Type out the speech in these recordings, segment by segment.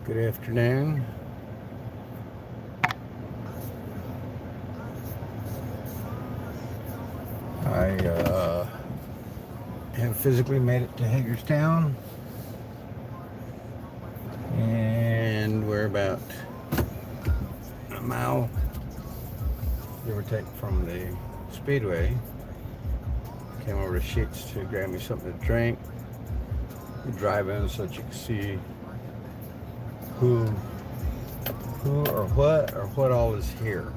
Good afternoon. I have physically made it to Hagerstown, and we're about a mile, give or take, from the Speedway. Came over to Sheets to grab me something to drink. We drive in so that you can see who or what all is here.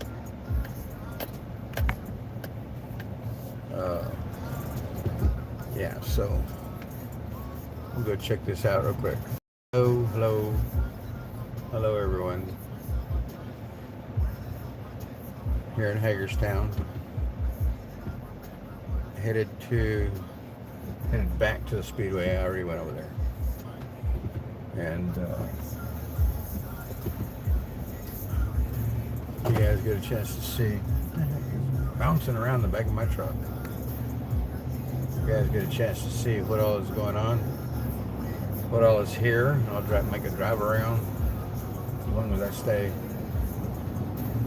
Yeah, so we'll go check this out real quick. Hello everyone. Here in Hagerstown. Headed back to the Speedway. I already went over there. And you guys get a chance to see bouncing around the back of my truck. You guys get a chance to see what all is going on, what all is here. I'll make a drive around as long as I stay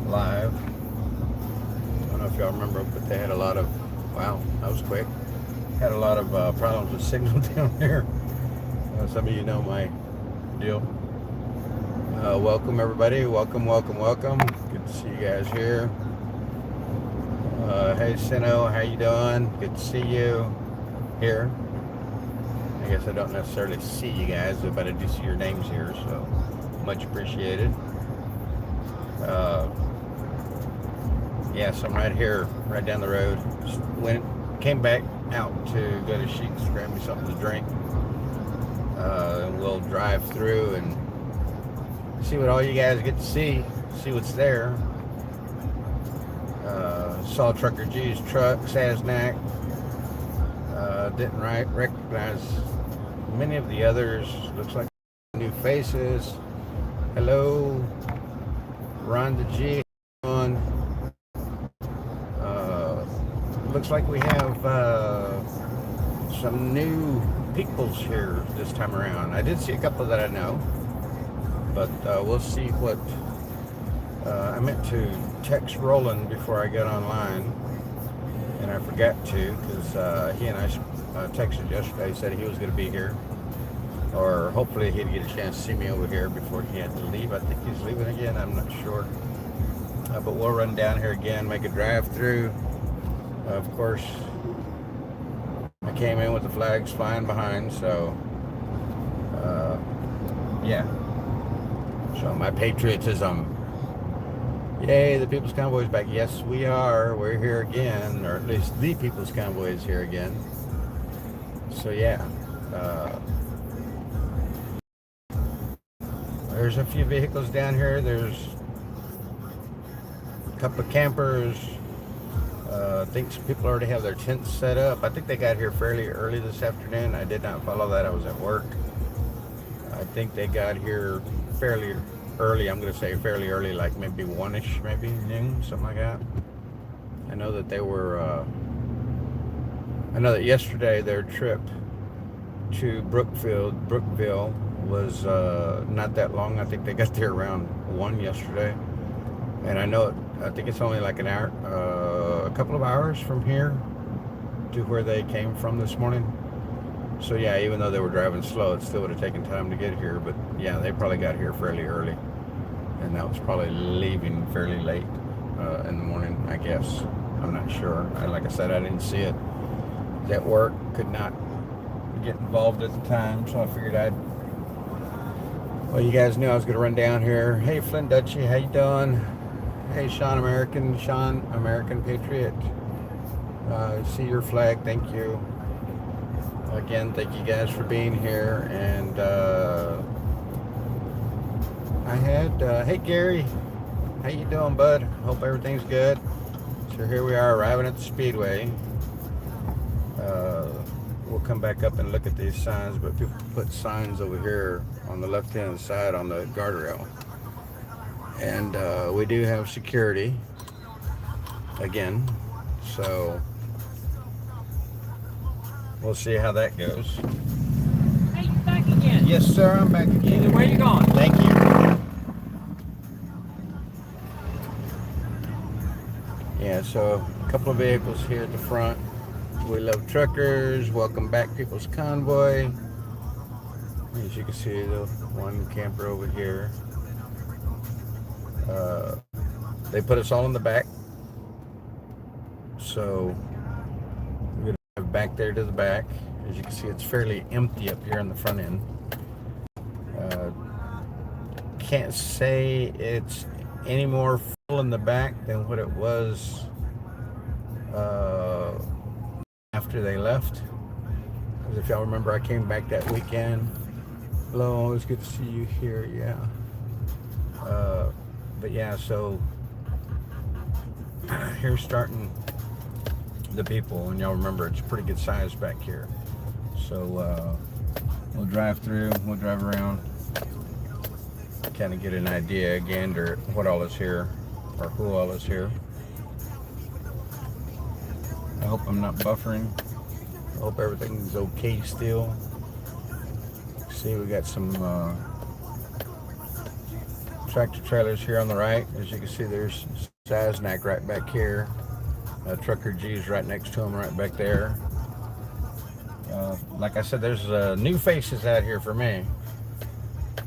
live. I don't know if y'all remember, but they had a lot of, wow, that was quick. Had a lot of problems with signal down there. Some of you know my deal. Welcome everybody, welcome. Good to see you guys here. Hey Sino, how you doing? Good to see you here. I guess I don't necessarily see you guys, but I do see your names here, so much appreciated. Yeah, so I'm right here, right down the road. Just came back out to go to Sheets to grab me something to drink. And we'll drive through and see what all you guys get to see what's there. Saw Trucker G's truck, Sasnack. Didn't recognize many of the others. Looks like new faces. Hello, Rhonda G. On. Looks like we have some new peoples here this time around. I did see a couple that I know, but we'll see what. I meant to text Roland before I got online, and I forgot to, because he and I texted yesterday. He said he was going to be here, or hopefully he'd get a chance to see me over here before he had to leave. I think he's leaving again, I'm not sure. But we'll run down here again, make a drive through. Of course, I came in with the flags flying behind, so yeah. So my patriotism. Yay, the People's Convoy is back. Yes, we are. We're here again, or at least the People's Convoy is here again. So yeah, there's a few vehicles down here. There's a couple of campers. I think some people already have their tents set up. I think they got here fairly early this afternoon. I did not follow that. I was at work. I think they got here fairly early. I'm going to say fairly early, like maybe 1-ish, maybe noon, something like that. I know that they were, I know that yesterday their trip to Brookville was not that long. I think they got there around 1 yesterday. And I think it's only like an hour, a couple of hours from here to where they came from this morning. So yeah, even though they were driving slow, it still would have taken time to get here. But yeah, they probably got here fairly early, and that was probably leaving fairly late in the morning, I guess. I'm not sure. Like I said, I didn't see it. At work, could not get involved at the time, so I figured well, you guys knew I was going to run down here. Hey, Flynn Dutchy, how you doing? Hey, Sean American Patriot. See your flag, thank you. Again, thank you guys for being here. And I had, hey Gary, how you doing, bud? Hope everything's good. So here we are arriving at the Speedway. We'll come back up and look at these signs, but people put signs over here on the left-hand side on the guardrail. And we do have security again, so we'll see how that goes. Hey, you back again? Yes, sir, I'm back again. Where you going? Thank you. so a couple of vehicles here at the front. We love truckers. Welcome back, People's Convoy. As you can see, the one camper over here. They put us all in the back. So we're going to have back there to the back. As you can see, it's fairly empty up here on the front end. Can't say it's any more full in the back than what it was after they left. Because if y'all remember, I came back that weekend. Hello, always good to see you here. Yeah. But yeah, so here's starting the people, and y'all remember it's pretty good size back here. So we'll drive through, we'll drive around, kind of get an idea again to what all is here, or who all is here. I hope I'm not buffering. I hope everything's okay still. See, we got some tractor trailers here on the right. As you can see, there's Sasnak right back here. Trucker G's right next to him, right back there. Like I said, there's new faces out here for me.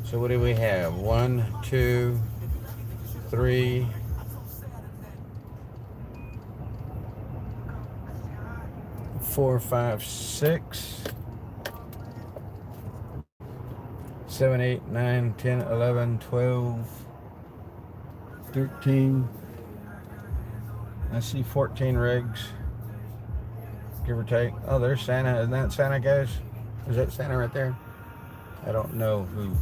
So what do we have? 1, 2, 3, 4, 5, 6, 7, 8, 9, 10, 11, 12, 13. I see 14 rigs, give or take. Oh, there's Santa. Isn't that Santa, guys? Is that Santa right there? I don't know who.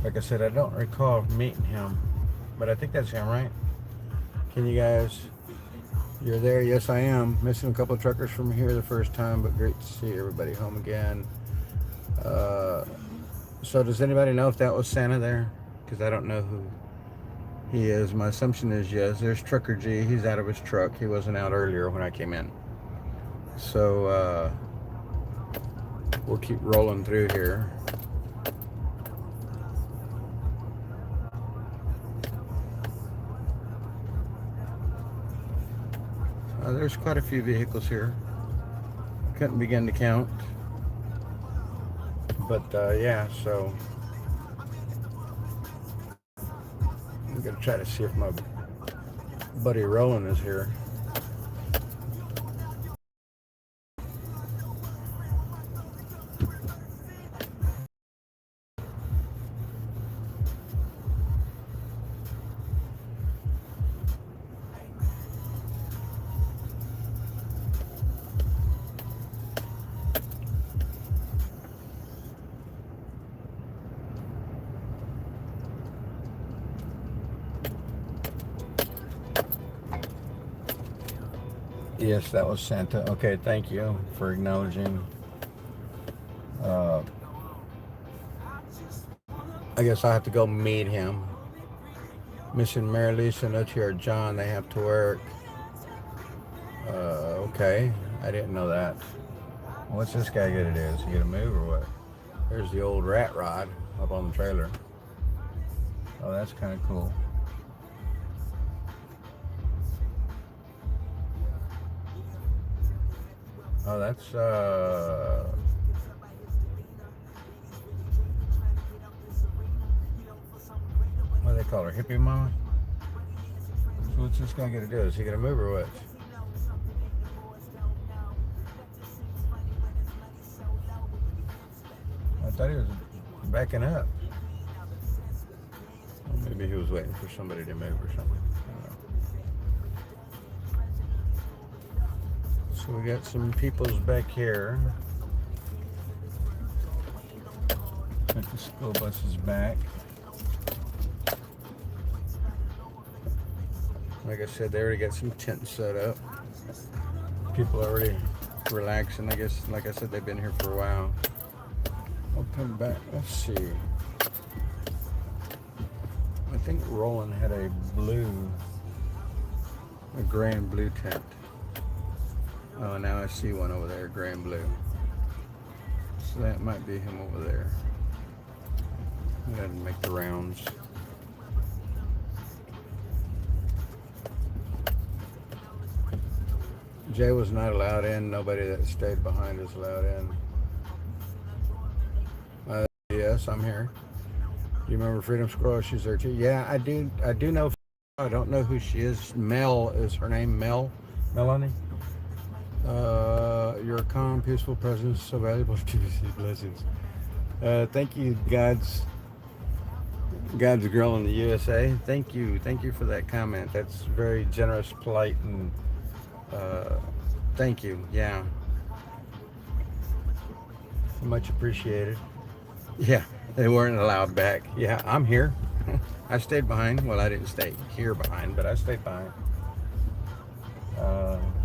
Like I said, I don't recall meeting him, but I think that's him, right? Can you guys? You're there? Yes, I am. Missing a couple of truckers from here the first time, but great to see everybody home again. So does anybody know if that was Santa there? Because I don't know who he is. My assumption is yes. There's Trucker G. He's out of his truck. He wasn't out earlier when I came in. So we'll keep rolling through here. There's quite a few vehicles here. Couldn't begin to count. But yeah, so I'm gonna try to see if my buddy Roland is here. Yes, that was Santa. Okay, thank you for acknowledging. I guess I'll have to go meet him. Missing Mary Lisa, Notier John, they have to work. Okay, I didn't know that. What's this guy gonna do? Is he gonna move or what? There's the old rat rod up on the trailer. Oh, that's kind of cool. Oh, that's what do they call her? Hippie mama? So what's this guy gonna do? Is he gonna move or what? I thought he was backing up. Well, maybe he was waiting for somebody to move or something. I don't know. So we got some peoples back here. Got the school buses back. Like I said, they already got some tents set up. People are already relaxing. I guess, like I said, they've been here for a while. I'll come back. Let's see. I think Roland had a gray and blue tent. Oh, now I see one over there, gray and blue. So that might be him over there. He doesn't make the rounds. Jay was not allowed in. Nobody that stayed behind was allowed in. Yes, I'm here. You remember Freedom Squirrel? She's there too. Yeah, I do. I do know. I don't know who she is. Mel is her name. Melanie. You're a calm, peaceful presence, so valuable to receive blessings. Thank you, God's girl in the USA. Thank you for that comment. That's very generous, polite, and thank you. Yeah, much appreciated. Yeah, they weren't allowed back. Yeah, I'm here. I stayed behind. Well, I didn't stay here behind, but I stayed behind.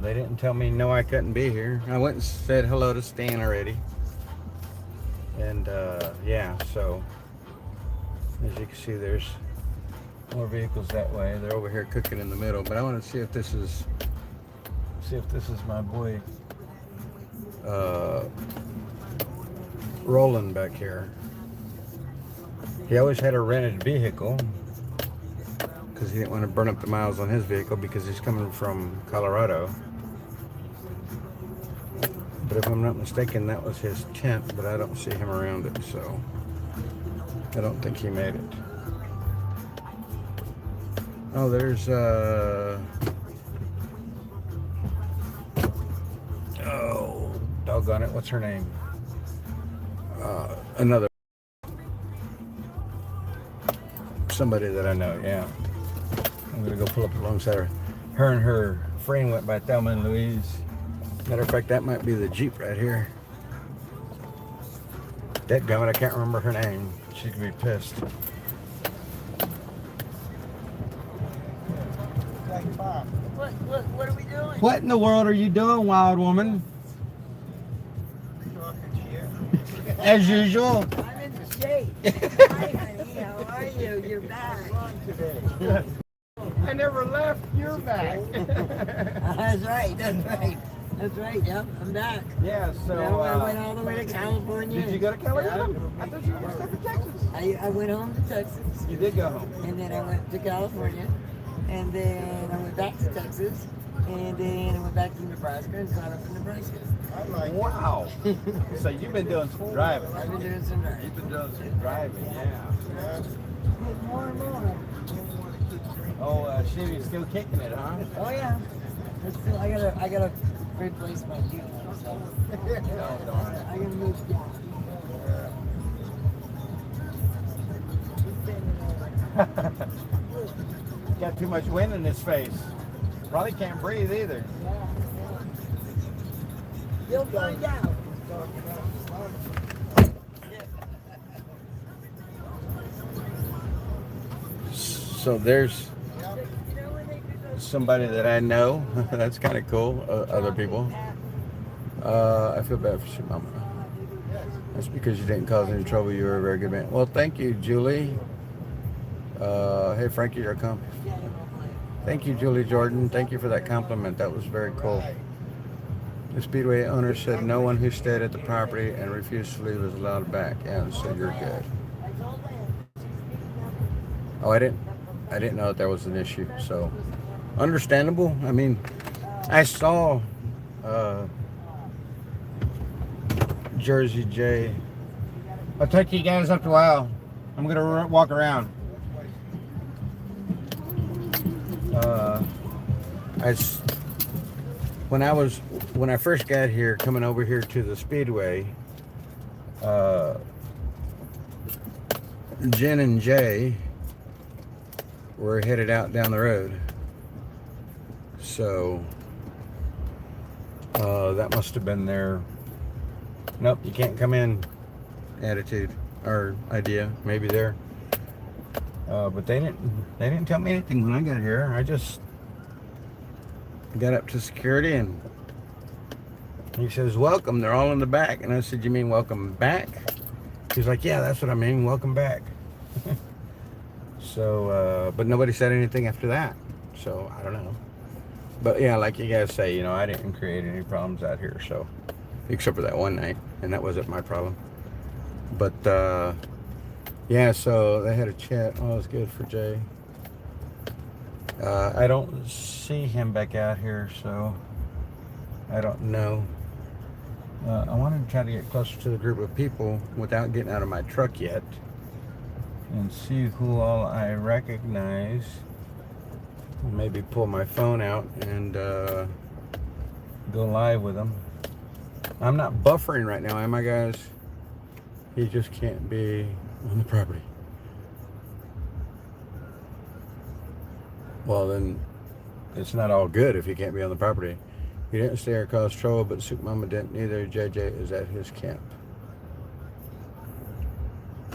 They didn't tell me no, I couldn't be here. I went and said hello to Stan already. And yeah, so as you can see, there's more vehicles that way. They're over here cooking in the middle. But I want to see if this is my boy Roland back here. He always had a rented vehicle because he didn't want to burn up the miles on his vehicle because he's coming from Colorado. But if I'm not mistaken, that was his tent, but I don't see him around it, so I don't think he made it. Oh, there's oh, doggone it, what's her name? Another somebody that I know, yeah. I'm gonna go pull up alongside her. Her and her friend went by Thelma and Louise. Matter of fact, that might be the Jeep right here. Dadgummit, I can't remember her name. She could be pissed. What are we doing? What in the world are you doing, wild woman? As usual. I'm in the shade. Hi, honey. How are you? You're back. I never left. You're back. That's right. That's right. Yep, I'm back. Yeah, so I went all the way to California. Did you go to California? Yeah. I thought you were going to stay for Texas. I went home to Texas. You did go home. And then I went to California. And then I went back to Texas. And then I went back to Nebraska and got up to Nebraska. Wow. So you've been doing some driving. I've been doing some driving. You've been doing some driving, yeah. More and more. Oh, Chevy's still kicking it, huh? Oh yeah. Still, I gotta replace my Jeep. So I gotta move. Got too much wind in his face. Probably can't breathe either. You'll find out. So there's somebody that I know. That's kind of cool. Other people. I feel bad for your mama. That's because you didn't cause any trouble. You were a very good man. Well, thank you, Julie. Hey, Frankie, you're a compliment. Thank you, Julie Jordan. Thank you for that compliment. That was very cool. The Speedway owner said no one who stayed at the property and refused to leave is allowed back. Yeah, so you're good. Oh, I didn't know that there was an issue. So understandable. I mean, I saw Jersey J. I'll take you guys up to Wow. I'm gonna walk around. When I first got here, coming over here to the Speedway, Jen and Jay were headed out down the road. So that must have been their nope, you can't come in attitude or idea. Maybe there. But they didn't tell me anything when I got here. I just got up to security and he says, welcome, they're all in the back. And I said, you mean welcome back? He's like, yeah, that's what I mean, welcome back. So, but nobody said anything after that. So, I don't know. But yeah, like you guys say, you know, I didn't create any problems out here. So, except for that one night. And that wasn't my problem. But, yeah, so they had a chat. Oh, it was good for Jay. I don't see him back out here, so I don't know. I wanted to try to get closer to the group of people without getting out of my truck yet and see who all I recognize. Maybe pull my phone out and go live with them. I'm not buffering right now, am I, guys? He just can't be on the property. Well, then it's not all good if he can't be on the property. He didn't stay or cause trouble, but Soup Mama didn't either. JJ is at his camp.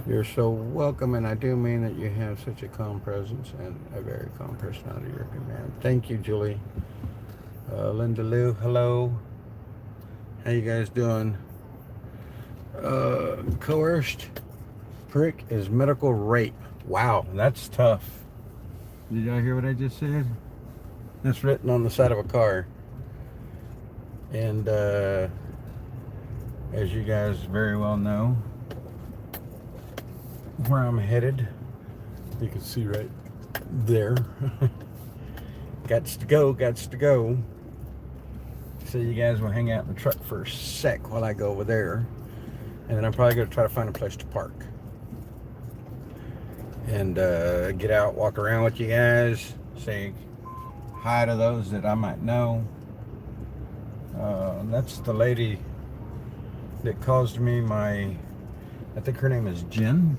You're so welcome, and I do mean that you have such a calm presence and a very calm personality. You're a good man. Thank you, Julie. Linda Lou, hello. How you guys doing? Coerced prick is medical rape. Wow, that's tough. Did y'all hear what I just said? That's written on the side of a car. And as you guys very well know, where I'm headed, you can see right there. Gots to go. So you guys will hang out in the truck for a sec while I go over there. And then I'm probably going to try to find a place to park. And get out, walk around with you guys, say hi to those that I might know. That's the lady that caused me I think her name is Jen.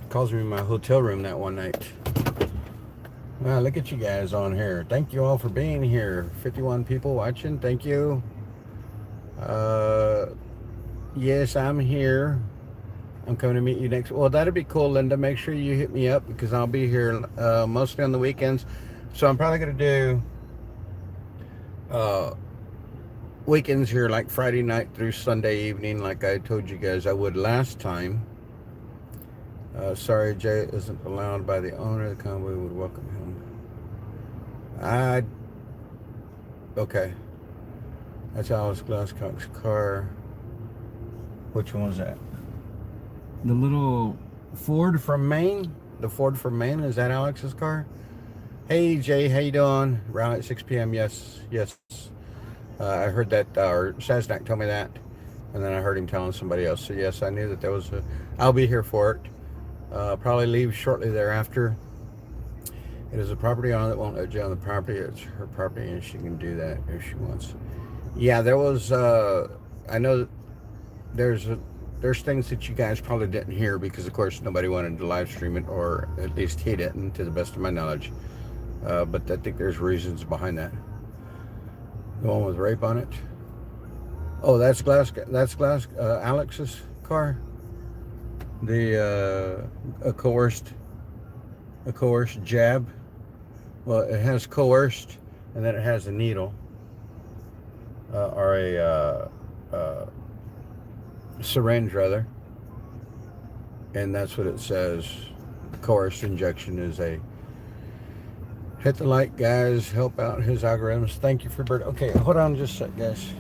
Calls me in my hotel room that one night. Wow, look at you guys on here. Thank you all for being here. 51 people watching. Thank you. Yes, I'm here. I'm coming to meet you next. Well, that'd be cool, Linda. Make sure you hit me up because I'll be here mostly on the weekends. So I'm probably going to do weekends here, like Friday night through Sunday evening, like I told you guys I would last time. Sorry, Jay isn't allowed by the owner. The convoy would welcome him. Okay. That's Alice Glasscock's car. Which one was that? The little Ford from Maine? The Ford from Maine, is that Alex's car? Hey, Jay, how you doing? Around at 6 p.m., yes. I heard that, or Saznak told me that, and then I heard him telling somebody else. So yes, I knew that there was I'll be here for it. Probably leave shortly thereafter. It is a property owner that won't let you on the property. It's her property, and she can do that if she wants. Yeah, there was, I know there's things that you guys probably didn't hear because, of course, nobody wanted to live stream it, or at least he didn't, to the best of my knowledge. But I think there's reasons behind that. The one with rape on it. Oh, that's Alex's car. The a coerced jab. Well, it has coerced, and then it has a needle, or a syringe rather, and that's what it says. Coerced injection is a. Hit the like, guys. Help out his algorithms. Thank you for bird. Okay, hold on just a sec, guys.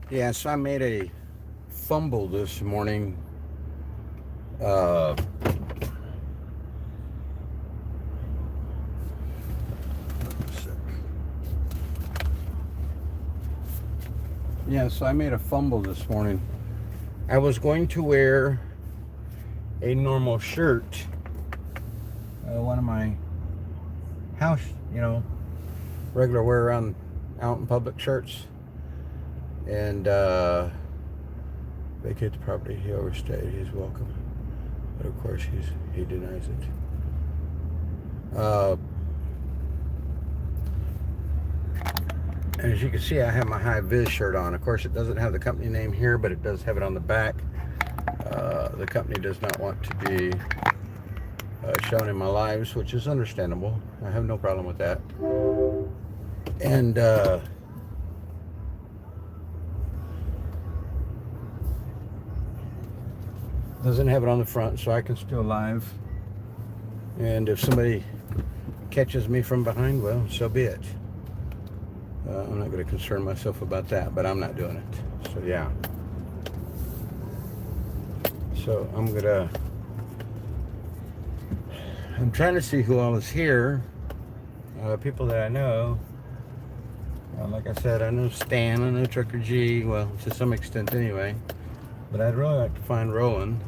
Yeah, so I made a fumble this morning. Yeah, so I made a fumble this morning. I was going to wear a normal shirt, one of my house, regular wear around out in public shirts, and vacate the property. He overstayed. He's welcome, but of course he denies it. And as you can see, I have my high vis shirt on. Of course, it doesn't have the company name here, but it does have it on the back. The company does not want to be shown in my lives, which is understandable. I have no problem with that. And doesn't have it on the front, so I can still live. And if somebody catches me from behind, well, so be it. I'm not going to concern myself about that, but I'm not doing it. So yeah. So I'm trying to see who all is here. People that I know. Like I said, I know Stan, I know Trucker G, well, to some extent anyway. But I'd really like to find Roland.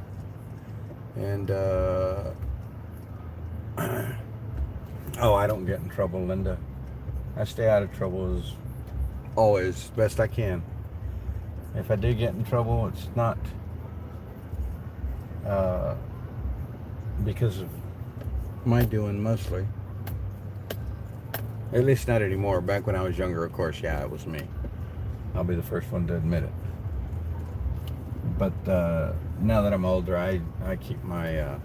And, oh, I don't get in trouble, Linda. I stay out of trouble as always, best I can. If I do get in trouble, it's not because of my doing mostly. At least not anymore. Back when I was younger, of course, yeah, it was me. I'll be the first one to admit it. But now that I'm older, I keep my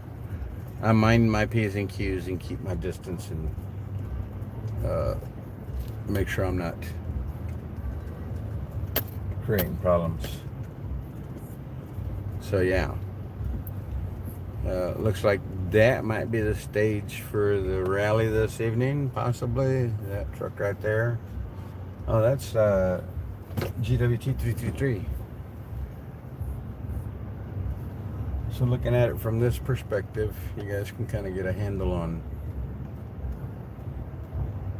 I mind my P's and Q's and keep my distance and make sure I'm not creating problems. So yeah, looks like that might be the stage for the rally this evening, possibly. That truck right there. Oh, that's GWT 333. So looking at it from this perspective, you guys can kind of get a handle on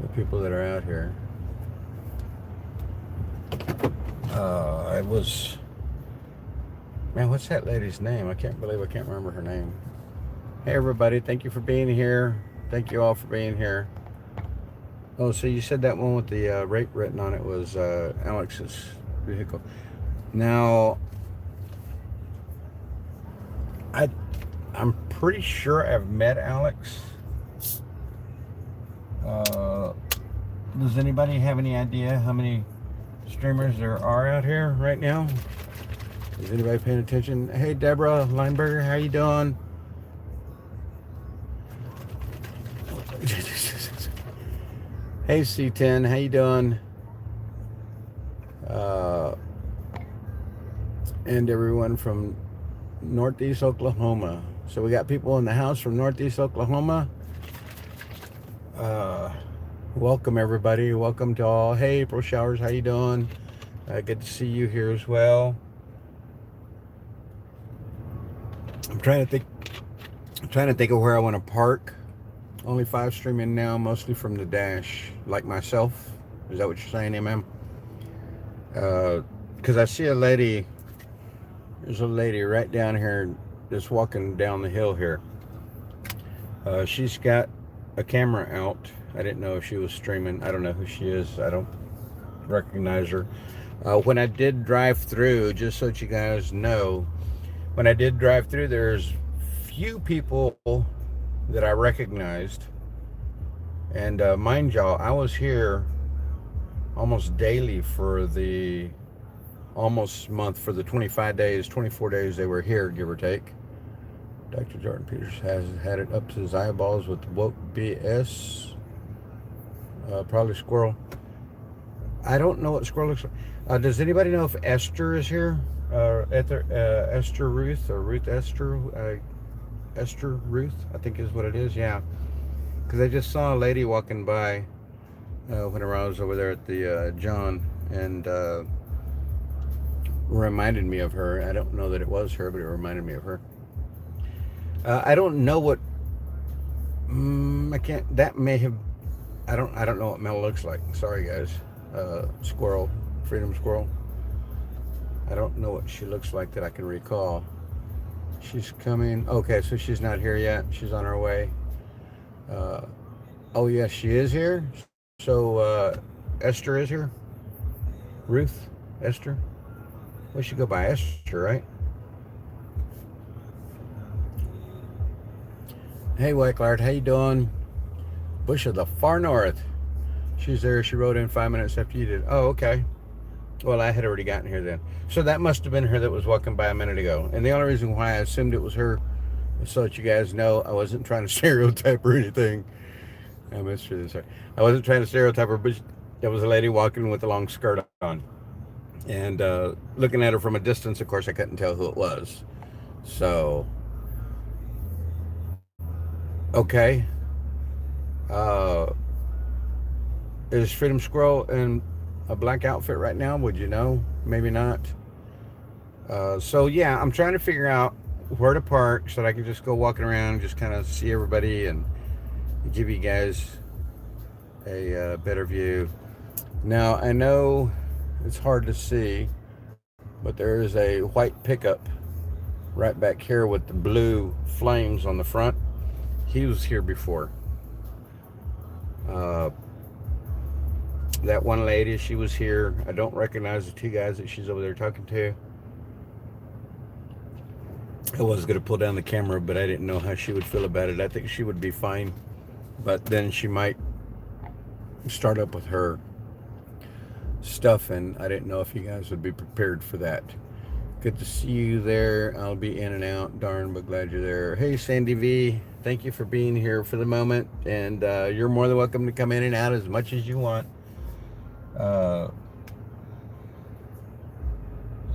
the people that are out here. Man, what's that lady's name? I can't believe I can't remember her name. Hey everybody, thank you for being here. Thank you all for being here. Oh, so you said that one with the rate written on it was Alex's vehicle. Now, I'm pretty sure I've met Alex. Does anybody have any idea how many streamers there are out here right now? Is anybody paying attention? Hey Deborah Lineberger, how you doing? Hey C10, how you doing? And everyone from Northeast Oklahoma. So we got people in the house from Northeast Oklahoma. Welcome everybody. Welcome to all. Hey April Showers, how you doing? Good to see you here as well. I'm trying to think of where I want to park. Only 5 streaming now, mostly from the dash, like myself. Is that what you're saying, ma'am? Because I see a lady. There's a lady right down here just walking down the hill here. She's got a camera out. I didn't know if she was streaming. I don't know who she is. I don't recognize her. When I did drive through, just so that you guys know, when I did drive through, there's few people that I recognized. And mind y'all, I was here almost daily for the almost month, for the 25 days, 24 days they were here, give or take. Dr. Jordan Peters has had it up to his eyeballs with woke BS. Probably Squirrel. I don't know what Squirrel looks like. Does anybody know if Esther is here? Esther Ruth, or Ruth Esther? Esther Ruth, I think is what it is, yeah. Because I just saw a lady walking by whenever I was over there at the John, and reminded me of her. I don't know that it was her, but it reminded me of her. I don't know what I can't. That may have. I don't know what Mel looks like. Sorry, guys. Squirrel, Freedom Squirrel. I don't know what she looks like that I can recall. She's coming. Okay, so she's not here yet. She's on her way. Oh yes, she is here. So Esther is here. Ruth, Esther. We should go by Esther, right? Hey, Wyclard, how you doing? Bush of the far north. She's there. She rode in 5 minutes after you did. Oh, okay. Well, I had already gotten here then. So that must have been her that was walking by a minute ago. And the only reason why I assumed it was her is so that you guys know I wasn't trying to stereotype or anything. I missed her this. I wasn't trying to stereotype her, but there was a lady walking with a long skirt on. And looking at her from a distance, of course, I couldn't tell who it was. So, okay. Uh, is Freedom Squirrel in a black outfit right now? Would you know? Maybe not. So yeah, I'm trying to figure out where to park so that I can just go walking around, just kind of see everybody and give you guys a better view. Now I know it's hard to see, but there is a white pickup right back here with the blue flames on the front. He was here before. Uh, that one lady, she was here. I don't recognize the two guys that she's over there talking to. I was going to pull down the camera, but I didn't know how she would feel about it. I think she would be fine, but then she might start up with her stuff, and I didn't know if you guys would be prepared for that. Good to see you there. I'll be in and out, darn, but glad you're there. Hey, Sandy V, thank you for being here for the moment, and you're more than welcome to come in and out as much as you want.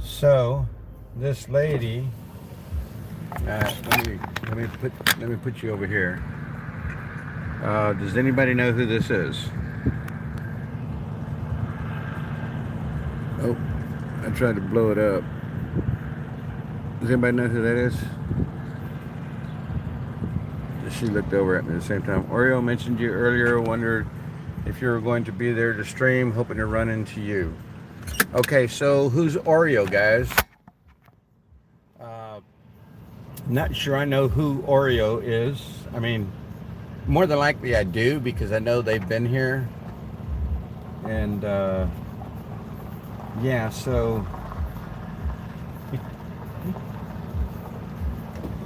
So this lady, let me put you over here. Does anybody know who this is? Oh, I tried to blow it up. Does anybody know who that is? She looked over at me at the same time. Oreo mentioned you earlier. Wondered if you were going to be there to stream. Hoping to run into you. Okay, so who's Oreo, guys? Not sure I know who Oreo is. I mean, more than likely I do because I know they've been here. And yeah, so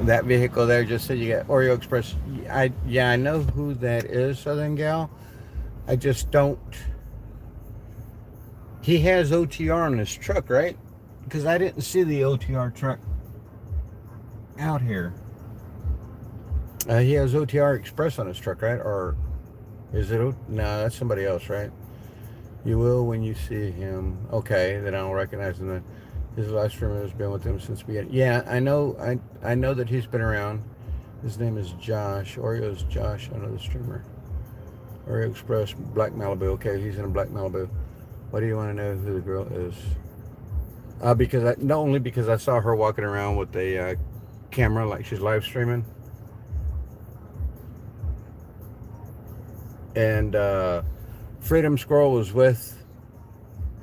that vehicle there just said you got Oreo Express. I know who that is, Southern Gal. I just don't. He has OTR on his truck, right? Because I didn't see the OTR truck out here. He has OTR Express on his truck, right? Or is it? No, that's somebody else, right? You will when you see him. Okay, then I'll recognize him. Then his live streamer has been with him since the beginning. Yeah, I know. I know that he's been around. His name is Josh. Oreo's Josh. Another streamer. Oreo Express, Black Malibu. Okay, he's in a Black Malibu. Why do you want to know who the girl is? Because not only because I saw her walking around with a camera like she's live streaming, and Freedom Squirrel was with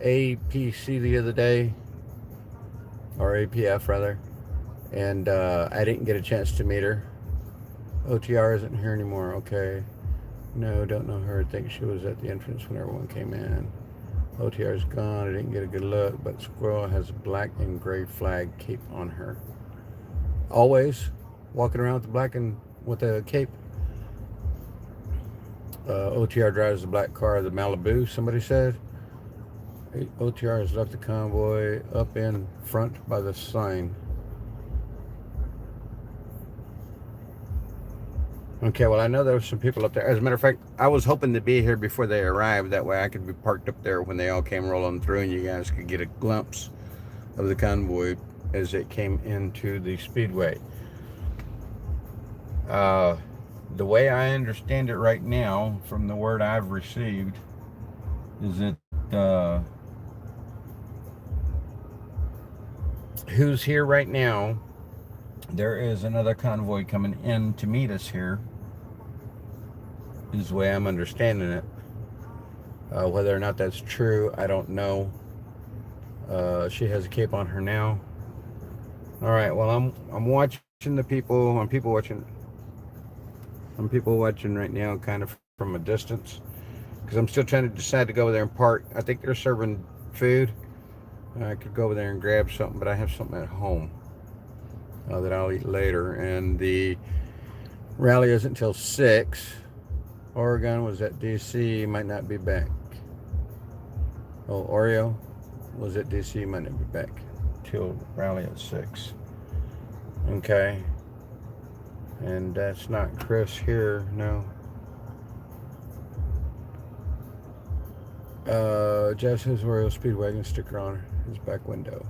APC the other day, or APF rather, and I didn't get a chance to meet her. OTR isn't here anymore. Okay, no, don't know her. I think she was at the entrance when everyone came in. OTR's gone. I didn't get a good look, but Squirrel has a black and gray flag cape on her. Always walking around with the black and with a cape. OTR drives the black car, the Malibu, somebody said. OTR has left the convoy up in front by the sign. Okay, well, I know there were some people up there. As a matter of fact, I was hoping to be here before they arrived. That way I could be parked up there when they all came rolling through and you guys could get a glimpse of the convoy as it came into the speedway. The way I understand it right now, from the word I've received, is that who's here right now, there is another convoy coming in to meet us here, is the way I'm understanding it. Whether or not that's true, I don't know. She has a cape on her now. All right, well, I'm watching the people. I'm people watching right now, kind of from a distance, because I'm still trying to decide to go over there and park. I think they're serving food. I could go over there and grab something, but I have something at home that I'll eat later. And the rally isn't until 6. Oregon was at DC, might not be back. Oh, Oreo was at DC, might not be back till rally at 6. Okay. And that's not Chris here, no. Jeff has Oreo Speedwagon sticker on his back window.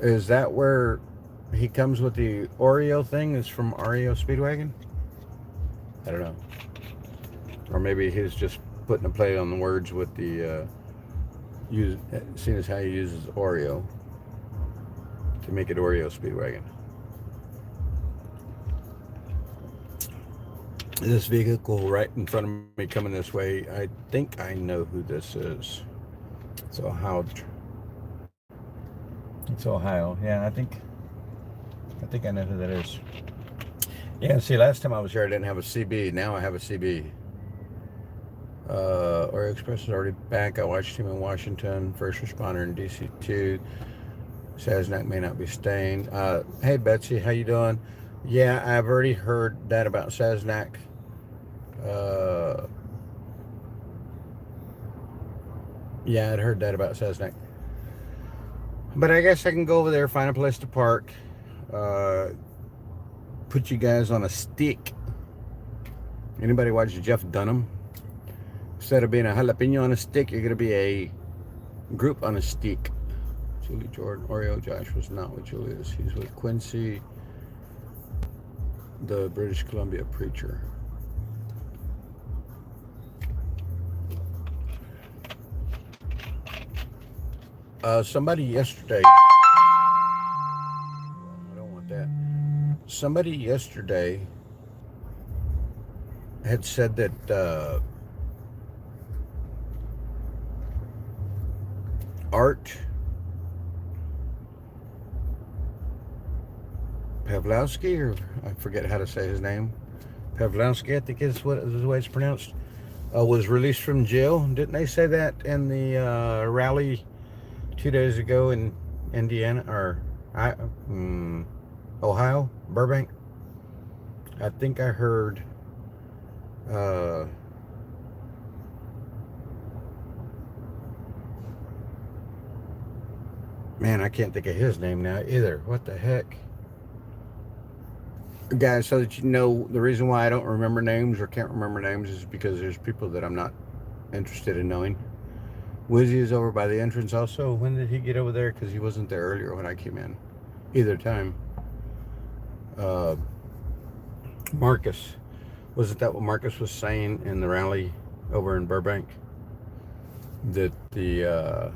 Is that where he comes with the Oreo thing? Is from Oreo Speedwagon? I don't know. Or maybe he's just putting a play on the words with the seeing as how he uses Oreo to make it Oreo Speedwagon. This vehicle right in front of me coming this way, I think I know who this is. It's Ohio. It's Ohio. Yeah, I think I know who that is. Yeah, see, last time I was here, I didn't have a CB. Now I have a CB. Oreo Express is already back. I watched him in Washington. First responder in DC 2. Saznak may not be staying. Hey, Betsy, how you doing? Yeah, I've already heard that about Saznak. Yeah, I'd heard that about Saznak. But I guess I can go over there, find a place to park, put you guys on a stick. Anybody watch Jeff Dunham? Instead of being a jalapeno on a stick, you're going to be a group on a stick. Julie Jordan, Oreo Josh was not with Julius. He's with Quincy, the British Columbia preacher. Somebody yesterday, I don't want that. Somebody yesterday had said that Art Pawlowski, or I forget how to say his name. Pawlowski, I think is the way it's pronounced. Was released from jail. Didn't they say that in the rally 2 days ago in Indiana or Ohio, Burbank? I think I heard man, I can't think of his name now either. What the heck? Guys, so that you know, the reason why I don't remember names or can't remember names is because there's people that I'm not interested in knowing. Wizzy is over by the entrance also. When did he get over there? Because he wasn't there earlier when I came in. Either time. Marcus. Wasn't that what Marcus was saying in the rally over in Burbank? That the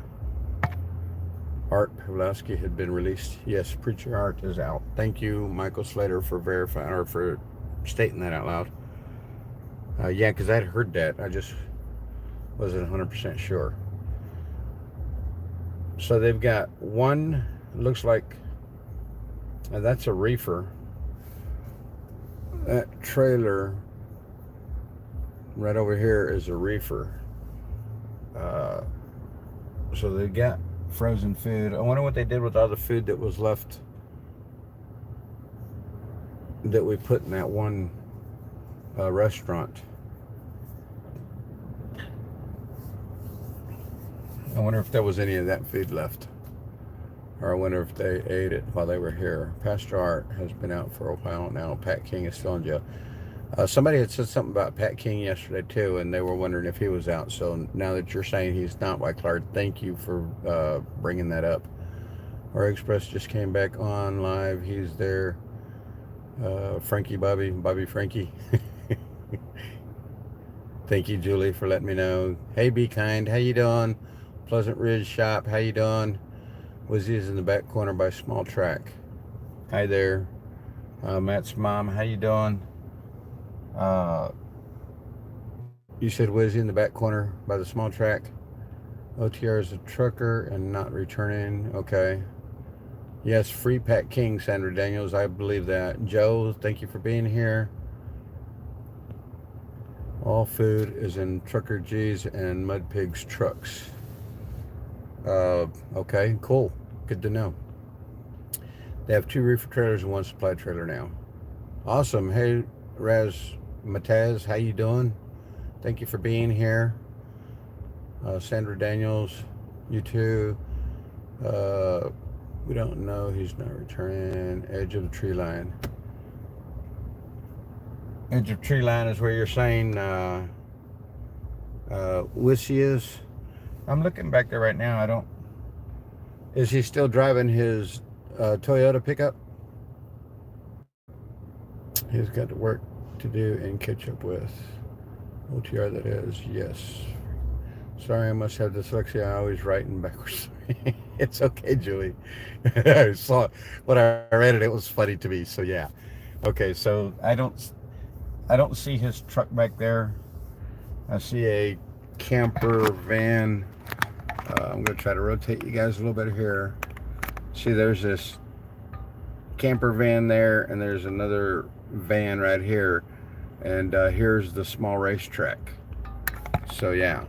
Art Pawlowski had been released. Yes, Preacher Art is out. Thank you, Michael Slater, for verifying or for stating that out loud. Yeah, because I'd heard that. I just wasn't 100% sure. So they've got one, looks like, that's a reefer. That trailer right over here is a reefer. So they got frozen food. I wonder what they did with all the food that was left that we put in that one restaurant. I wonder if there was any of that food left. Or I wonder if they ate it while they were here. Pastor Art has been out for a while now. Pat King is still in jail. Somebody had said something about Pat King yesterday too, and they were wondering if he was out. So now that you're saying he's not, White Clark, thank you for bringing that up. Our Express just came back on live. He's there. Frankie Bobby Frankie. Thank you, Julie, for letting me know. Hey, Be Kind, how you doing? Pleasant Ridge Shop, how you doing? Wizzy is in the back corner by Small Track. Hi there. Matt's mom, how you doing? You said Wizzy in the back corner by the Small Track. OTR is a trucker and not returning. Okay. Yes, free Pat King, Sandra Daniels. I believe that. Joe, thank you for being here. All food is in Trucker G's and Mud Pig's trucks. Okay, cool. Good to know. They have 2 reefer trailers and 1 supply trailer now. Awesome. Hey, Raz Matez, how you doing? Thank you for being here. Sandra Daniels, you too. We don't know. He's not returning. Edge of the tree line. Edge of tree line is where you're saying Wissy is. I'm looking back there right now. I don't. Is he still driving his Toyota pickup? He's got work to do and catch up with. OTR, that is. Yes. Sorry, I must have dyslexia. I always writing backwards. It's okay, Julie. I saw when I read it. It was funny to me. So yeah. Okay. So I don't see his truck back there. I see a camper van. I'm gonna try to rotate you guys a little bit here. See, there's this camper van there, and there's another van right here, and here's the small racetrack. So yeah.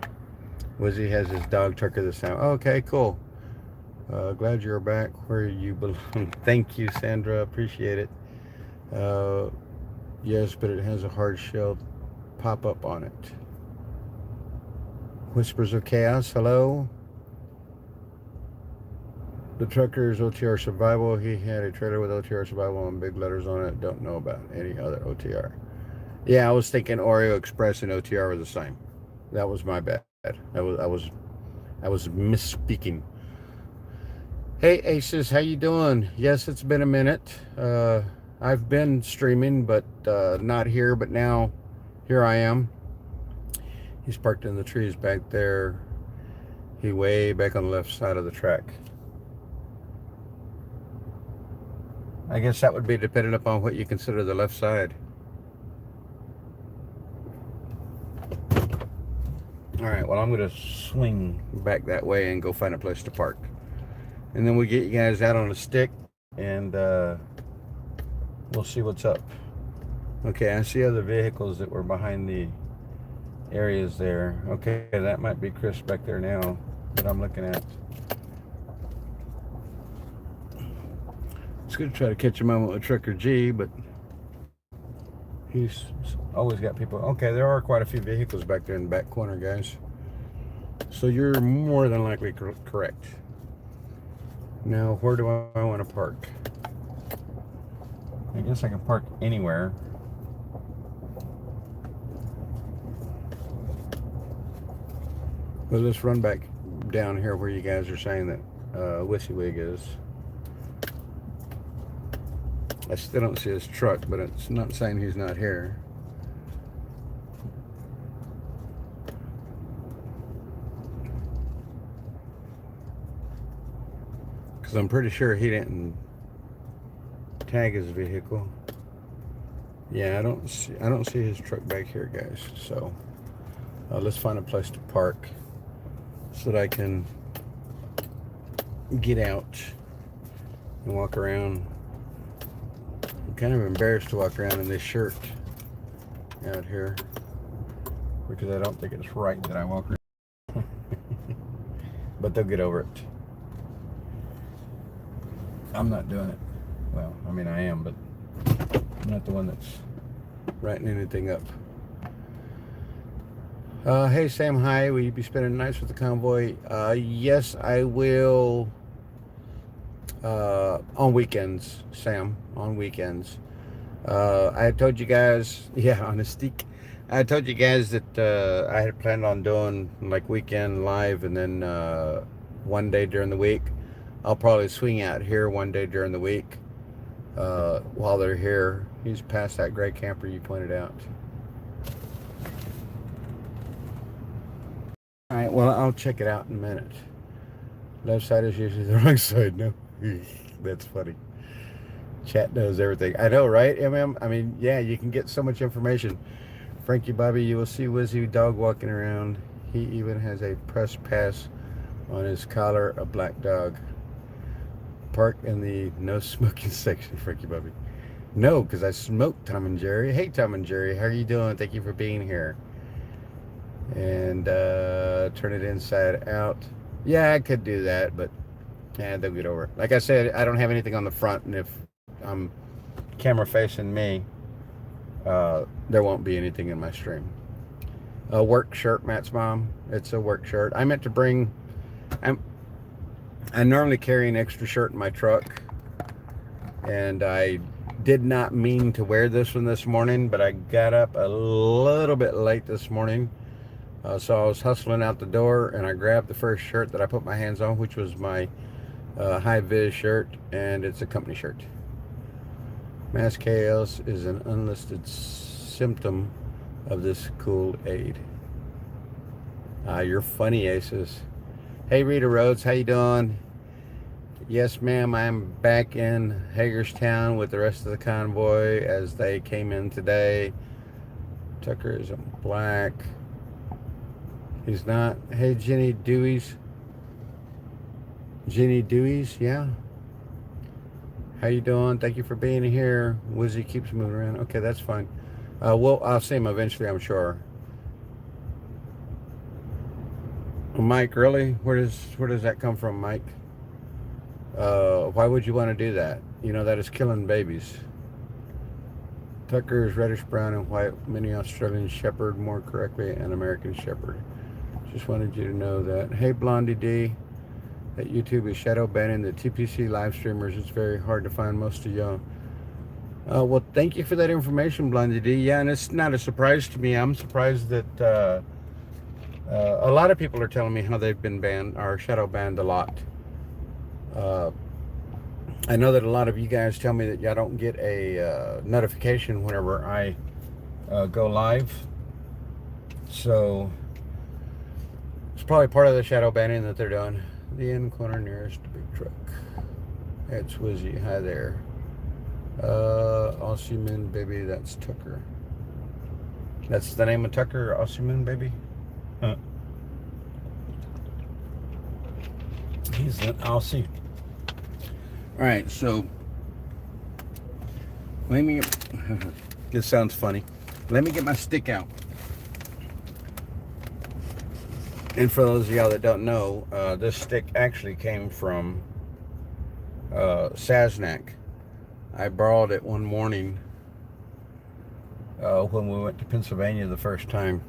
Wizzy has his dog trucker this time. Okay, cool. Glad you're back where you belong. Thank you, Sandra. Appreciate it. Yes, but it has a hard shell pop up on it. Whispers of Chaos. Hello. The trucker's OTR Survival. He had a trailer with OTR Survival and big letters on it. Don't know about any other OTR. Yeah, I was thinking Oreo Express and OTR were the same. That was my bad. I was misspeaking. Hey Aces, how you doing? Yes, it's been a minute. I've been streaming, but not here. But now, here I am. He's parked in the trees back there. He way back on the left side of the track. I guess that would be dependent upon what you consider the left side. All right, well, I'm going to swing back that way and go find a place to park. And then we'll get you guys out on a stick, and we'll see what's up. Okay, I see other vehicles that were behind the areas there. Okay, that might be Chris back there now that I'm looking at. It's going to try to catch a moment with Trucker G, but he's always got people. Okay, there are quite a few vehicles back there in the back corner, guys. So you're more than likely correct. Now, where do I want to park? I guess I can park anywhere. Well, let's run back down here where you guys are saying that WYSIWYG is. I still don't see his truck, but it's not saying he's not here. Because I'm pretty sure he didn't tag his vehicle. Yeah, I don't see his truck back here, guys. So let's find a place to park so that I can get out and walk around. I'm kind of embarrassed to walk around in this shirt out here because I don't think it's right that I walk around. But they'll get over it. I'm not doing it. Well, I mean, I am, but I'm not the one that's writing anything up. Hey, Sam, hi. Will you be spending nights with the convoy? Yes, I will. On weekends, Sam. On weekends. I had told you guys, yeah, on a stick. I told you guys that I had planned on doing like weekend live, and then one day during the week. I'll probably swing out here one day during the week while they're here. He's past that gray camper you pointed out. All right, well, I'll check it out in a minute. Left side is usually the wrong side. No, that's funny. Chat knows everything. I know, right, MM? I mean, yeah, you can get so much information. Frankie Bobby, you will see Wizzy dog walking around. He even has a press pass on his collar, a black dog. Park in the no smoking section, Frankie Bobby. No, because I smoked, Tom and Jerry. Hey, Tom and Jerry, how are you doing? Thank you for being here. And turn it inside out. Yeah, I could do that, but yeah, they'll get over it. Like I said, I don't have anything on the front, and if I'm camera facing me, there won't be anything in my stream. A work shirt, Matt's mom. It's a work shirt. I meant to bring. I normally carry an extra shirt in my truck, and I did not mean to wear this one this morning, but I got up a little bit late this morning, so I was hustling out the door, and I grabbed the first shirt that I put my hands on, which was my high-vis shirt, and it's a company shirt. Mass chaos is an unlisted symptom of this cool aid. You're funny, Aces. Hey, Rita Rhodes, how you doing? Yes, ma'am, I'm back in Hagerstown with the rest of the convoy as they came in today. Tucker is in black. He's not. Hey, Jenny Deweys. Jenny Deweys, yeah. How you doing? Thank you for being here. Wizzy keeps moving around. Okay, that's fine. I'll see him eventually, I'm sure. Mike, really? Where does that come from, Mike? Why would you want to do that? You know, that is killing babies. Tucker is reddish brown and white. Many Australian Shepherd, more correctly, an American Shepherd. Just wanted you to know that. Hey, Blondie D. That YouTube is shadow banning the TPC live streamers. It's very hard to find most of y'all. Well, thank you for that information, Blondie D. Yeah, and it's not a surprise to me. I'm surprised that a lot of people are telling me how they've been banned or shadow banned a lot. I know that a lot of you guys tell me that y'all don't get a notification whenever I go live. So it's probably part of the shadow banning that they're doing. The end corner nearest big truck. It's Wizzy. Hi there. Aussie Moon Baby, that's Tucker. That's the name of Tucker, Aussie Moon Baby? Huh. He's an Aussie. Alright, so let me this sounds funny. Let me get my stick out. And for those of y'all that don't know, this stick actually came from Sasnak. I borrowed it one morning when we went to Pennsylvania the first time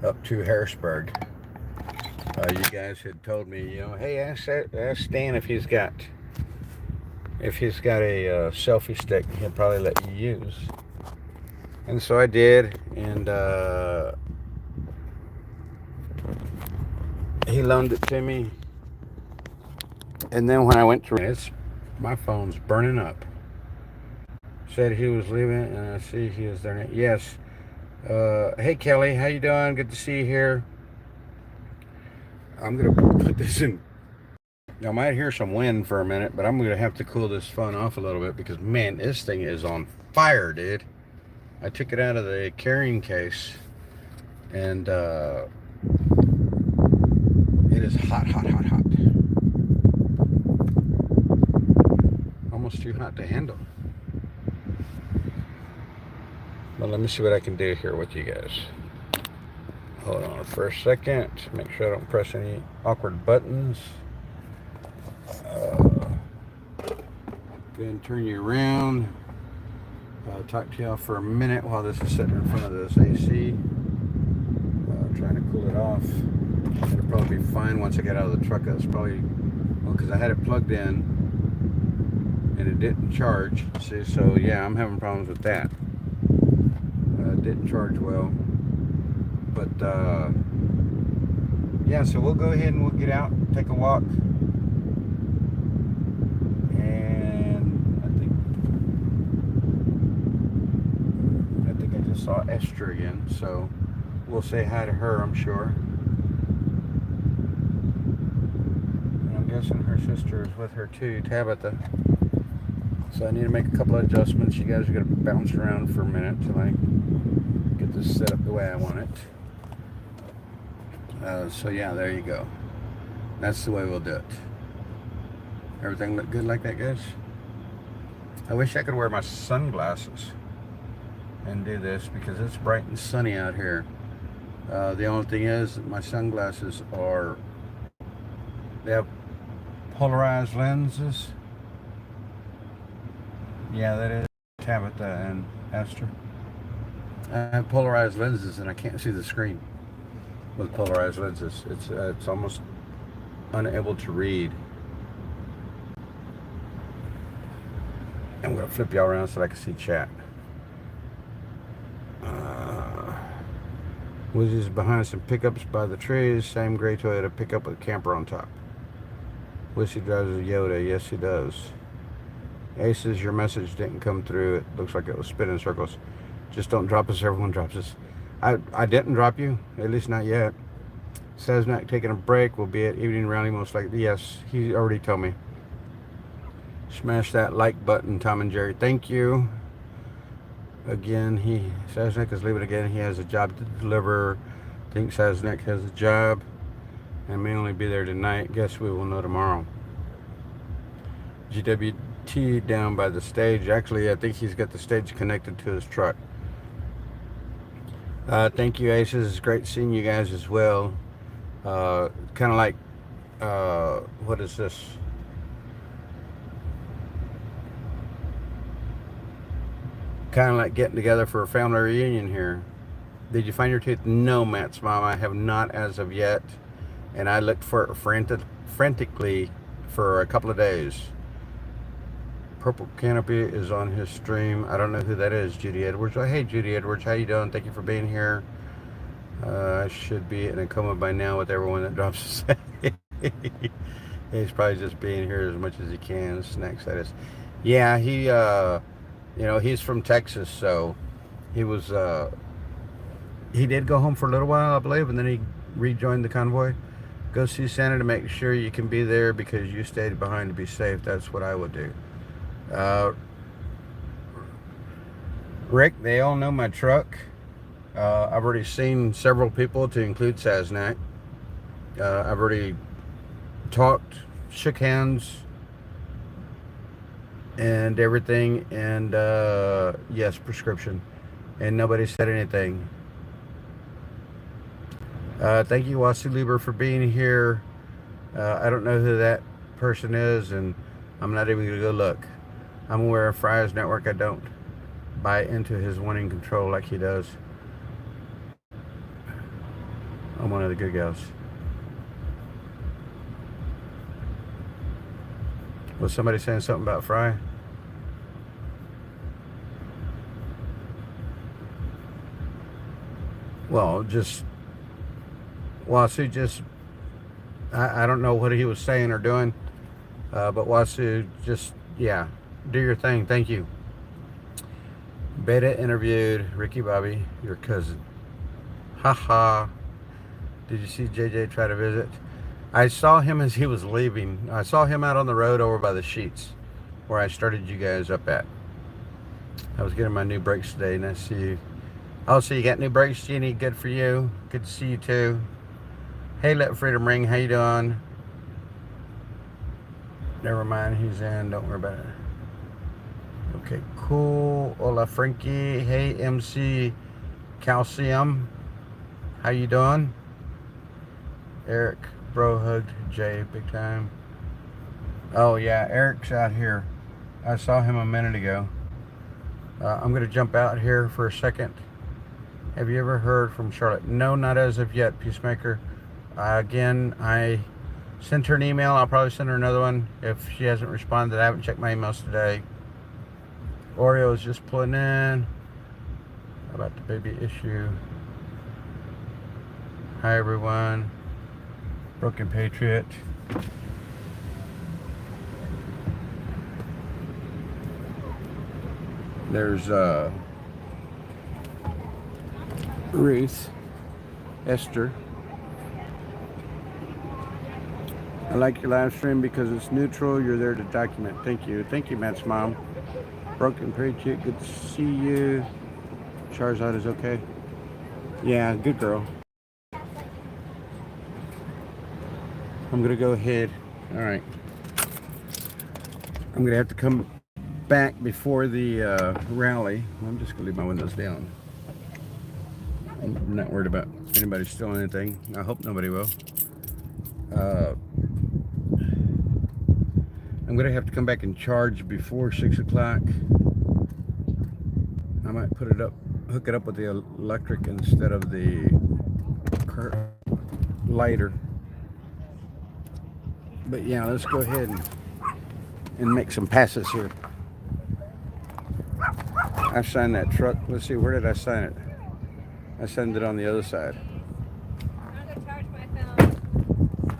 up to Harrisburg. You guys had told me, you know, hey, ask Stan if he's got a selfie stick, he'll probably let you use. And so I did, and he loaned it to me. And then when I went to my phone's burning up. Said he was leaving, and I see he is there. Yes. Hey, Kelly, how you doing? Good to see you here. I'm gonna put this in. I might hear some wind for a minute, but I'm gonna have to cool this phone off a little bit because, man, this thing is on fire, dude. I took it out of the carrying case, and it is hot, hot, hot, hot. Almost too hot to handle. Well, let me see what I can do here with you guys. Hold on for a second. Make sure I don't press any awkward buttons. Go ahead and turn you around. Talk to y'all for a minute while this is sitting in front of this AC. Trying to cool it off. It'll probably be fine once I get out of the truck. That's probably, well, because I had it plugged in and it didn't charge. See, so yeah, I'm having problems with that. It didn't charge well. But yeah, so we'll go ahead and we'll get out, take a walk. And I think I just saw Esther again, so we'll say hi to her, I'm sure. And I'm guessing her sister is with her too, Tabitha. So I need to make a couple of adjustments. You guys are going to bounce around for a minute till I get this set up the way I want it. So yeah, there you go. That's the way we'll do it. Everything look good like that, guys? I wish I could wear my sunglasses and do this because it's bright and sunny out here. The only thing is that my sunglasses they have polarized lenses. Yeah, that is Tabitha and Esther. I have polarized lenses and I can't see the screen with polarized lenses. It's almost unable to read. I'm gonna flip y'all around so I can see chat. Was just behind some pickups by the trees. Same gray Toyota pickup with camper on top. Wish he drives a Yoda. Yes, he does. Aces, your message didn't come through. It looks like it was spinning circles. Just don't drop us. Everyone drops us. I didn't drop you. At least not yet. Says not taking a break. We'll be at evening rally most likely. Yes, he already told me. Smash that like button, Tom and Jerry. Thank you. Again, he Saznek is leaving again. He has a job to deliver. Think Saznek has a job and may only be there tonight. Guess we will know tomorrow. GWT down by the stage. Actually, I think he's got the stage connected to his truck. Thank you, Aces. It's great seeing you guys as well. Kind of like, what is this? Kind of like getting together for a family reunion here. Did you find your tooth? No, Matt's mom, I have not as of yet. And I looked for it frantically for a couple of days. Purple Canopy is on his stream. I don't know who that is, Judy Edwards. Oh, hey, Judy Edwards, how you doing? Thank you for being here. I should be in a coma by now with everyone that drops a He's probably just being here as much as he can. Snacks, that is. Yeah, he, you know, he's from Texas, so he was, he did go home for a little while, I believe, and then he rejoined the convoy. Go see Santa to make sure you can be there because you stayed behind to be safe. That's what I would do. Rick, they all know my truck. I've already seen several people, to include Saznak. I've already talked, shook hands, and everything, and yes, prescription, and nobody said anything. Thank you, Wasu Lieber, for being here. I don't know who that person is, and I'm not even gonna go look. I'm aware of Fry's network. I don't buy into his wanting control like he does. I'm one of the good guys. Was somebody saying something about Fry? Well, just Wasu just, I don't know what he was saying or doing, but Wasu just, yeah, do your thing. Thank you. Beta interviewed Ricky Bobby, your cousin. Haha. Did you see JJ try to visit? I saw him as he was leaving. I saw him out on the road over by the Sheets, where I started you guys up at. I was getting my new brakes today, and I see you. Oh, so you got new brakes, Jeannie? Good for you. Good to see you too. Hey, Let Freedom Ring. How you doing? Never mind, he's in. Don't worry about it. Okay, cool. Hola, Frankie. Hey, MC Calcium. How you doing? Eric, bro, hugged Jay big time. Oh yeah, Eric's out here. I saw him a minute ago. I'm gonna jump out here for a second. Have you ever heard from Charlotte? No, not as of yet, Peacemaker. Again, I sent her an email. I'll probably send her another one if she hasn't responded. I haven't checked my emails today. Oreo is just pulling in. How about the baby issue? Hi everyone. Broken Patriot. There's Ruth, Esther. I like your live stream because it's neutral. You're there to document. Thank you. Thank you, Matt's mom. Broken Patriot, good to see you. Charizard is okay. Yeah, good girl. I'm gonna go ahead. All right. I'm gonna have to come back before the rally. I'm just gonna leave my windows down. I'm not worried about anybody stealing anything. I hope nobody will. I'm gonna have to come back and charge before 6 o'clock. I might put it up hook it up with the electric instead of the lighter. But yeah, let's go ahead and make some passes here. I signed that truck. Let's see, where did I sign it? I signed it on the other side. I'm gonna charge my phone.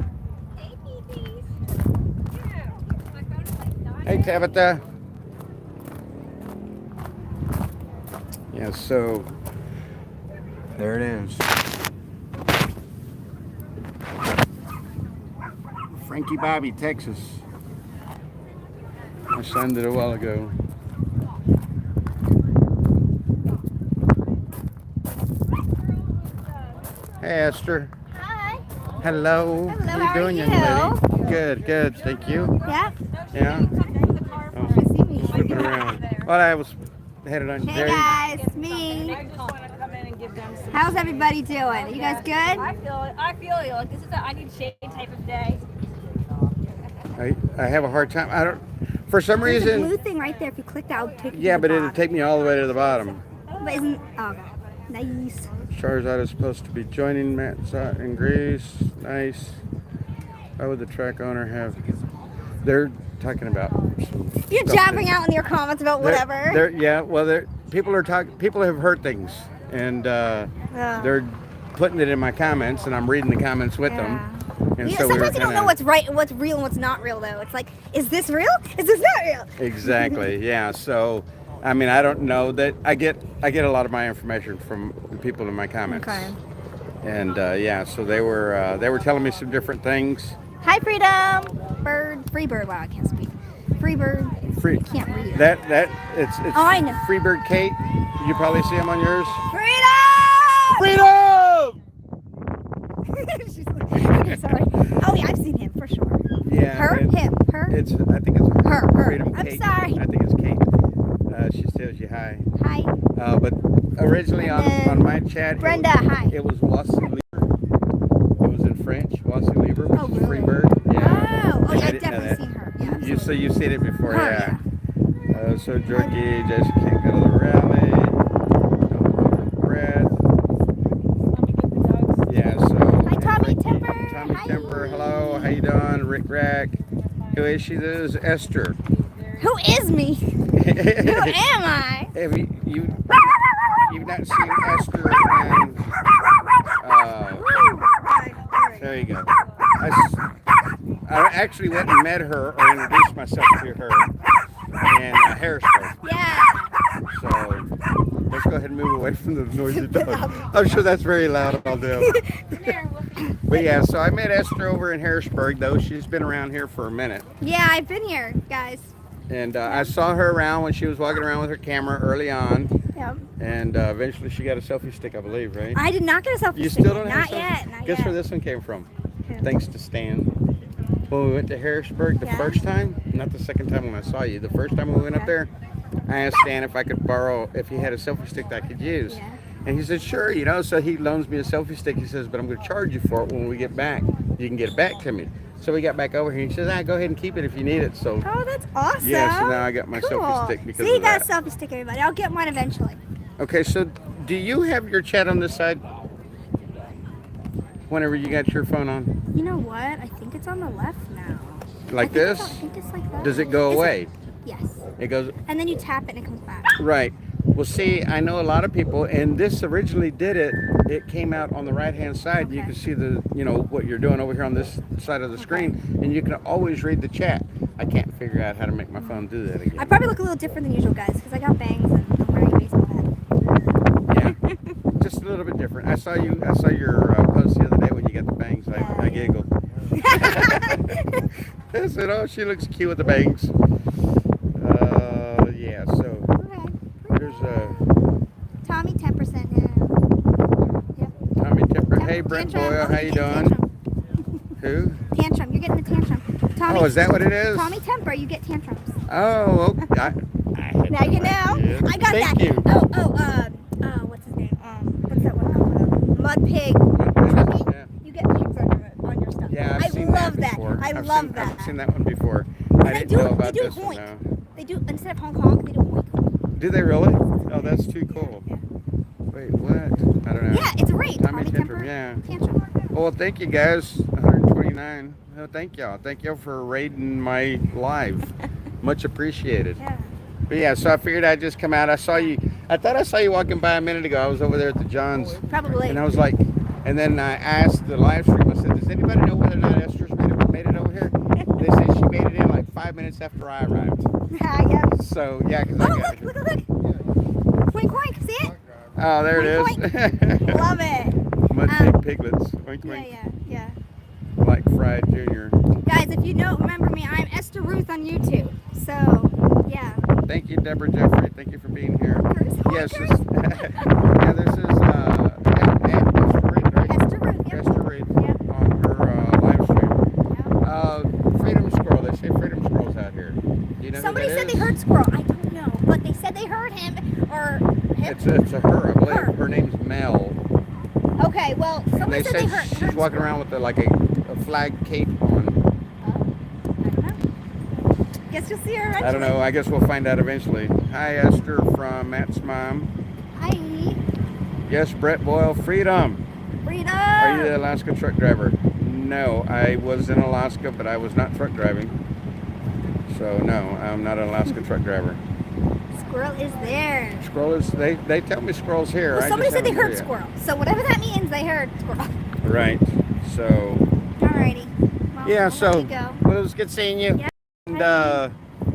Hey, babies. Yeah, my phone is like dying. Hey, Tabitha. Yeah, so there it is. Frankie Bobby, Texas. I signed it a while ago. Hey, Esther. Hi. Hello. Hello, How how you are doing, young you? lady? Good, good. Thank you. Yep. Yeah. Oh, See me. flipping around. Well, I was headed on. Hey There you- guys, me. I just want to come in and give them some. How's everybody doing? You guys good? I feel it. I feel you. Like this is a I need shade type of day. I have a hard time. I don't. For some There's a blue reason. thing right there. If you click that, it'll take you Yeah, to but the it'll bottom. take me all the way to the bottom. But isn't okay? Nice. Charizard is supposed to be joining Matt in Greece. Nice. Why would the track owner have? They're talking about. Some You're stuff jabbing that- out in your comments about They're- whatever. yeah. Well, people are talking. People have heard things, and they're putting it in my comments, and I'm reading the comments with them. And Yeah, so we were sometimes you don't know kinda- what's right, what's real, and what's not real. Though it's like, is this real? Is this not real? Exactly. Yeah. So, I mean, I don't know that I get a lot of my information from the people in my comments. Okay. And yeah, so they were telling me some different things. Hi, Freedom. Free bird. Wow, I can't speak. Free bird. Free. I can't read it. That it's Oh, I know. Freebird Kate. You probably see him on yours. Freedom! Freedom. She's like, sorry. Oh yeah, I've seen him for sure. Yeah. Her, and him, her. It's I think it's Her. Freedom I'm Kate. sorry. I think it's Kate. She tells you hi. Hi, But originally on my chat, Brenda. Hi. it was Voici Libre. It was in French, Voici Libre, which Oh, is really? Freebird. Yeah. Oh, yeah, I I've didn't know definitely that. seen her. Yeah. You so you've seen it before, Her, yeah. So Jorky, Jessica can't go to the rally. Don't hold her breath. Let me get the dogs. Yeah. So. Hi, Tommy Timber. Tommy Hi. Temper, hello. How you doing? Rick Rack. Who is she? This is Esther. Who is me? Who am I? Have you've not seen Esther and there you go. I actually went and met her or introduced myself to her in Harrisburg. Yeah. So let's go ahead and move away from the noisy dog. I'm sure that's very loud all day. But yeah, so I met Esther over in Harrisburg, though. She's been around here for a minute. Yeah, I've been here, guys. And I saw her around when she was walking around with her camera early on. Yep. And eventually she got a selfie stick, I believe, right? I did not get a selfie You stick still don't have Not a selfie? yet. Not Guess yet. where this one came from? Who? Thanks to Stan. When we went to Harrisburg the Yeah. first time, not the second time when I saw you, the first time we went up Okay. there, I asked Stan if I could borrow, if he had a selfie stick that I could use. Yeah. And he said, sure, you know, so he loans me a selfie stick. He says, but I'm going to charge you for it when we get back. You can get it back to me. So we got back over here. He says, go ahead and keep it if you need it. So Oh, that's awesome. yeah, so now I got my Cool. selfie stick because So you of got that. a selfie stick, everybody. I'll get one eventually. Okay, so do you have your chat on this side? Whenever you got your phone on? You know what? I think it's on the left now. Like I this? think it's like that. Does it go Is away? Yes. It goes, And then you tap it and it comes back. right. Well, see, I know a lot of people, and this originally did it. It came out on the right-hand side. And you Okay. can see the, you know, what you're doing over here on this side of the screen, and you can always read the chat. I can't figure out how to make my phone do that I again. probably look a little different than usual, guys, because I got bangs and I'm wearing a baseball hat. Yeah, just a little bit different. I saw your post the other day when you got the bangs. I giggled. I said, "Oh, she looks cute with the bangs." Yeah. So Okay. there's Tommy, 10% now. Yep. Tommy Temper. Hey, Brent Tantrum. Boyle, Oh, how you tantrum. doing? Who? Tantrum. You're getting a tantrum. Tommy. Oh, is that what it is? Tommy Temper. You get tantrums. Oh, okay. I had Now no you know. idea. I got Thank that. you. What's his name? What's that one called? Mud Pig. Tommy. Yeah. You get pigs on your stuff. Yeah, I've I seen love that before. I I've love seen, that. I've seen that one before. I They didn't do- know they about do this one. hoink. No. They do instead of Hong Kong, they do hoink. Do they really? Oh, that's too cool. Yeah. Wait, what? I don't know. Yeah, it's a rate. Tommy tantrum, yeah. Tantrum. Well, thank you guys. 129. Oh, thank y'all. Thank y'all for raiding my live. Much appreciated. Yeah. But yeah, so I figured I'd just come out. I saw you. I thought I saw you walking by a minute ago. I was over there at the John's. Probably. And I was like, and then I asked the live stream, I said, does anybody know whether or not Esther's made it over here? They said she made it in like 5 minutes after I arrived. Yeah. So, yeah, because Oh, I got look. Wink, wink. See it? Oh, there it is. Love it. Mud pig piglets. Wink, wink. Yeah. Like Fried Jr. Guys, if you don't remember me, I'm Esther Ruth on YouTube. So, yeah. Thank you, Deborah Jeffrey. Thank you for being here. Yes, Honkers. yeah, this is Esther Reed, right? Esther Ruth, yep. Esther Reed Yep. on her live stream. Yep. Freedom Squirrel. They say Freedom Squirrel's out here. Do you know Somebody who that said is? they heard Squirrel. I don't know, but they said they heard him or him. It's a her, I believe. Her. Her name's Mel. Okay, well, And somebody they said they said heard. she's heard walking Squirrel. around with a flag cape on. I don't know. Guess you'll see her eventually. I don't know. I guess we'll find out eventually. Hi, Esther from Matt's mom. Hi. Yes, Brett Boyle. Freedom. Freedom. Are you the Alaska truck driver? No, I was in Alaska, but I was not truck driving. So no, I'm not an Alaska truck driver. Squirrel is there. Squirrel is, they tell me squirrel's here. Well, I somebody just said they haven't heard here squirrel. So whatever that means, they heard squirrel. yet. Right. So Alrighty. Well, yeah, I'll so let you go. well, it was good seeing you. Yeah. And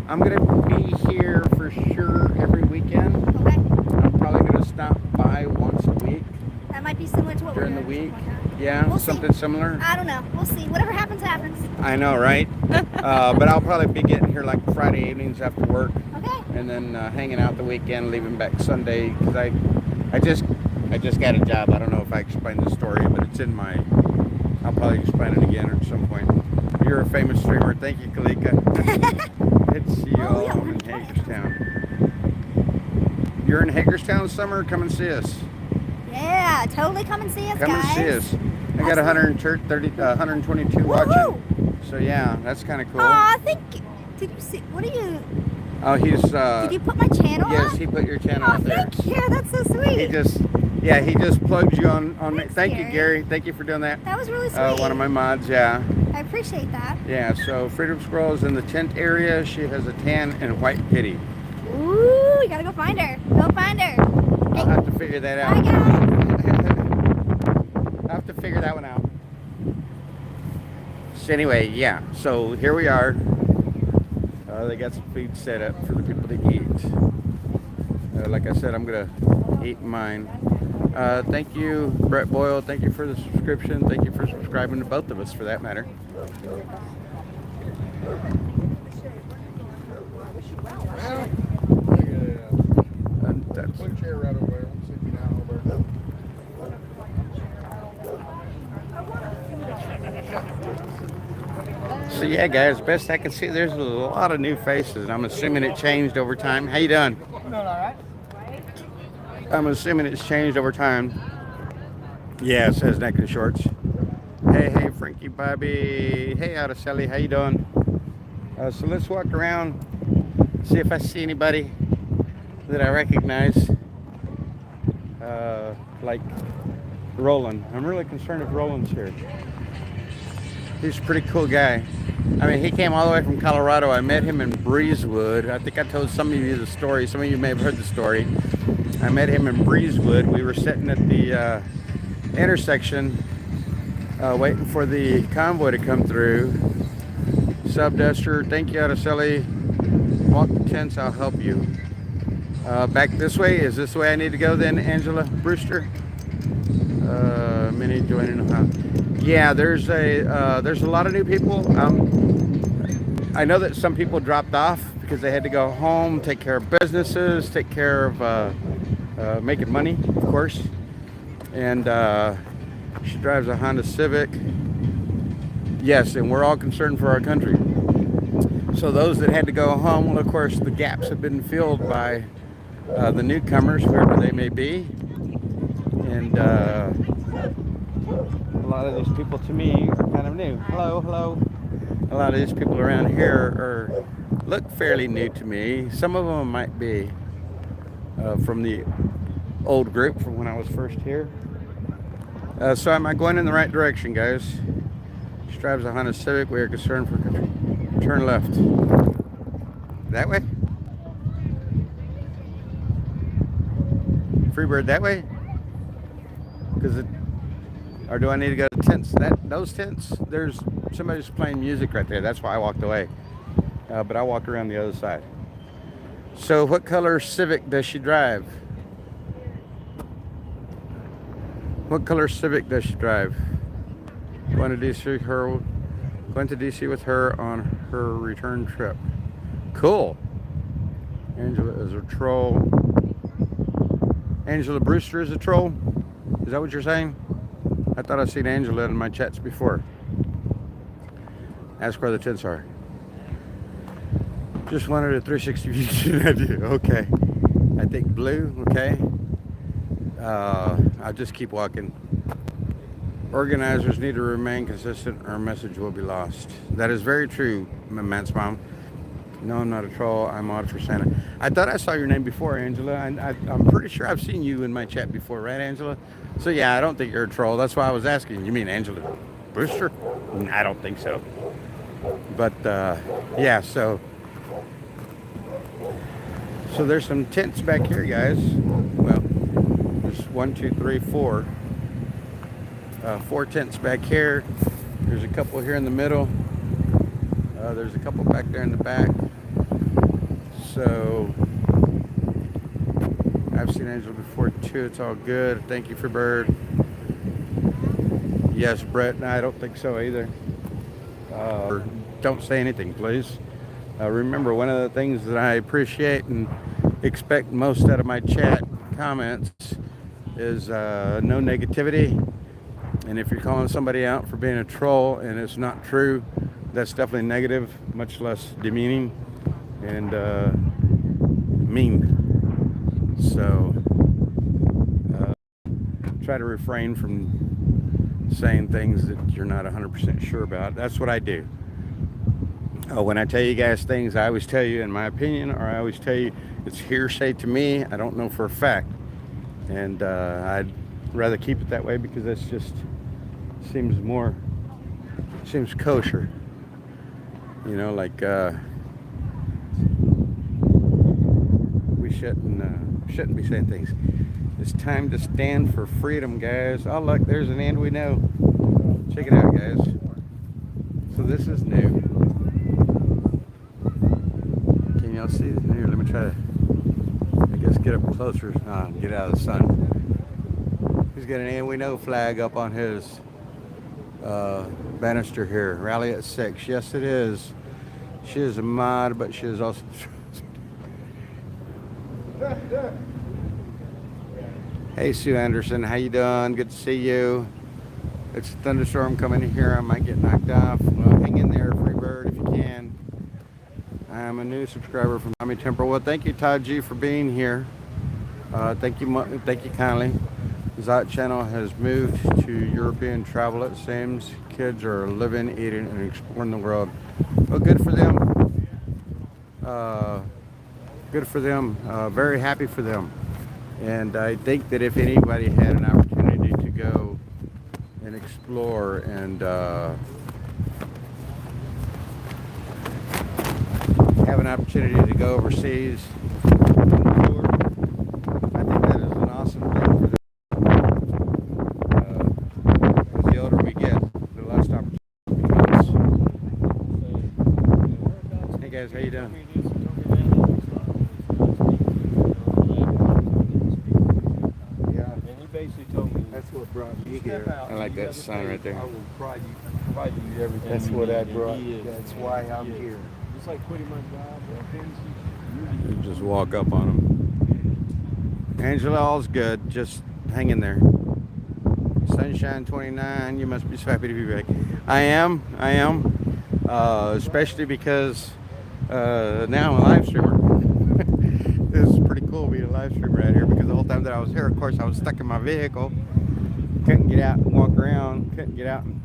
I'm gonna be here for sure every weekend. Okay. I'm probably gonna stop by once a week That might be similar to what during we're the doing. week. Something like that. Yeah, We'll see. something similar. I don't know. We'll see. Whatever happens, happens. I know, right? But I'll probably be getting here like Friday evenings after work. Okay. And then hanging out the weekend, leaving back Sunday. Because I just got a job. I don't know if I explained the story, but it's in my. I'll probably explain it again at some point. You're a famous streamer. Thank you, Kalika. It's you Oh, all yeah, in Hagerstown. You're in Hagerstown summer. Come and see us. Yeah, totally come and see us, Come guys. and see us. I got 122 Woohoo! watching. So yeah, that's kind of cool. Aw, thank you. Did you see? What are you? Oh, he's. Did you put my channel Yes, on? he put your channel Oh, up there. thank you. That's so sweet. He just plugged you on. Thanks, Thank you, Gary. Gary. Thank you for doing that. That was really sweet. One of my mods, yeah. I appreciate that. Yeah, so Freedom Squirrel is in the tent area. She has a tan and white kitty. Ooh, you gotta go find her. Go find her. I'll have to figure that Bye, out. guys. I'll have to figure that one out. So anyway, yeah, so here we are. They got some food set up for the people to eat. Like I said, I'm gonna eat mine. Thank you, Brett Boyle. Thank you for the subscription. Thank you for subscribing to both of us, for that matter. Put a chair right over there. We'll sit you down over there. So yeah, guys, best I can see, there's a lot of new faces, and I'm assuming it changed over time. How you doing? Doing all right. I'm assuming it's changed over time. Yeah, it says neck and shorts. Hey, Frankie Bobby. Hey, Araceli, how you doing? So let's walk around, see if I see anybody that I recognize. Like Roland. I'm really concerned if Roland's here. He's a pretty cool guy. I mean, he came all the way from Colorado. I met him in Breezewood. I think I told some of you the story. Some of you may have heard the story. I met him in Breezewood. We were sitting at the intersection waiting for the convoy to come through. Subduster, thank you, Araceli. Walk the tents, I'll help you. Back this way. Is this the way I need to go then, Angela Brewster? Many joining. Yeah, there's a lot of new people. I know that some people dropped off because they had to go home, take care of businesses, take care of making money, of course. And she drives a Honda Civic. Yes, and we're all concerned for our country. So those that had to go home, well, of course, the gaps have been filled by the newcomers, whoever they may be. And a lot of these people to me are kind of new. Hello. A lot of these people around here look fairly new to me. Some of them might be from the old group from when I was first here. So am I going in the right direction, guys? She drives a Honda Civic. We are concerned for turn left. That way? Freebird that way? Because it, or do I need to go to tents? Those tents, there's somebody's playing music right there. That's why I walked away. But I walked around the other side. So what color Civic does she drive? What color Civic does she drive? Going to DC with her on her return trip. Cool. Angela is a troll. Angela Brewster is a troll? Is that what you're saying? I thought I'd seen Angela in my chats before. Ask where the tents are. Just wanted a 360 view idea. Okay. I think blue. Okay. I'll just keep walking. Organizers need to remain consistent or our message will be lost. That is very true, Matt's mom. No, I'm not a troll. I'm odd for Santa. I thought I saw your name before, Angela. I'm pretty sure I've seen you in my chat before, right, Angela? So, yeah, I don't think you're a troll. That's why I was asking. You mean Angela Brewster? I don't think so. But, yeah, so there's some tents back here, guys. Well, there's 1, 2, 3, 4. 4 tents back here. There's a couple here in the middle. There's a couple back there in the back. So I've seen Angela before too. It's all good. Thank you for Bird. Yes, Brett. No, I don't think so either. Don't say anything, please. Remember, one of the things that I appreciate and expect most out of my chat comments is no negativity. And if you're calling somebody out for being a troll and it's not true, that's definitely negative, much less demeaning and mean. So try to refrain from saying things that you're not 100% sure about. That's what I do. When I tell you guys things, I always tell you in my opinion, or I always tell you it's hearsay to me. I don't know for a fact. And I'd rather keep it that way because that's just seems kosher. You know, like we shouldn't be saying things. It's time to stand for freedom, guys. Oh look, there's an and we know. Check it out, guys. So this is new. Can y'all see this here? Let me try to, I guess, get up closer. Get out of the sun. He's got an and we know flag up on his banister here. Rally at 6. Yes, it is. She is a mod, but she is also. Hey, Sue Anderson, how you doing? Good to see you. It's a thunderstorm coming in here. I might get knocked off. Well, hang in there, Freebird, if you can. I'm a new subscriber from Tommy Temple. Well, thank you, Todd G, for being here. Thank you kindly. Zot channel has moved to European travel, it seems. Kids are living, eating, and exploring the world. Well, good for them. Good for them. Very happy for them. And I think that if anybody had an opportunity to go and explore and have an opportunity to go overseas and tour, I think that is an awesome thing for them. The older we get, the less opportunities. Hey guys, how you doing? That's what brought me here. I like that sign right there. I will provide you everything. That's what I brought. That's why I'm here. It's like quitting my job. You just walk up on them. Angela, all's good. Just hang in there. Sunshine 29. You must be so happy to be back. I am. Especially because now I'm a live streamer. This is pretty cool being a live streamer right here because the whole time that I was here, of course, I was stuck in my vehicle. Couldn't get out and walk around. Couldn't get out and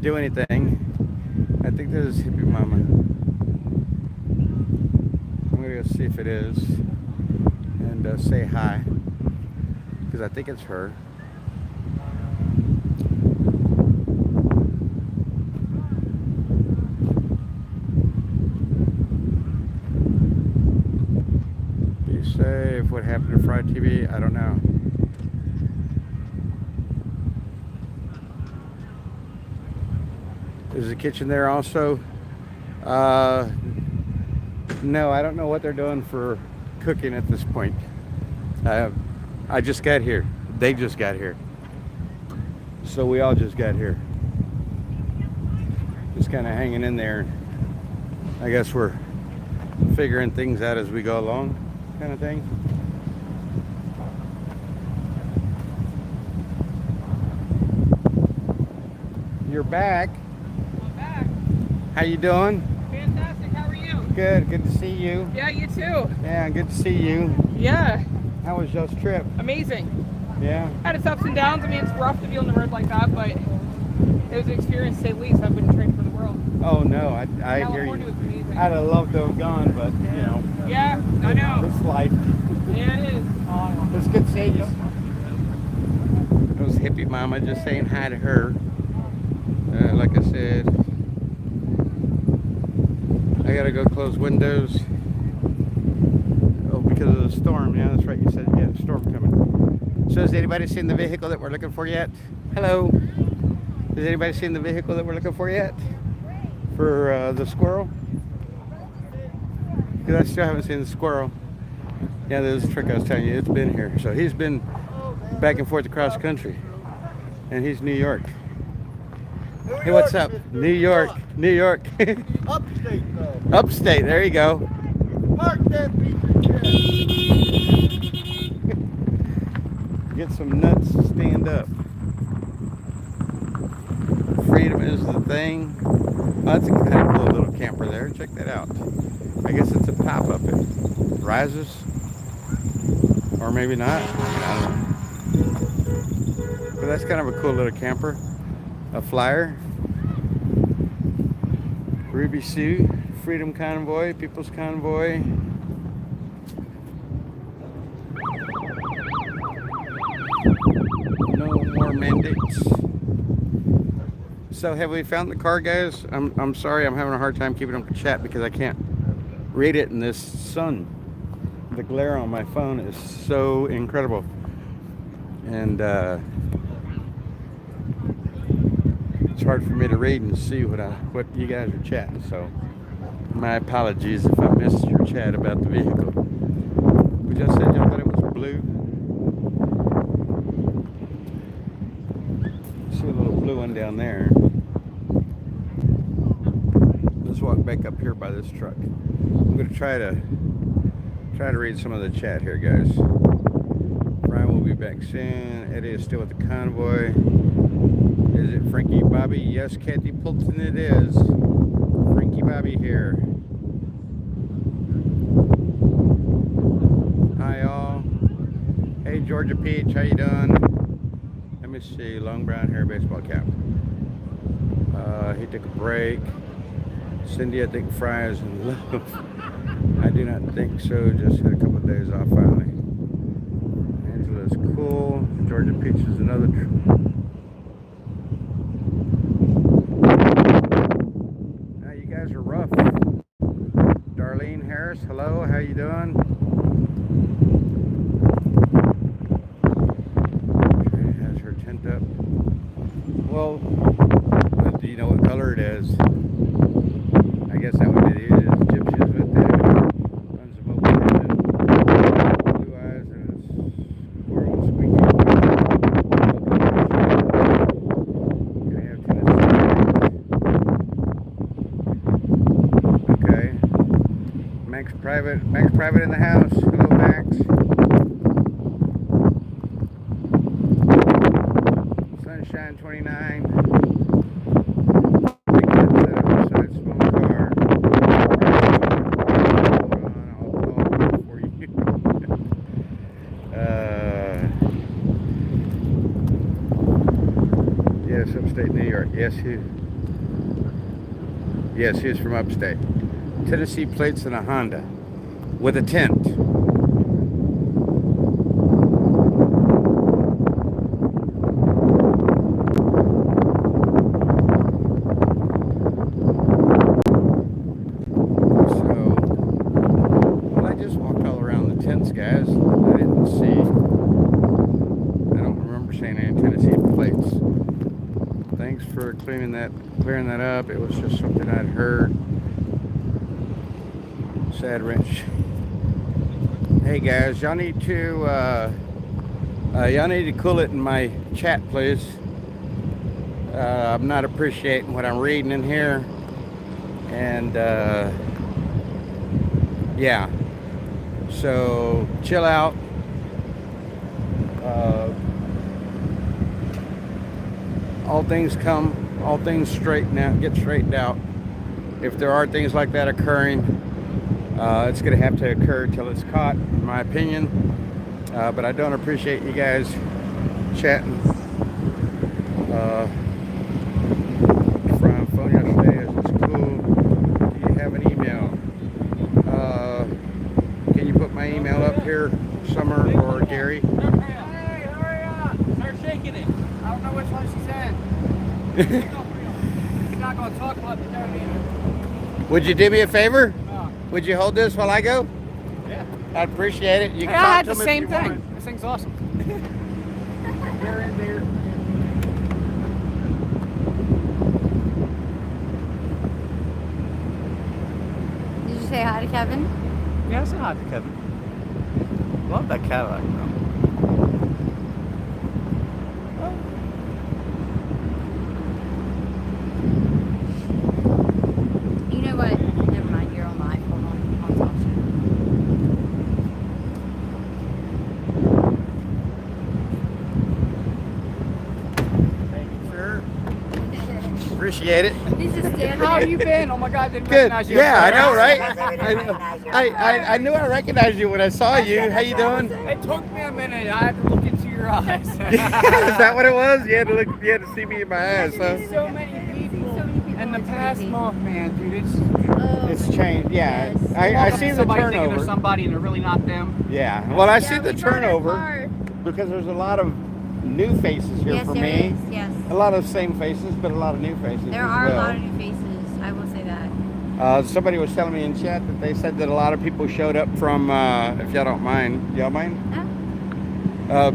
do anything. I think this is Hippie Mama. I'm going to go see if it is and say hi. because I think it's her. Be safe. What happened to Fried TV? I don't know. Is the kitchen there also? No, I don't know what they're doing for cooking at this point. I just got here. They just got here. So we all just got here. Just kind of hanging in there. I guess we're figuring things out as we go along, kind of thing. You're back. I'm back. How you doing? Fantastic. How are you? Good. Good to see you. Yeah, you too. Yeah, good to see you. Yeah, How was y'all's trip? amazing. Yeah. Had its ups and downs. I mean, it's rough to be on the road like that, but it was an experience to say the least. I've been training for the world. Oh no, I hear California you. was amazing. I'd have loved to have gone, but you know, Yeah, I know. it's life. Yeah, it is. It's good seeing you. It was hippie mama just saying hi to her. Like I said, I gotta go close windows. Oh, because of the storm. Yeah, that's right. You said, yeah, the storm coming. So has anybody seen the vehicle that we're looking for yet? Hello. Has anybody seen the vehicle that we're looking for yet? For the squirrel? Because I still haven't seen the squirrel. Yeah, there's a trick I was telling you. It's been here. So he's been back and forth across country. And he's New York. Hey, what's up? New York. New York. Upstate though. Upstate. There you go. Park that piece of shit. Get some nuts to stand up. Freedom is the thing. Oh, that's a kind of cool little camper there. Check that out. I guess it's a pop-up. It rises. Or maybe not. I don't know. But that's kind of a cool little camper. A flyer. Ruby Sue. Freedom Convoy. People's Convoy. No more mandates. So have we found the car, guys? I'm sorry, I'm having a hard time keeping up with chat because I can't read it in this sun. The glare on my phone is so incredible. And it's hard for me to read and see what you guys are chatting. So my apologies if I missed your chat about the vehicle. We just said y'all thought it was blue. See a little blue one down there. Let's walk back up here by this truck. I'm going to try to read some of the chat here, guys. Brian will be back soon. Eddie is still with the convoy. Is it Frankie Bobby? Yes, Kathy Poulton, it is. Frankie Bobby here. Hi, all. Hey, Georgia Peach, how you doing? Let me see. Long brown hair, baseball cap. He took a break. Cindy, I think Fry is in love. I do not think so. Just had a couple of days off finally. Angela's cool. Georgia Peach is another. Now you guys are rough. Darlene Harris, hello. How you doing? Okay, has her tent up. Well, do you know what color it is? I guess that would be it. It's gypsies with the runs of mobile engine, blue eyes, and it's squirrel squeaky. Gonna have Tennessee. Okay. Max Private in the house. Hello, Max. Sunshine 29. Upstate New York. Yes, he's from upstate. Tennessee plates and a Honda with a tent. just walked all around the tents, guys. I didn't see. I don't remember seeing any Tennessee plates. Thanks for clearing that up. It was just something I'd heard. Sad wrench. Hey guys, y'all need to cool it in my chat, please. I'm not appreciating what I'm reading in here, and yeah. So chill out. All things get straightened out. If there are things like that occurring, it's going to have to occur till it's caught, in my opinion. But I don't appreciate you guys chatting from phone yesterday. Is this cool? Do you have an email? Can you put my email up here, Summer or Gary? Hey, hurry up! Start shaking it. I don't know which one she said. She's not going to talk about the third either. Would you do me a favor? No. Would you hold this while I go? Yeah. I'd appreciate it. You can Yeah, I talk had to the them if same you thing. want. This thing's awesome. They're in there. Did you say hi to Kevin? Yeah, I said hi to Kevin. Love that Cadillac, though. You know what? Never mind. You're on live. Hold on. I'll talk to you. Thank you, sir. Appreciate it. He's just standing How there. have you been? Oh my God, I didn't Good. recognize you. Yeah, I know, right? I I knew I recognized you when I saw you. How you doing? It took me a minute. I had to look into your eyes. Is that what it was? You had to look. You had to see me in my eyes. Huh? So many people. So many people And the it's past crazy. month, man, dude, it's. Oh, It's changed. Yeah, Yes. I see the somebody thinking they're turnover. somebody and they're really not them. Yeah. Well, I yeah, see the we brought our turnover car. because there's a lot of new faces here Yes, for there me. is. Yes. A lot of same faces, but a lot of new faces There as are well. a lot of new faces. I will say that. Somebody was telling me in chat that they said that a lot of people showed up from, if y'all don't mind, y'all mind? Oh.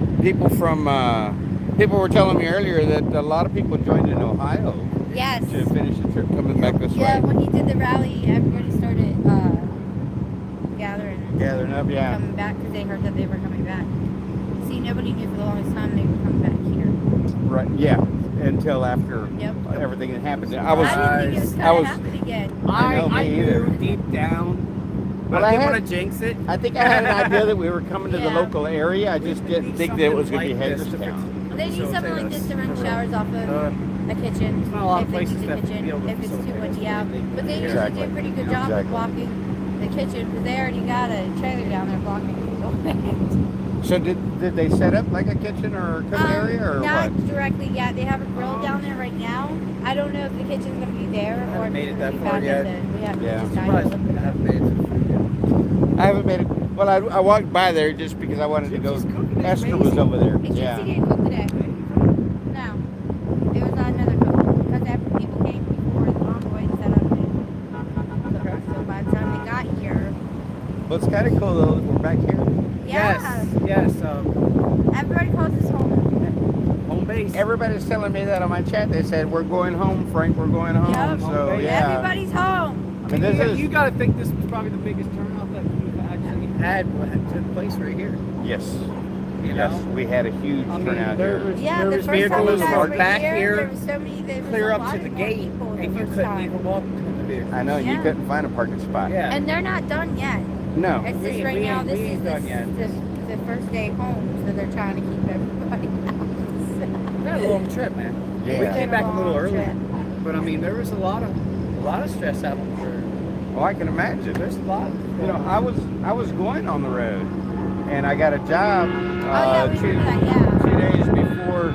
People were telling me earlier that a lot of people joined in Ohio Yes. to finish the trip coming back this Yeah, way. when he did the rally, everybody started gathering. Gathering up, yeah. Coming back because they heard that they were coming back. See, nobody knew for the longest time they were coming back here. Right, yeah, until after Yep. everything that happened. I didn't think it was I going to was, happen again. I know, me either. knew deep down, but Well, I I didn't had- want to jinx it. I think I had an idea that we were coming to the Yeah. local area. I just didn't think that it was going to be Hagerstown. They need something like this to run showers off of a kitchen. not a lot of if they places need that the kitchen, be able to if it's too facilitate windy this. out. But they usually Exactly. do a pretty good job of Exactly. blocking the kitchen because they already got a trailer down there blocking people. So did they set up like a kitchen or cooking area or Not what? directly yet. They have a grill down there right now. I don't know if the kitchen's gonna be there or haven't if made it's it gonna that be far back yet. at the. We haven't Yeah. decided. Surprised I haven't made it to the food yet. I haven't made it. Well, I walked by there just because I wanted to go. Gypsy's cooking is Esther was amazing. over there. It's Yeah. Gypsy didn't cook today. No. It was another cook. Because after people came before the convoy and set up and so by the time they got here. Well, it's kind of cool though that we're back here. Yeah. Yes. Everybody calls this home. Home base. Everybody's telling me that on my chat. They said we're going home, Frank. We're going home. Yep. So yeah. Everybody's home. And this is you got to think this was probably the biggest turnout that we've actually had when it took place right here. yes. You Yes, know? we had a huge I mean, turnout there here. was, Yeah, there the was first time we vehicles guys parked were back there here, was so many, there was clear a up lot to the more gate, people the and you first couldn't time. even walk to the vehicle. I know you Yeah. couldn't find a parking spot. Yeah. And they're not done yet. No. It's just We- right we now. ain't- This we is ain't done yet. the first day home, so they're trying to keep everybody out. We had a long trip, man. Yeah. We came back a little Long early, trip. but I mean, there was a lot of stress out there. Well, I can imagine. There's a lot. You know, I was going on the road, and I got a job yeah, we remember that, yeah. 2 days before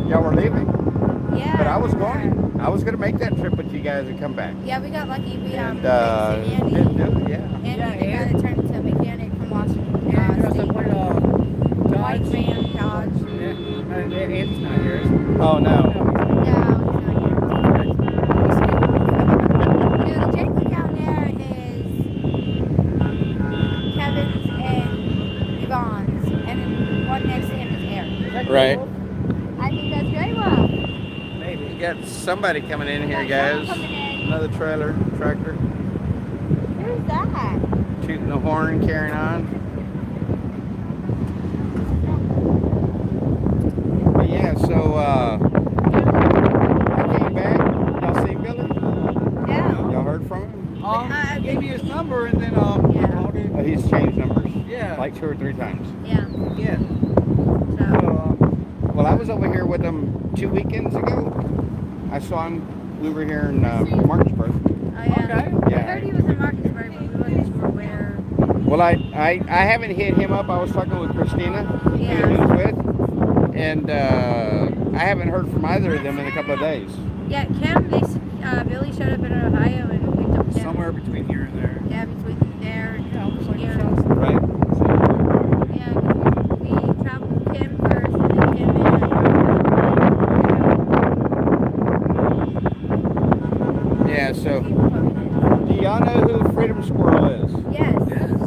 y'all were leaving. Yeah. But I was remember. going. I was going to make that trip with you guys and come back. Yeah, we got lucky. We And Andy, didn't do it. Yeah. Andy, Yeah, the guy and- that turned into a mechanic from Washington. Yeah, there was a State. one White Dodge. van, Dodge. Yeah, and it's not yours. Oh no. No, he's not here. You know, the Jake down there is Right. I think that's Grey Wolf. Maybe. You got somebody coming in here, We got someone guys. coming in. Another tractor. Who's that? Tooting the horn, carrying on. But yeah, so I came back. Y'all seen Billy? Yeah. Y'all heard from him? I gave you his number and then Yeah. called him. He's changed numbers. Yeah. Like 2 or 3 times. Yeah. Yeah. So. Well, I was over here with him 2 weekends ago. I saw him. We were here in Martinsburg. Oh yeah. Okay. I Yeah. heard he was in Martinsburg, but we wasn't sure where. Well, I haven't hit him up. I was talking with Christina, who he Yeah. was with, and I haven't heard from either of them in a couple of days. Yeah, Kim. Billy showed up in Ohio and picked up Kim. Somewhere between here and there. Yeah, between there and Yeah, almost like here. a sauce. Right. Yeah, we traveled with Kim first, and then Kim and Yeah. So, we were posted. do y'all know who Freedom Squirrel is? Yes.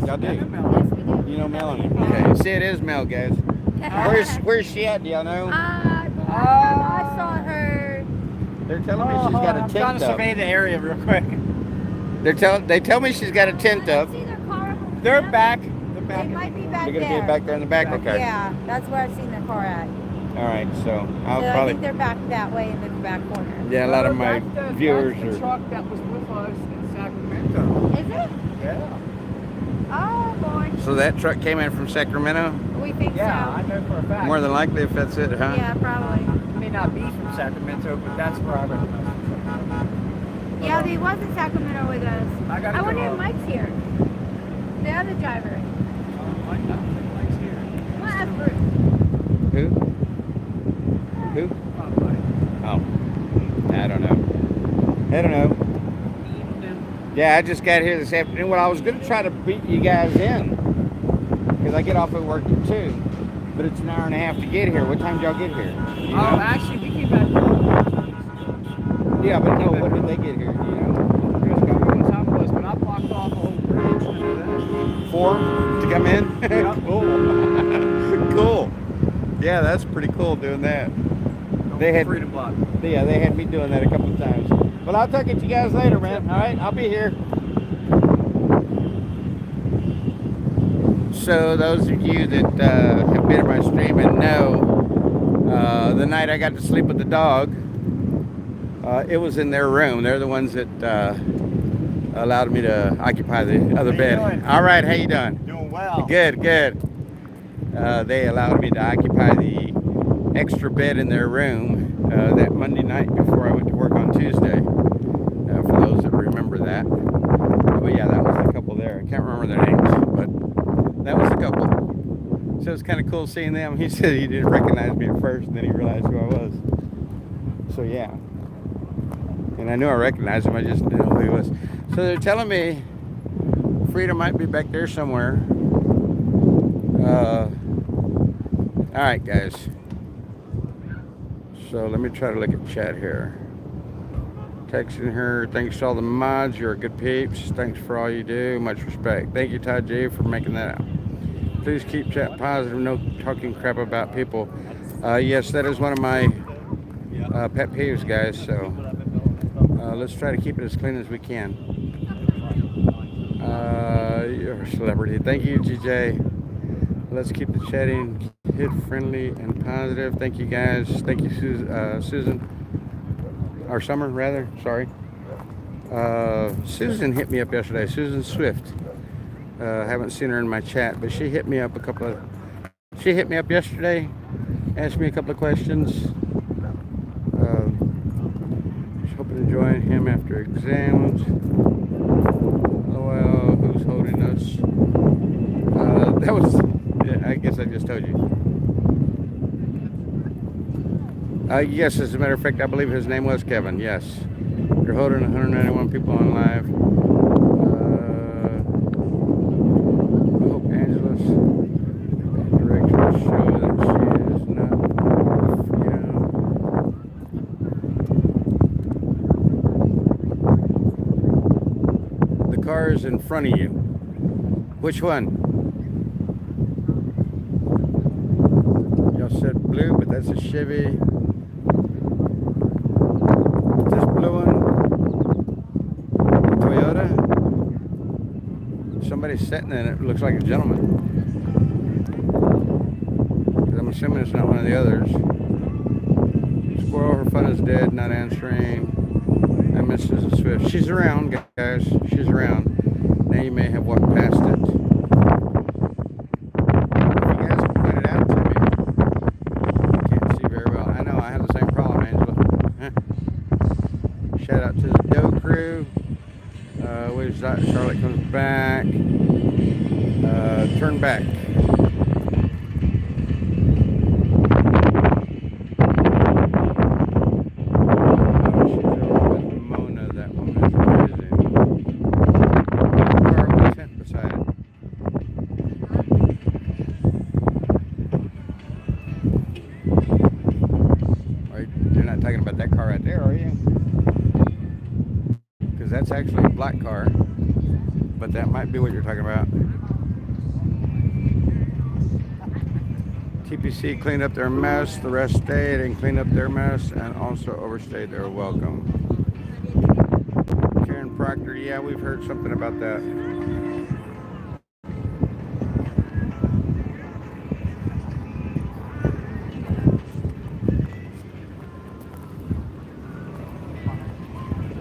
Y'all do. Yes, we do. You know Melanie. Okay. See, it is Mel, guys. Where's she at? Do y'all know? I saw her. They're telling me she's got a I'm trying tent to up. survey the area real quick. They tell me she's got a tent up. See their car? They're back. They're They back. might be back They're gonna there. be back there in the back. Okay. Yeah, that's where I've seen their car at. All right. So I'll So I probably. think they're back that way in the back corner. Yeah, a lot of my That's viewers the are. truck that was with us in Sacramento. Is it? Yeah. Oh boy. So that truck came in from Sacramento. We think Yeah, I so. know for a fact. More than likely, if that's it, huh? Yeah, probably. It may not be from Sacramento, but that's where I recognize it. Yeah, he was in Sacramento with us. I gotta I wonder go. if Mike's here. The other driver. Mike, I don't think Mike's here. What ask Bruce? Who? Who? Oh, I don't know. I don't know. Yeah, I just got here this afternoon. Well, I was going to try to beat you guys in because I get off at work at 2, but it's an hour and a half to get here. What time did y'all get here? You know? Actually, we came back here. Yeah, but no, what did they get here? Do you know? What time it was, but I blocked off a whole bridge and everything. 4 to come in? Yeah. Cool. Cool. Yeah, that's pretty cool doing that. They had, Freedom block. yeah, they had me doing that a couple of times. But I'll talk to you guys later, man. All right, I'll be here. So those of you that have been in my stream and know, the night I got to sleep with the dog, it was in their room. They're the ones that allowed me to occupy the other bed. doing? All right, how you doing? Doing well. Good, good. They allowed me to occupy the extra bed in their room that Monday night before I went to work on Tuesday. For those that remember that. But yeah, that was a couple there. I can't remember their names, but that was a couple. So it's kind of cool seeing them. He said he didn't recognize me at first, and then he realized who I was. So yeah. And I knew I recognized him, I just didn't know who he was. So they're telling me Frida might be back there somewhere. All right, guys. So let me try to look at chat here. Texting her, thanks to all the mods, you're a good peeps. Thanks for all you do, much respect. Thank you, Todd J, for making that out. Please keep chat positive, no talking crap about people. Yes, that is one of my pet peeves, guys, so let's try to keep it as clean as we can. You're a celebrity. Thank you, GJ. Let's keep the chatting kid friendly and positive. Thank you, guys. Thank you, Susan. Or Summer, rather. Sorry. Susan hit me up yesterday. Susan Swift. Haven't seen her in my chat, but she hit me up She hit me up yesterday, asked me a couple of questions. She's hoping to join him after exams. Well, who's holding us? That was. I guess I just told you. Yes, as a matter of fact, I believe his name was Kevin. Yes. You're holding 191 people on live. I hope Angela's directions show that she is not, The car is in front of you. Which one? Y'all said blue, but that's a Chevy. This blue one, Toyota. Somebody's sitting in it. Looks like a gentleman. I'm assuming it's not one of the others. Squirrel, her phone is dead, not answering. I miss Mrs. Swift. She's around, guys. She's around. Now you may have walked past it. You guys can point it out to me. I can't see very well. I know, I have the same problem, Angela. Huh? Shout out to the Doe crew. Wait, Charlotte comes back. Turn back. That's actually a black car, but that might be what you're talking about. TPC cleaned up their mess, the rest stayed and cleaned up their mess and also overstayed their welcome. Karen Proctor, yeah, we've heard something about that.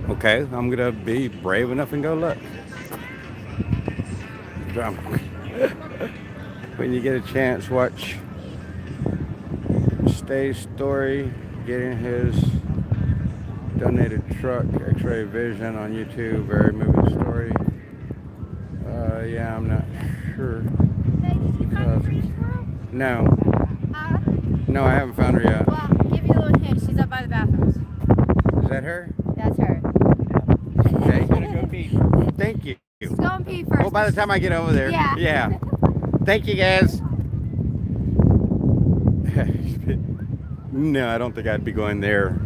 Okay, I'm gonna be brave enough and go look. When you get a chance, watch Stay's story, getting his donated truck, X-ray vision on YouTube. Very moving story. Yeah, I'm not sure. No. No, I haven't found her yet. Well, I'll give you a little hint. She's up by the bathrooms. Is that her? That's her. Okay. Go pee. Thank you. She's going pee first. Oh, by the time I get over there. Yeah. Yeah. Thank you, guys. No, I don't think I'd be going there.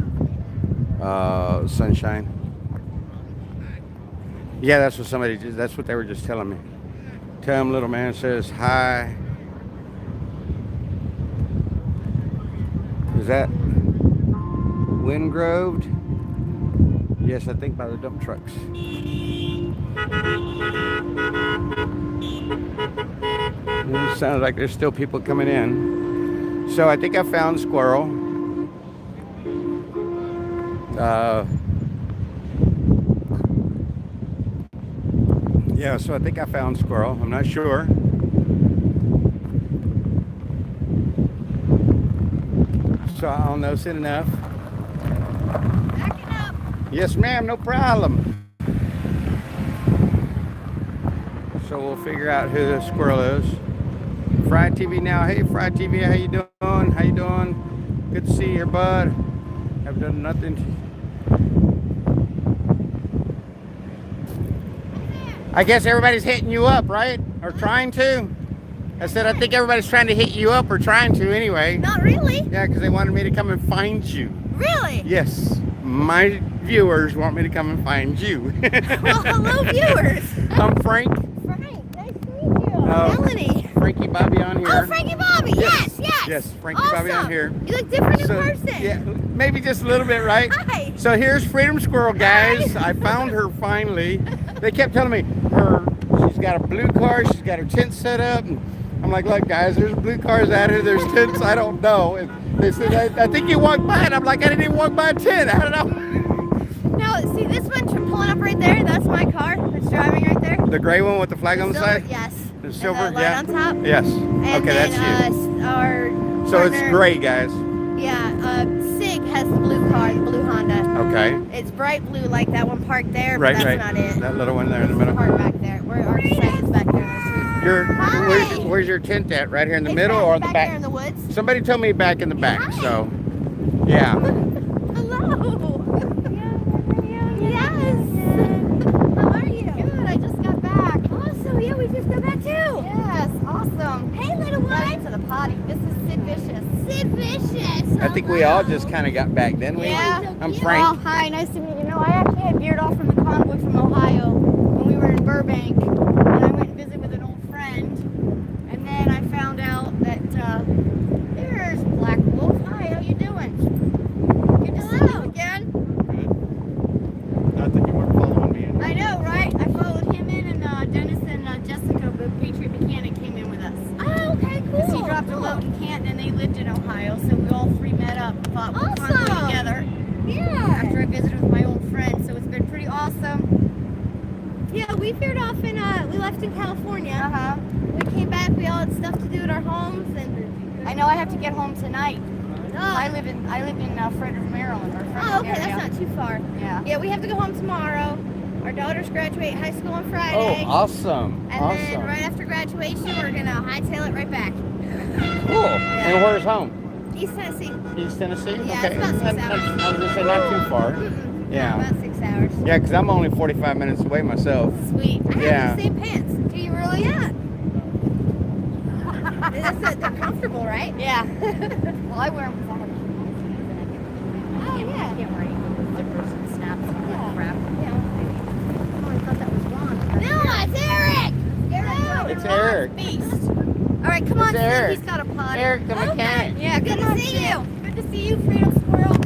Sunshine. Yeah, that's what they were just telling me. Tell him little man says hi. Is that Windgrove? Yes, I think by the dump trucks. It sounds like there's still people coming in. So I think I found Squirrel. Yeah, so I think I found Squirrel. I'm not sure. So I'll know soon enough. Backing up. Yes, ma'am, no problem. So we'll figure out who the squirrel is. Fry TV now. Hey, Fry TV, how you doing? How you doing? Good to see you here, bud. Have done nothing. I guess everybody's hitting you up, right? Or trying to? I said I think everybody's trying to hit you up or trying to anyway. Not really. Yeah, because they wanted me to come and find you. Really? Yes. My viewers want me to come and find you. Well, hello, viewers. I'm Frank. Frank, nice to meet you. Melanie. Frankie Bobby on here. Oh, Frankie Bobby. Yes, yes. Yes, Frankie awesome. Bobby on here. You look different in So, person. yeah, maybe just a little bit, right? Hi. So here's Freedom Squirrel, guys. Hi. I found her finally. They kept telling me she's got a blue car, she's got her tent set up. And I'm like, look, guys, there's blue cars out here, there's tents, I don't know. And they said, I think you walked by it. I'm like, I didn't even walk by a tent. I don't know. No, see this one pulling up right there? That's my car. That's driving right there. The gray one with the flag on the Silver, side? yes. The silver, and the light yeah. on top. Yes. And okay, then, that's you. Our So it's partner- gray, guys. Yeah, Sig has the blue car, the blue Honda. Okay. It's bright blue like that one parked there, Right, but that's right. not it. That little one there in the It's middle. parked back there. Where our segment's back there in the street. Hi. Where's your tent at? Right here in the It's middle back, or the back back? there in the woods. Somebody told me back in the back, Hi. so yeah. Hello. Yes. How are you? Good. I just got back. Awesome. Yeah, we just got back too. Yes. Awesome. Hey, little one. Right to the potty. This is Sid Vicious. Sid Vicious. I think we all just kind of got back, didn't we? Yeah. I'm Well, Frank. hi. Nice to meet you. No, I actually had veered off from the convoy from Ohio when we were in Burbank, and I went and visited with an old friend, and then I found out that there's black dropped a load in Canton, and they lived in Ohio, so we all three met up, thought we'd convoy together. Yeah. After I visited with my old friend, so it's been pretty awesome. Yeah, we veered off and we left in California. We came back. We all had stuff to do at our homes, and I know I have to get home tonight. I live in Frederick, Maryland. Okay, that's not too far. Yeah. Yeah, we have to go home tomorrow. Our daughters graduate high school on Friday. Oh, awesome. And then right after graduation, we're gonna hightail it right back. Cool. And where's home? East Tennessee. East Tennessee? Yeah, Okay. it's about 6 hours. I was gonna say not too far. Yeah. About 6 hours. Yeah, because I'm only 45 minutes away myself. Sweet. I Yeah. have the same pants. Do you really? Yeah. They're comfortable, right? Yeah. Well, I wear them because I have Oh, yeah. I can't wear any zippers and snaps and all that crap. Yeah. Oh, I thought that was Ron. No, it's Eric! No, It's Eric. Beast. All right, come on, It's Sam. Eric. He's got a potty. Eric the mechanic. Yeah, good to see you. Good to see you, Freedom Squirrel.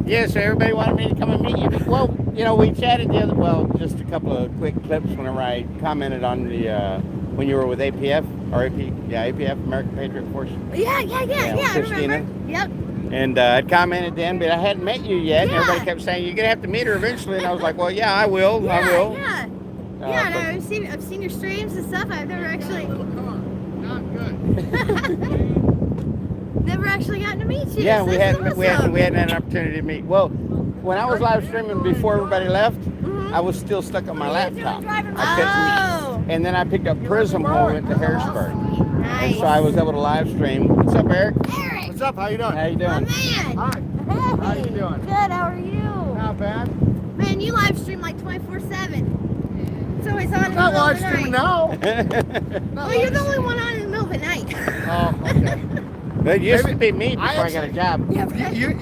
Yeah, so everybody wanted me to come and meet you. Well, you know, we chatted the other, well, just a couple of quick clips whenever I commented on the, when you were with APF, or APF, American Patriot Force. Yeah, Yeah, I Christina. remember. Yep. And I'd commented then, but I hadn't met you yet. And Yeah. everybody kept saying, you're going to have to meet her eventually. And I was like, well, yeah, I will. I will. Yeah. Yeah, and I've seen your streams and stuff. I've never actually never actually gotten to meet you. Yeah, so we this hadn't is awesome. had an opportunity to meet. Well, when I was live streaming before everybody left, I was still stuck on my laptop. I couldn't, and then I picked up Prism when we went to Harrisburg. Nice. And so I was able to live stream. What's up, Eric? Eric, What's up? How you doing? How you my doing? man. Hi. Hey. How you doing? Good. How are you? Not bad. Man, you live stream like 24/7. It's always on in the Not middle live of the streaming night. now. Well, you're the only one on in the middle of the night. Oh, okay. It used to be me before I I got a job. Yeah, right. You,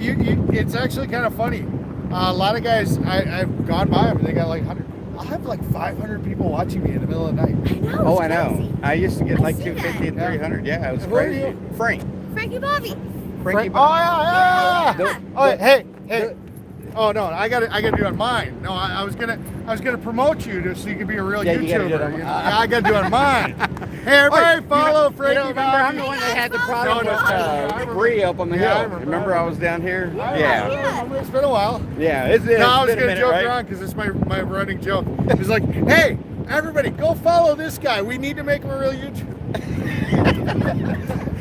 it's actually kind of funny. A lot of guys, I've gone by them, and they got like 100. I have like 500 people watching me in the middle of the night. I know. Oh, it's I know. crazy. I used to get like see 250 and that. 300. Yeah, it was Who are crazy. you? Frank. Frankie Bobby. Frankie. Oh yeah. The- Oh, the- hey. Oh no, I got to do it on mine. No, I was gonna promote you so you could be a real Yeah, YouTuber. you gotta do it on you know? mine. Yeah, I got to do it on mine. Hey, everybody, follow Frankie You don't remember I'm Bobby. the one that had the problem No, with I remember. Bree up on the Yeah, I hill. remember. Remember I was down here? I Yeah. remember. It's been a while. Yeah. It's No, I was been a gonna minute, joke right? around because it's my running joke. It's like, hey, everybody, go follow this guy. We need to make him a real YouTuber.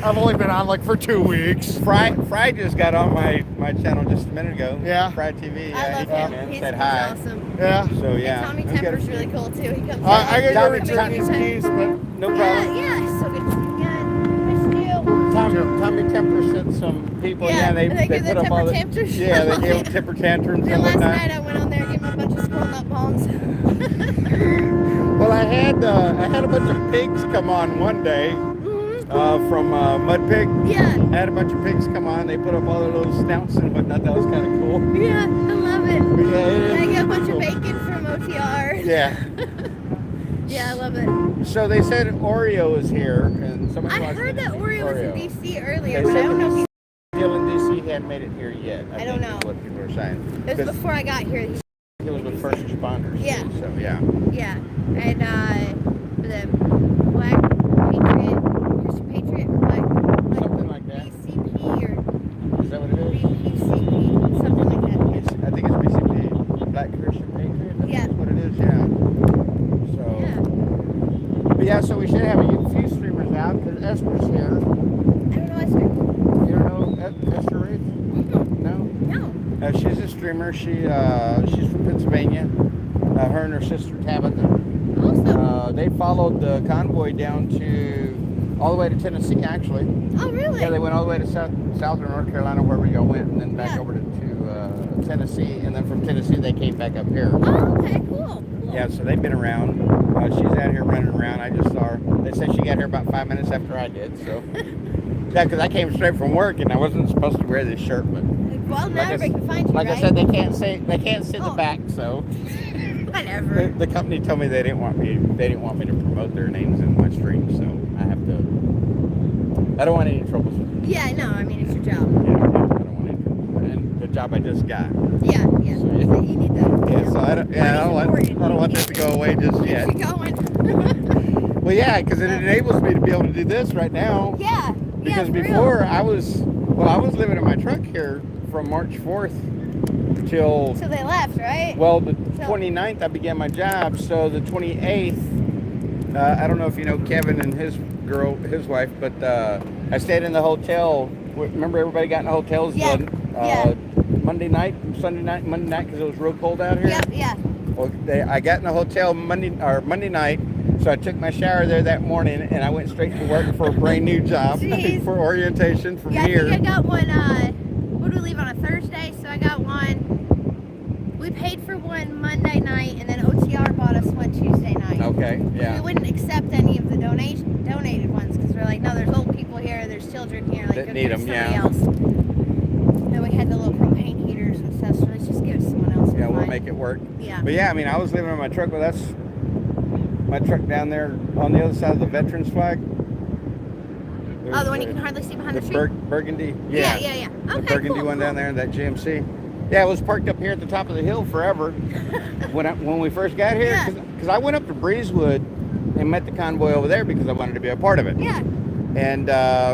I've only been on like for 2 weeks. Fry just got on my channel just a minute ago. Yeah. Fry TV. I Yeah, love he came him. in, He's said hi. awesome. Yeah. So yeah. And Tommy we got a Temper's few- really cool too. He comes I gotta go Tommy- return these keys, but No problem. Yeah, he's so good. Missed you. Tommy Temper sent some people. Yeah, they they give put the up all temper the. tantrums. Yeah, they gave them temper tantrums Yeah, and last whatnot. night I went on there and gave him a bunch of squirrel nut bombs. Well, I had a bunch of pigs come on one day from Mud Pig. Yeah, I had a bunch of pigs come on. They put up all their little snouts and whatnot. That was kind of cool. yeah, I love it. Yeah, it is And I get a bunch cool. of bacon from OTR. Yeah. Yeah, I love it. So they said Oreo is here, and somebody I wants heard to that see Oreo was in Oreo. DC earlier, They but I said don't know if he's. still in DC. He hadn't made it here yet. I don't think know. is what people are saying. It was 'Cause before I got here. he was with first responders. Yeah. too, So yeah. Yeah, and the Black Patriot, Christian Patriot, Black Something like that. BCP or Is that what it is? BPCP, something like that. I think it's BCP, Black Christian Patriot. I think Yeah. That's what it is. Yeah. So. Yeah. But yeah, so we should have a few streamers out because Esther's here. I don't know. I swear. You don't know Esther Reed? No. No. She's a streamer. She's from Pennsylvania. Her and her sister Tabitha. Awesome. They followed the convoy down to all the way to Tennessee. Actually, Oh, really? yeah, they went all the way to southern North Carolina, wherever y'all went, and then back Yeah. over to Tennessee, and then from Tennessee they came back up here. Oh, okay. Cool. Yeah, so they've been around. She's out here running around. I just saw her. They said she got here about 5 minutes after I did. So yeah, because I came straight from work and I wasn't supposed to wear this shirt, but Well, now like everybody can find you, like right? I said, they can't sit in the Oh. back. So Whatever. the company told me they didn't want me to promote their names in my stream. So I have to. I don't want any troubles. Yeah, no. I mean, it's your job. Yeah, I don't want any troubles. And the job I just got. Yeah, yeah. So, yeah. So you need that. Yeah, so I don't want that to go away just yet. Keep going. Well, yeah, because it enables me to be able to do this right now. Yeah. Because for real. before I was living in my truck here from March 4th till, So they left, right? well, the 29th I began my job, so the 28th, I don't know if you know Kevin and his wife, but I stayed in the hotel. Remember everybody got in the hotels Yeah. Monday night, Sunday night, Monday night, because it was real cold out here? Yeah. Well, I got in a hotel Monday night, so I took my shower there that morning, and I went straight to work for a brand new job Jeez. for orientation from Yeah, here. I think I got one, what did we leave on a Thursday? So I got one, we paid for one Monday night, and then OTR bought us one Tuesday night. Okay, We yeah. wouldn't accept any of the donated ones, because we're like, no, there's old people here, there's children here, like, That go need get 'em, somebody yeah. else. And we had the little propane heaters and stuff, so let's just give it to someone else. Yeah, we'll Fine. make it work. Yeah. But yeah, I mean, I was living in my truck, but that's my truck down there on the other side of the veterans flag. Oh, the one you can hardly see behind the tree? Burgundy. Yeah. The Okay, burgundy cool, one down there, that GMC. Yeah, it was parked up here at the top of the hill forever when we first got here. Yeah. Because I went up to Breezewood and met the convoy over there because I wanted to be a part of it. Yeah. And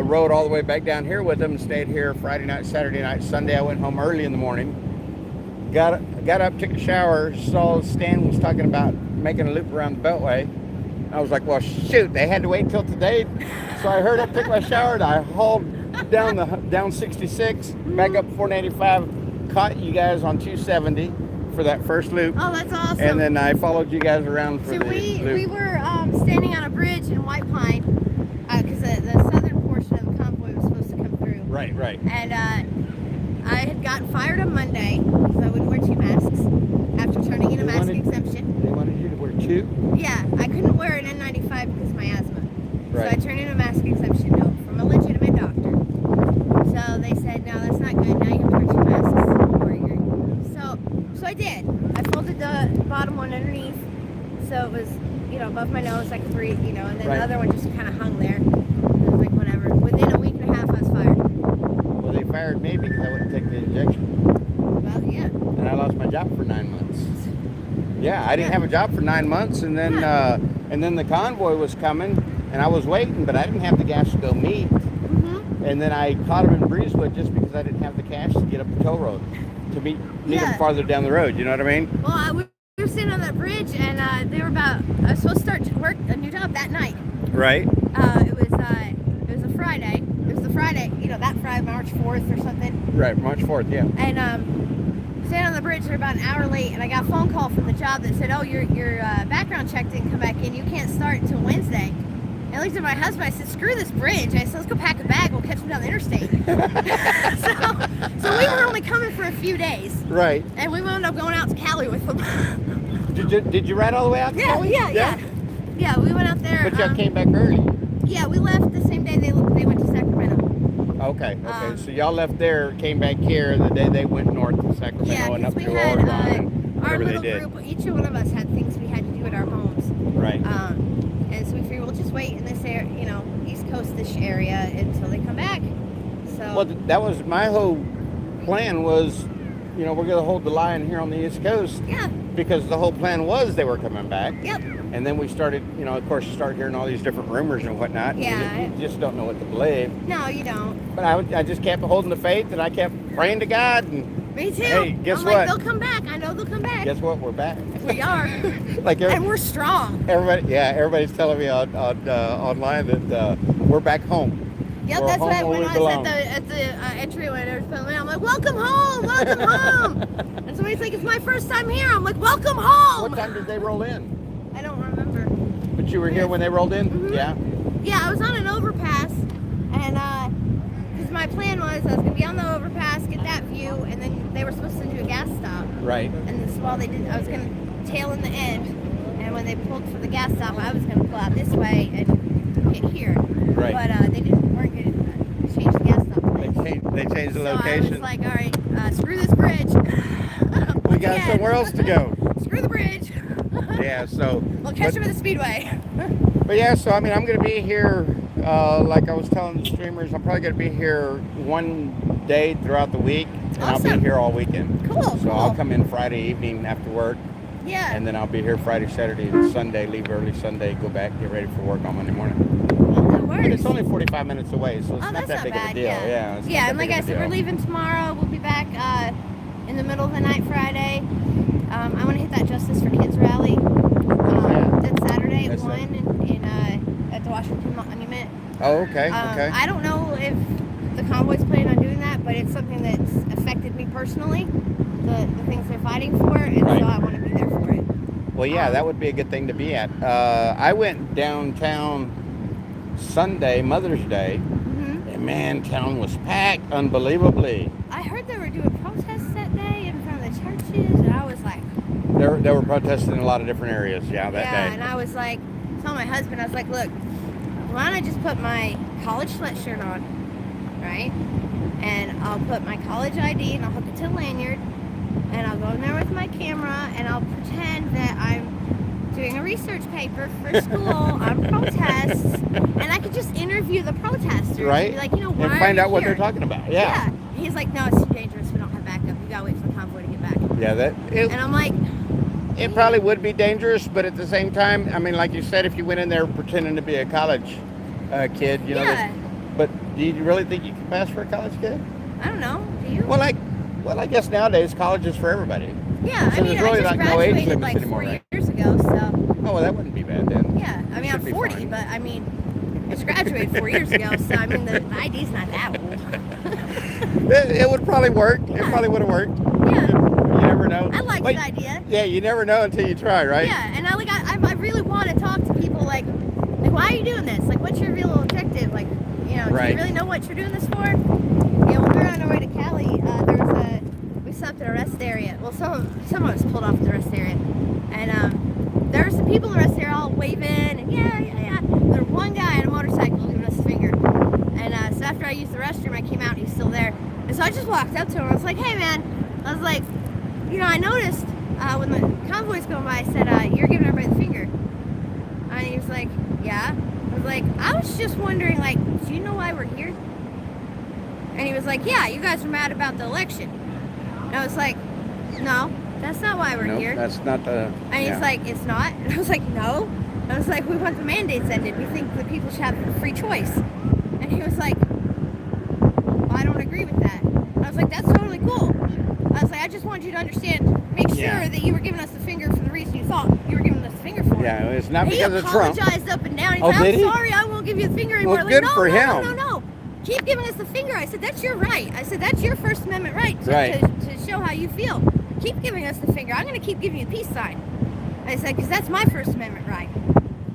rode all the way back down here with them and stayed here Friday night, Saturday night, Sunday. I went home early in the morning. Got up, took a shower, saw Stan was talking about making a loop around the Beltway. I was like, well, shoot, they had to wait till today. So I hurried up, took my shower, and I hauled down 66, back up 495, caught you guys on 270 for that first loop. Oh, that's awesome. And then I followed you guys around for So the we loop. were standing on a bridge in White Pine, because the southern portion of the convoy was supposed to come through. Right. And I had gotten fired on Monday, because I wouldn't wear 2 masks after turning in a mask exemption. They wanted you to wear 2? Yeah, I couldn't wear an N95 because of my asthma. Right. So I turned in a mask exemption note from a legitimate doctor. So they said, no, that's not good. Now you have to wear 2 masks. So I did. I folded the bottom one underneath, so it was, above my nose, I could breathe, and then Right. the other one just kind of hung there. I was like, whatever. Within a week and a half, I was fired. Well, they fired me because I wouldn't take the injection. Well, yeah. And I lost my job for 9 months. Yeah, I didn't have a job for 9 months, and then the convoy was coming, and I was waiting, but I didn't have the gas to go meet. Mm-hmm. And then I caught them in Breezewood just because I didn't have the cash to get up the toll road to meet them farther down the road. You know what I mean? Well, we were sitting on that bridge, and I was supposed to start work a new job that night. Right. It was a Friday. It was the Friday, that Friday, March 4th or something. Right, March 4th, yeah. And standing on the bridge, they're about an hour late, and I got a phone call from the job that said, "Oh, your background check didn't come back in. You can't start until Wednesday." And I looked at my husband. I said, "Screw this bridge." I said, "Let's go pack a bag. We'll catch them down the interstate." so we were only coming for a few days. Right. And we wound up going out to Cali with them. Did you ride all the way out to Cali? Yeah, we went out there. But y'all came back early. Yeah, we left the same day they went to Sacramento. Okay. So y'all left there, came back here the day they went north to Sacramento and up we through had Oregon and our whatever little they did. group. Each one of us had things we had to do at our homes. Right. And so we figured we'll just wait in this area, East Coast-ish area until they come back. So. Well, that was my whole plan was, we're going to hold the line here on the East Coast. Yeah. Because the whole plan was they were coming back. Yep. And then we started, of course, you start hearing all these different rumors and whatnot. Yeah. You just don't know what to believe. No, you don't. But I just kept holding the faith, and I kept praying to God. And Me too. Hey, guess I'm what? like, they'll come back. I know they'll come back. Guess what? We're back. We are. And we're strong. Everybody's telling me online that we're back home. Yep, We're that's home right. where When we I belong. was at the entryway, there was filming. I'm like, "Welcome home, welcome home." And somebody's like, "It's my first time here." I'm like, "Welcome home." What time did they roll in? I don't remember. But you were here when they rolled in? Mhm. Yeah. Yeah, I was on an overpass, and because my plan was I was gonna be on the overpass, get that view, and then they were supposed to do a gas stop. Right. And this, while they did, I was gonna tail in the end, and when they pulled for the gas stop, I was gonna pull out this way and get here. Right. But they weren't gonna change the gas stop place. They changed the So location. I was like, all right, screw this bridge. We got somewhere else to go. Screw the bridge. Yeah, so. We'll catch them at the speedway. But yeah, so I mean, I'm going to be here, like I was telling the streamers, I'm probably going to be here one day throughout the week, and I'll Awesome. be here all weekend. Cool. So I'll come in Friday evening after work, Yeah. And then I'll be here Friday, Saturday, and Sunday. Leave early Sunday, go back, get ready for work on Monday morning. Well, that works. And it's only 45 minutes away, so it's Oh, not that's that not big bad. of a deal. Yeah. It's not Yeah, that and like big I of a said, we're deal. leaving tomorrow. We'll be back in the middle of the night Friday. I want to hit that Justice for Kids rally. That's Saturday at That's 1 at the Washington Monument. Oh, okay, okay. I don't know if the convoy's planning on doing that, but it's something that's affected me personally, the things they're fighting for, and Right. so I want to be there for it. Well, yeah, that would be a good thing to be at. I went downtown Sunday, Mother's Day, and man, town was packed unbelievably. I heard they were doing protests that day in front of the churches, and I was like, They were protesting in a lot of different areas, that day. and I was like, told my husband, I was like, look, why don't I just put my college sweatshirt on, right? And I'll put my college ID and I'll hook it to a lanyard, and I'll go in there with my camera and I'll pretend that I'm doing a research paper for school on protests, and I could just interview the protesters, Right. And be like, why And are find you out what here? they're talking about. Yeah. He's like, no, it's too dangerous. We don't have backup. You gotta wait for the convoy to get back. Yeah, And I'm like, it probably would be dangerous, but at the same time, I mean, like you said, if you went in there pretending to be a college kid, yeah, but do you really think you can pass for a college kid? I don't know. Do you? Well, I guess nowadays college is for everybody. Yeah, So I mean, there's really I just like no age graduated limits like anymore, 4 right? years ago, so Oh, well, that wouldn't be bad then. yeah. I mean, Should I'm be 40, fine. but I mean, I just graduated 4 years ago, so I mean, the ID's not that old. It would probably work. It probably would have worked. Yeah, You never know. I like Like, the idea. Yeah, you never know until you try, right? Yeah, and I really want to talk to people like, why are you doing this? Like, what's your real objective? Like, do Right. you really know what you're doing this for? Yeah, when we were on our way to Cali, we stopped at a rest area. Well, some of us pulled off at the rest area, and there were some people in the rest area all waving, and yeah. There was one guy on a motorcycle giving us a finger, and so after I used the restroom, I came out, and he's still there, and so I just walked up to him. I was like, hey man, I was like, I noticed when the convoy's going by, I said, you're giving everybody the finger. And he was like, yeah. I was like, I was just wondering, like, do you know why we're here? And he was like, yeah, you guys were mad about the election. And I was like, no, that's not why we're No, here. that's not the. And he's like, it's not? And I was like, no. I was like, we want the mandates ended. We think that people should have free choice. And he was like, well, I don't agree with that. I was like, that's totally cool. I was like, I just wanted you to understand, make sure Yeah. that you were giving us the finger for the reason you thought you were giving us the finger for. Yeah, it's not He because of Trump. apologized up and down. He Oh, said, did I'm he? sorry, I won't give you the finger anymore. Well, Like, good no, for no, him. No. Keep giving us the finger. I said, that's your right. I said, that's your First Amendment right to show how you feel. Keep giving us the finger. I'm going to keep giving you the peace sign. I said, because that's my First Amendment right.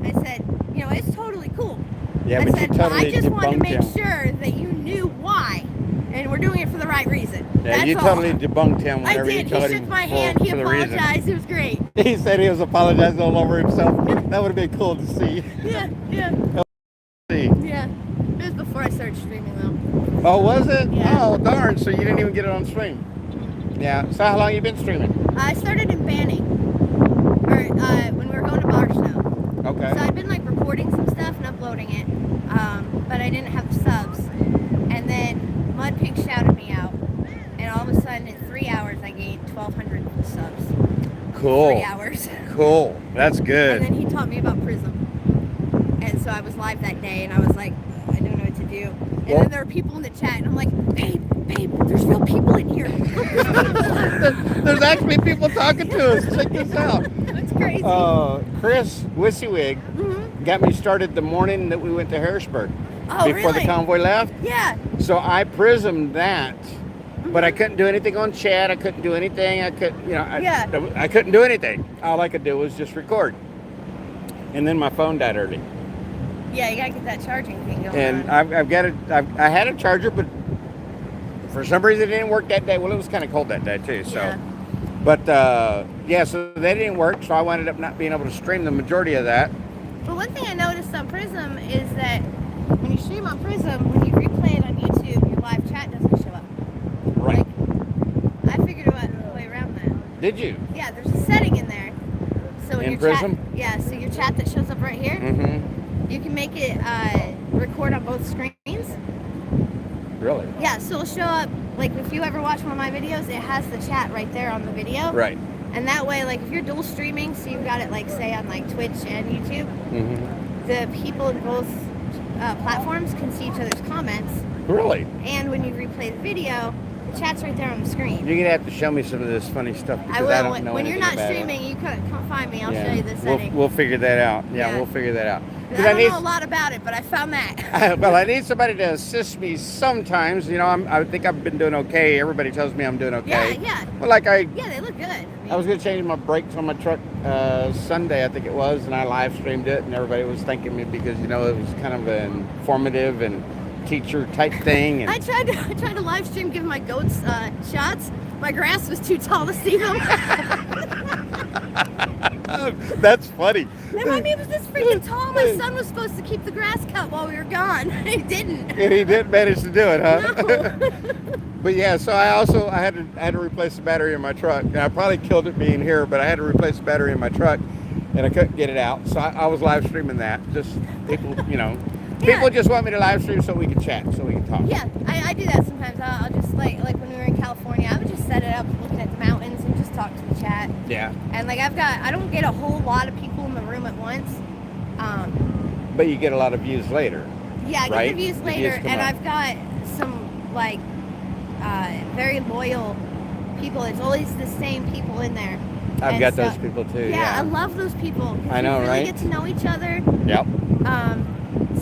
I said, it's totally cool. Yeah, I but said, you totally I just wanted to debunked make him. sure that you knew why. And we're doing it for the right reason. Yeah, That's you all. totally debunked him I whenever did. you He told shook him my hand. He for the reason. apologized. It was great. He said he was apologizing all over himself. That would have been cool to see. Yeah. See. Yeah. It was before I started streaming, though. Oh, was it? Yeah. Oh, darn. So you didn't even get it on stream. Yeah. So how long you been streaming? I started in Banning, or when we were going to Hagerstown. Okay. So I'd been like recording some stuff and uploading it, but I didn't have the subs. And then Mud Pig shouted me out, and all of a sudden in 3 hours I gained 1,200 subs. Cool. 3 hours. Cool. That's good. And then he taught me about Prism. And so I was live that day, and I was like, I don't know what to do. And Well- then there were people in the chat, and I'm like, babe, there's real people in here. Look, there's people. There's actually people talking to us. Check this out. It's crazy. Chris Wissywig got me started the morning that we went to Harrisburg. Oh, Before the really? convoy left. Yeah. So I prismed that, but I couldn't do anything on chat. I couldn't do anything. I couldn't do anything. All I could do was just record. And then my phone died early. Yeah, you gotta get that charging thing going And on. I've got it. I had a charger, but for some reason it didn't work that day. Well, it was kind of cold that day too. So, Yeah. but so they didn't work. So I wound up not being able to stream the majority of that. But one thing I noticed on Prism is that when you stream on Prism, when you replay it on YouTube, your live chat doesn't show up. Right. I figured out a way around that. Did you? Yeah, there's a setting in there. So In your Prism? chat, yeah, so your chat that shows up right here, Mm-hmm. you can make it record on both screens. Really? Yeah, so it'll show up, like if you ever watch one of my videos, it has the chat right there on the video. Right. And that way, like, if you're dual streaming, so you've got it, like, say, on, like, Twitch and YouTube, the people in both platforms can see each other's comments. Really? And when you replay the video, the chat's right there on the screen. You're gonna have to show me some of this funny stuff because I will. I don't know when you're not anything about streaming, you come find me. I'll show you the it. setting. We'll figure that out. Yeah, Yeah. we'll figure that out. I don't know a lot about it, but I found that. Well, I need somebody to assist me sometimes. You know, I think I've been doing okay. Everybody tells me I'm doing okay. Yeah. Well, like Yeah, they look good. I was going to change my brakes on my truck Sunday, I think it was, and I live streamed it, and everybody was thanking me because, you know, it was kind of an informative and teacher type thing. And I tried to live stream giving my goats shots. My grass was too tall to see them. That's funny. And my name was this freaking tall. My son was supposed to keep the grass cut while we were gone. He didn't. And he didn't manage to do it, huh? No. But yeah, so I had to replace the battery in my truck. And I probably killed it being here, but I had to replace the battery in my truck, and I couldn't get it out. So I was live streaming that. Just people, you know, people just want me to live stream so we can chat, so we can talk. Yeah, I do that sometimes. I'll just like when we were in California, I would just set it up looking at the mountains and just talk to the chat. Yeah. And like I don't get a whole lot of people in the room at once. But you get a lot of views later. Yeah, I get right? the views The later, views come and up. I've got some like very loyal people. It's always the same people in there. I've And got so- those people too. Yeah, I Yeah. love those people. 'Cause I know, we really right? get to know each other. Yep.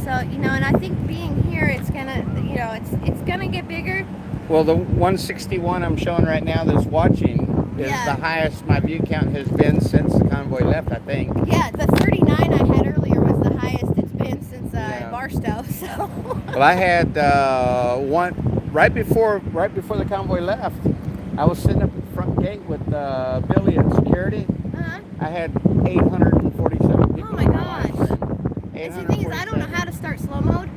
So you know, and I think being here, it's gonna, you know, it's gonna get bigger. Well, the 161 I'm showing right now that's watching is Yeah. the highest my view count has been since the convoy left, I think. Yeah, the 39 I had earlier was the highest it's been since Yeah. Barstow. So. Well, I had one right before the convoy left. I was sitting up at the front gate with Billy at security. Uh-huh. I had 847 people. Oh my gosh. And And the thing is, I don't know how to start slow mode.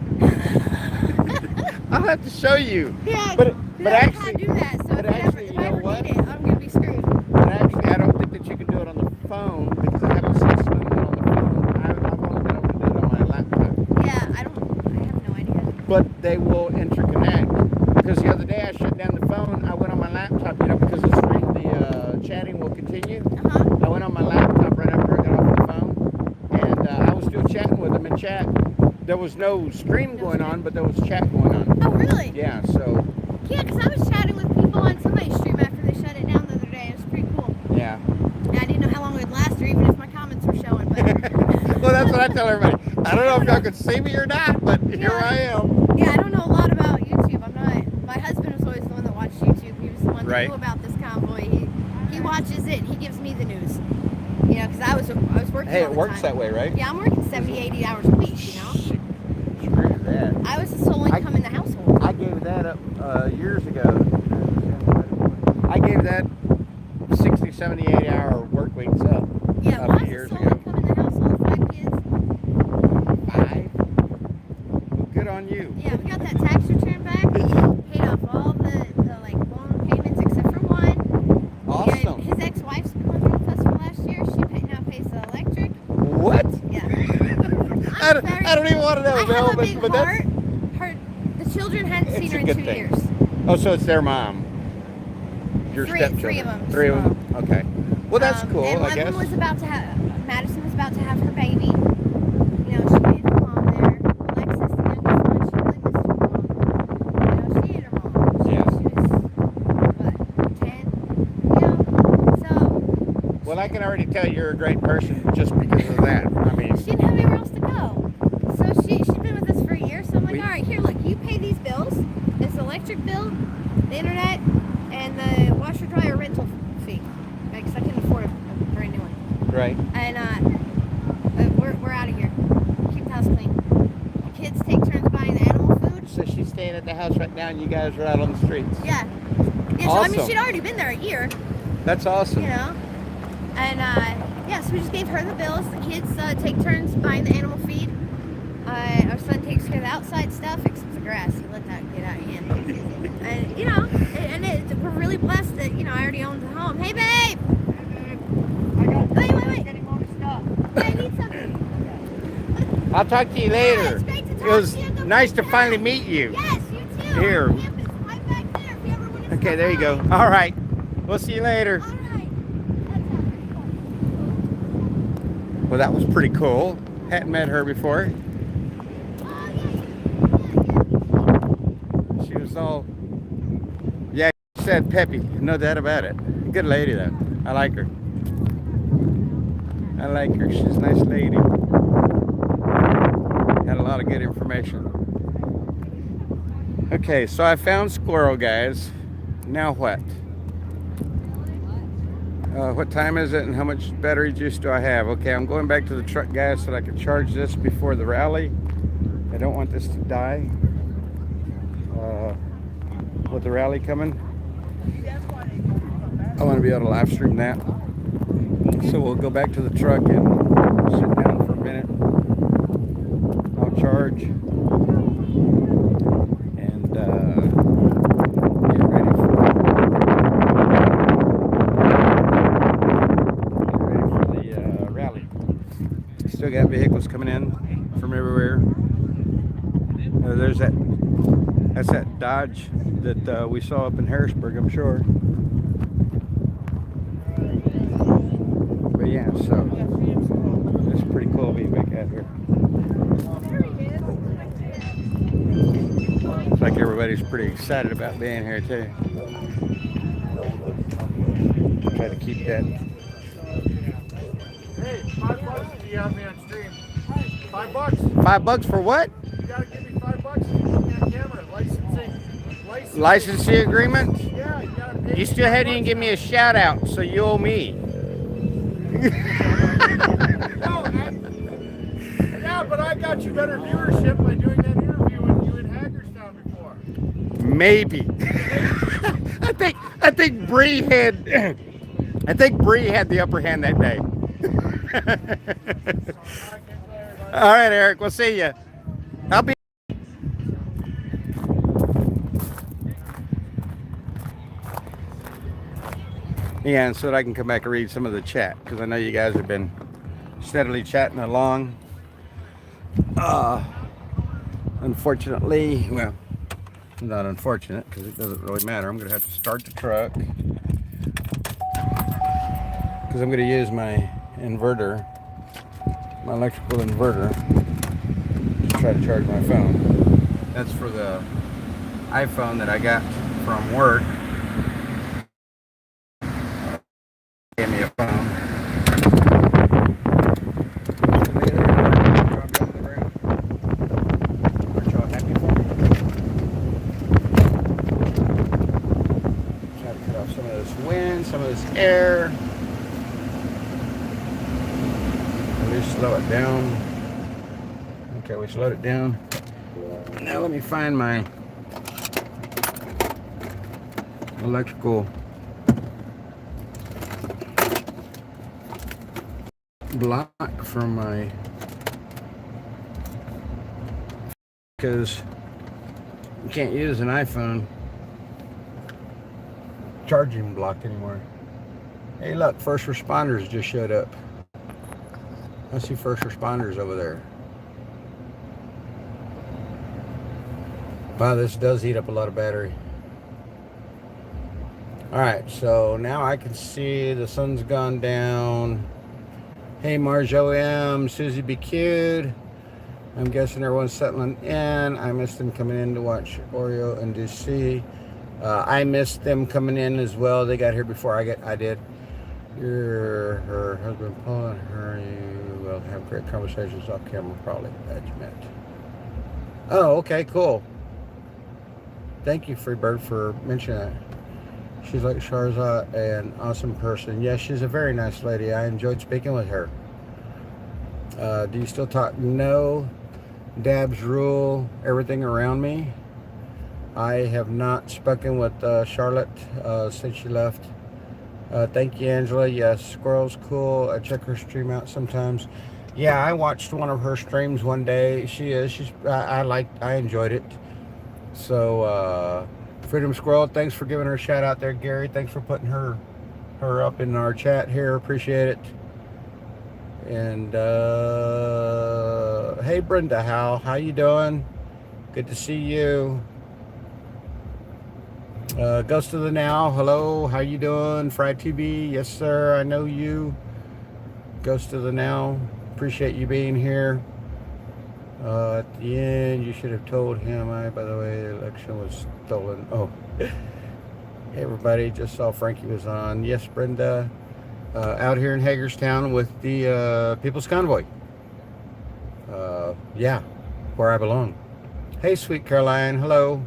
I'll have to show you. Yeah, But I don't know actually, how to do that. So but if actually, if you I know ever what? need it, I'm gonna be screwed. But actually, I don't think that you can do it on the phone because I haven't seen smooth on the phone. I've only been able to do it on my laptop. Yeah, I have no idea. But they will interconnect. Because the other day I shut down the phone. I went on my laptop, you know, because the chatting will continue. Uh-huh. I went on my laptop right after I got off the phone, and I was still chatting with them in chat. There was no stream going on, but there was chat going on. Oh, really? Yeah, so, Yeah, because I was chatting with people on somebody's stream after they shut it down the other day. It was pretty cool. yeah. And I didn't know how long it would last or even if my comments were showing. But Well, that's what I tell everybody. I don't know if y'all can see me or not, but here I am. yeah, I don't know a lot about YouTube. I'm not. My husband was always the one that watched YouTube. He was the one that Right. knew about this convoy. He watches it. He gives me the news. You know, because I was working. Hey, all it the works time. that way, right? Yeah, I'm working 70, 80 hours a week. You know, Screw that. I was the sole income in the household. I gave that up years ago. I gave that 60, 70, 80-hour work weeks up Yeah, a well, I few was years the sole ago. income in the household. 5 kids. 5? Well, good on you. Yeah, we got that tax return back. Paid off all the like loan payments except for one. Awesome. Yeah, his ex-wife's been going with us for last year. She now pays the electric. What? Yeah. I don't even want to know, I Bill, have a big but heart. that's... The children hadn't It's seen a her in good 2 thing. years. Oh, so it's their mom. Your Three stepchildren. of them. 3 of them? Okay. Well, that's cool, And I one of guess. them was about to have, Madison was about to have her baby. You know, she needed her mom there. Alexis, the youngest one, she really missed her mom. You know, she needed her mom. She was, what, 10? You know, so Well, I can already tell you're a great person just because of that. I mean, she didn't have anywhere else to go. So she's been with us for a year. So I'm like, We- all right, here, look, you pay these bills. This electric bill, the internet, and the washer dryer rental fee. Because I couldn't afford a brand new one. right. And we're out of here. Keep the house clean. The kids take turns buying the animal food. So she's staying at the house right now, and you guys are out on the streets. Yeah. Yeah. So, I mean, Awesome. she'd already been there a year. That's awesome. You know. And yeah, so we just gave her the bills. The kids take turns buying the animal feed. Our son takes care of the outside stuff, except the grass. He let that get out of hand. And you know, we're really blessed that I already own the home. Hey, babe. Wait. Getting more stuff. I need something. I'll talk to you Yeah, later. it's great to talk It was to you. Go nice to back finally down. meet you. Yes, you too. Here. On campus, right back there. If you ever want to Okay, stop there you go. by. All right. We'll see you later. All right. Well, that was pretty cool. Hadn't met her before. She was all, yeah, she said peppy, no doubt about it. Good lady though. I like her. I like her. She's a nice lady. Had a lot of good information. Okay, so I found squirrel, guys. Now what? What time is it and how much battery juice do I have? Okay, I'm going back to the truck, guys, so that I can charge this before the rally. I don't want this to die with the rally coming. I want to be able to live stream that. So we'll go back to the truck and sit down for a minute. I'll charge and get ready for the rally. Still got vehicles coming in from everywhere. There's that's that Dodge that we saw up in Harrisburg, I'm sure. But yeah, so it's pretty cool being back out here. Looks like everybody's pretty excited about being here too. Try to keep that. Hey, $5 if you have me on stream. $5. $5 for what? You gotta give me $5 to put me on camera. Licensing agreement? Yeah, you gotta pay. You still hadn't even give me a shout out, so you owe me. Yeah, but I got you better viewership by doing that interview with you in Hagerstown before. Maybe. I think Bree had the upper hand that day. All right, Eric, we'll see you. I'll be. Yeah, and so that I can come back and read some of the chat, because I know you guys have been steadily chatting along. Unfortunately, well, not unfortunate, because it doesn't really matter. I'm going to have to start the truck, because I'm going to use my inverter, my electrical inverter, to try to charge my phone. That's for the iPhone that I got from work. Gave me a phone. Aren't y'all happy for me? Try to cut off some of this wind, some of this air. At least slow it down. Okay, we slowed it down. Now let me find my electrical block from my, because you can't use an iPhone charging block anymore. Hey look, first responders just showed up. I see first responders over there. Wow, this does eat up a lot of battery. Alright, so now I can see the sun's gone down. Hey Marjo M, Susie Be Cute. I'm guessing everyone's settling in. I missed them coming in to watch Oreo and DC. I missed them coming in as well. They got here before I did. Her husband Paul and her, you will have great conversations off camera, probably, that you met. Oh, okay, cool. Thank you, Freebird, for mentioning that. She's like Sharza, an awesome person. Yes, she's a very nice lady. I enjoyed speaking with her. Do you still talk? No. Dabs rule everything around me. I have not spoken with Charlotte since she left. Thank you, Angela. Yes, Squirrel's cool. I check her stream out sometimes. Yeah, I watched one of her streams one day. I enjoyed it. So, Freedom Squirrel, thanks for giving her a shout out there, Gary. Thanks for putting her up in our chat here. Appreciate it. And hey Brenda, how you doing? Good to see you. Ghost of the Now, hello, how you doing? Fried TV, yes sir, I know you. Ghost of the Now, appreciate you being here. At the end, you should have told him. By the way, the election was stolen. Oh, hey everybody, just saw Frankie was on. Yes, Brenda, out here in Hagerstown with the People's Convoy. Yeah, where I belong. Hey, sweet Caroline, hello.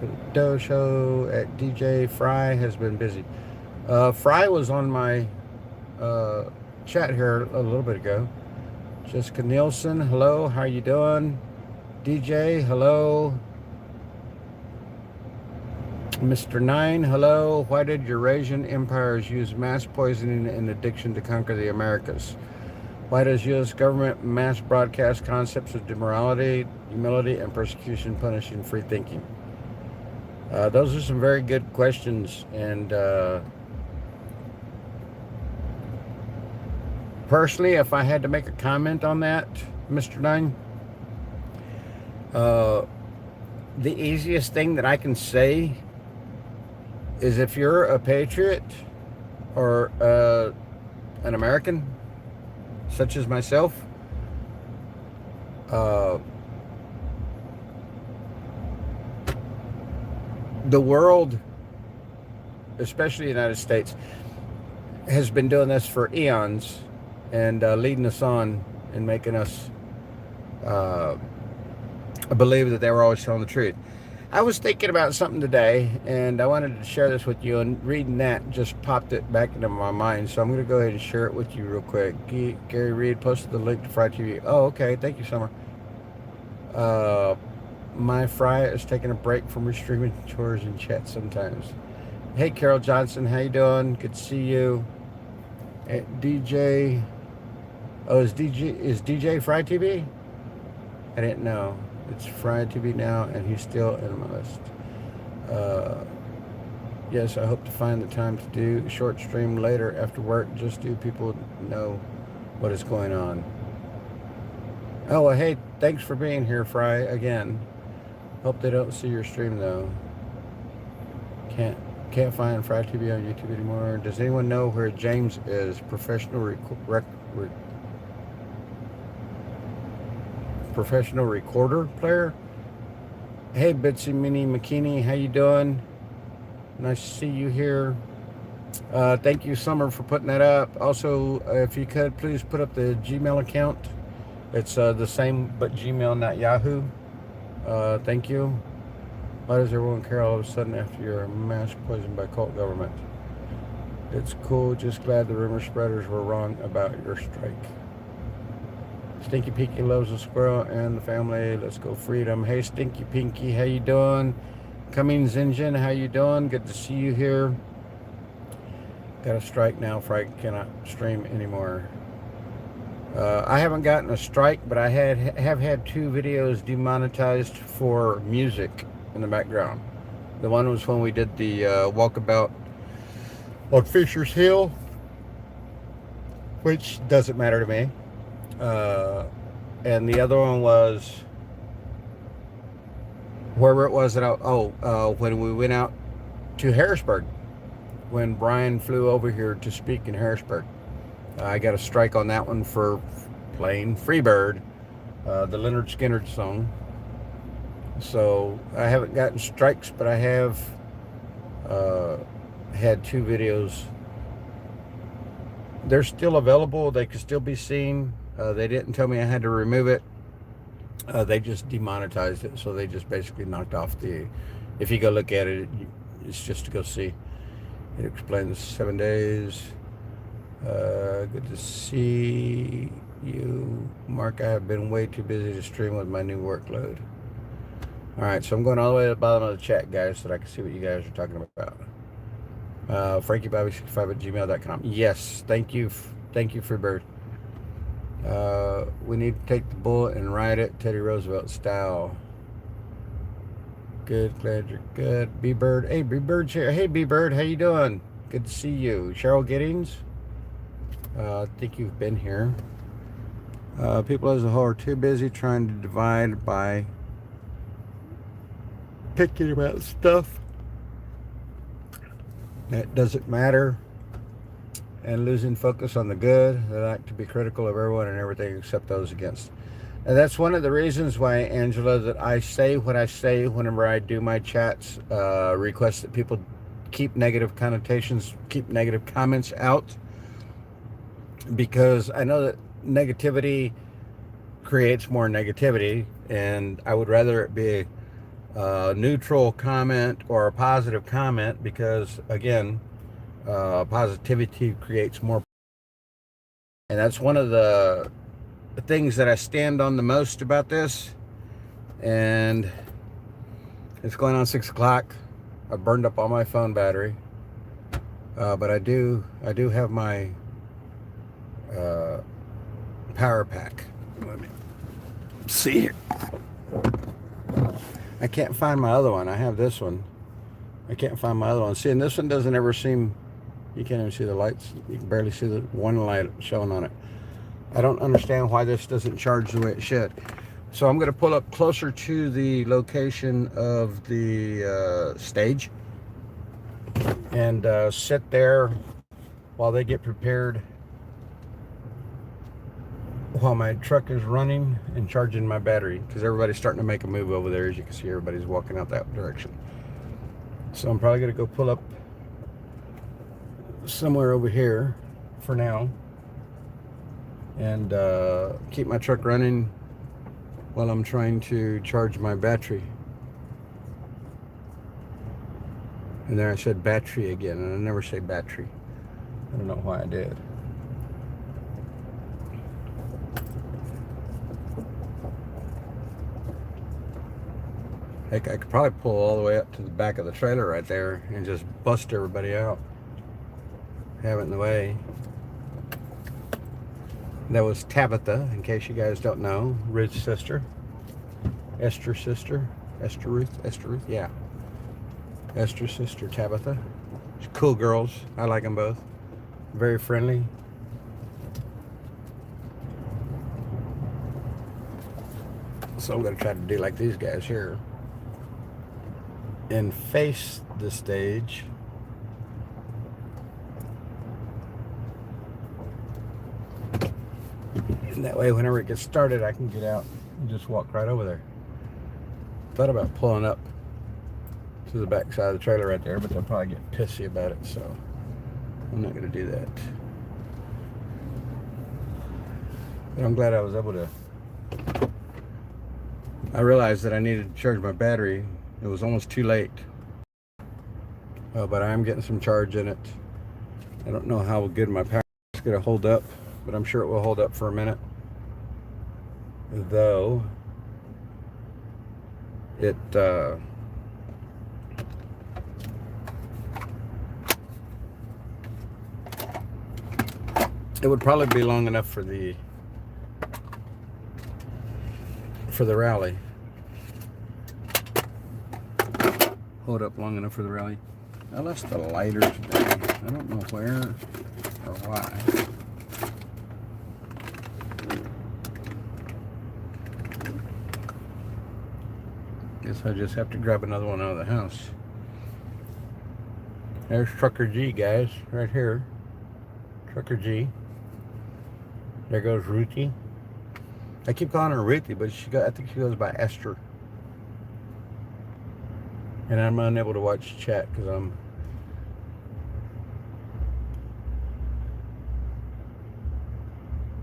For the Doe Show at DJ Fry has been busy. Fry was on my chat here a little bit ago. Jessica Nielsen, hello, how you doing? DJ, hello. Mr. Nine, hello. Why did Eurasian empires use mass poisoning and addiction to conquer the Americas? Why does U.S. government mass broadcast concepts of demorality, humility, and persecution, punishing free thinking? Those are some very good questions, and personally, if I had to make a comment on that, Mr. Nine, the easiest thing that I can say is if you're a patriot or an American, such as myself, the world, especially the United States, has been doing this for eons and leading us on and making us believe that they were always telling the truth. I was thinking about something today, and I wanted to share this with you, and reading that just popped it back into my mind, so I'm going to go ahead and share it with you real quick. Gary Reed posted the link to Fry TV. Oh, okay. Thank you, Summer. My Fry is taking a break from streaming chores and chat sometimes. Hey, Carol Johnson, how you doing? Good to see you. DJ... Oh, is DJ Fry TV? I didn't know. It's Fry TV now, and he's still in my list. Yes, I hope to find the time to do a short stream later after work, just so people know what is going on. Oh, well, hey, thanks for being here, Fry, again. Hope they don't see your stream, though. Can't find Fry TV on YouTube anymore. Does anyone know where James is? Professional recorder player. Hey, Bitsy Minnie McKinney, how you doing? Nice to see you here. Thank you, Summer, for putting that up. Also, if you could, please put up the Gmail account. It's the same, but Gmail, not Yahoo. Thank you. Why does everyone care all of a sudden after you're mass poisoned by cult government? It's cool. Just glad the rumor spreaders were wrong about your strike. Stinky Pinky loves the squirrel and the family. Let's go freedom. Hey, Stinky Pinky, how you doing? Cummings Engine, how you doing? Good to see you here. Got a strike now, for I cannot stream anymore. I haven't gotten a strike, but I have had 2 videos demonetized for music in the background. The one was when we did the walkabout on Fisher's Hill, which doesn't matter to me. And the other one was wherever it was that when we went out to Harrisburg, when Brian flew over here to speak in Harrisburg. I got a strike on that one for playing Freebird, the Leonard Skinner song. So I haven't gotten strikes, but I have had 2 videos. They're still available. They can still be seen. They didn't tell me I had to remove it. They just demonetized it, so they just basically knocked off the... If you go look at it, it's just to go see. It explains 7 days. Good to see you, Mark. I have been way too busy to stream with my new workload. All right, so I'm going all the way to the bottom of the chat, guys, so that I can see what you guys are talking about. FrankieBobby65@gmail.com. Yes, thank you, Freebird. We need to take the bullet and ride it Teddy Roosevelt style. Good, glad you're good. B-Bird, hey, B-Bird's here. Hey, B-Bird, how you doing? Good to see you. Cheryl Giddings, I think you've been here. People as a whole are too busy trying to divide by picking about stuff that doesn't matter. and losing focus on the good. They like to be critical of everyone and everything except those against. And that's one of the reasons why, Angela, that I say what I say whenever I do my chats, request that people keep negative connotations, keep negative comments out, because I know that negativity creates more negativity, and I would rather it be a neutral comment or a positive comment, because again, positivity creates more. And that's one of the things that I stand on the most about this. And it's going on 6 o'clock. I burned up all my phone battery, but I do have my power pack. Let me see here. I can't find my other one. I have this one. I can't find my other one. See, and this one doesn't ever seem, you can't even see the lights. You can barely see the one light showing on it. I don't understand why this doesn't charge the way it should. So I'm going to pull up closer to the location of the stage and sit there while they get prepared, while my truck is running and charging my battery, because everybody's starting to make a move over there. As you can see, everybody's walking out that direction. So I'm probably going to go pull up somewhere over here for now and keep my truck running while I'm trying to charge my battery. And there I said battery again, and I never say battery. I don't know why I did. Heck, I could probably pull all the way up to the back of the trailer right there and just bust everybody out. Have it in the way. That was Tabitha, in case you guys don't know. Ridge's sister. Esther's sister. Esther Ruth, yeah. Esther's sister, Tabitha. She's cool girls. I like them both. Very friendly. So I'm going to try to do like these guys here and face the stage. And that way, whenever it gets started, I can get out and just walk right over there. Thought about pulling up to the back side of the trailer right there, but they'll probably get pissy about it, so I'm not going to do that. But I'm glad I was able to. I realized that I needed to charge my battery. It was almost too late. But I am getting some charge in it. I don't know how good my power is going to hold up, but I'm sure it will hold up for a minute. Though it would probably be long enough for the rally. Hold up long enough for the rally. I lost the lighter today. I don't know where or why. Guess I just have to grab another one out of the house. There's Trucker G, guys, right here. Trucker G. There goes Ruthie. I keep calling her Ruthie, but I think she goes by Esther. And I'm unable to watch chat because I'm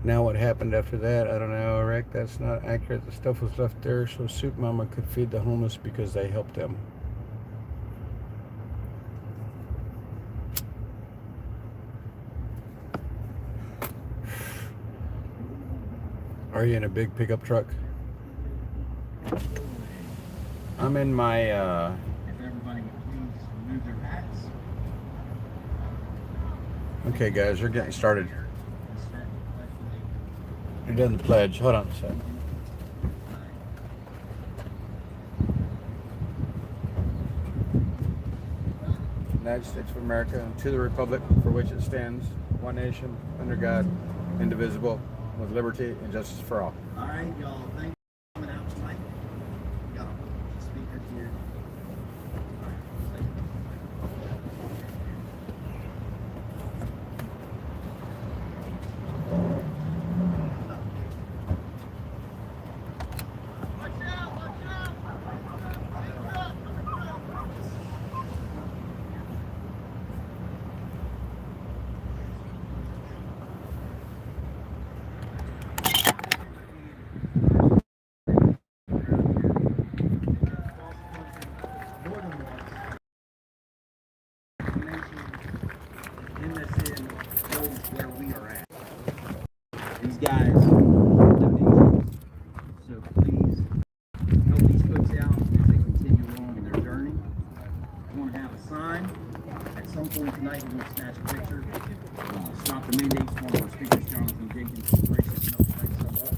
now what happened after that, I don't know, Rick. That's not accurate. The stuff was left there so Soup Mama could feed the homeless because they helped them. Are you in a big pickup truck? I'm in my If everybody would please remove their hats. okay guys, they're getting started. You're doing the pledge. Hold on a sec. United States of America, and to the republic for which it stands, one nation, under God, indivisible, with liberty and justice for all. All right, y'all. Thank you for coming out tonight. Got a speaker here. All right. activities, help these folks out as they continue along in their journey. I want to have a sign. At some point tonight, we're going to snatch a picture. Stop the mandates. One of our speakers, Jonathan Jenkins, is gracious enough to bring some up.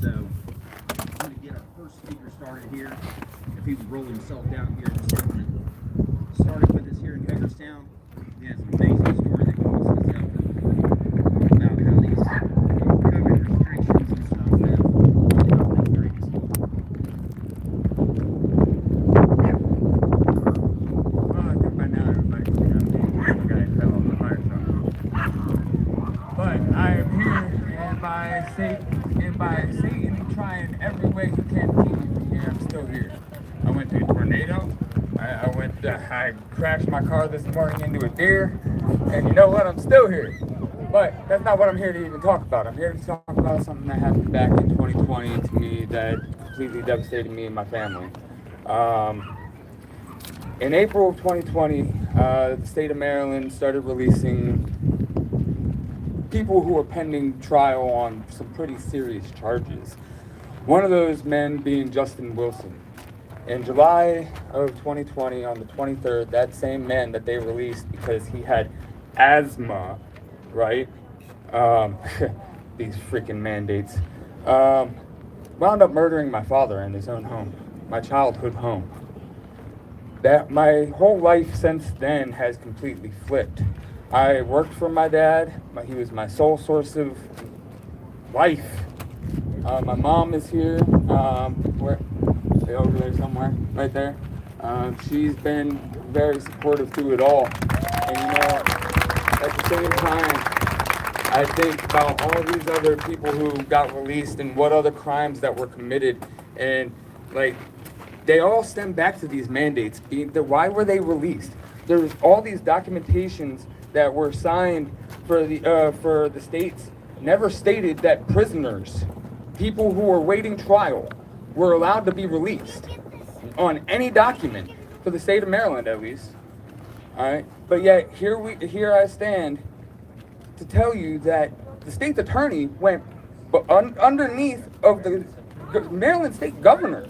So I'm going to get our first speaker started here. If he would roll himself down here in a second. Started with us here in Hagerstown. He has an amazing story that goes to tell about how these COVID restrictions and stuff have increased. Well, I think by now everybody's seen the guy fell off the fire truck. But I am here, and by Satan trying every way he can to keep me from here, I'm still here. I went through a tornado. I crashed my car this morning into a deer, and you know what? I'm still here. But that's not what I'm here to even talk about. I'm here to talk about something that happened back in 2020 to me that completely devastated me and my family. In April of 2020, the state of Maryland started releasing people who were pending trial on some pretty serious charges. One of those men being Justin Wilson. In July of 2020, on the 23rd, that same man that they released because he had asthma, right? These freaking mandates. Wound up murdering my father in his own home, my childhood home. That my whole life since then has completely flipped. I worked for my dad. He was my sole source of life. My mom is here. Over there somewhere, right there. She's been very supportive through it all. And you know, at the same time, I think about all these other people who got released and what other crimes that were committed. And like, they all stem back to these mandates. Why were they released? There's all these documentations that were signed for the states never stated that prisoners, people who were waiting trial, were allowed to be released on any document for the state of Maryland, at least. All right, but yet here I stand to tell you that the state attorney went underneath of the Maryland state governor,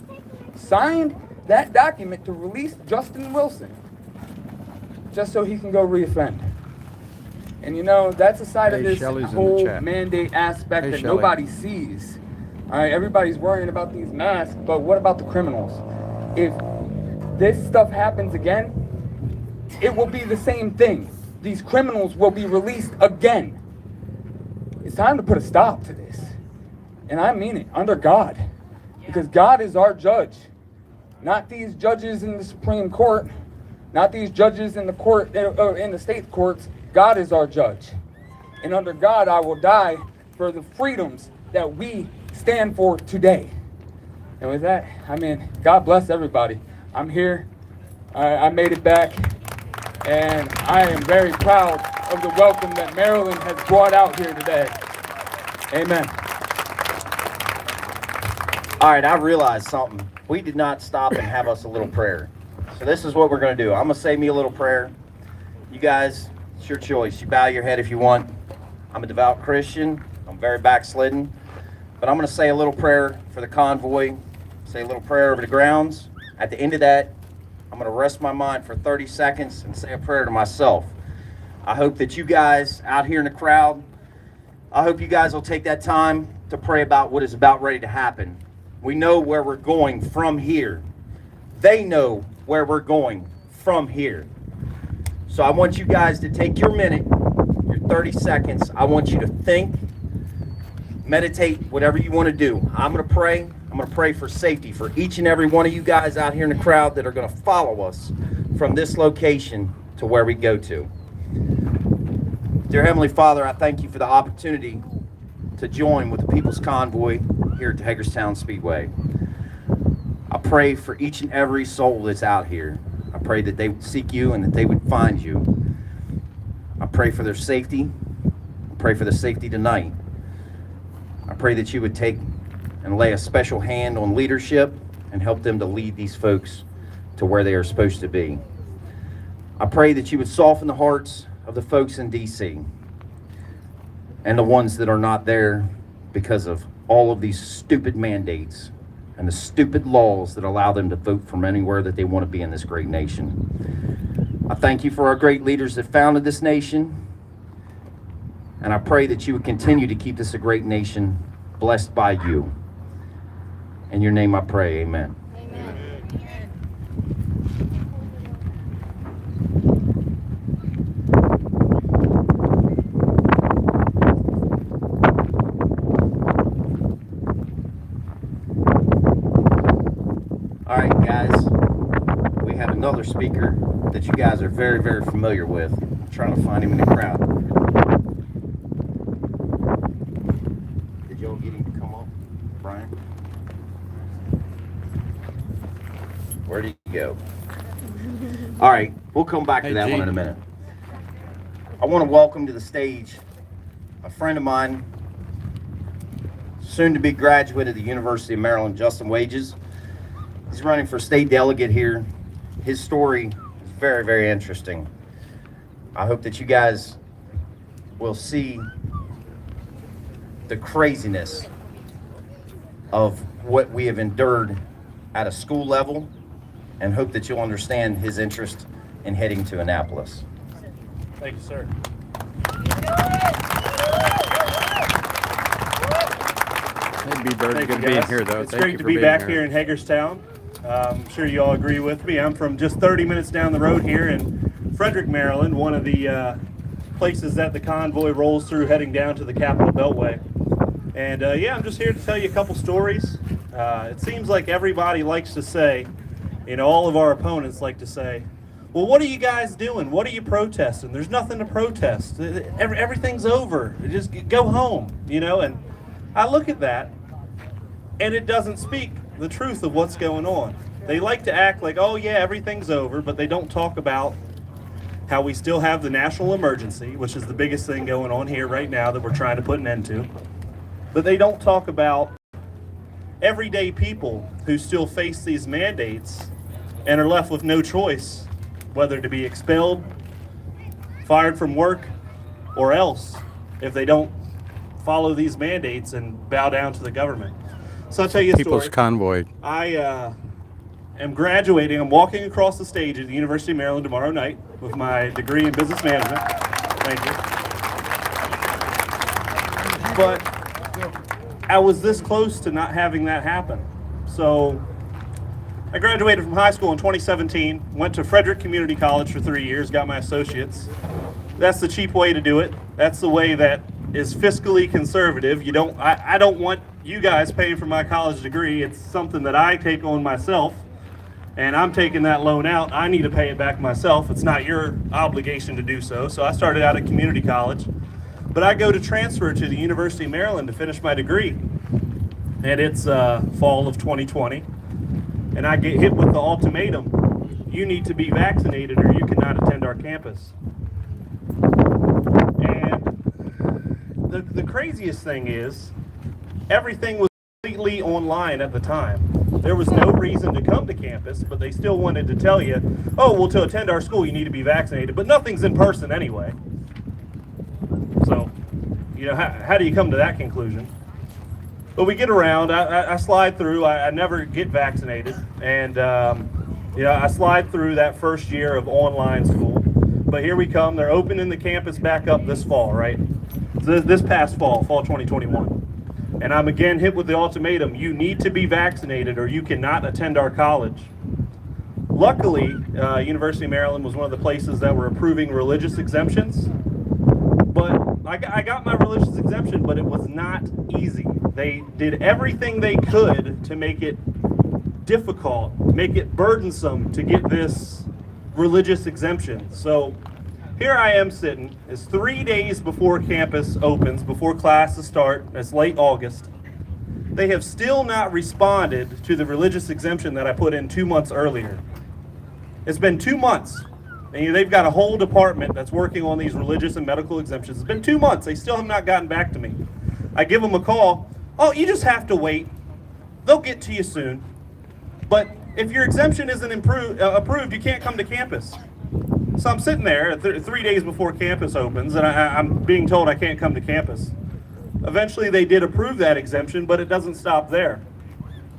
signed that document to release Justin Wilson, just so he can go reoffend. And you know, that's a side of this whole mandate aspect that nobody sees. All right, everybody's worrying about these masks, but what about the criminals? If this stuff happens again, it will be the same thing. These criminals will be released again. It's time to put a stop to this. And I mean it, under God. Because God is our judge. Not these judges in the Supreme Court, not these judges in the court, in the state courts. God is our judge. And under God, I will die for the freedoms that we stand for today. And with that, I mean, God bless everybody. I'm here. I made it back. And I am very proud of the welcome that Maryland has brought out here today. Amen. All right, I realized something. We did not stop and have us a little prayer. So this is what we're going to do. I'm going to say me a little prayer. You guys, it's your choice. You bow your head if you want. I'm a devout Christian. I'm very backslidden. But I'm going to say a little prayer for the convoy, say a little prayer over the grounds. At the end of that, I'm going to rest my mind for 30 seconds and say a prayer to myself. I hope that you guys out here in the crowd, I hope you guys will take that time to pray about what is about ready to happen. We know where we're going from here. They know where we're going from here. So I want you guys to take your minute, your 30 seconds. I want you to think, meditate, whatever you want to do. I'm going to pray. I'm going to pray for safety for each and every one of you guys out here in the crowd that are going to follow us from this location to where we go to. Dear Heavenly Father, I thank you for the opportunity to join with the People's Convoy here at the Hagerstown Speedway. I pray for each and every soul that's out here. I pray that they would seek you and that they would find you. I pray for their safety. I pray for the safety tonight. I pray that you would take and lay a special hand on leadership and help them to lead these folks to where they are supposed to be. I pray that you would soften the hearts of the folks in D.C. and the ones that are not there because of all of these stupid mandates and the stupid laws that allow them to vote from anywhere that they want to be in this great nation. I thank you for our great leaders that founded this nation, and I pray that you would continue to keep this a great nation blessed by you. In your name I pray, amen. All right, guys, we have another speaker that you guys are very, very familiar with. I'm trying to find him in the crowd. Did y'all get him to come up, Brian? Where'd he go? All right, we'll come back to that one in a minute. I want to welcome to the stage a friend of mine, soon to be graduate of the University of Maryland, Justin Wages. He's running for state delegate here. His story is very, very interesting. I hope that you guys will see the craziness of what we have endured at a school level, and hope that you'll understand his interest in heading to Annapolis. Thank you, sir. Hey, B-Bird, good being here, though. It's Thank great you to for be being back here. here in Hagerstown. I'm sure you all agree with me. I'm from just 30 minutes down the road here in Frederick, Maryland, one of the places that the convoy rolls through heading down to the Capitol Beltway. And yeah, I'm just here to tell you a couple stories. It seems like everybody likes to say, you know, all of our opponents like to say, well, what are you guys doing? What are you protesting? There's nothing to protest. Everything's over. Just go home, you know? And I look at that, and it doesn't speak the truth of what's going on. They like to act like, oh yeah, everything's over, but they don't talk about how we still have the national emergency, which is the biggest thing going on here right now that we're trying to put an end to. But they don't talk about everyday people who still face these mandates and are left with no choice whether to be expelled, fired from work, or else if they don't follow these mandates and bow down to the government. So I'll tell you a story. People's Convoy. I am graduating. I'm walking across the stage at the University of Maryland tomorrow night with my degree in business management. Thank you. But I was this close to not having that happen. So I graduated from high school in 2017, went to Frederick Community College for 3 years, got my associates. That's the cheap way to do it. That's the way that is fiscally conservative. I don't want you guys paying for my college degree. It's something that I take on myself, and I'm taking that loan out. I need to pay it back myself. It's not your obligation to do so. So I started out at community college, but I go to transfer to the University of Maryland to finish my degree, and it's fall of 2020, and I get hit with the ultimatum: you need to be vaccinated or you cannot attend our campus. And the craziest thing is, everything was completely online at the time. There was no reason to come to campus, but they still wanted to tell you, oh, well, to attend our school, you need to be vaccinated, but nothing's in person anyway. So, you know, how do you come to that conclusion? But we get around, I slide through, I never get vaccinated, and, you know, I slide through that first year of online school. But here we come, they're opening the campus back up this fall, right? This past fall 2021. And I'm again hit with the ultimatum: you need to be vaccinated or you cannot attend our college. Luckily, University of Maryland was one of the places that were approving religious exemptions. But I got my religious exemption, but it was not easy. They did everything they could to make it difficult, make it burdensome to get this religious exemption. So here I am sitting. It's 3 days before campus opens, before classes start. It's late August. They have still not responded to the religious exemption that I put in 2 months earlier. It's been 2 months. And they've got a whole department that's working on these religious and medical exemptions. It's been 2 months. They still have not gotten back to me. I give them a call. Oh, you just have to wait. They'll get to you soon. But if your exemption isn't approved, you can't come to campus. So I'm sitting there 3 days before campus opens, and I'm being told I can't come to campus. Eventually they did approve that exemption, but it doesn't stop there.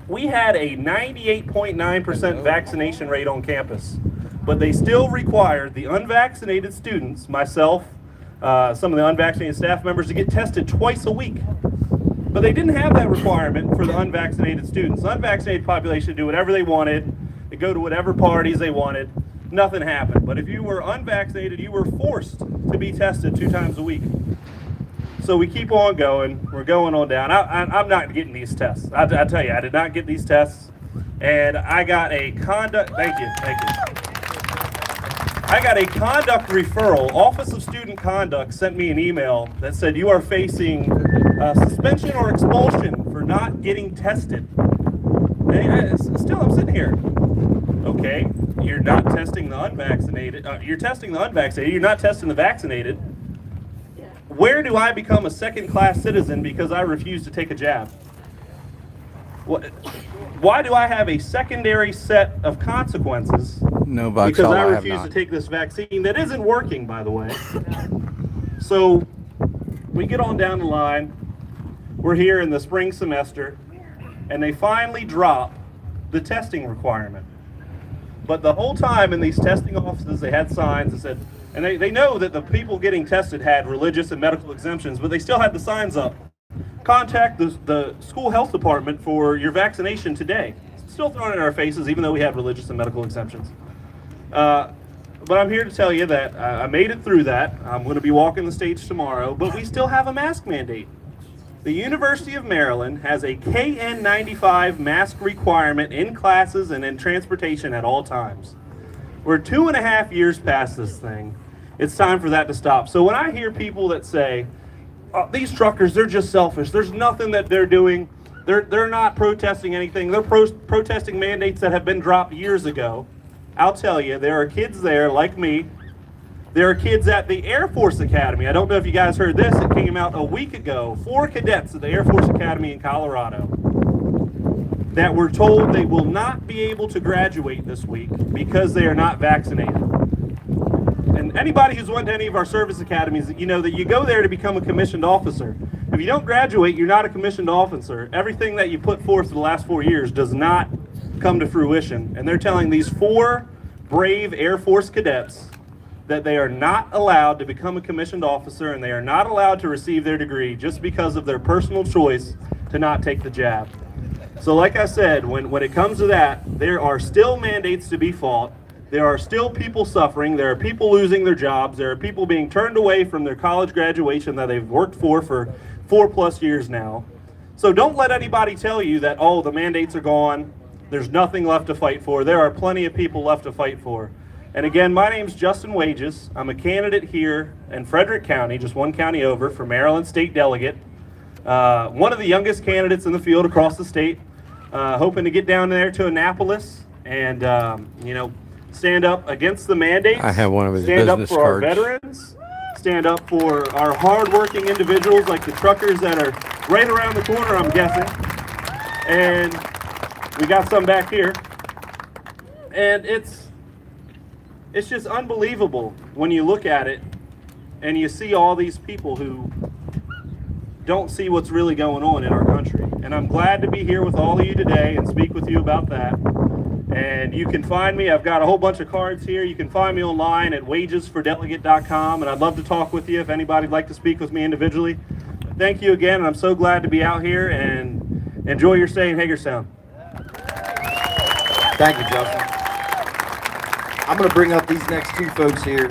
We had a 98.9% vaccination rate on campus, but they still required the unvaccinated students, myself, some of the unvaccinated staff members, to get tested twice a week. But they didn't have that requirement for the unvaccinated students. The unvaccinated population could do whatever they wanted, they go to whatever parties they wanted, nothing happened. But if you were unvaccinated, you were forced to be tested 2 times a week. So we keep on going, we're going on down. I'm not getting these tests. I tell you, I did not get these tests. And I got a conduct, thank you. I got a conduct referral. Office of Student Conduct sent me an email that said you are facing suspension or expulsion for not getting tested. And still, I'm sitting here. Okay, you're not testing the unvaccinated. You're testing the unvaccinated. You're not testing the vaccinated. Where do I become a second-class citizen because I refuse to take a jab? Why do I have a secondary set of consequences because I refuse to take this vaccine that isn't working, by the way? So we get on down the line. We're here in the spring semester, and they finally drop the testing requirement. But the whole time in these testing offices, they had signs that said, and they know that the people getting tested had religious and medical exemptions, but they still had the signs up. Contact the school health department for your vaccination today. Still thrown in our faces, even though we have religious and medical exemptions. But I'm here to tell you that I made it through that. I'm going to be walking the stage tomorrow, but we still have a mask mandate. The University of Maryland has a KN95 mask requirement in classes and in transportation at all times. We're 2.5 years past this thing. It's time for that to stop. So when I hear people that say, oh, these truckers, they're just selfish. There's nothing that they're doing. They're not protesting anything. They're protesting mandates that have been dropped years ago. I'll tell you, there are kids there like me. There are kids at the Air Force Academy. I don't know if you guys heard this. It came out a week ago. 4 cadets at the Air Force Academy in Colorado that were told they will not be able to graduate this week because they are not vaccinated. And anybody who's went to any of our service academies, you know that you go there to become a commissioned officer. If you don't graduate, you're not a commissioned officer. Everything that you put forth for the last 4 years does not come to fruition. And they're telling these 4 brave Air Force cadets that they are not allowed to become a commissioned officer and they are not allowed to receive their degree just because of their personal choice to not take the jab. So like I said, when it comes to that, there are still mandates to be fought. There are still people suffering. There are people losing their jobs. There are people being turned away from their college graduation that they've worked for 4+ years now. So don't let anybody tell you that, oh, the mandates are gone. There's nothing left to fight for. There are plenty of people left to fight for. And again, my name's Justin Wages. I'm a candidate here in Frederick County, just one county over, for Maryland State Delegate. One of the youngest candidates in the field across the state. Hoping to get down there to Annapolis and, stand up against the mandates. I have one of his stand up business for our cards. veterans. Stand up for our hardworking individuals like the truckers that are right around the corner, I'm guessing. And we got some back here. And it's just unbelievable when you look at it and you see all these people who don't see what's really going on in our country. And I'm glad to be here with all of you today and speak with you about that. And you can find me, I've got a whole bunch of cards here. You can find me online at wagesfordelegate.com, and I'd love to talk with you if anybody'd like to speak with me individually. Thank you again, and I'm so glad to be out here, and enjoy your stay in Hagerstown. Thank you, Justin. I'm going to bring up these next 2 folks here.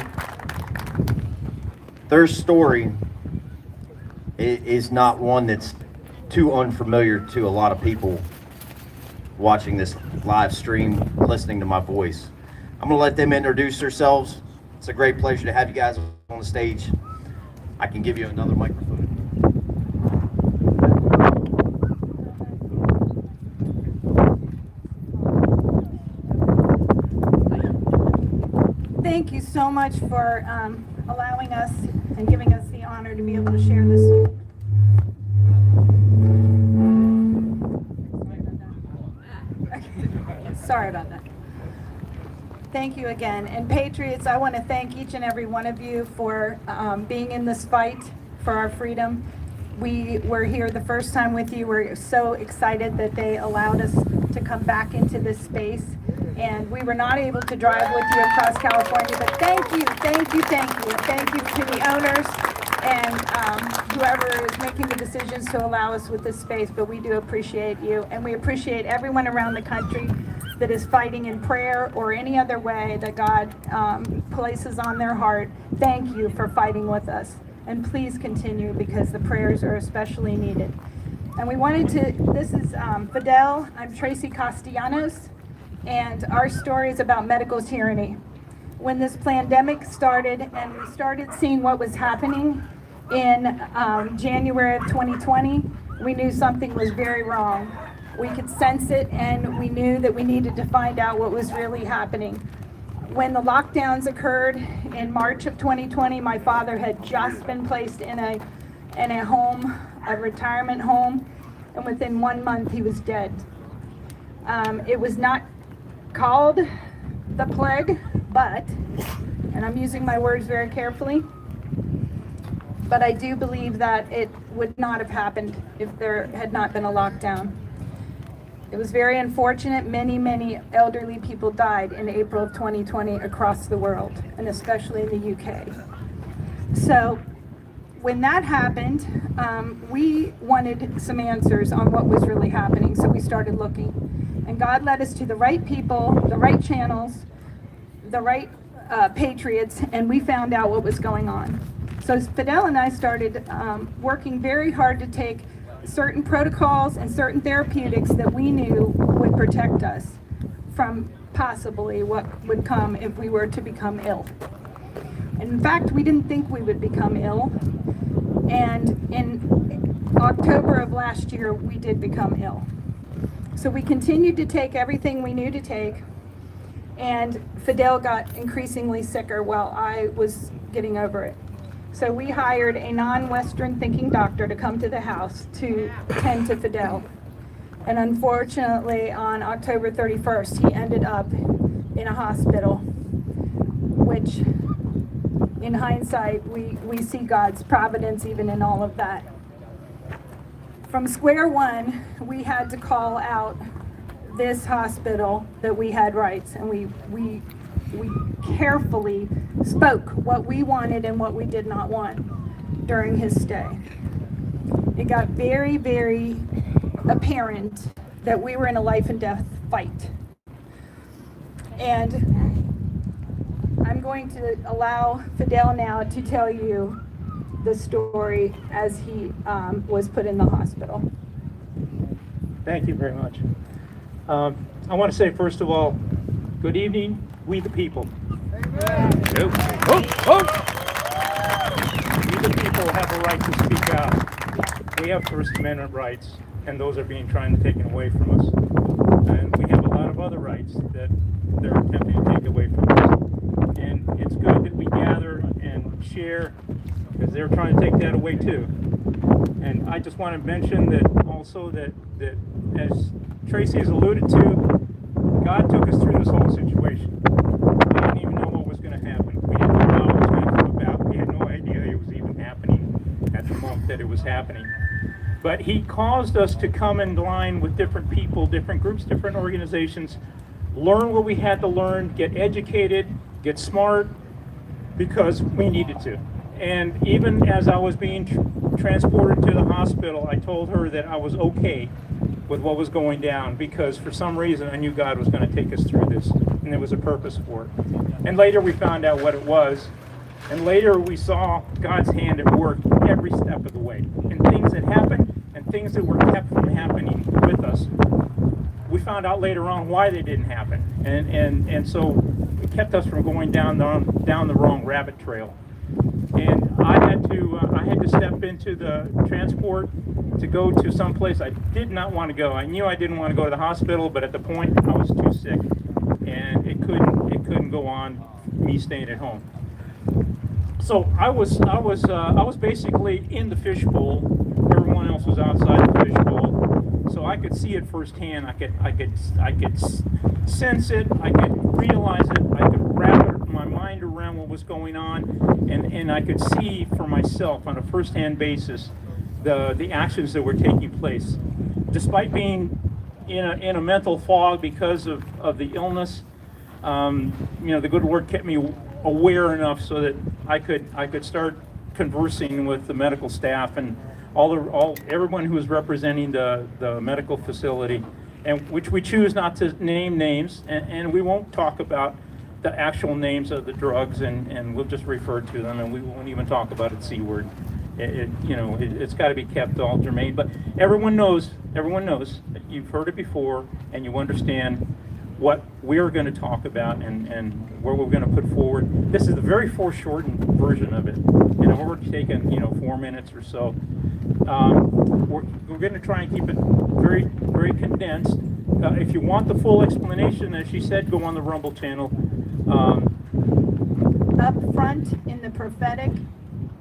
Their story is not one that's too unfamiliar to a lot of people watching this live stream, listening to my voice. I'm going to let them introduce themselves. It's a great pleasure to have you guys on the stage. I can give you another microphone. Thank you so much for allowing us and giving us the honor to be able to share this. Sorry about that. Thank you again. And Patriots, I want to thank each and every one of you for being in this fight for our freedom. We were here the first time with you. We're so excited that they allowed us to come back into this space. And we were not able to drive with you across California, but thank you to the owners and whoever is making the decisions to allow us with this space. But we do appreciate you, and we appreciate everyone around the country that is fighting in prayer or any other way that God places on their heart. Thank you for fighting with us, and please continue, because the prayers are especially needed. And we wanted to, this is Fidel, I'm Tracy Castellanos, and our story is about medical tyranny. When this pandemic started and we started seeing what was happening in January of 2020, we knew something was very wrong. We could sense it, and we knew that we needed to find out what was really happening. When the lockdowns occurred in March of 2020, my father had just been placed in a home, a retirement home, and within 1 month he was dead. It was not called the plague, but, and I'm using my words very carefully, but I do believe that it would not have happened if there had not been a lockdown. It was very unfortunate. Many elderly people died in April of 2020 across the world, and especially in the UK. So when that happened, we wanted some answers on what was really happening, so we started looking. And God led us to the right people, the right channels, the right patriots, and we found out what was going on. So Fidel and I started working very hard to take certain protocols and certain therapeutics that we knew would protect us from possibly what would come if we were to become ill. And in fact, we didn't think we would become ill. And in October of last year, we did become ill. So we continued to take everything we knew to take, and Fidel got increasingly sicker while I was getting over it. So we hired a non-Western thinking doctor to come to the house to tend to Fidel. And unfortunately, on October 31st, he ended up in a hospital, which in hindsight, we see God's providence even in all of that. From square one, we had to call out this hospital that we had rights, and we carefully spoke what we wanted and what we did not want during his stay. It got very apparent that we were in a life and death fight. And I'm going to allow Fidel now to tell you the story as he was put in the hospital. Thank you very much. I want to say, first of all, good evening, we the people. We the people have a right to speak out. We have First Amendment rights, and those are being trying to taken away from us. And we have a lot of other rights that they're attempting to take away from us. And it's good that we gather and share, because they're trying to take that away too. And I just want to mention that also that as Tracy has alluded to, God took us through this whole situation. We didn't even know what was going to happen. We didn't know how it was going to come about. We had no idea it was even happening at the moment that it was happening. But he caused us to come in line with different people, different groups, different organizations, learn what we had to learn, get educated, get smart, because we needed to. And even as I was being transported to the hospital, I told her that I was okay with what was going down, because for some reason I knew God was going to take us through this, and there was a purpose for it. And later we found out what it was, and later we saw God's hand at work every step of the way, and things that happened and things that were kept from happening with us. We found out later on why they didn't happen, and so it kept us from going down the wrong rabbit trail. And I had to step into the transport to go to some place I did not want to go. I knew I didn't want to go to the hospital, but at the point I was too sick, and it couldn't go on me staying at home. So I was basically in the fishbowl. Everyone else was outside the fishbowl, so I could see it firsthand. I could sense it. I could realize it. I could wrap my mind around what was going on, and I could see for myself on a first-hand basis the actions that were taking place. Despite being in a mental fog because of the illness, the good Lord kept me aware enough so that I could start conversing with the medical staff and everyone who was representing the medical facility, and which we choose not to name names, and we won't talk about the actual names of the drugs, and we'll just refer to them, and we won't even talk about it C word. It's got to be kept all germane, but everyone knows that you've heard it before, and you understand what we're going to talk about and where we're going to put forward. This is the very foreshortened version of it. We're taking 4 minutes or so. We're going to try and keep it very, very condensed. If you want the full explanation, as she said, go on the Rumble channel. Up front in the prophetic,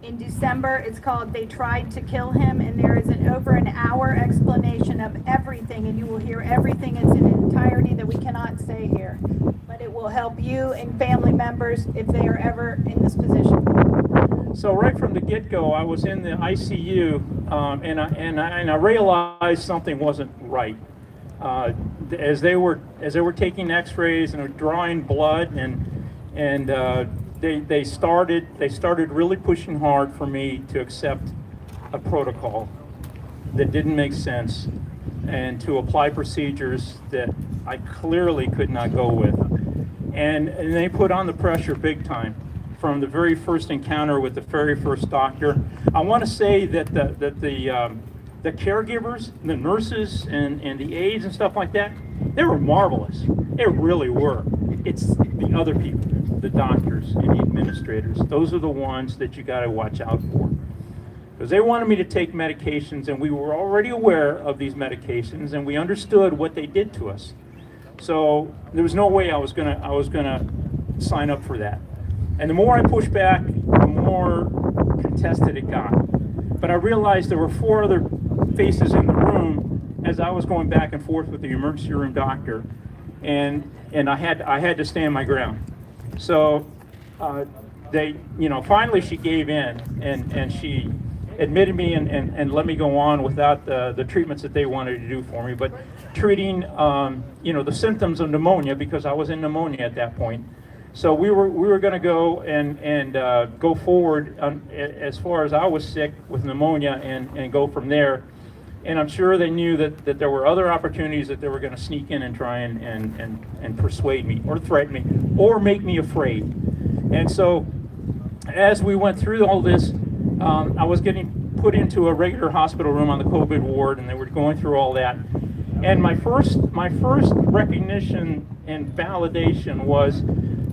in December, it's called They Tried to Kill Him, and there is over an hour explanation of everything, and you will hear everything. It's in entirety that we cannot say here, but it will help you and family members if they are ever in this position. So right from the get-go, I was in the ICU, and I realized something wasn't right. As they were taking X-rays and drawing blood, and they started really pushing hard for me to accept a protocol that didn't make sense, and to apply procedures that I clearly could not go with, and they put on the pressure big time. From the very first encounter with the very first doctor, I want to say that the caregivers, the nurses, and the aides and stuff like that, they were marvelous. They really were. It's the other people, the doctors and the administrators. Those are the ones that you got to watch out for, because they wanted me to take medications, and we were already aware of these medications, and we understood what they did to us. So there was no way I was gonna sign up for that. And the more I pushed back, the more contested it got. But I realized there were 4 other faces in the room as I was going back and forth with the emergency room doctor, and I had to stand my ground. So finally she gave in, and she admitted me and let me go on without the treatments that they wanted to do for me, but treating the symptoms of pneumonia, because I was in pneumonia at that point. So we were going to go and go forward as far as I was sick with pneumonia, and go from there. And I'm sure they knew that there were other opportunities that they were going to sneak in and try and persuade me, or threaten me, or make me afraid. And so as we went through all this, I was getting put into a regular hospital room on the COVID ward, and they were going through all that. And my first recognition and validation was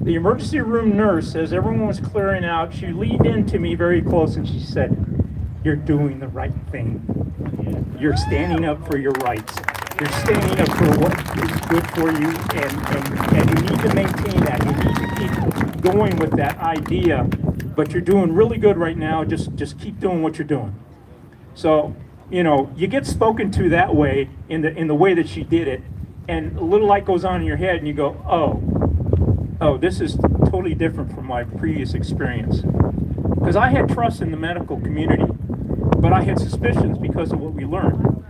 the emergency room nurse. As everyone was clearing out, she leaned into me very close and she said, "You're doing the right thing. You're standing up for your rights. You're standing up for what is good for you, and you need to maintain that. You need to keep going with that idea, but you're doing really good right now. Just keep doing what you're doing." So, you get spoken to that way, in the way that she did it, and a little light goes on in your head, and you go, oh, this is totally different from my previous experience. Because I had trust in the medical community, but I had suspicions because of what we learned.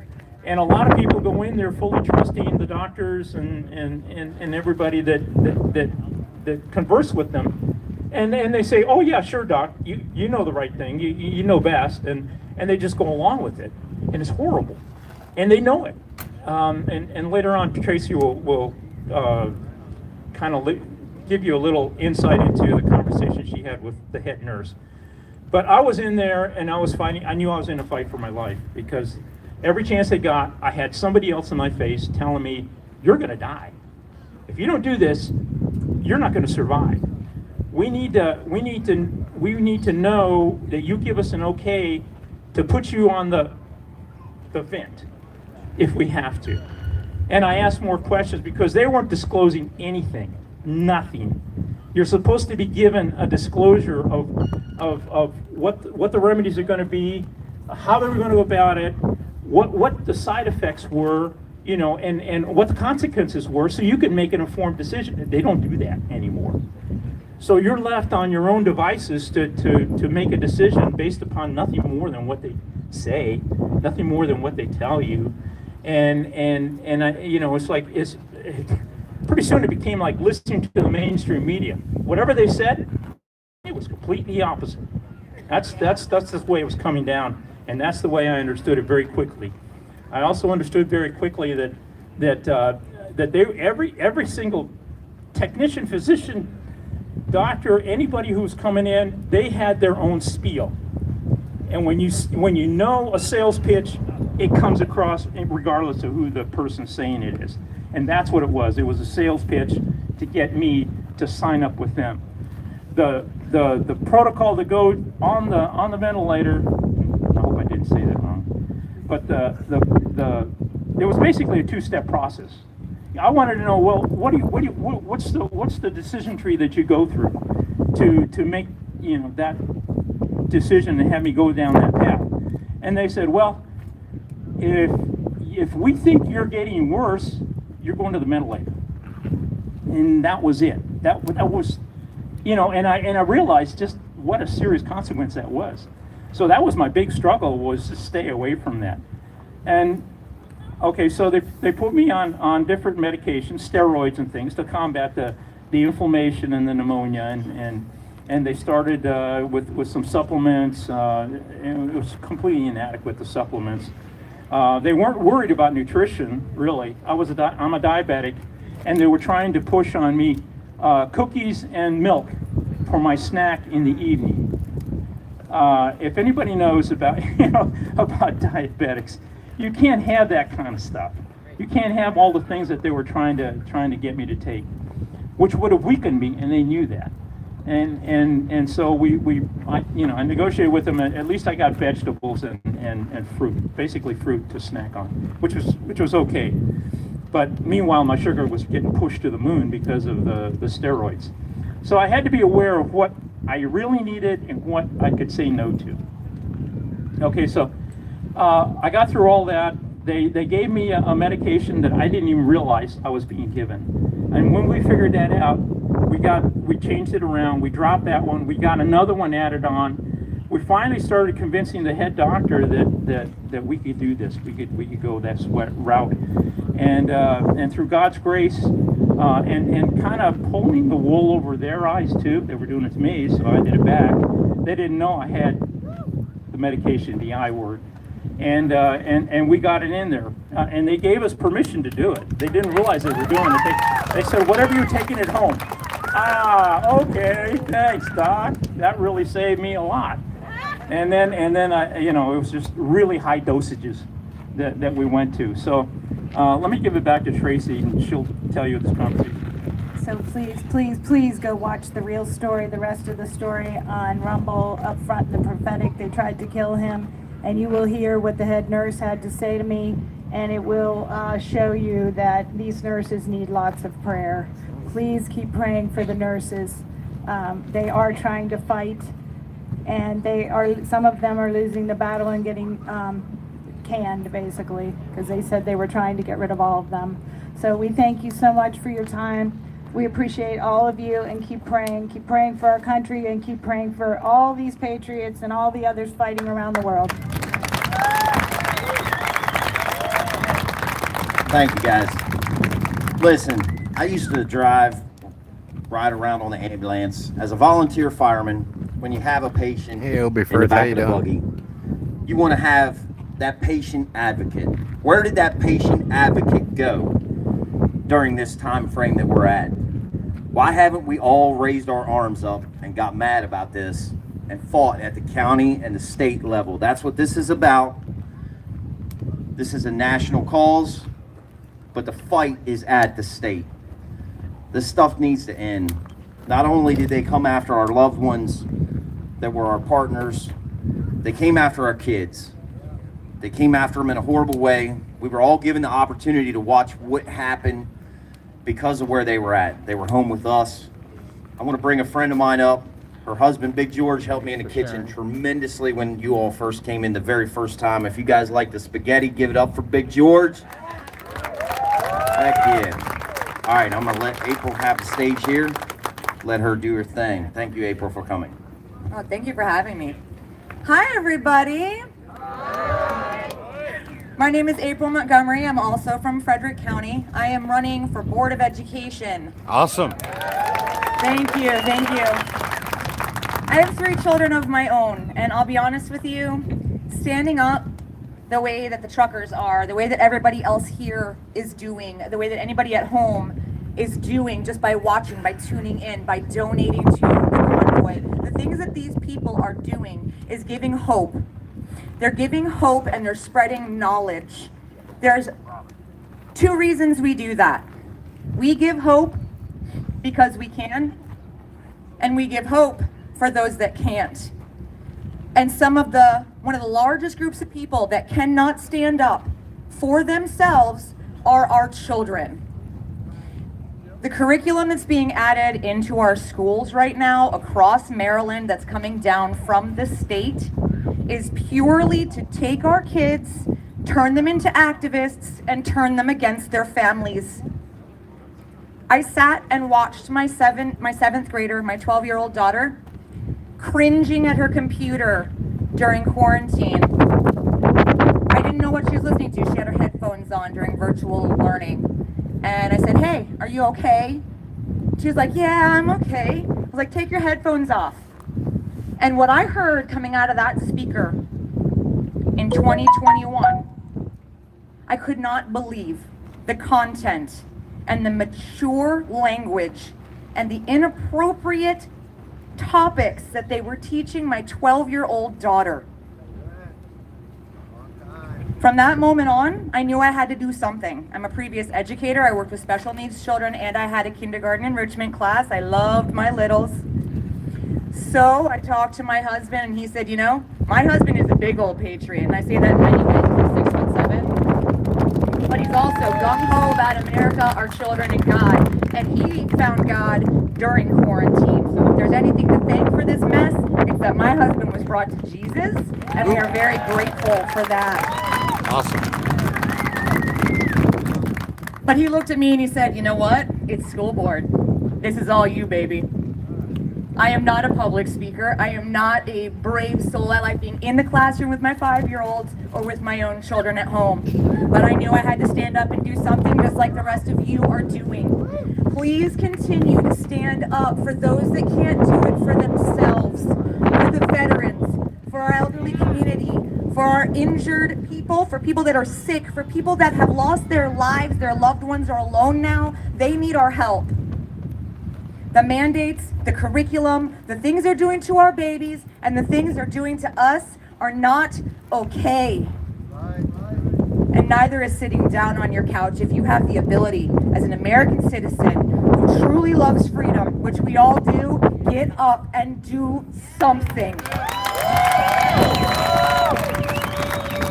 And a lot of people go in there fully trusting the doctors and everybody that converse with them. And they say, "Oh yeah, sure, doc, you know the right thing, you know best," and they just go along with it. And it's horrible. And they know it. And later on, Tracy will kind of give you a little insight into the conversation she had with the head nurse. But I was in there, and I was fighting. I knew I was in a fight for my life, because every chance they got, I had somebody else in my face telling me, "You're going to die. If you don't do this, you're not going to survive. We need to know that you give us an okay to put you on the vent if we have to." And I asked more questions because they weren't disclosing anything, nothing. You're supposed to be given a disclosure of what the remedies are going to be, how they're going to go about it, what the side effects were, and what the consequences were, so you can make an informed decision. They don't do that anymore. So you're left on your own devices to make a decision based upon nothing more than what say, nothing more than what they tell you. And I, it's pretty soon it became like listening to the mainstream media. Whatever they said, it was completely opposite. That's the way it was coming down, and that's the way I understood it very quickly. I also understood very quickly that every single technician, physician, doctor, anybody who was coming in, they had their own spiel. And when you know a sales pitch, it comes across regardless of who the person saying it is. And that's what it was. It was a sales pitch to get me to sign up with them. The protocol to go on the ventilator, I hope I didn't say that wrong, but it was basically a two-step process. I wanted to know, well, what's the decision tree that you go through to make that decision and have me go down that path? And they said, well, if we think you're getting worse, you're going to the ventilator. And that was it. That was, and I realized just what a serious consequence that was. So that was my big struggle, was to stay away from that. And okay, so they put me on different medications, steroids and things, to combat the inflammation and the pneumonia, and they started with some supplements. And it was completely inadequate, the supplements. They weren't worried about nutrition, really. I'm a diabetic, and they were trying to push on me cookies and milk for my snack in the evening. If anybody knows about about diabetics, you can't have that kind of stuff. You can't have all the things that they were trying to get me to take, which would have weakened me, and they knew that. And so I negotiated with them. At least I got vegetables and fruit, basically fruit to snack on, which was okay. But meanwhile, my sugar was getting pushed to the moon because of the steroids. So I had to be aware of what I really needed and what I could say no to. Okay, so I got through all that. They gave me a medication that I didn't even realize I was being given. And when we figured that out, we changed it around. We dropped that one. We got another one added on. We finally started convincing the head doctor that we could do this. We could go that route. And through God's grace, and kind of pulling the wool over their eyes too. They were doing it to me, so I did it back. They didn't know I had the medication, the I word. And we got it in there, and they gave us permission to do it. They didn't realize they were doing it. They said, whatever you're taking at home. Okay, thanks, Doc. That really saved me a lot. And then it was just really high dosages that we went to. So let me give it back to Tracy, and she'll tell you this conversation. So please go watch the real story, the rest of the story on Rumble up front, the prophetic. They tried to kill him. And you will hear what the head nurse had to say to me, and it will show you that these nurses need lots of prayer. Please keep praying for the nurses. They are trying to fight, and some of them are losing the battle and getting canned, basically, because they said they were trying to get rid of all of them. So we thank you so much for your time. We appreciate all of you, and keep praying for our country, and keep praying for all these patriots and all the others fighting around the world. Thank you, guys. Listen, I used to ride around on the ambulance as a volunteer fireman. When you have a patient in the back of the buggy, you want to have that patient advocate. Where did that patient advocate go during this time frame that we're at? Why haven't we all raised our arms up and got mad about this and fought at the county and the state level? That's what this is about. This is a national cause, but the fight is at the state. This stuff needs to end. Not only did they come after our loved ones that were our partners, they came after our kids. They came after them in a horrible way. We were all given the opportunity to watch what happened because of where they were at. They were home with us. I want to bring a friend of mine up. Her husband, Big George, helped me in the kitchen tremendously when you all first came in the very first time. If you guys like the spaghetti, give it up for Big George. Heck yeah. All right, I'm going to let April have the stage here. Let her do her thing. Thank you, April, for coming. Oh, thank you for having me. Hi, everybody. My name is April Montgomery. I'm also from Frederick County. I am running for Board of Education. Awesome. Thank you, thank you. I have 3 children of my own, and I'll be honest with you, standing up the way that the truckers are, the way that everybody else here is doing, the way that anybody at home is doing just by watching, by tuning in, by donating to the convoy. The things that these people are doing is giving hope. They're giving hope and they're spreading knowledge. There's 2 reasons we do that. We give hope because we can, and we give hope for those that can't. And one of the largest groups of people that cannot stand up for themselves are our children. The curriculum that's being added into our schools right now across Maryland that's coming down from the state is purely to take our kids, turn them into activists, and turn them against their families. I sat and watched my 7th grader, my 12-year-old daughter, cringing at her computer during quarantine. I didn't know what she was listening to. She had her headphones on during virtual learning. And I said, "Hey, are you okay?" She was like, "Yeah, I'm okay." I was like, "Take your headphones off." And what I heard coming out of that speaker in 2021, I could not believe the content and the mature language and the inappropriate topics that they were teaching my 12-year-old daughter. From that moment on, I knew I had to do something. I'm a previous educator. I worked with special needs children and I had a kindergarten enrichment class. I loved my littles. So I talked to my husband and he said, "You know, my husband is a big old patriot." And I say that in many ways. He's 6'7", but he's also gung-ho about America, our children, and God. And he found God during quarantine. So if there's anything to thank for this mess, it's that my husband was brought to Jesus, and we are very grateful for that. Awesome. But he looked at me and he said, "You know what? It's school board. This is all you, baby." I am not a public speaker. I am not a brave soul. I like being in the classroom with my 5-year-olds or with my own children at home. But I knew I had to stand up and do something just like the rest of you are doing. Please continue to stand up for those that can't do it for themselves, for the veterans, for our elderly community, for our injured people, for people that are sick, for people that have lost their lives, their loved ones are alone now. They need our help. The mandates, the curriculum, the things they're doing to our babies, and the things they're doing to us are not okay. And neither is sitting down on your couch. If you have the ability, as an American citizen who truly loves freedom, which we all do, get up and do something.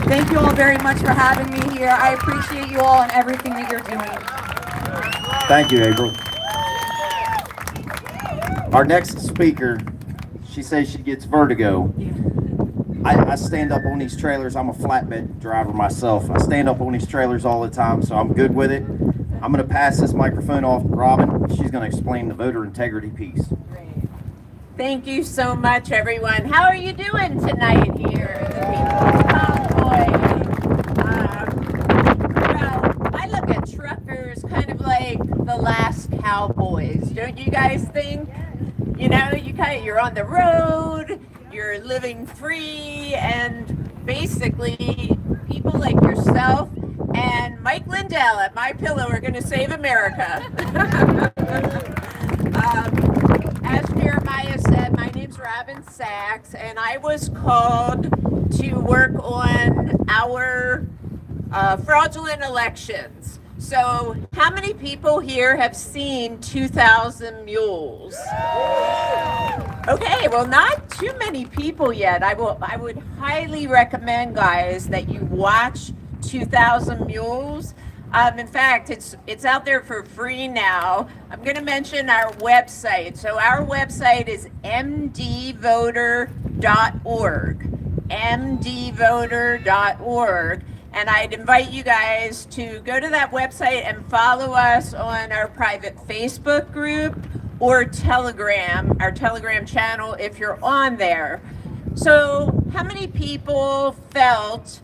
Thank you all very much for having me here. I appreciate you all and everything that you're doing. Thank you, April. Our next speaker, she says she gets vertigo. I stand up on these trailers. I'm a flatbed driver myself. I stand up on these trailers all the time, so I'm good with it. I'm going to pass this microphone off to Robin. She's going to explain the voter integrity piece. Thank you so much, everyone. How are you doing tonight here at the People's Convoy? Well, I look at truckers kind of like the last cowboys. Don't you guys think? You know, you're on the road, you're living free, and basically people like yourself and Mike Lindell at My Pillow are going to save America. As Jeremiah said, my name's Robin Sachs, and I was called to work on our fraudulent elections. So how many people here have seen 2,000 Mules? Okay, well, not too many people yet. I would highly recommend, guys, that you watch 2,000 Mules. In fact, it's out there for free now. I'm going to mention our website. So our website is mdvoter.org. mdvoter.org. And I'd invite you guys to go to that website and follow us on our private Facebook group or Telegram, our Telegram channel, if you're on there. So how many people felt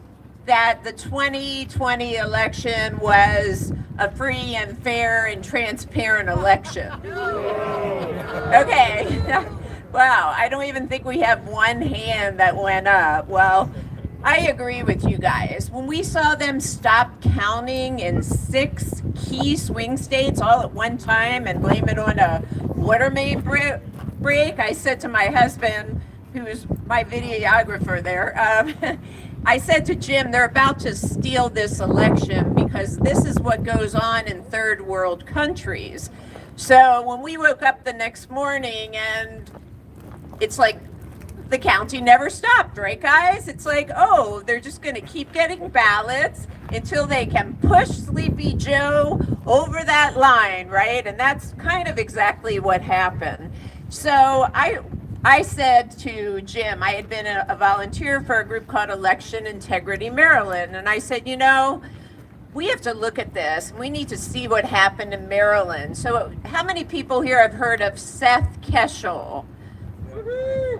that the 2020 election was a free and fair and transparent election? Okay. Wow, I don't even think we have one hand that went up. Well, I agree with you guys. When we saw them stop counting in 6 key swing states all at one time and blame it on a water main break, I said to my husband, who's my videographer there, I said to Jim, they're about to steal this election because this is what goes on in third world countries. So when we woke up the next morning and it's like the counting never stopped, right, guys? It's like, oh, they're just going to keep getting ballots until they can push Sleepy Joe over that line, right? And that's kind of exactly what happened. So I said to Jim, I had been a volunteer for a group called Election Integrity Maryland, and I said, you know, we have to look at this. We need to see what happened in Maryland. So how many people here have heard of Seth Keshel?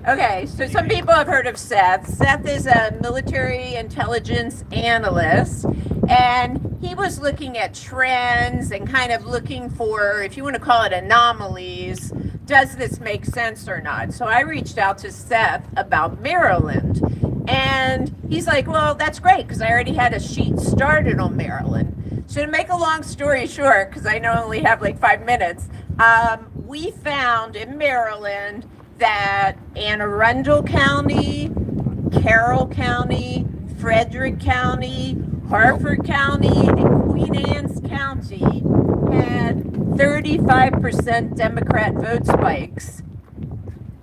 Okay, so some people have heard of Seth. Seth is a military intelligence analyst, and he was looking at trends and kind of looking for, if you want to call it anomalies, does this make sense or not? So I reached out to Seth about Maryland, and he's like, well, that's great, because I already had a sheet started on Maryland. So to make a long story short, because I know I only have like 5 minutes, we found in Maryland that Anne Arundel County, Carroll County, Frederick County, Harford County, and Queen Anne's County had 35% Democrat vote spikes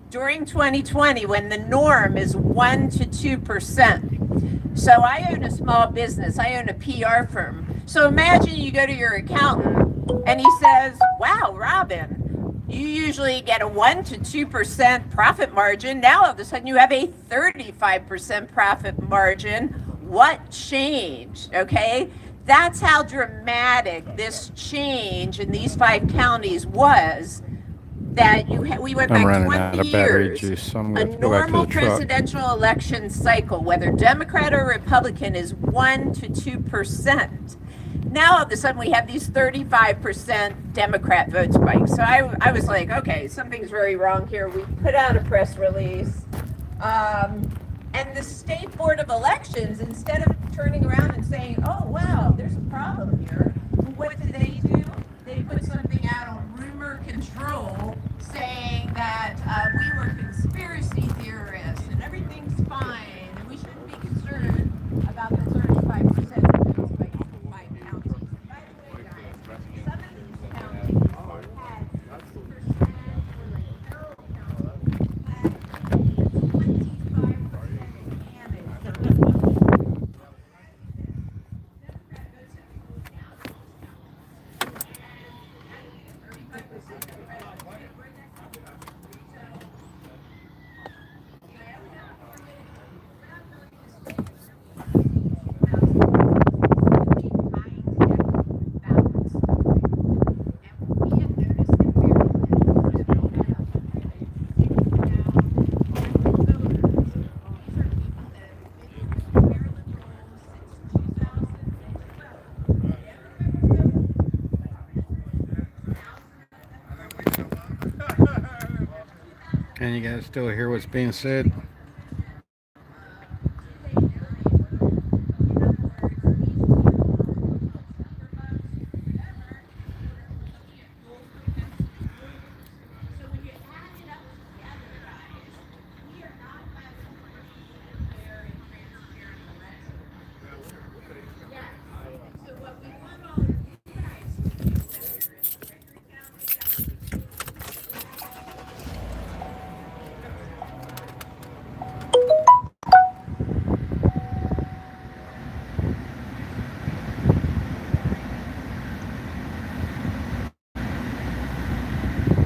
during 2020 when the norm is 1 to 2%. So I own a small business. I own a PR firm. So imagine you go to your accountant and he says, wow, Robin, you usually get a 1 to 2% profit margin. Now all of a sudden you have a 35% profit margin. What changed? Okay, that's how dramatic this change in these 5 counties was. That we went back 20 years. A normal presidential election cycle, whether Democrat or Republican, is 1 to 2%. Now all of a sudden we have these 35% Democrat vote spikes. So I was like, okay, something's very wrong here. We put out a press release. And the State Board of Elections, instead of turning around and saying, oh, wow, there's a problem here, what did they do? They put something out on rumor control saying that we were conspiracy theorists and everything's fine and we shouldn't be concerned about the 35%. Can you guys still hear what's being said?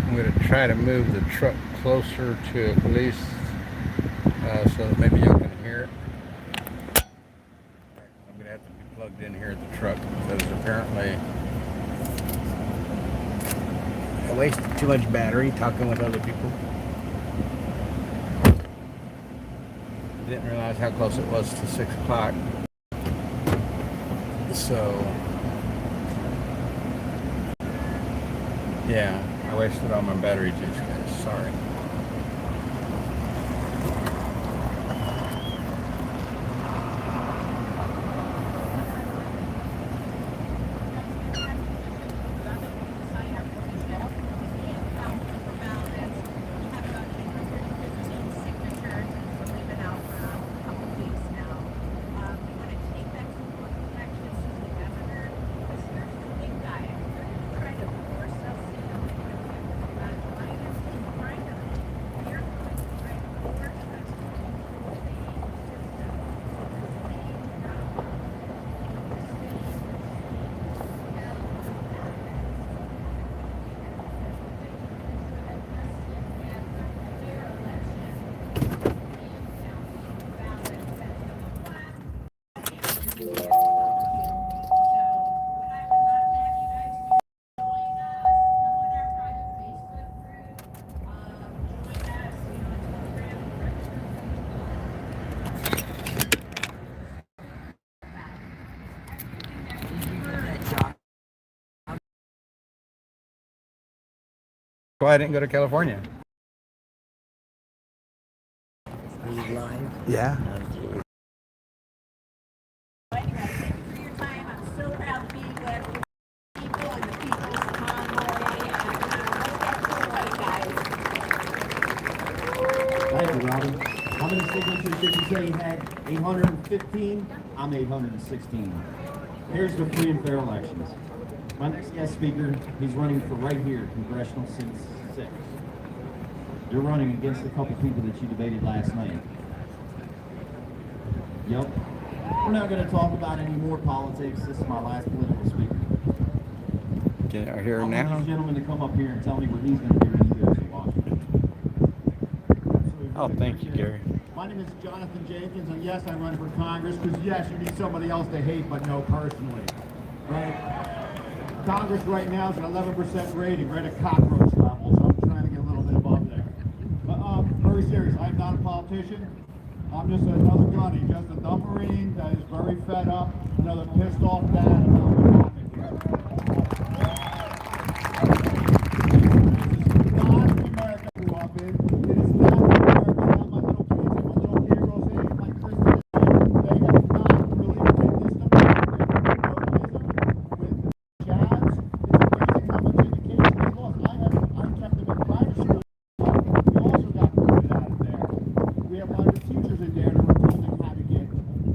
I'm going to try to move the truck closer to at least so that maybe y'all can hear it. I'm going to have to be plugged in here at the truck because apparently I wasted too much battery talking with other people. Didn't realize how close it was to 6 o'clock. So, yeah, I wasted all my battery juice, guys. Sorry. Why I didn't go to California? Are you live? Yeah. Thank you, Robin. How many signatures did you say you had? 815? I'm 816. Here's the free and fair elections. My next guest speaker, he's running for right here, congressional seat 6. You're running against a couple people that you debated last night. Yep. We're not going to talk about any more politics. This is my last political speaker. Okay, are here I now? want this gentleman to come up here and tell me what he's going to do when he goes to Washington. Oh, thank you, Gary. My name is Jonathan Jenkins, and yes, I run for Congress, because yes, you need somebody else to hate, but no personally. Right? Congress right now is an 11% rating, right at cockroach level, so I'm trying to get a little bit above there. But very serious, I'm not a politician. I'm just another gunny, just a dumb Marine that is very fed up, another pissed off dad about what happened here. This is not the America I grew up in. It is not the America that my little kids and my little heroes in, like Kristen and they have not really witnessed America. With jazz, it's amazing how much education they lost. I kept them in private school. We also got booted out of there. We have a lot of teachers in there that were told them how to get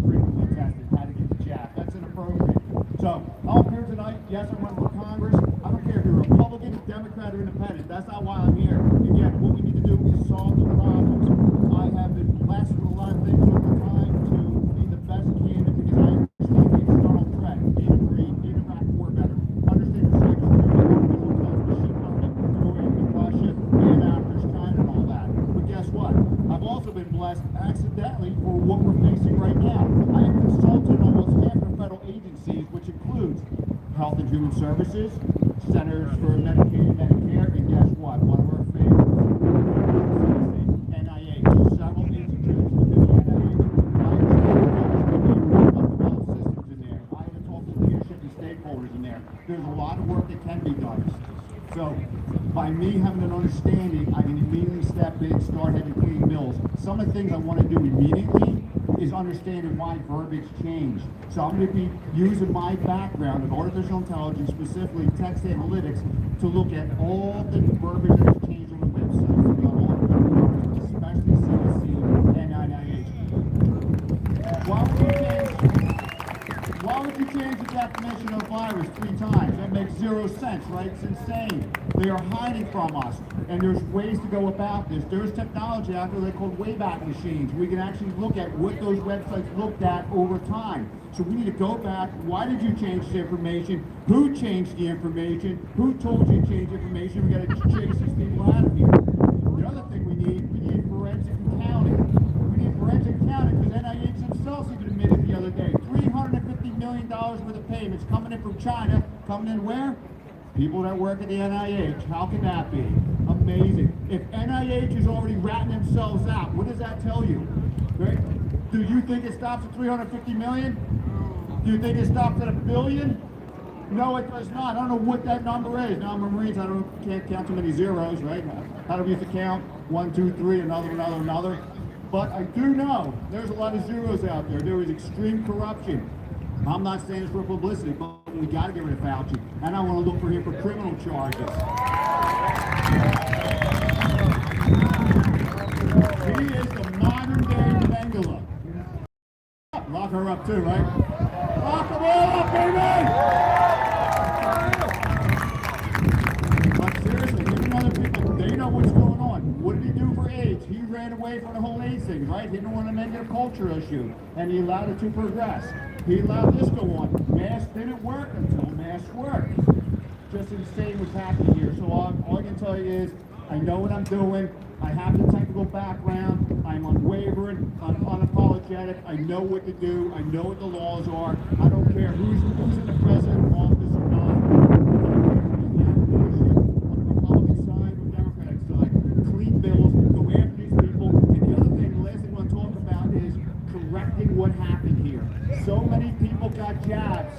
frequently tested, how to get the jab. That's inappropriate. So, I'm here tonight. Yes, I run for Congress. I don't care if you're Republican, Democrat, or Independent. That's not why I'm here. Again, what we need to do is solve the problems. I have been blessed with a lot of things over time to be the best candidate because I understand the external threat, being a Marine, being a Iraq war veteran, understand the cybersecurity, machine learning, going into Russia, and after China and all that. But guess what? I've also been blessed accidentally for what we're facing right now. I have consulted almost half the federal agencies, which includes Health and Human Services, Centers for Medicaid and Medicare, and guess what? One of our favorites, NIH, several institutions within the NIH. I understand the systems in there. I have talked to leadership and stakeholders in there. There's a lot of work that can be done. So, by me having an understanding, I can immediately step in, start having clean bills. Some of the things I want to do immediately is understanding why verbiage changed. So I'm going to be using my background in artificial intelligence, specifically text analytics, to look at all the verbiage that has changed on the website, especially CDC and NIH. Why would you change the definition of virus 3 times? That makes 0 sense, right? It's insane. They are hiding from us, and there's ways to go about this. There's technology out there they call Wayback Machines. We can actually look at what those websites looked at over time. So we need to go back. Why did you change the information? Who changed the information? Who told you to change information? We got to chase these people out of here. The other thing we need forensic accounting. We need forensic accounting because NIH themselves even admitted the other day, $350 million worth of payments coming in from China, coming in where? People that work at the NIH. How can that be? Amazing. If NIH is already ratting themselves out, what does that tell you? Right? Do you think it stops at $350 million? Do you think it stops at $1 billion? No, it does not. I don't know what that number is. Now I'm a Marines, can't count too many zeros, right? How do we used to count? 1, 2, 3, another. But I do know there's a lot of zeros out there. There is extreme corruption. I'm not saying it's for publicity, but we got to get rid of Fauci. And I want to look for him for criminal charges. He is the modern day Mengele. Lock her up too, right? Lock them all up, baby! But seriously, even other people, they know what's going on. What did he do for AIDS? He ran away from the whole AIDS thing, right? He didn't want to make it a culture issue, and he allowed it to progress. He allowed this to go on. Masks didn't work until masks worked. Just insane what's happening here. So all I can tell you is, I know what I'm doing. I have the technical background. I'm unwavering. I'm unapologetic. I know what to do. I know what the laws are. I don't care who's in the president's office or not. On the Republican side or Democratic side, clean bills, go after these people. And the other thing, the last thing I want to talk about is correcting what happened here. So many people got jabs.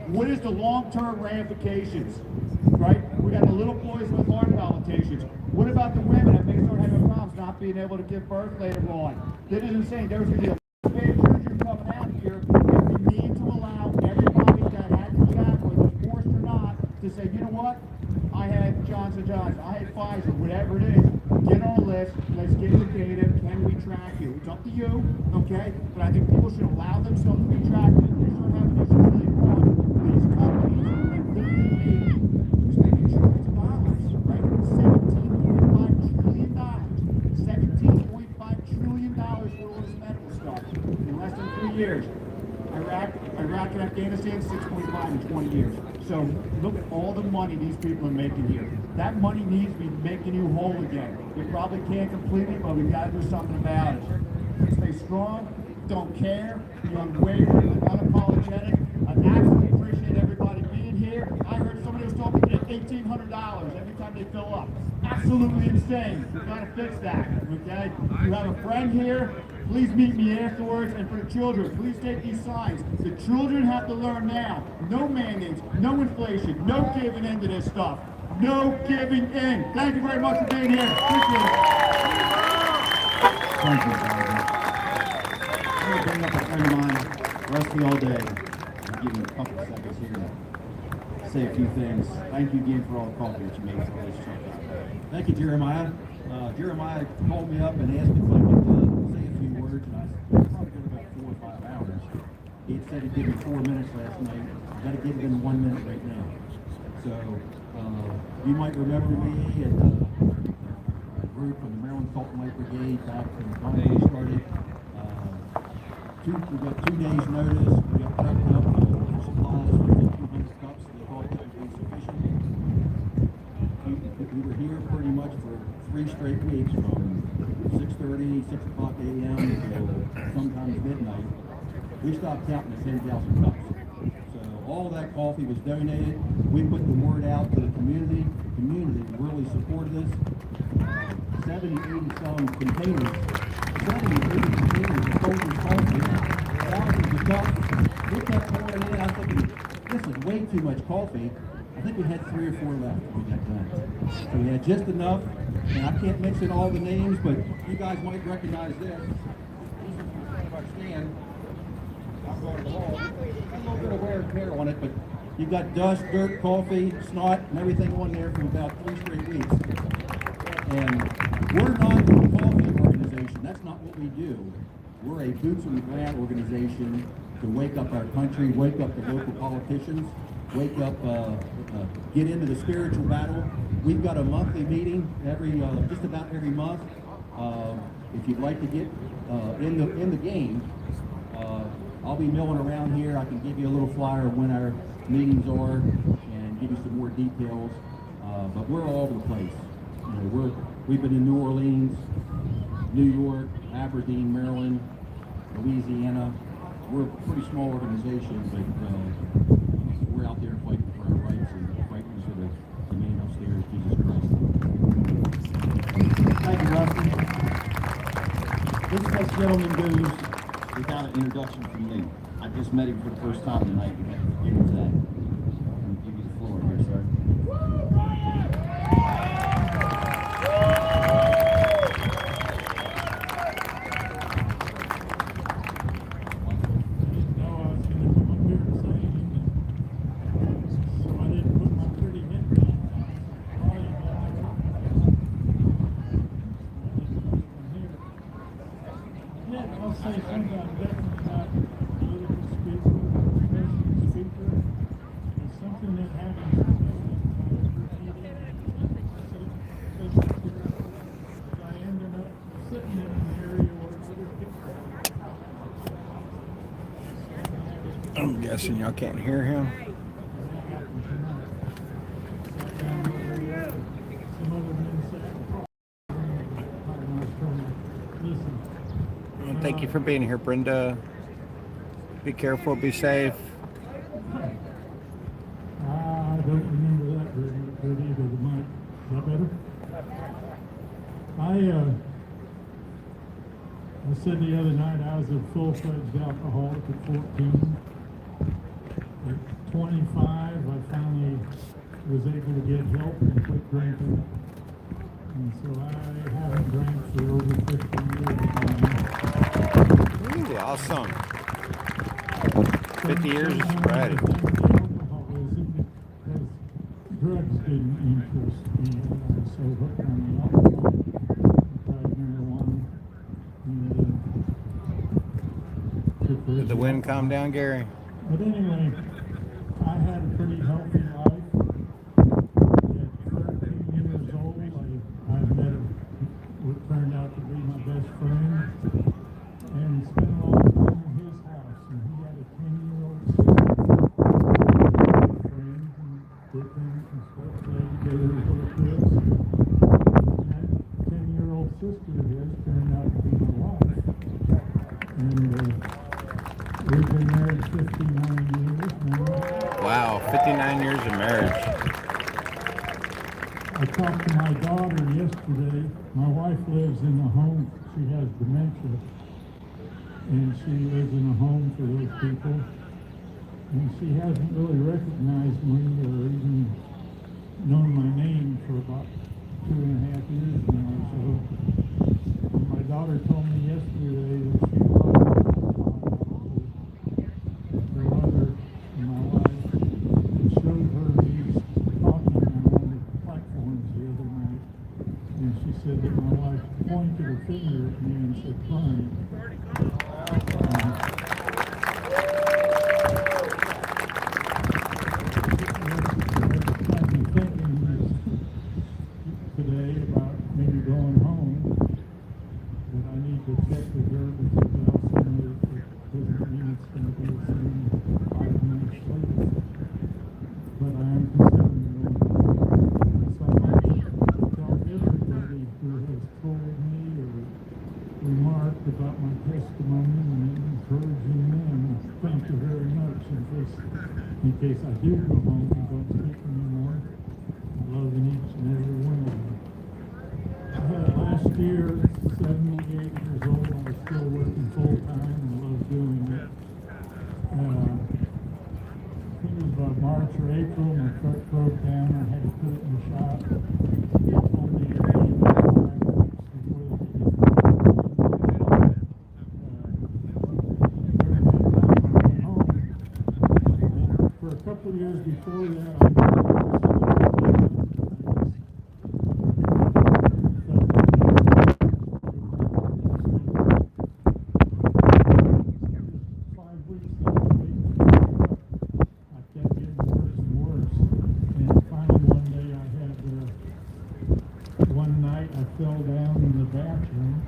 What is the long-term ramifications? Right? We got the little boys with heart palpitations. What about the women that may start having problems not being able to give birth later on? That is insane. There's going to be a big children coming out here, and we need to allow everybody that had the jab, whether it's forced or not, to say, you know what? I had Johnson & Johnson, I had Pfizer, whatever it is. Get on a list. Let's get the data. Can we track you? It's up to you, okay? But I think people should allow themselves to be tracked. If they start having issues later on, these companies that literally made trillions of dollars, right? $17.5 trillion. $17.5 trillion for all this medical stuff in less than 3 years. Iraq and Afghanistan, 6.5 in 20 years. So look at all the money these people are making here. That money needs to be making you whole again. You probably can't completely, but we got to do something about it. Stay strong, don't care, be unwavering, unapologetic. I absolutely appreciate everybody being here. I heard somebody was talking about $1,800 every time they fill up. Absolutely insane. We've got to fix that, okay? You have a friend here, please meet me afterwards. And for the children, please take these signs. The children have to learn now. No mandates, no inflation, no giving in to this stuff. No giving in. Thank you very much for being here. Appreciate it. Thank you, Roger. I'm going to bring up a friend of mine, Rusty all day. I'll give him a couple of seconds here to say a few things. Thank you again for all the coffee that you made for this trip. Thank you, Jeremiah. Jeremiah called me up and asked if I could say a few words, and I said, probably got about 4 or 5 hours. He said he'd give me 4 minutes last night. I've got to give him 1 minute right now. So, you might remember me at a group from the Maryland Salt and Light Brigade back when the Convoy started. We got 2 days notice. We got prepped up with supplies for 1,500 cups. So they thought that would be sufficient. We were here pretty much for 3 straight weeks from 6:30, 6 o'clock a.m. until sometimes midnight. We stopped counting at 10,000 cups. So all that coffee was donated. We put the word out to the community. The community really supported us. 70, 80 some containers. 70, 80 containers of Folgers coffee. Thousands of cups. We kept pouring in. I was thinking, this is way too much coffee. I think we had 3 or 4 left when we got done. So we had just enough. And I can't mention all the names, but you guys might recognize this. This is in front of our stand. I'm going to the wall. Got a little bit of wear and tear on it, but you've got dust, dirt, coffee, snot, and everything on there from about 3 straight weeks. And we're not a coffee organization. That's not what we do. We're a boots on the ground organization to wake up our country, wake up the local politicians, wake up, get into the spiritual battle. We've got a monthly meeting just about every month. If you'd like to get in the game, I'll be milling around here. I can give you a little flyer of when our meetings are and give you some more details. But we're all over the place. You know, we've been in New Orleans, New York, Aberdeen, Maryland, Louisiana. We're a pretty small organization, but we're out there fighting for our rights and fighting for the man upstairs, Jesus Christ. Thank you, Rusty. This next gentleman goes without an introduction from me. I just met him for the first time tonight. We got to give him that. I'm gonna give you the floor here, sir. I'll say something I'm definitely not a political speaker, professional speaker. It's something that happens to me. I ended up sitting in an area where other people. I'm guessing y'all can't hear him. Well, thank you for being here, Brenda. Be careful, be safe. I don't remember that very good either. Is that better? I said the other night I was a full-fledged alcoholic at 14. At 25, I finally was able to get help and quit drinking. And so I haven't drank for over 50 years. Really awesome. 50 years of sobriety. Drugs didn't interest me. I was so hooked on the alcohol. I tried marijuana. And, Did the wind calm down, Gary? But anyway, I had a pretty healthy life. At 13 years old, I met what turned out to be my best friend, and spent a lot of time in his house. And he had a 10-year-old sister. Friends and did things and stuff, played together with little kids. And that 10-year-old sister of his turned out to be my wife. And we've been married 59 years now. Wow, 59 years of marriage. I talked to my daughter yesterday. My wife lives in a home. She has dementia. And she lives in a home for those people. And she hasn't really recognized me or even known my name for about 2.5 years now or so. And my daughter told me yesterday that she lost her mother and my wife, and showed her me talking on the platforms the other night. And she said that my wife pointed her finger at me and said, "Fine." Today about maybe going home, but I need to check with her because I also know that it doesn't mean it's going to be the same 5 minutes later. But I am considering going home. So I'd like to tell everybody who has told me or remarked about my testimony and encouraging them, thank you very much. In case I do go home and don't speak anymore, I love each and every one of you. I had last year, 78 years old, I was still working full time and loved doing it. I think it was about March or April, my truck broke down, I had to put it in the shop. They told me it would be about 5 weeks before they could get for a couple of years before that, one night I fell down in the bathroom.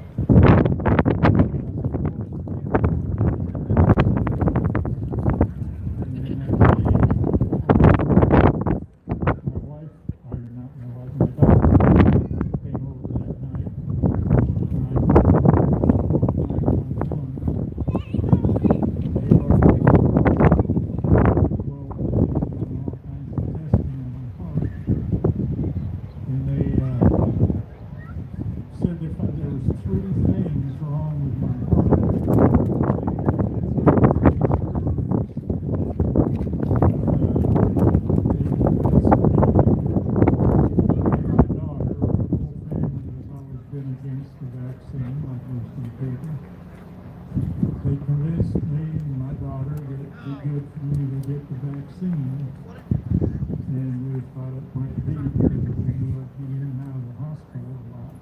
Said there was 3 things be because we knew I'd be in and out of the hospital a lot.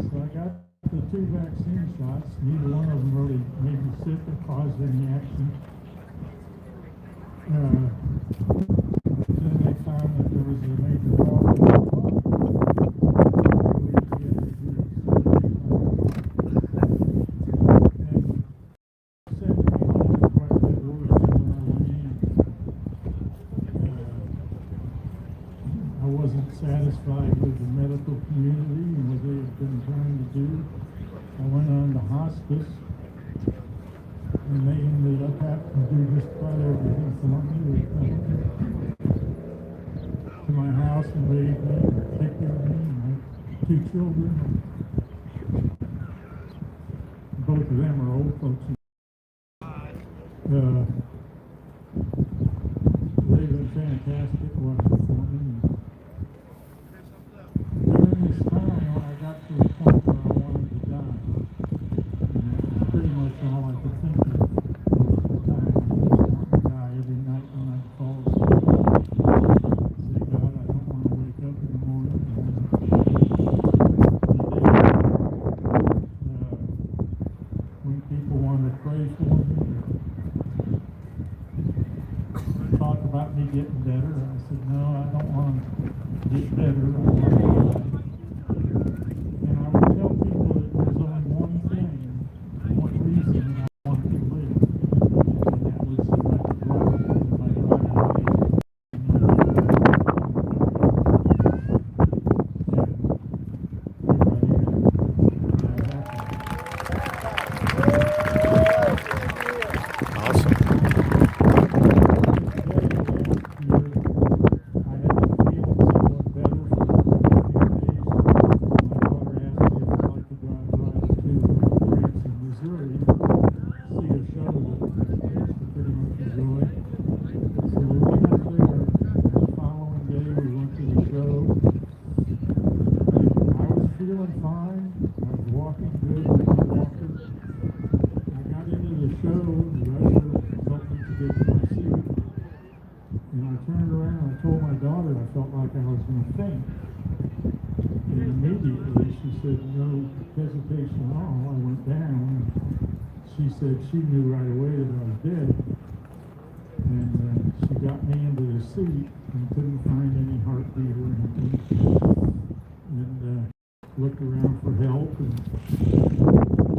So I got the 2 vaccine shots. Neither one of them really made me sick or caused any action. Then they found that there was a major problem with the heart. I wasn't satisfied with the medical community and what they had been trying to do. I went on to hospice, and they ended up having to do just about everything for me. They come to my house and raise me and take care of me and my 2 children. Both of them are old folks. They've been fantastic working for me. During this time, I got to the point where I wanted to die. And that was pretty much all I could think of most of the time. I just wanted to die every night when I'd fall asleep. Say, God, I don't want to wake up in the morning. When people want to pray for me, talk about me getting better, I said, no, I don't want to get better. I want to die. And I would tell people that there's only one thing, one reason I want to live, and that was so I could drive in my driveway. She knew right away that I was dead, and she got me into the seat and couldn't find any heartbeat or anything, and looked around for help, and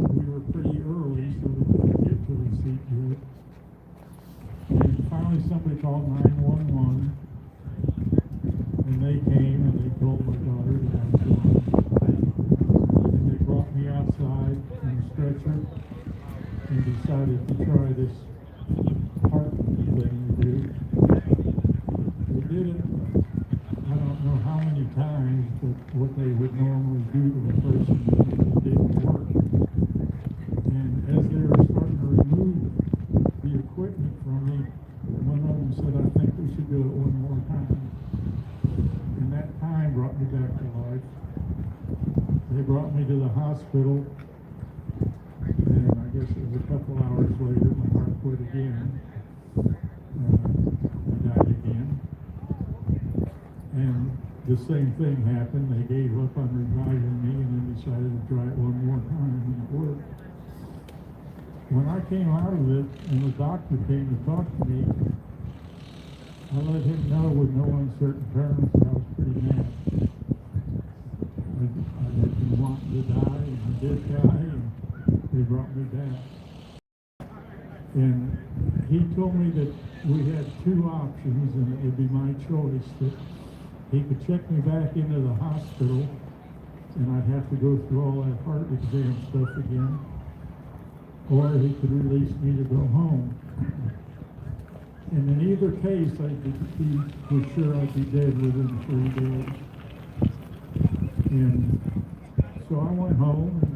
we were pretty early, so we couldn't get to the seat yet. And finally somebody called 911, and they came and they told my daughter that I was gone, and they brought me outside in a stretcher and decided to try this heart thing we do. We did it, I don't know how many times, but what they would normally do to a person, it didn't work. And as they were starting to remove the equipment from me, one of them said, I think we should do it one more time. And that time brought me back to life. They brought me to the hospital. And I guess it was a couple hours later, my heart quit again. I died again. And the same thing happened. They gave up on reviving me and then decided to try it one more time, and it worked. When I came out of it and the doctor came to talk to me, I let him know with no uncertain terms that I was pretty mad. I had been wanting to die, and I did die, and they brought me back. And he told me that we had 2 options, and it would be my choice, that he could check me back into the hospital, and I'd have to go through all that heart exam stuff again, or he could release me to go home. And in either case, he was sure I'd be dead within 3 days. And so I went home, and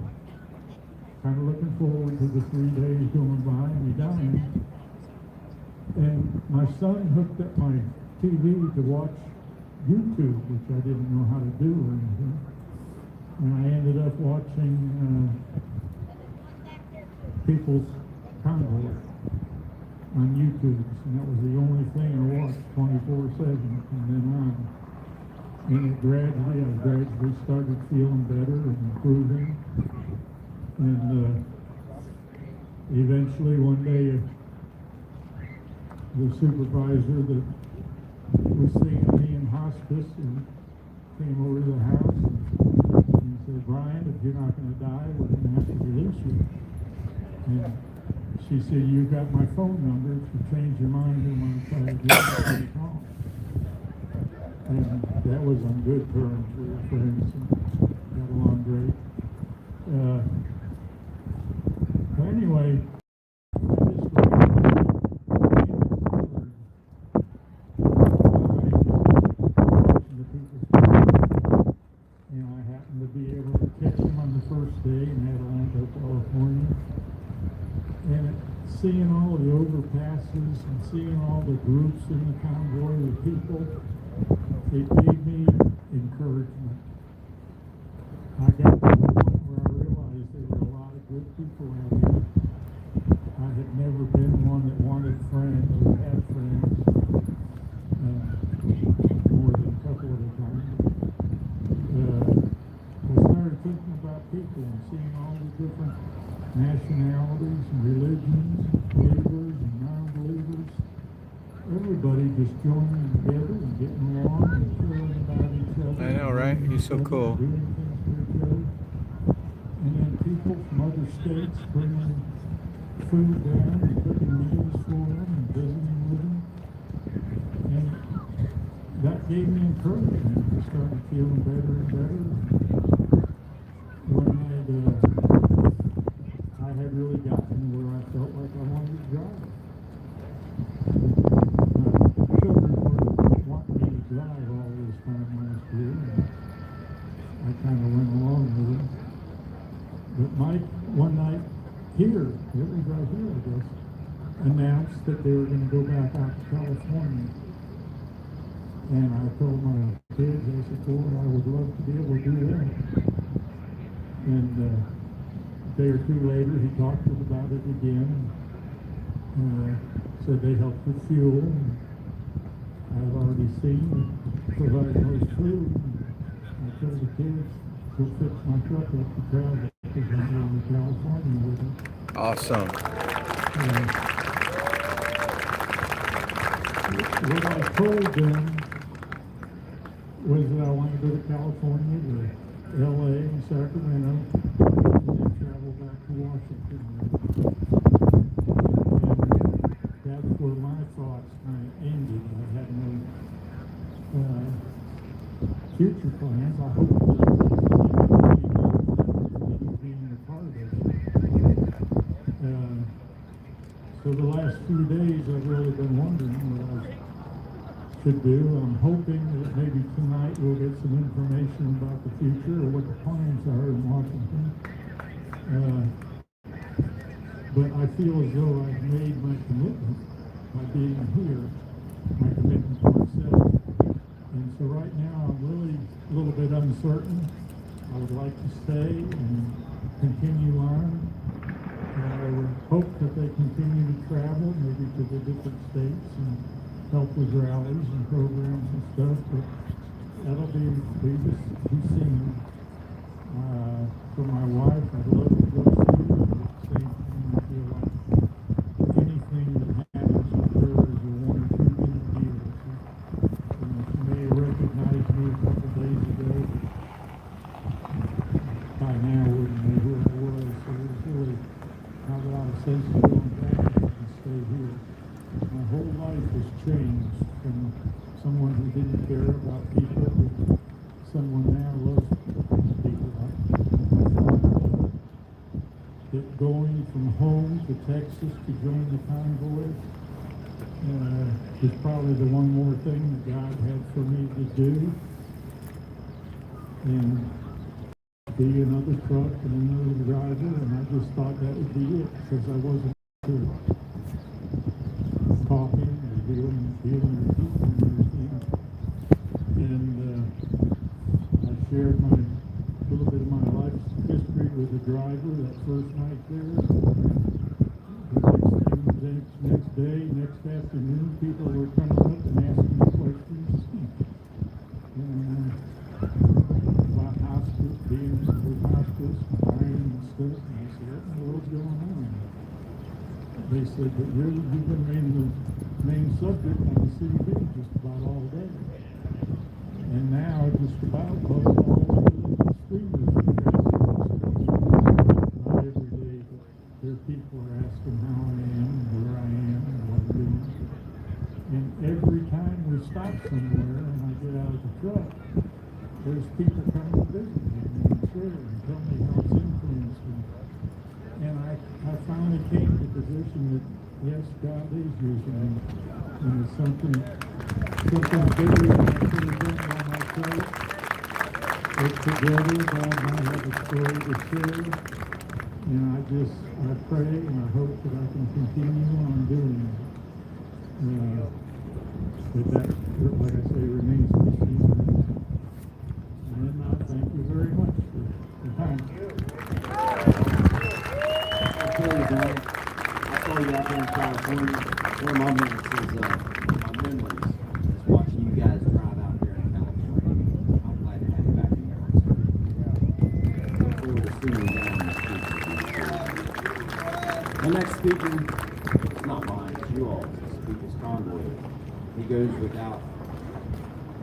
kind of looking forward to the 3 days going by and me dying. And my son hooked up my TV to watch YouTube, which I didn't know how to do or anything. And I ended up watching people's convoy on YouTube, and that was the only thing I watched 24/7 from then on. And I gradually started feeling better and improving. And eventually one day, the supervisor that was seeing me in hospice and came over to the house and he said, "Brian, if you're not going to die, we're going to have to release you." And she said, "You got my phone number. If you change your mind and want to try again, you call." And that was on good terms. We were friends and got along great. But anyway, I happened to be able to catch him on the first day in Atlanta, California. And seeing all the overpasses and seeing all the groups in the convoy with people, it gave me encouragement. I got to the point where I realized there were a lot of good people out here. I had never been one that wanted friends or had friends more than a couple of the times. I started thinking about people and seeing all the different nationalities and religions, believers and non-believers. Everybody just joining together and getting along and caring about each other. I know, right? He's so cool. Doing things for each other. And then people from other states bringing food down and cooking meals for them and visiting with them. And that gave me encouragement. I started feeling better and better. One night, I had really gotten where I felt like I wanted to drive. My children were wanting me to drive all this time last year, and I kind of went along with it. But Mike, one night here, it was right here, I guess, announced that they were going to go back out to California. And I told my kids, I said, "Boy, I would love to be able to do that." And a day or two later, he talked to us about it again. Said they helped with fuel. And I've already seen it provide most food. I told the kids, "Go fix my truck up to travel because I'm going to California with it." Awesome. What I told them was that I wanted to go to California, to LA and Sacramento, and then travel back to Washington. And that's where my thoughts kind of ended. I had no future plans. I hope that being a part of it. So the last few days I've really been wondering what I should do. I'm hoping that maybe tonight we'll get some information about the future or what the plans are in Washington. But I feel as though I've made my commitment by being here, my commitment to myself. And so right now I'm really a little bit uncertain. I would like to stay and continue on. I would hope that they continue to travel, maybe to the different states and help with rallies and programs and stuff, but that'll be seen. For my wife, I'd love to go see her, but at the same time, I feel like anything that happens with her is a one or two minute deal. She may have recognized me a couple days ago, but by now wouldn't know who I was, so there's really not a lot of sense in going back and stay here. My whole life has changed from someone who didn't care about people to someone now loves people. That going from home to Texas to join the convoy is probably the one more thing that God had for me to do. And be another truck and another driver, and I just thought that would be it because I wasn't sure. Talking and dealing with people and everything. And I shared my little bit of my life history with the driver that first night there. The next day, next afternoon, people were coming up and asking me questions. And stuff. And I said, what in the world's going on? They said, but you've been the main subject on the CB just about all day. And now just about all the streamers are not every day, but there people are asking how I am, where I am, and what I'm doing. And every time we stop somewhere and I get out of the truck, there's people coming to visit me and share and tell me how it's influenced me. And I finally came to the position that, yes, God is using me. And it's something bigger than I could have done by myself. But together, God might have a story to share. And I pray and I hope that I can continue on doing that. But that, like I say, remains to be seen. And I thank you very much for the time. I'll tell you, Don, I saw you out there in California. One of my memories is watching you guys drive out there in California. I'm glad to have you back in Hagerstown. Look forward to seeing you down in the streets of the next speaker, it's not mine, it's you all. The speaker's Convoy. He goes without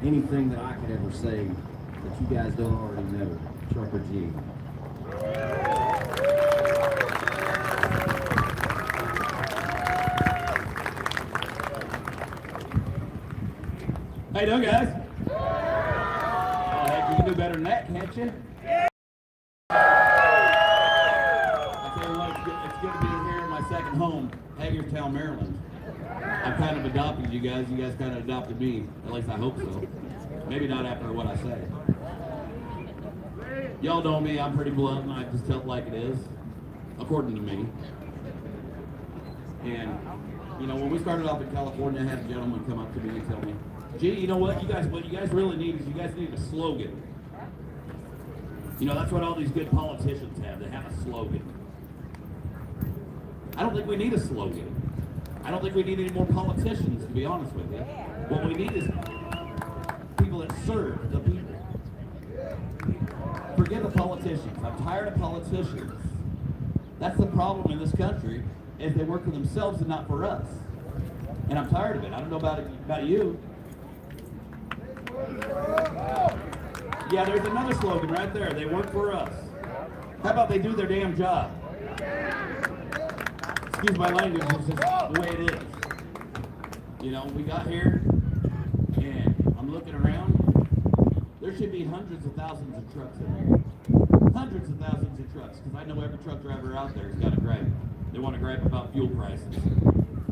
anything that I could ever say that you guys don't already know. Trucker G. How you doing, guys? Oh, heck, you can do better than that, can't you? I tell you what, it's good to be here in my second home, Hagerstown, Maryland. I've kind of adopted you guys. You guys kind of adopted me. At least I hope so. Maybe not after what I say. Y'all know me. I'm pretty blunt, and I just tell it like it is, according to me. And, you know, when we started off in California, I had a gentleman come up to me and tell me, gee, you know what you guys really need is you guys need a slogan. You know, that's what all these good politicians have. They have a slogan. I don't think we need a slogan. I don't think we need any more politicians, to be honest with you. What we need is people that serve the people. Forget the politicians. I'm tired of politicians. That's the problem in this country, is they work for themselves and not for us. And I'm tired of it. I don't know about you. Yeah, there's another slogan right there. They work for us. How about they do their damn job? Excuse my language, it's just the way it is. You know, we got here, and I'm looking around. There should be hundreds of thousands of trucks in here. Hundreds of thousands of trucks, because I know every truck driver out there has got a gripe. They want to gripe about fuel prices.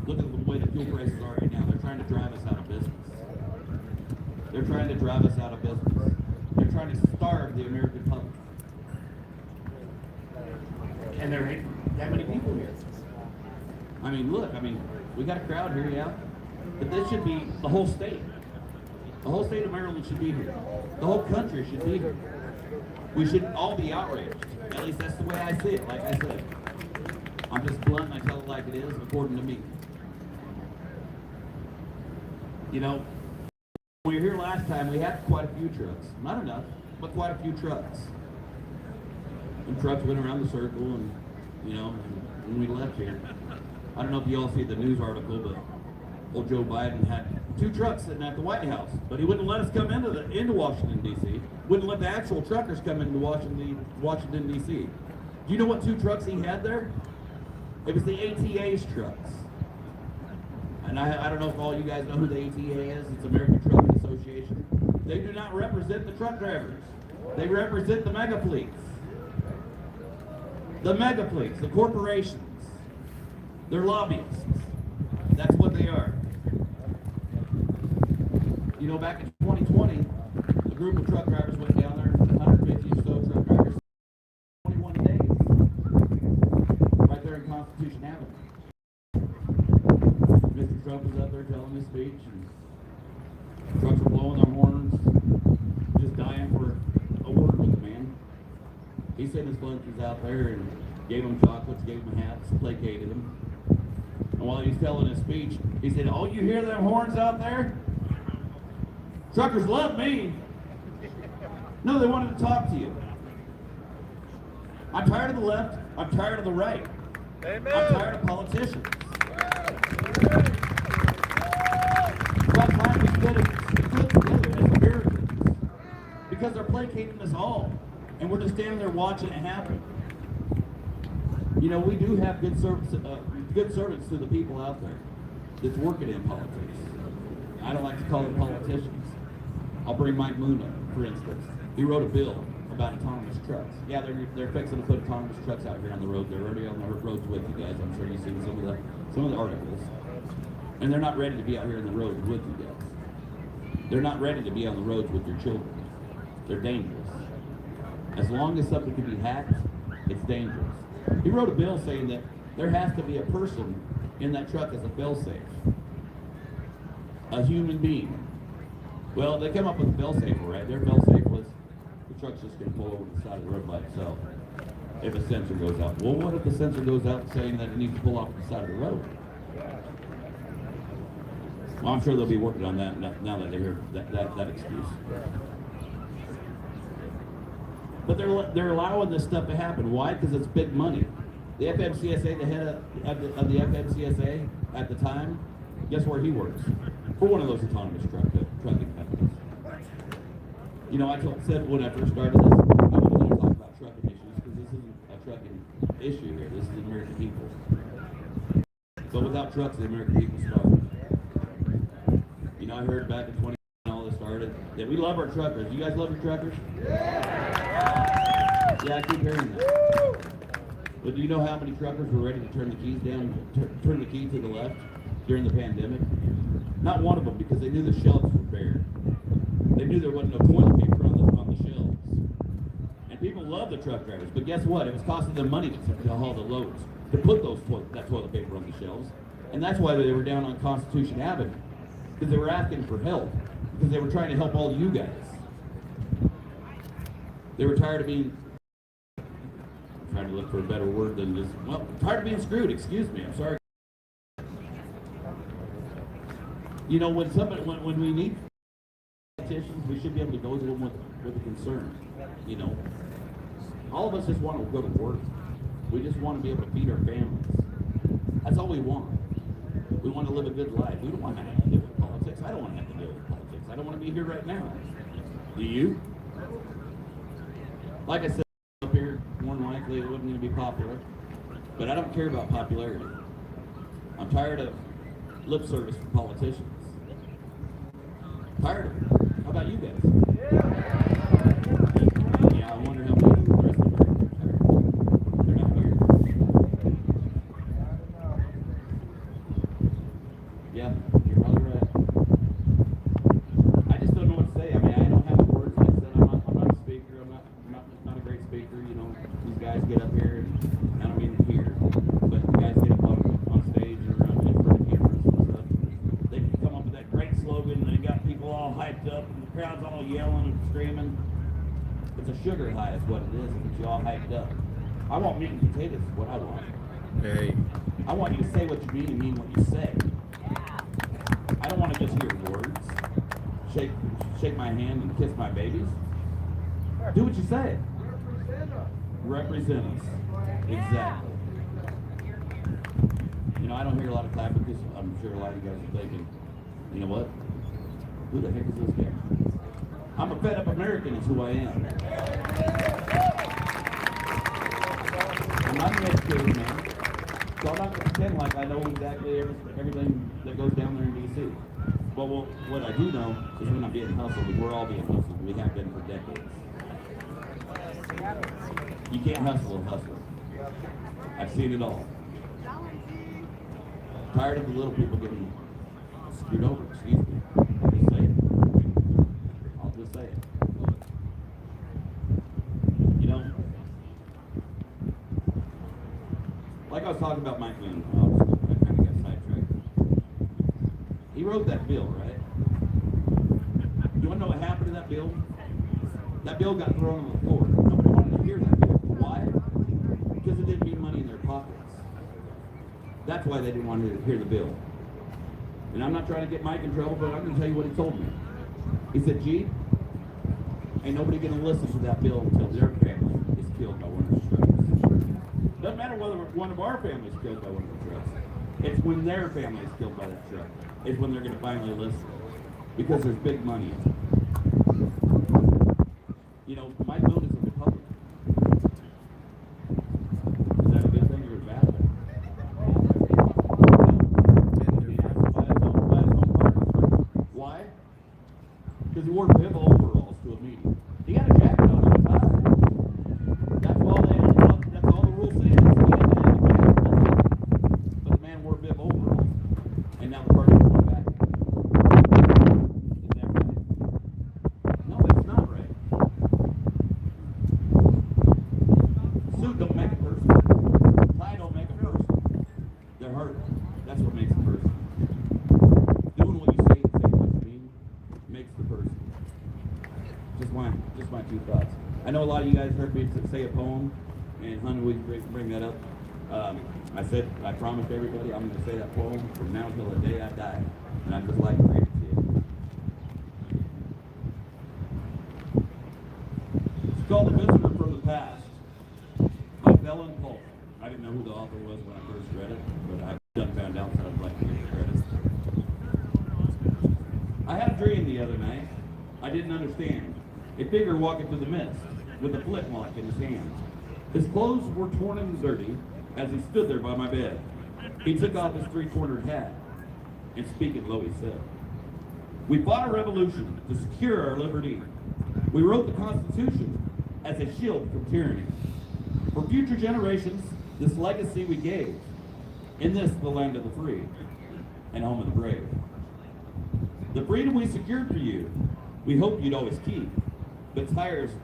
Look at the way the fuel prices are right now. They're trying to drive us out of business. They're trying to drive us out of business. They're trying to starve the American public. And there ain't that many people here. I mean, look, we got a crowd here, yeah. But this should be the whole state. The whole state of Maryland should be here. The whole country should be here. We should all be outraged. At least that's the way I see it, like I said. I'm just blunt and I tell it like it is, according to me. You know, when we were here last time, we had quite a few trucks. Not enough, but quite a few trucks. And trucks went around the circle and, you know, when we left here. I don't know if you all see the news article, but old Joe Biden had 2 trucks sitting at the White House, but he wouldn't let us come into Washington, D.C. Wouldn't let the actual truckers come into Washington, D.C. Do you know what 2 trucks he had there? It was the ATA's trucks. And I don't know if all you guys know who the ATA is. It's American Trucking Association. They do not represent the truck drivers. They represent the mega fleets. The mega fleets, the corporations. They're lobbyists. That's what they are. You know, back in 2020, a group of truck drivers went down there, 150 or so truck drivers, 21 days, right there in Constitution Avenue. Mr. Trump was up there telling his speech, and trucks were blowing their horns, just dying for a word with the man. He sent his flunkies out there and gave them chocolates, gave them hats, placated them. And while he was telling his speech, he said, "Oh, you hear them horns out there? Truckers love me." No, they wanted to talk to you. I'm tired of the left. I'm tired of the right. Amen. I'm tired of politicians. About time we split together as Americans. Because they're placating us all. And we're just standing there watching it happen. You know, we do have good servants to the people out there that's working in politics. I don't like to call them politicians. I'll bring Mike Moon up, for instance. He wrote a bill about autonomous trucks. Yeah, they're fixing to put autonomous trucks out here on the road. They're already on the roads with you guys. I'm sure you've seen some of the articles. And they're not ready to be out here on the road with you guys. They're not ready to be on the roads with your children. They're dangerous. As long as something can be hacked, it's dangerous. He wrote a bill saying that there has to be a person in that truck as a fail-safe. A human being. Well, they come up with a fail-safe, right? Their fail-safe was the truck's just going to pull over the side of the road by itself if a sensor goes out. Well, what if the sensor goes out saying that it needs to pull off the side of the road? Well, I'm sure they'll be working on that now that they hear that excuse. But they're allowing this stuff to happen. Why? Because it's big money. The FMCSA, the head of the FMCSA at the time, guess where he works? For one of those autonomous trucking companies. You know, said when I first started this, I wasn't going to talk about trucking issues because this isn't a trucking issue here. This is the American people. But without trucks, the American people starve. You know, I heard back in 20 when all this started that we love our truckers. You guys love your truckers? Yeah, I keep hearing that. But do you know how many truckers were ready to turn the keys down, turn the key to the left during the pandemic? Not one of them, because they knew the shelves were bare. They knew there wasn't no toilet paper on the shelves. And people love the truck drivers, but guess what? It was costing them money to haul the loads, to put that toilet paper on the shelves. And that's why they were down on Constitution Avenue, because they were asking for help, because they were trying to help all you guys. They were tired of being, I'm trying to look for a better word than just, well, tired of being screwed, excuse me, I'm sorry. You know, when we need politicians, we should be able to go to them with a concern. You know, all of us just want to go to work. We just want to be able to feed our families. That's all we want. We want to live a good life. We don't want to have to deal with politics. I don't want to have to deal with politics. I don't want to be here right now. Do you? Like I said up here, more than likely it wasn't going to be popular. But I don't care about popularity. I'm tired of lip service from politicians. Tired of it. How about you guys? Yeah, I wonder how many of the rest of them are tired. They're not here. Yeah, you're probably right. I just don't know what to say. I mean, I don't have the words. Like I said, I'm not a speaker. I'm not a great speaker. You know, these guys get up here and I don't mean to hear, but the guys get up on stage or in front of cameras and stuff. They can come up with that great slogan and they got people all hyped up and the crowd's all yelling and screaming. It's a sugar high is what it is. It gets you all hyped up. I want meat and potatoes is what I want. Hey. I want you to say what you mean and mean what you say. I don't want to just hear words. Shake my hand and kiss my babies. Do what you say. Represent us. Exactly. You know, I don't hear a lot of clapping because I'm sure a lot of you guys are thinking, you know what? Who the heck is this guy? I'm a fed up American is who I am. I'm not an educated man, so I'm not going to pretend like I know exactly everything that goes down there in D.C. But what I do know is we're not being hustled, we're all being hustled. We have been for decades. You can't hustle a hustler. I've seen it all. Tired of the little people getting screwed over, excuse me. Just say it. I'll just say it. You know, like I was talking about Mike Moon, I kind of got sidetracked. He wrote that bill, right? You want to know what happened to that bill? That bill got thrown on the floor. Nobody wanted to hear that bill. Why? Because it didn't mean money in their pockets. That's why they didn't want to hear the bill. And I'm not trying to get Mike in trouble, but I'm going to tell you what he told me. He said, "Gee, ain't nobody going to listen to that bill until their family is killed by one of those trucks." Doesn't matter whether one of our families killed by one of the trucks. It's when their family is killed by that truck. It's when they're going to finally listen. Because there's big money in it. You know, my vote is a Republican. Is that a good thing or a bad thing? Why? Because he wore bib overalls to a meeting. He had a jacket on and a tie. That's all the rules say. He had to have a jacket. That's all. But the man wore bib overalls. And now the party's going back. Is that right? No, it's not right. Suit don't make a person. Tie don't make a person. They're hurt. That's what makes a person. Doing what you say what you mean makes the person. Just my 2 thoughts. I know a lot of you guys heard me say a poem, and honey, we bring that up. I promised everybody I'm going to say that poem from now till the day I die, and I'd just like to read it to you. It's called The Visitor from the Past by Felon Polk. I didn't know who the author was when I first read it, but I done found out, so I'd like to give the credit. I had a dream the other night. I didn't understand. A figure walking through the mist with a flintlock in his hand. His clothes were torn and dirty as he stood there by my bed. He took off his 3-cornered hat and speaking low he said, "We fought a revolution to secure our liberty. We wrote the Constitution as a shield from tyranny. For future generations, this legacy we gave. In this, the land of the free and home of the brave. The freedom we secured for you, we hope you'd always keep. But tyrants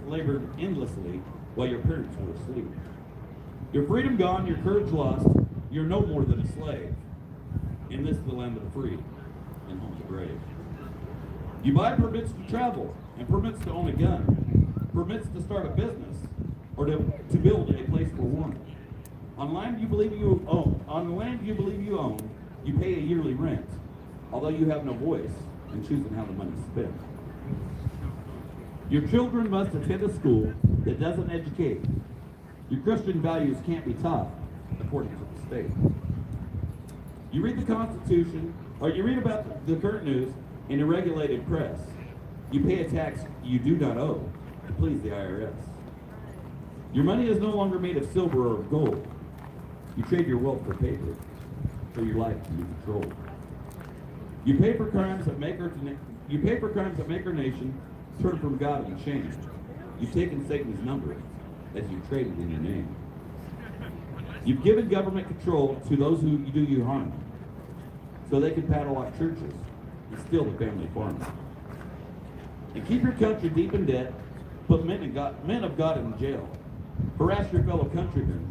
labored endlessly while your parents were asleep. Your freedom gone, your courage lost, you're no more than a slave. In this, the land of the free and home of the brave. You buy permits to travel and permits to own a gun, permits to start a business, or to build a place for one. On land you believe you own, you pay a yearly rent, although you have no voice in choosing how the money's spent. Your children must attend a school that doesn't educate. Your Christian values can't be taught according to the state. You read the Constitution, or you read about the current news in a regulated press. You pay a tax you do not owe to please the IRS. Your money is no longer made of silver or gold. You trade your wealth for paper, for your life to be controlled. You pay for crimes that make our nation turn from God and change. You've taken Satan's number as you've traded in your name. You've given government control to those who do you harm, so they can padlock churches and steal the family farm. And keep your country deep in debt, put men of God in jail, harass your fellow countrymen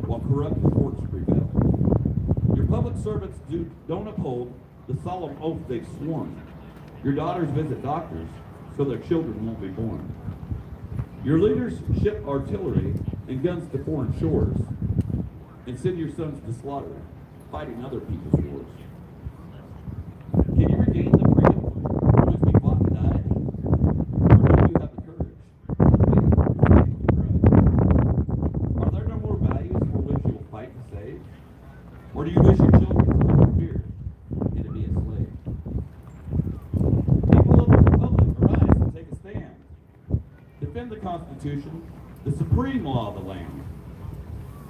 while corrupt courts prevail. Your public servants don't uphold the solemn oath they've sworn. Your daughters visit doctors so their children won't be born. Your leaders ship artillery and guns to foreign shores and send your sons to slaughter, fighting other people's wars. Can you regain the freedom for which we fought and died? Or do you have the courage to fight? Are there no more values for which you will fight to save? Or do you wish your children to live in fear and to be a slave? People of the Republic, arise and take a stand. Defend the Constitution, the supreme law of the land.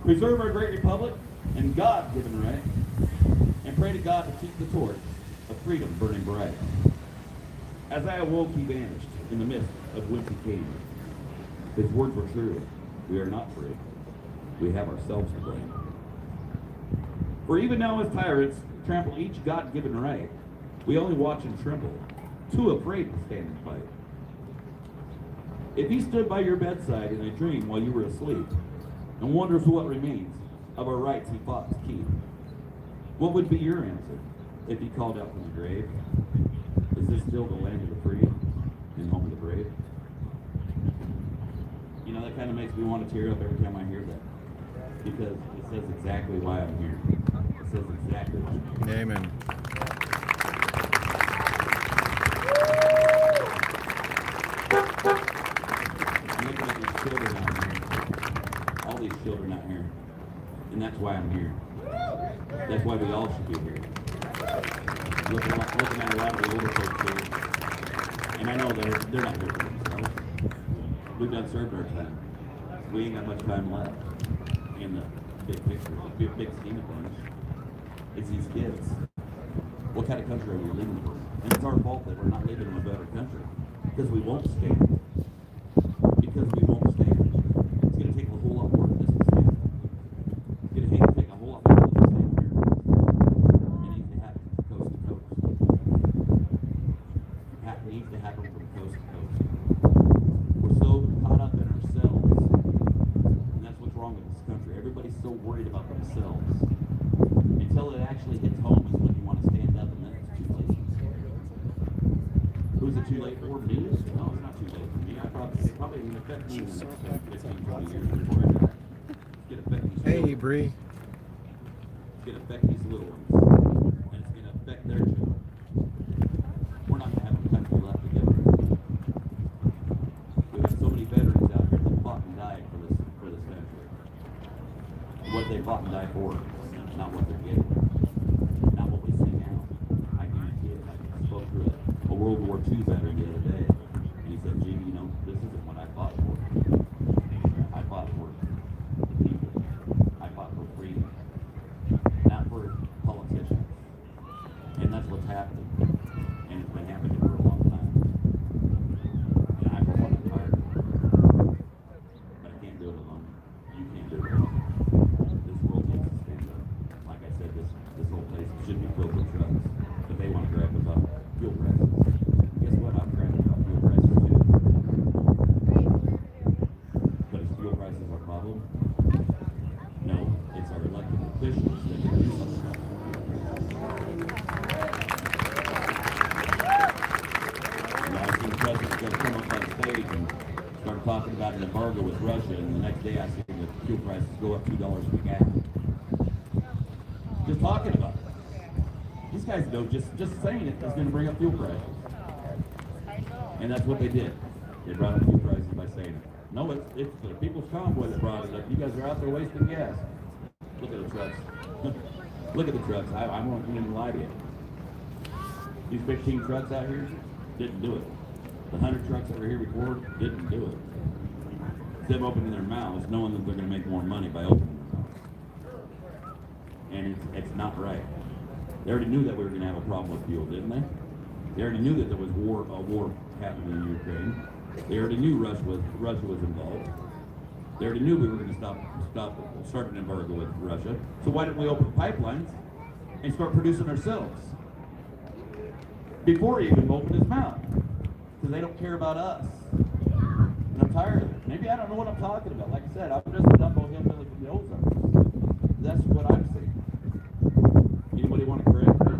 Preserve our great republic and God-given right, and pray to God to keep the torch of freedom burning bright. As I awoke, he vanished in the midst of whence he came. His words were true. We are not free. We have ourselves to blame. For even now as tyrants trample each God-given right, we only watch and tremble, too afraid to stand and fight. If he stood by your bedside in a dream while you were asleep, and wonders what remains of our rights he fought to keep, what would be your answer if he called out from the grave? Is this still the land of the free and home of the brave? You know, that kind of makes me want to tear up every time I hear that, because it says exactly why I'm here. It says exactly why I'm here. Amen. Looking at these children out here, all these children. children out here. And that's why I'm here. That's why we all should be here. Looking at a lot of the older folks here, and I know they're not here for themselves. We've done served our time. We ain't got much time left in the big picture, the big scheme of things. It's these kids. What kind of country are we living for? And it's our fault that we're not living in a better country. Because we won't stand. Because we won't stand. It's going to take a whole lot more than this to stand. It's going to take a whole lot more than this to stand here. It needs to happen from coast to coast. It needs to happen from coast to coast. We're so caught up in ourselves. And that's what's wrong with this country. Everybody's so worried about themselves. Until it actually hits home is when you want to stand up, and then it's too late. Who's it too late for? Me? No, it's not too late for me. I probably going to affect me in the next 15, 20 years before I die. It's going to affect these Hey, Bree. It's going to affect these little ones. And it's going to affect their children. We're not going to have a country left together. We have so many veterans out here that fought and died for this country. What they fought and died for, not what they're getting. Not what we see now. I guarantee it. I spoke to a World War II veteran the other day, and he said, "Gee, you know, this isn't what I fought for. I fought for the people. I fought for freedom, not for politicians." And that's what's happening. And it's been happening for a long time. And I for one am tired. But I can't do it alone. You can't do it alone. This world needs to stand up. Like I said, this whole place should be filled with trucks. But they want to grab about fuel prices. Guess what? I'm grabbing about fuel prices too. But is fuel prices our problem? No, it's our elected officials that can do something about it. I've seen the president go come up on stage and start talking about an embargo with Russia, and the next day I see the fuel prices go up $2 per gallon. Just talking about it. These guys know just saying it is going to bring up fuel prices. And that's what they did. They brought up fuel prices by saying it. No, it's the People's Convoy that brought it up. You guys are out there wasting gas. Look at the trucks. Look at the trucks. I won't even lie to you. These 15 trucks out here didn't do it. The 100 trucks that were here before didn't do it. It's them opening their mouths, knowing that they're going to make more money by opening their mouths. And it's not right. They already knew that we were going to have a problem with fuel, didn't they? They already knew that there was a war happening in Ukraine. They already knew Russia was involved. They already knew we were going to start an embargo with Russia. So why didn't we open pipelines and start producing ourselves? Before he even opened his mouth. Because they don't care about us. And I'm tired of it. Maybe I don't know what I'm talking about. Like I said, I'm just a Dumbo hillbilly from the Ozarks. That's what I'm saying. Anybody want to correct me?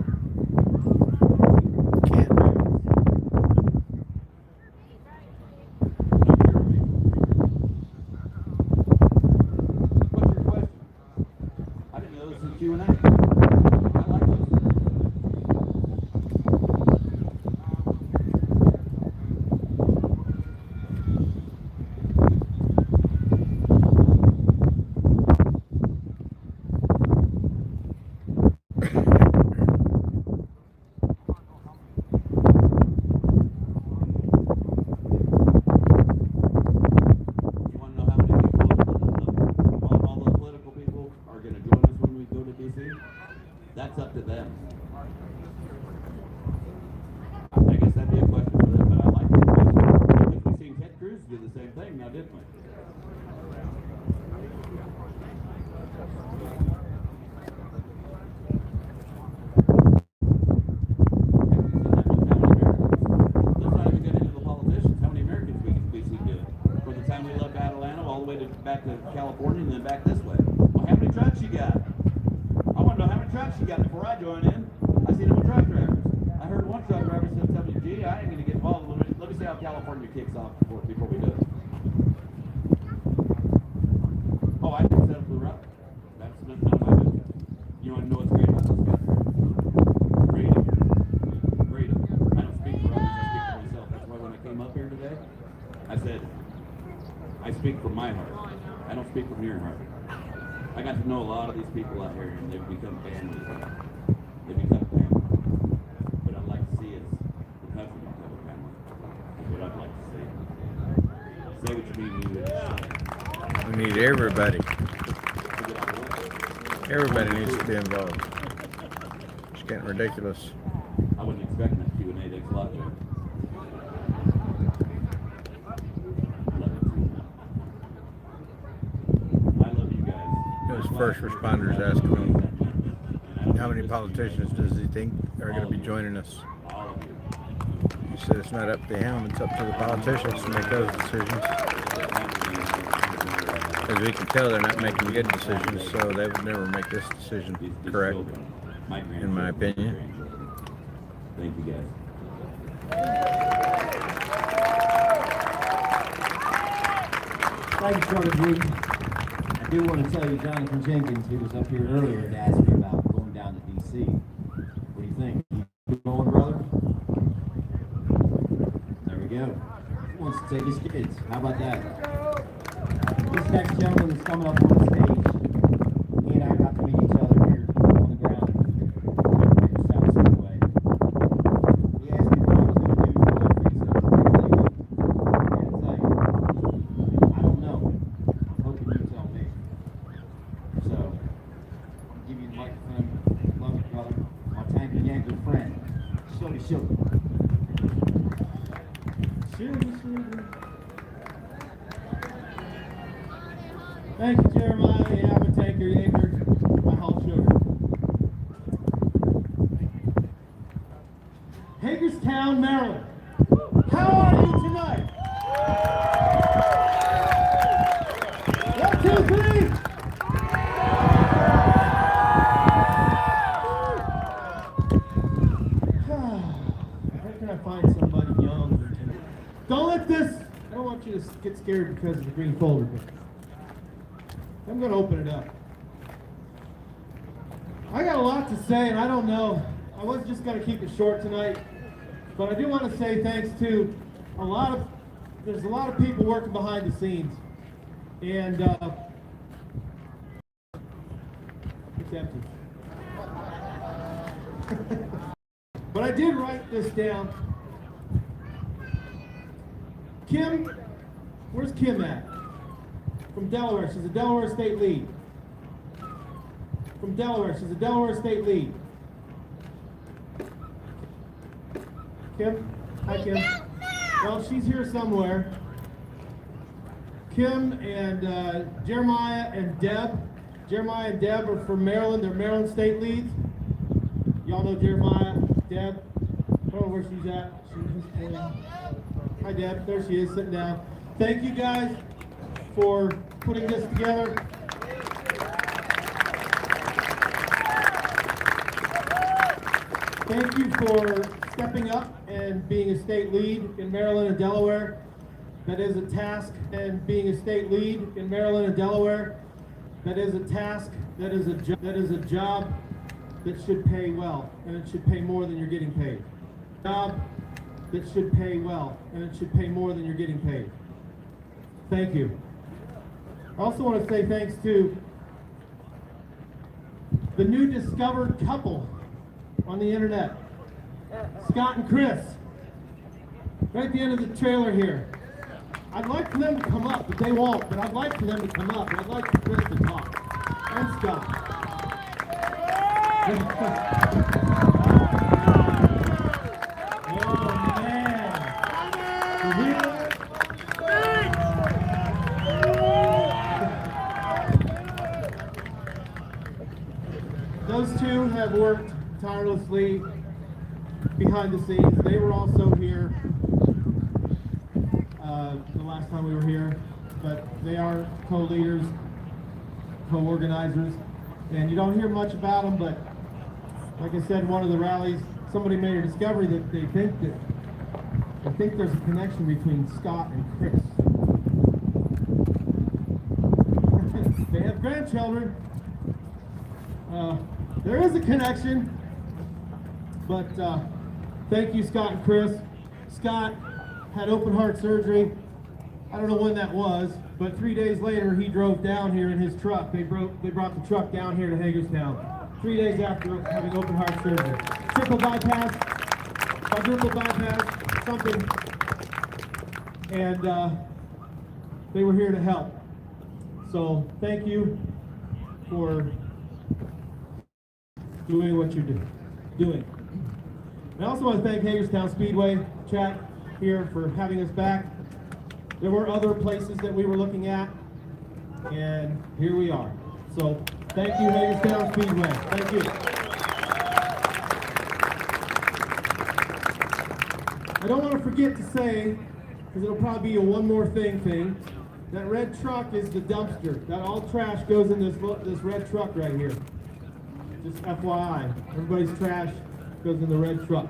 What's your question? I didn't know this was Q&A. I like this. That's up to them. I guess that'd be a question for them, but I like that question. Because we've seen Ted Cruz do the same thing now, didn't we? Let's not even get into the politicians. How many Americans we see do it? From the time we left Atlanta all the way back to California and then back this way. Well, how many trucks you got? I want to know how many trucks you got before I join in. I seen them with truck drivers. I heard one truck driver said something, "Gee, I ain't going to get involved. Let me see how California kicks off before we do it." Oh, I didn't set up the route. That's none of my business. You want to know what's great about this country? Freedom. Freedom. I don't speak for others, I speak for myself. That's why when I came up here today, I said, I speak from my heart. I I don't speak from here, Harvey. I got to know a lot of these people out here, and they've become family. They become family. But I'd like to see us, the country, become a family. That's what I'd like to see. Say what you mean, you. We need everybody. Everybody needs to be involved. It's getting ridiculous. I wasn't expecting that Q&A. Thanks a lot, Joe. First responders asking him how many politicians does he think are going to be joining us. He said it's not up to him, it's up to the politicians to make those decisions. As we can tell, they're not making good decisions, so they would never make this decision correct, in my opinion. Thank you, guys. Thank you, Senator Green. I do want to tell you, Jonathan Jenkins, who was up here earlier and asked me about going down to D.C. What do you think? You going, brother? There we go. He wants to take his kids. How about that? This next gentleman that's coming up on the stage, he and I got to meet each other here on the ground in Hagerstown Speedway. He asked me what I was going to do for my visa. I don't know. I'm hoping you tell me. So, I'll give you the microphone. Love you, brother. My tank and yank good friend. Shorty, shorty. Thank you, Jeremiah. Yeah, I'm a tanker, yanker, my whole sugar. Hagerstown, Maryland. How are you tonight? 1, 2, 3. Where can I find somebody young? Don't let this, I don't want you to get scared because of the green folder. I'm going to open it up. I got a lot to say, and I don't know. I was just going to keep it short tonight, but I do want to say thanks to there's a lot of people working behind the scenes, and it's empty. But I did write this down. Kim, where's Kim at? From Delaware, she's a Delaware State lead. From Delaware, she's a Delaware State lead. Kim? Hi, Kim. Well, she's here somewhere. Kim and Jeremiah and Deb. Jeremiah and Deb are from Maryland. They're Maryland State leads. Y'all know Jeremiah, Deb. I don't know where she's at. Hi, Deb. There she is, sitting down. Thank you, guys, for putting this together. Thank you for stepping up and being a state lead in Maryland and Delaware. That is a task, and being a state lead in Maryland and Delaware, that is a task, that is a job that should pay well, and it should pay more than you're getting paid. Job that should pay well, and it should pay more than you're getting paid. Thank you. I also want to say thanks to the new discovered couple on the internet, Scott and Chris, right at the end of the trailer here. I'd like for them to come up, but they won't, but I'd like for them to come up, and I'd like for Chris to talk, and Scott. Oh, man. Those two have worked tirelessly behind the scenes. They were also here the last time we were here, but they are co-leaders, co-organizers, and you don't hear much about them, but like I said, one of the rallies, somebody made a discovery that they think there's a connection between Scott and Chris. They have grandchildren. There is a connection, but thank you, Scott and Chris. Scott had open heart surgery I don't know when that was, but 3 days later he drove down here in his truck. They brought the truck down here to Hagerstown. 3 days after having open heart surgery. Triple bypass, quadruple bypass, something. And they were here to help. So thank you for doing what you're doing. And I also want to thank Hagerstown Speedway Track here for having us back. There were other places that we were looking at, and here we are. So thank you, Hagerstown Speedway. Thank you. I don't want to forget to say, because it'll probably be a one more thing, that red truck is the dumpster. That all trash goes in this red truck right here. Just FYI, everybody's trash goes in the red truck.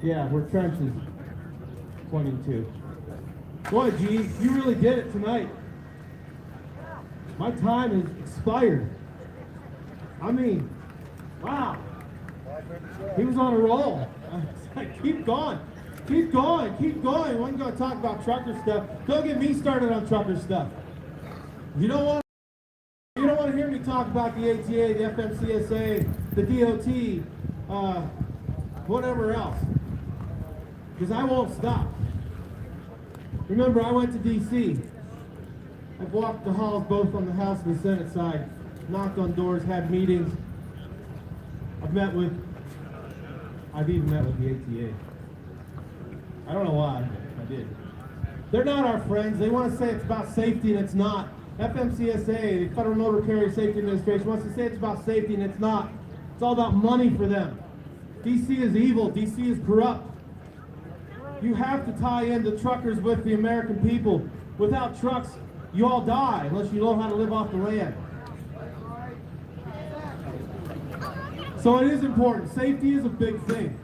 Yeah, where Trench is pointing to. Boy, G, you really did it tonight. My time is expired. I mean, wow. He was on a roll. Keep going. Keep going. Keep going. We're going to talk about trucker stuff. Don't get me started on trucker stuff. You don't want to hear me talk about the ATA, the FMCSA, the DOT, whatever else. Because I won't stop. Remember, I went to D.C. I've walked the halls both on the House and the Senate side, knocked on doors, had meetings. I've even met with the ATA. I don't know why, I did. They're not our friends. They want to say it's about safety and it's not. FMCSA, the Federal Motor Carrier Safety Administration, wants to say it's about safety and it's not. It's all about money for them. DC is evil. DC is corrupt. You have to tie in the truckers with the American people. Without trucks, you all die unless you know how to live off the land. So it is important. Safety is a big thing.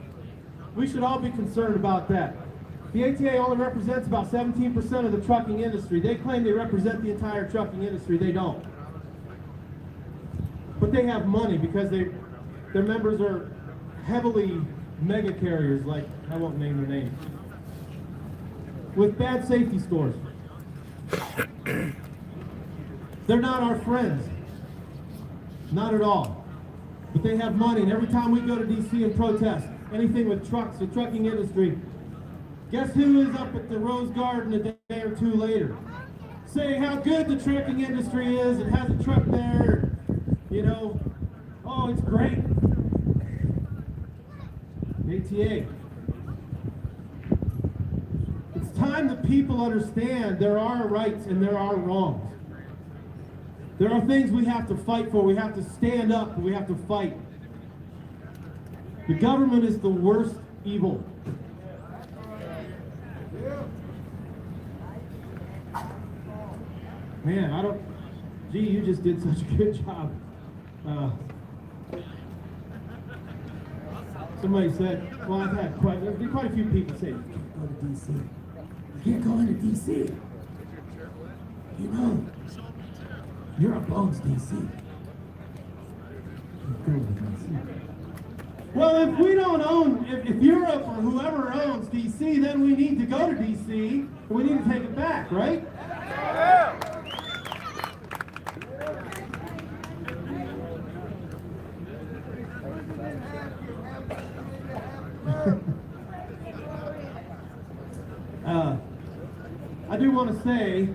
We should all be concerned about that. The ATA only represents about 17% of the trucking industry. They claim they represent the entire trucking industry. They don't. But they have money because their members are heavily mega carriers, like, I won't name their names, with bad safety scores. They're not our friends. Not at all. But they have money, and every time we go to DC and protest anything with trucks, the trucking industry, guess who is up at the Rose Garden a day or two later? Saying how good the trucking industry is and has a truck there, you know, oh, it's great. ATA. It's time that people understand there are rights and there are wrongs. There are things we have to fight for. We have to stand up and we have to fight. The government is the worst evil. Man, gee, you just did such a good job. Somebody said, well, I've had quite a few people say, you can't go to DC. You can't go into DC. You know, you're a bones, DC. Well, if we don't own, if Europe or whoever owns DC, then we need to go to DC, and we need to take it back, right? Yeah. I do want to say,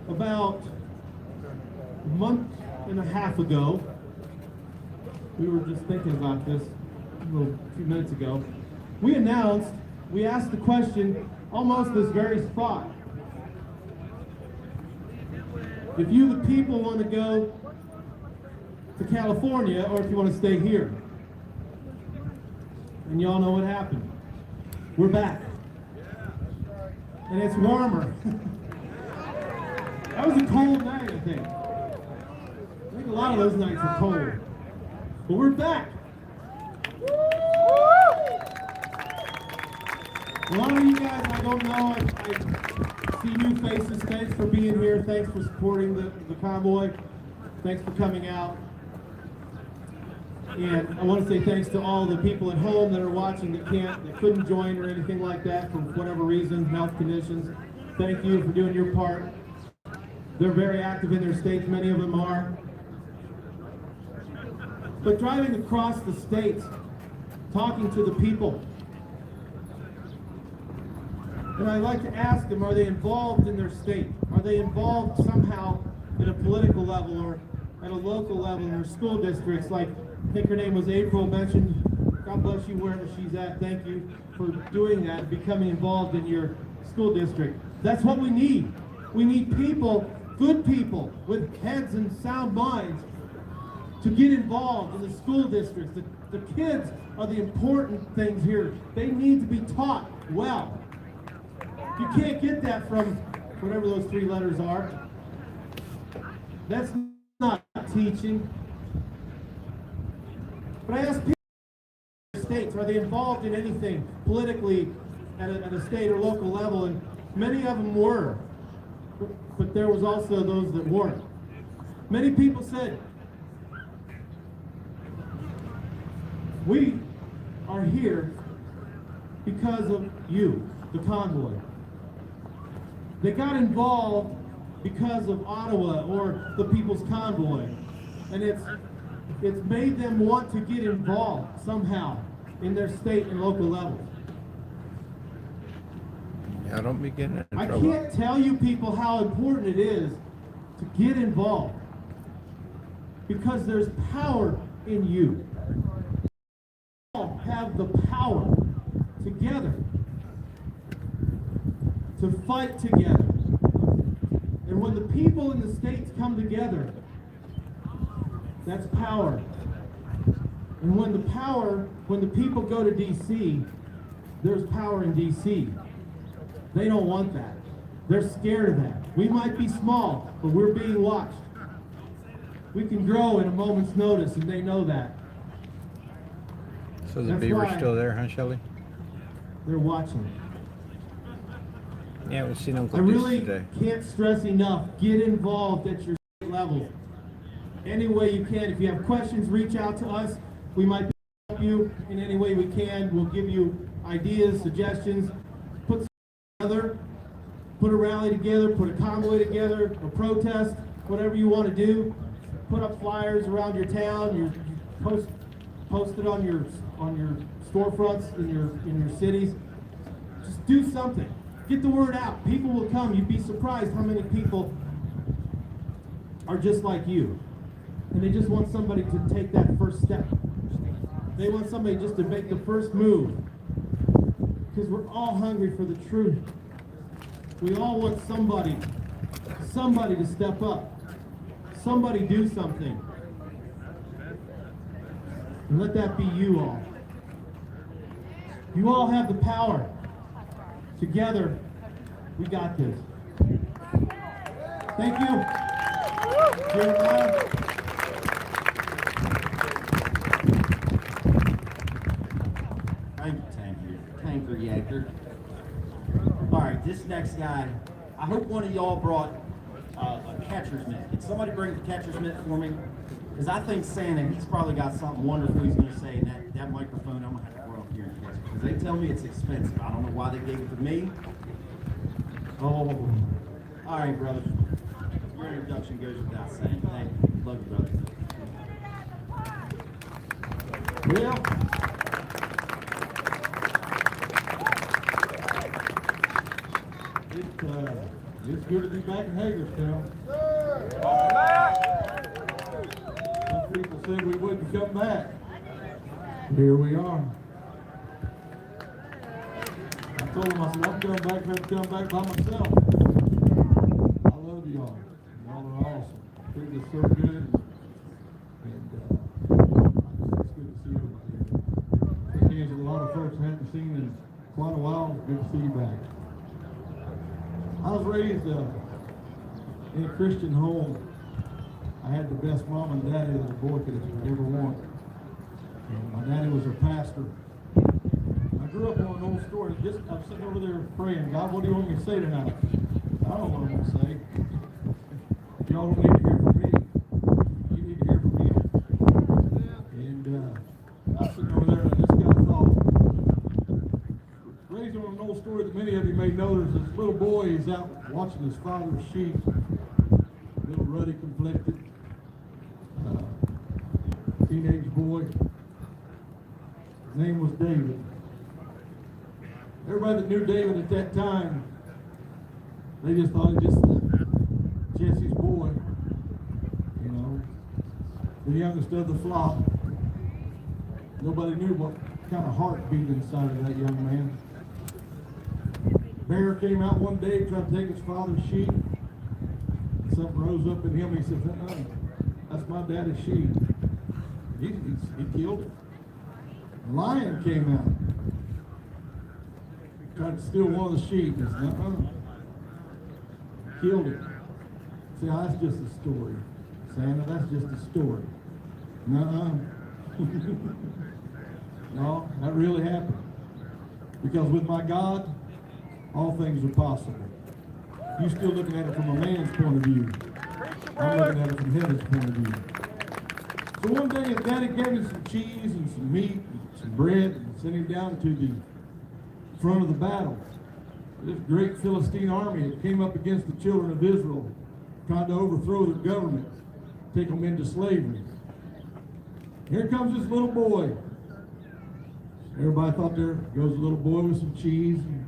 about a month and a half ago, we were just thinking about this a few minutes ago. We asked the question almost this very spot. If you, the people, want to go to California or if you want to stay here. And y'all know what happened. We're back. And it's warmer. That was a cold night, I think. I think a lot of those nights are cold. But we're back. A lot of you guys I don't know. I see new faces. Thanks for being here. Thanks for supporting the convoy. Thanks for coming out. And I want to say thanks to all the people at home that are watching that couldn't join or anything like that for whatever reason, health conditions. Thank you for doing your part. They're very active in their states, many of them are. But driving across the states, talking to the people, and I'd like to ask them, are they involved in their state? Are they involved somehow at a political level or at a local level in their school districts? Like, I think her name was April mentioned. God bless you wherever she's at. Thank you for doing that, becoming involved in your school district. That's what we need. We need people, good people with heads and sound minds to get involved in the school districts. The kids are the important things here. They need to be taught well. You can't get that from whatever those three letters are. That's not teaching. But I ask people in states, are they involved in anything politically at a state or local level? And many of them were. But there was also those that weren't. Many people said, we are here because of you, the convoy. They got involved because of Ottawa or the People's Convoy. And it's made them want to get involved somehow in their state and local levels. Yeah, don't be getting in I trouble. can't tell you people how important it is to get involved because there's power in you. We all have the power together to fight together. And when the people in the states come together, that's power. And when the people go to D.C., there's power in D.C. They don't want that. They're scared of that. We might be small, but we're being watched. We can grow in a moment's notice, and they know that. So the That's beaver's why still there, huh, Shelly? They're watching. Yeah, we've seen them I really can't stress enough, get involved at your state level. Any way you can. If you have questions, reach out to us. We might help you in any way we can. We'll give you ideas, suggestions. Put together, put a rally together, put a convoy together, a protest, whatever you want to do. Put up flyers around your town. You post it on your storefronts in your cities. Just do something. Get the word out. People will come. You'd be surprised how many people are just like you. And they just want somebody to take that first step. They want somebody just to make the first move. Because we're all hungry for the truth. We all want somebody to step up. Somebody do something. And let that be you all. You all have the power. Together, we got this. Thank you. Jeremiah. Thank you, Tanker Yanker. All right, this next guy, I hope one of y'all brought a catcher's mitt. Can somebody bring the catcher's mitt for me? Because I think Santa, he's probably got something wonderful he's going to say. That microphone, I'm going to have to go up here and catch it. Because they tell me it's expensive. I don't know why they gave it to me. Oh, all right, brother. Your introduction goes without saying. Thank you. Love you, brother. Well, it's good to be back in Hagerstown. Some people said we wouldn't come back. Here we are. I told them, I said, I'm coming back, I've come back by myself. I love y'all. Y'all are awesome. Treat us so good. And it's good to see everybody. There's a lot of folks I haven't seen in quite a while. Good to see you back. I was raised in a Christian home. I had the best mom and daddy that a boy could ever want. And my daddy was a pastor. I grew up on an old story. I'm sitting over there praying, God, what do you want me to say tonight? I don't know what I'm going to say. Y'all don't need to hear from me. You need to hear from him. And know, there's this little boy, he's out watching his father's sheep, little ruddy complected, teenage boy. His name was David. Everybody that knew David at that time, they just thought he just Jesse's boy, you know, the youngest of the flock. Nobody knew what kind of heart beat inside of that young man. Bear came out one day, tried to take his father's sheep. Something rose up in him. He said, that's my daddy's sheep. He killed it. A lion came out. Tried to steal one of the sheep. He said, killed it. See, that's just a story. Santa, that's just a story. No, that really happened. Because with my God, all things are possible. You're still looking at it from a man's point of view. I'm looking at it from heaven's point of view. So one day his daddy gave him some cheese and some meat and some bread and sent him down to the front of the battle. This great Philistine army that came up against the children of Israel, trying to overthrow their government, take them into slavery. Here comes this little boy. Everybody thought there goes a little boy with some cheese, and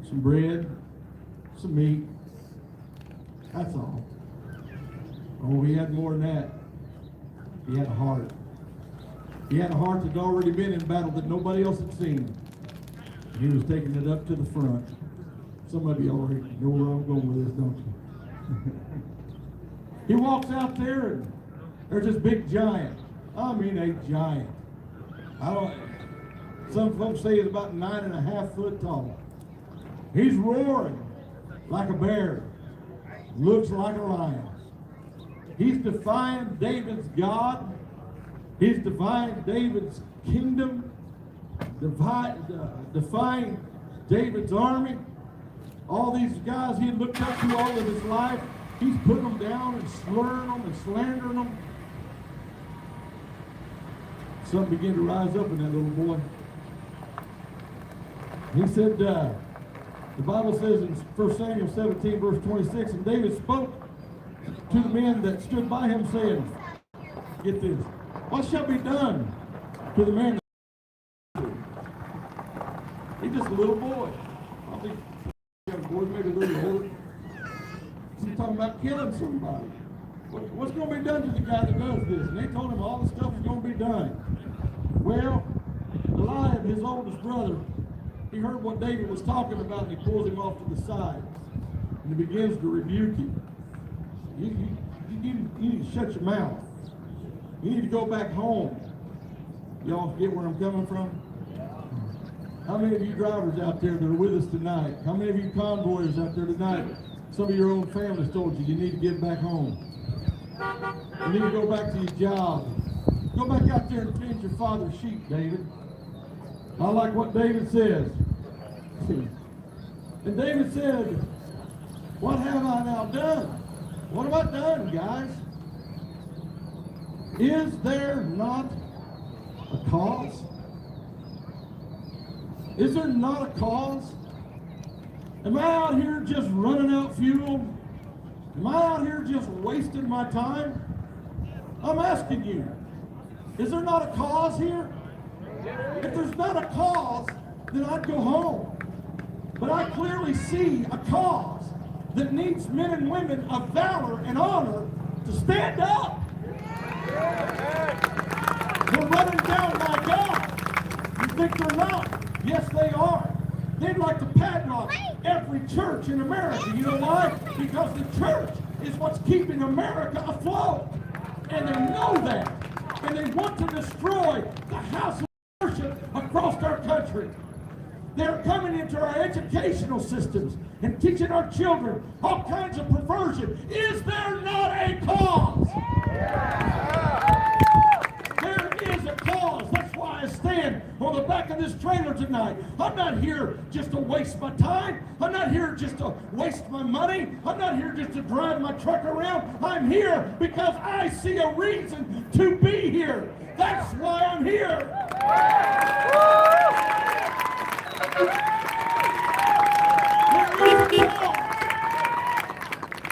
some bread, some meat. That's all. Oh, he had more than that. He had a heart. He had a heart that had already been in battle that nobody else had seen. And he was taking it up to the front. Some of you already know where I'm going with this, don't you? He walks out there and there's this big giant. I mean a giant. Some folks say he's about 9.5 foot tall. He's roaring like a bear. Looks like a lion. He's defying David's God. He's defying David's kingdom. Defying David's army. All these guys he had looked up to all of his life, he's putting them down and slurring them and slandering them. Something began to rise up in that little boy. He said, the Bible says in 1 Samuel 17, verse 26, and David spoke to the men that stood by him, saying, get this, what shall be done to the man? He's just a little boy. I think young boy, maybe a little older. He's talking about killing somebody. What's going to be done to the guy that does this? And they told him all the stuff is going to be done. Well, Goliath, his oldest brother, he heard what David was talking about, and he pulls him off to the side. And he begins to rebuke him. You need to shut your mouth. You need to go back home. Y'all get where I'm coming from? How many of you drivers out there that are with us tonight? How many of you convoyers out there tonight? Some of your own families told you need to get back home. You need to go back to your job. Go back out there and tend your father's sheep, David. I like what David says. And David said, what have I now done? What have I done, guys? Is there not a cause? Is there not a cause? Am I out here just running out fuel? Am I out here just wasting my time? I'm asking you, is there not a cause here? If there's not a cause, then I'd go home. But I clearly see a cause that needs men and women of valor and honor to stand up. They're running down my God. You think they're not? Yes, they are. They'd like to padlock every church in America. You know why? Because the church is what's keeping America afloat. And they know that. And they want to destroy the house of worship across our country. They're coming into our educational systems and teaching our children all kinds of perversion. Is there not a cause? There is a cause. That's why I stand on the back of this trailer tonight. I'm not here just to waste my time. I'm not here just to waste my money. I'm not here just to drive my truck around. I'm here because I see a reason to be here. That's why I'm here. There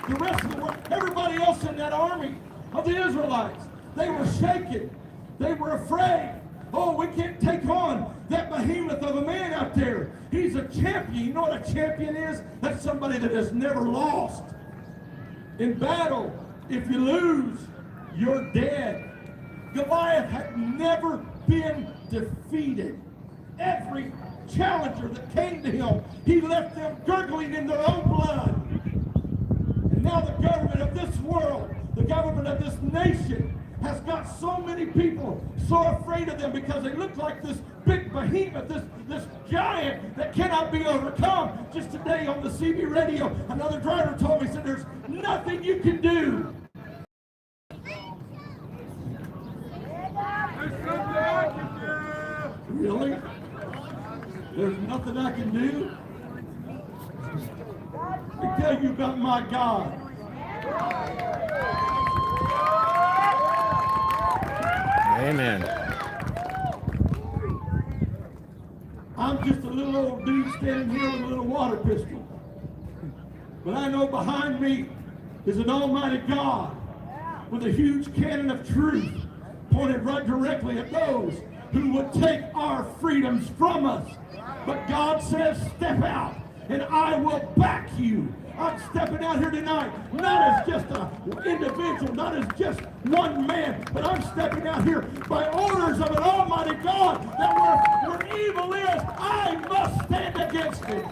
The rest of the world, everybody else in that army of the Israelites, they were shaken. They were afraid. Oh, we can't take on that behemoth of a man out there. He's a champion. You know what a champion is? That's somebody that has never lost. In battle, if you lose, you're dead. Goliath had never been defeated. Every challenger that came to him, he left them gurgling in their own blood. And now the government of this world, the government of this nation, has got so many people so afraid of them because they look like this big behemoth, this giant that cannot be overcome. Just today on the CB radio, another driver told me, said, there's nothing you can do. Really? There's nothing I can do? I tell you about my God. Amen. I'm just a little old dude standing here with a little water pistol. But I know behind me is an almighty God with a huge cannon of truth pointed right directly at those who would take our freedoms from us. But God says, step out and I will back you. I'm stepping out here tonight, not as just an individual, not as just one man, but I'm stepping out here by orders of an almighty God that where evil is, I must stand against it.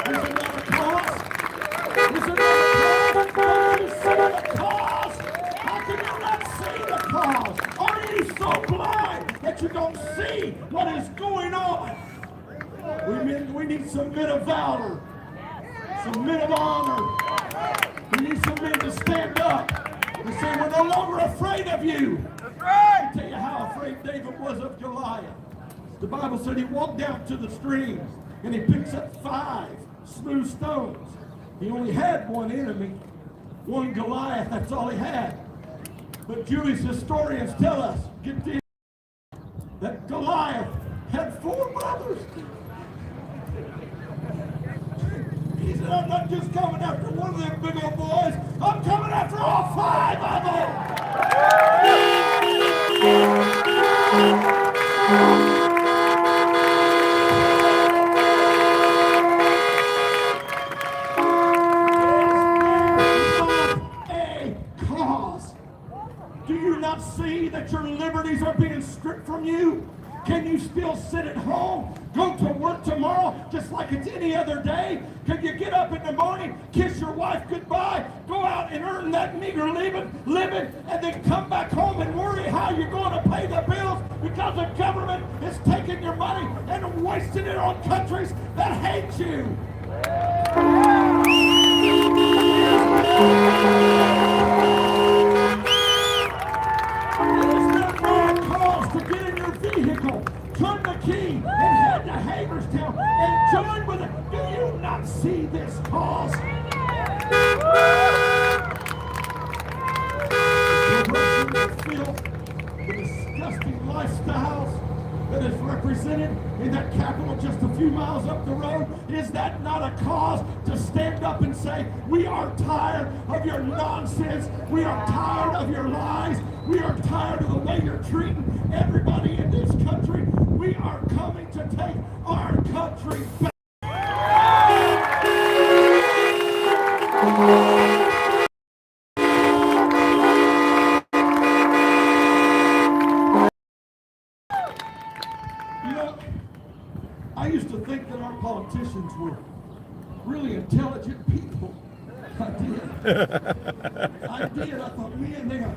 Is it not a cause? Is it not a cause? Don't you see the cause? How can you not see the cause? Are you so blind that you don't see what is going on? We need some men of valor, some men of honor. We need some men to stand up and say, we're no longer afraid of you. That's right. I'll tell you how afraid David was of Goliath. The Bible said he walked down to the streams and he picks up 5 smooth stones. He only had one enemy, one Goliath, that's all he had. But Jewish historians tell us, get this, that Goliath had 4 brothers. He said, I'm not just coming after one of them big old boys, I'm coming after all 5 of them. A cause. Do you not see that your liberties are being stripped from you? Can you still sit at home, go to work tomorrow just like it's any other day? Can you get up in the morning, kiss your wife goodbye, go out and earn that meager living, and then come back home and worry how you're going to pay the bills because the government is taking your money and wasting it on countries that hate you? Turn the key and head to Hagerstown and join with it. Do you not see this cause? The filth, the disgusting lifestyles that is represented in that Capitol just a few miles up the road, is that not a cause to stand up and say, we are tired of your nonsense, we are tired of your lies, we are tired of the way you're treating everybody in this country. We are coming to take our country back. You know, I used to think that our politicians were really intelligent people. I did. I thought, man,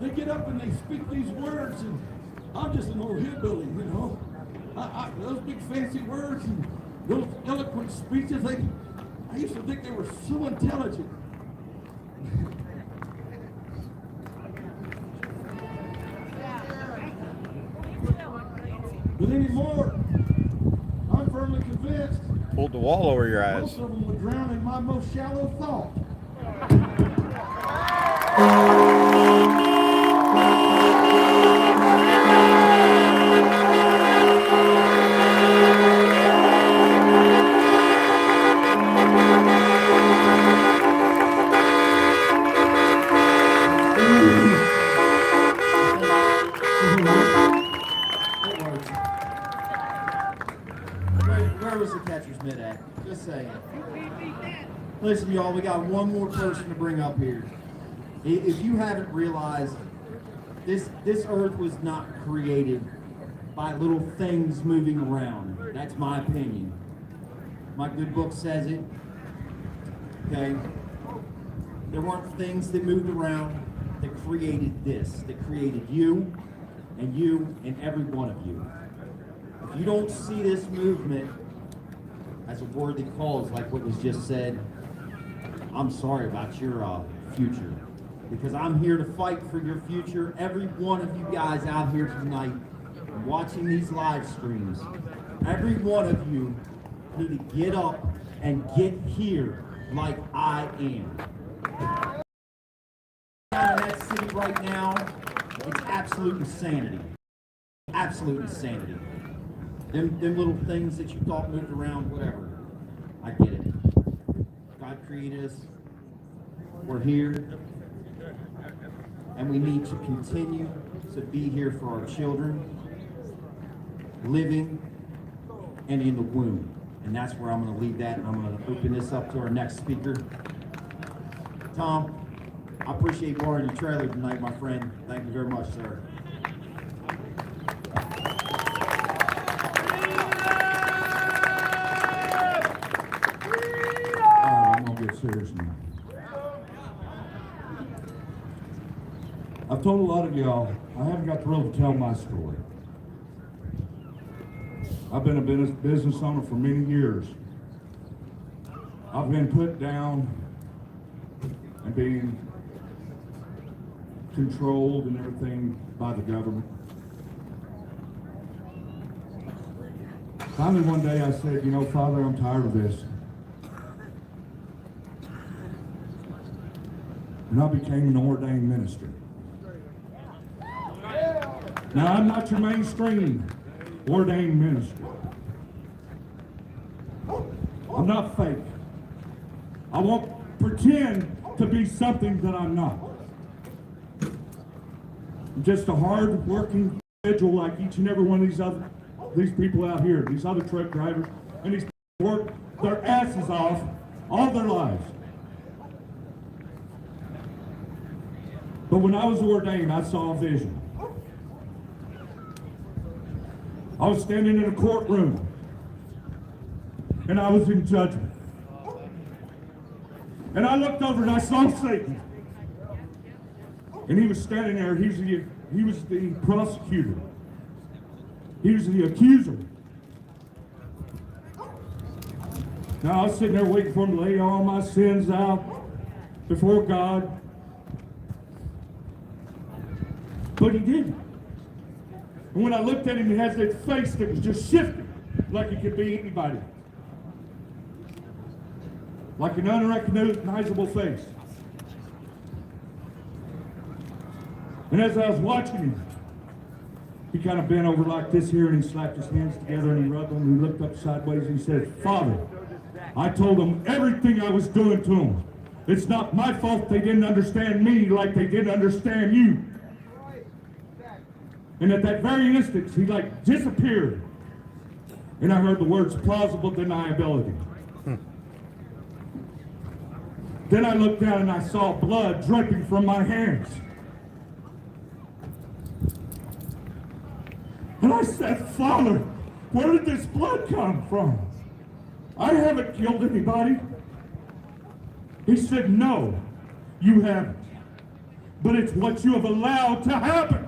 they get up and they speak these words, and I'm just an old hillbilly, you know. Those big fancy words and those eloquent speeches, I used to think they were so intelligent. But anymore, I'm firmly convinced. Pulled the wall over your eyes. Most of them would drown in my most shallow thought. saying. Listen, y'all, we got one more person to bring up here. If you haven't realized, this earth was not created by little things moving around. That's my opinion. My good book says it. Okay? There weren't things that moved around that created this, that created you and every one of you. If you don't see this movement as a worthy cause, like what was just said, I'm sorry about your future. Because I'm here to fight for your future. Every one of you guys out here tonight watching these live streams, every one of you need to get up and get here like I am. Down in that city right now, it's absolute insanity. Absolute insanity. Them little things that you thought moved around, whatever. I get it. God created us. We're here. And we need to continue to be here for our children, living and in the womb. And that's where I'm going to leave that, and I'm going to open this up to our next speaker. Tom, I appreciate borrowing your trailer tonight, my friend. Thank you very much, sir. I'm going to get serious now. I've told a lot of y'all, I haven't got the road to tell my story. I've been a business owner for many years. I've been put down and being controlled and everything by the government. Finally one day I said, you know, Father, I'm tired of this. And I became an ordained minister. Now, I'm not your mainstream ordained minister. I'm not fake. I won't pretend to be something that I'm not. I'm just a hard-working individual like each and every one of these people out here, these other truck drivers, and these people work their asses off all their lives. But when I was ordained, I saw a vision. I was standing in a courtroom, and I was in judgment. And I looked over and I saw Satan. And he was standing there. He was the prosecutor. He was the accuser. Now I was sitting there waiting for him to lay all my sins out before God. But he didn't. And when I looked at him, he has that face that was just shifting like it could be anybody. Like an unrecognizable face. And as I was watching him, he kind of bent over like this here and he slapped his hands together and he rubbed them and he looked up sideways and he said, Father, I told them everything I was doing to them. It's not my fault they didn't understand me like they didn't understand you. And at that very instant, he like disappeared. And I heard the words plausible deniability. Then I looked down and I saw blood dripping from my hands. And I said, Father, where did this blood come from? I haven't killed anybody. He said, no, you haven't. But it's what you have allowed to happen.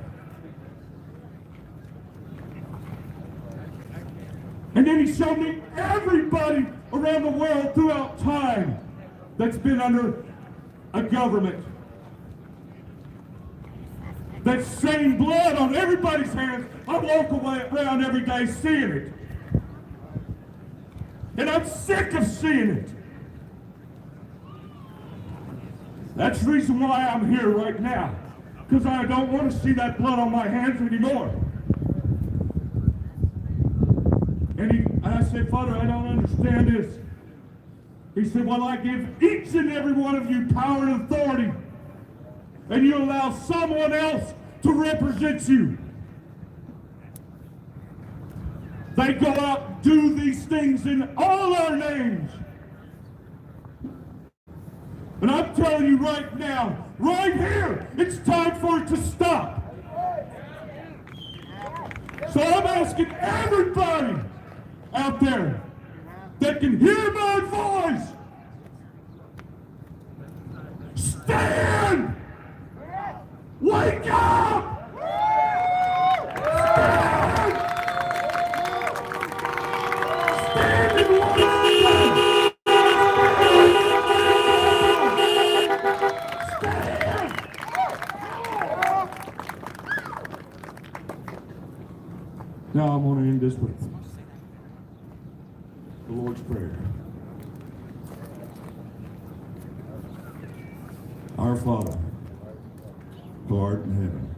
And then he showed me everybody around the world throughout time that's been under a government. That same blood on everybody's hands, I walk around every day seeing it. And I'm sick of seeing it. That's the reason why I'm here right now. Because I don't want to see that blood on my hands anymore. And I said, Father, I don't understand this. He said, well, I give each and every one of you power and authority. And you allow someone else to represent you. They go out and do these things in all our names. And I'm telling you right now, right here, it's time for it to stop. So I'm asking everybody out there that can hear my voice, stand! Wake up! Stand! Stand and wake up! Now I'm going to end this with the Lord's Prayer. Our Father, who art in heaven,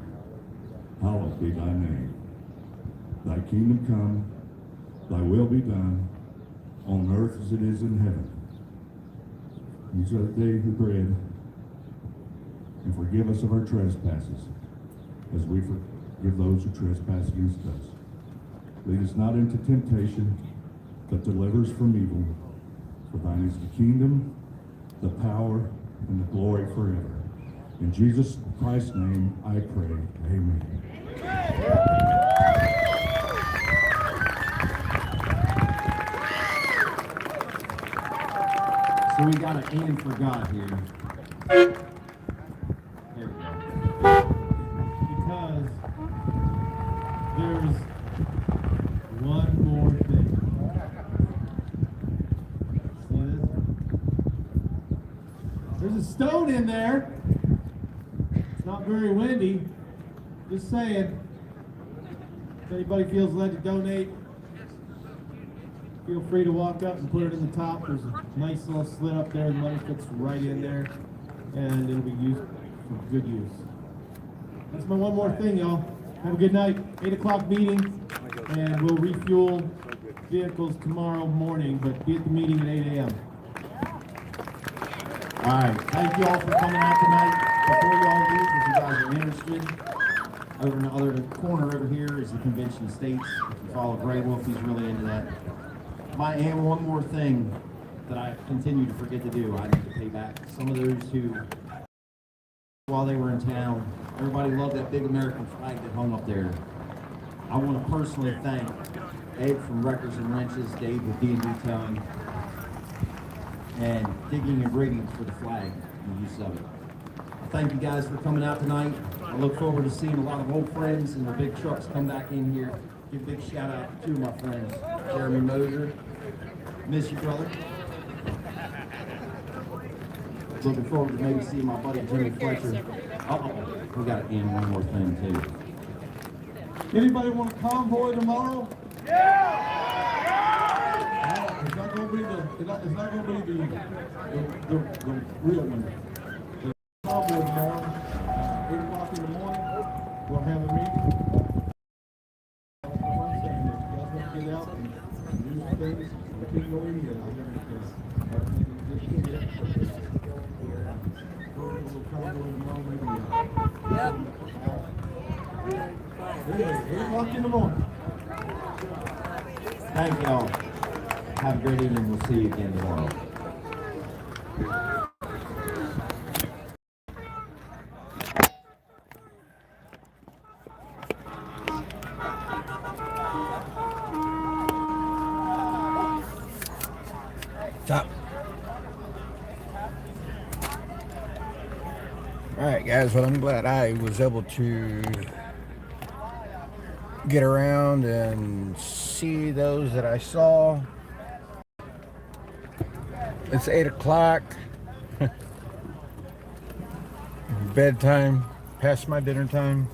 hallowed be thy name. Thy kingdom come, thy will be done, on earth as it is in heaven. Use our daily bread, and forgive us of our trespasses, as we forgive those who trespass against us. Lead us not into temptation, but deliver us from evil. For thine is the kingdom, the power, and the glory forever. In Jesus Christ's name I pray. Amen. So we got an aim for God here. There we go. Because there's one more thing. See this? There's a stone in there. It's not very windy. Just saying. If anybody feels led to donate, feel free to walk up and put it in the top. There's a nice little slit up there. The money fits right in there, and it'll be used for good use. That's my one more thing, y'all. Have a good night. 8 o'clock meeting, and we'll refuel vehicles tomorrow morning, but be at the meeting at 8 a.m. All right, thank you all for coming out tonight. Before you all leave, if you guys are interested, over in the other corner over here is the Convention of States. If you follow Gray Wolf, he's really into that. And one more thing that I continue to forget to do, I need to pay back some of those who, while they were in town, everybody loved that big American flag that hung up there. I want to personally thank Ed from Wreckers and Wrenches, Dave with D&D Towing, and Digging and Grading for the flag and use of it. Thank you guys for coming out tonight. I look forward to seeing a lot of old friends and the big trucks come back in here. Give a big shout out to two of my friends, Jeremy Moser. Miss you, brother. Looking forward to maybe seeing my buddy Jimmy Fletcher. We got to end one more thing too. Anybody want a convoy tomorrow? Yeah! It's not going to be the real one. The convoy tomorrow, 8 o'clock in the morning, we'll have a meeting. Get out and do some things. We can go in here. Yep. 8 o'clock in the morning. Thank y'all. Have a great evening. We'll see you again tomorrow. Stop. All right, guys. Well, I'm glad I was able to get around and see those that I saw. It's 8 o'clock. Bedtime, past my dinner time.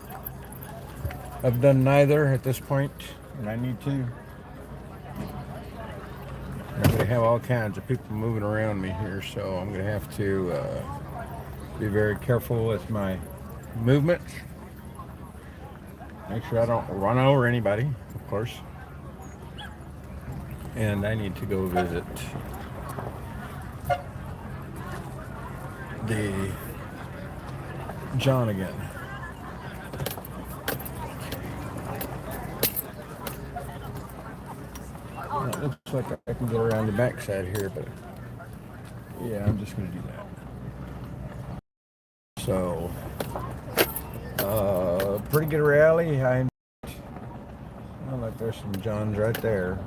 I've done neither at this point, and I need to. I'm going to have all kinds of people moving around me here, so I'm going to have to be very careful with my movements. Make sure I don't run over anybody, of course. And I need to go visit the John again. Well, it looks like I can go around the backside here, but yeah, I'm just going to do that. So, pretty good rally. Like there's some Johns right there.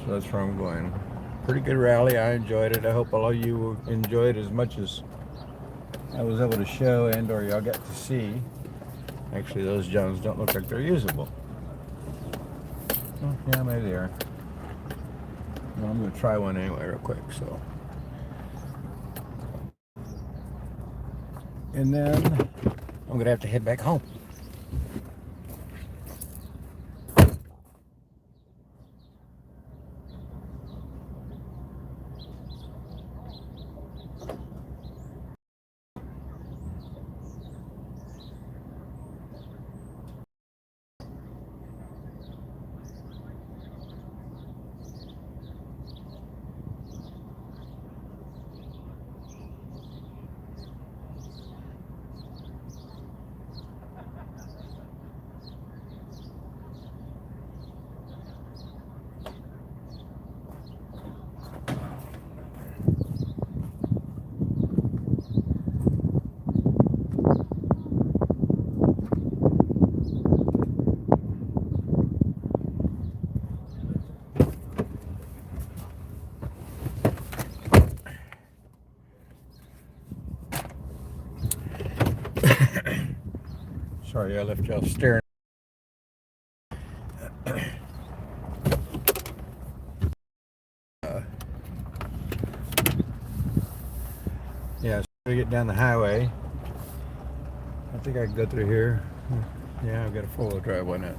So that's where I'm going. Pretty good rally. I enjoyed it. I hope all of you enjoyed as much as I was able to show and or y'all got to see. Actually, those Johns don't look like they're usable. Oh, yeah, maybe they are. Well, I'm going to try one anyway real quick. So, and then I'm going to have to head back home. Sorry, I left y'all staring. Yeah, so we get down the highway. I think I can go through here. Yeah, I've got a four-wheel drive. Why not?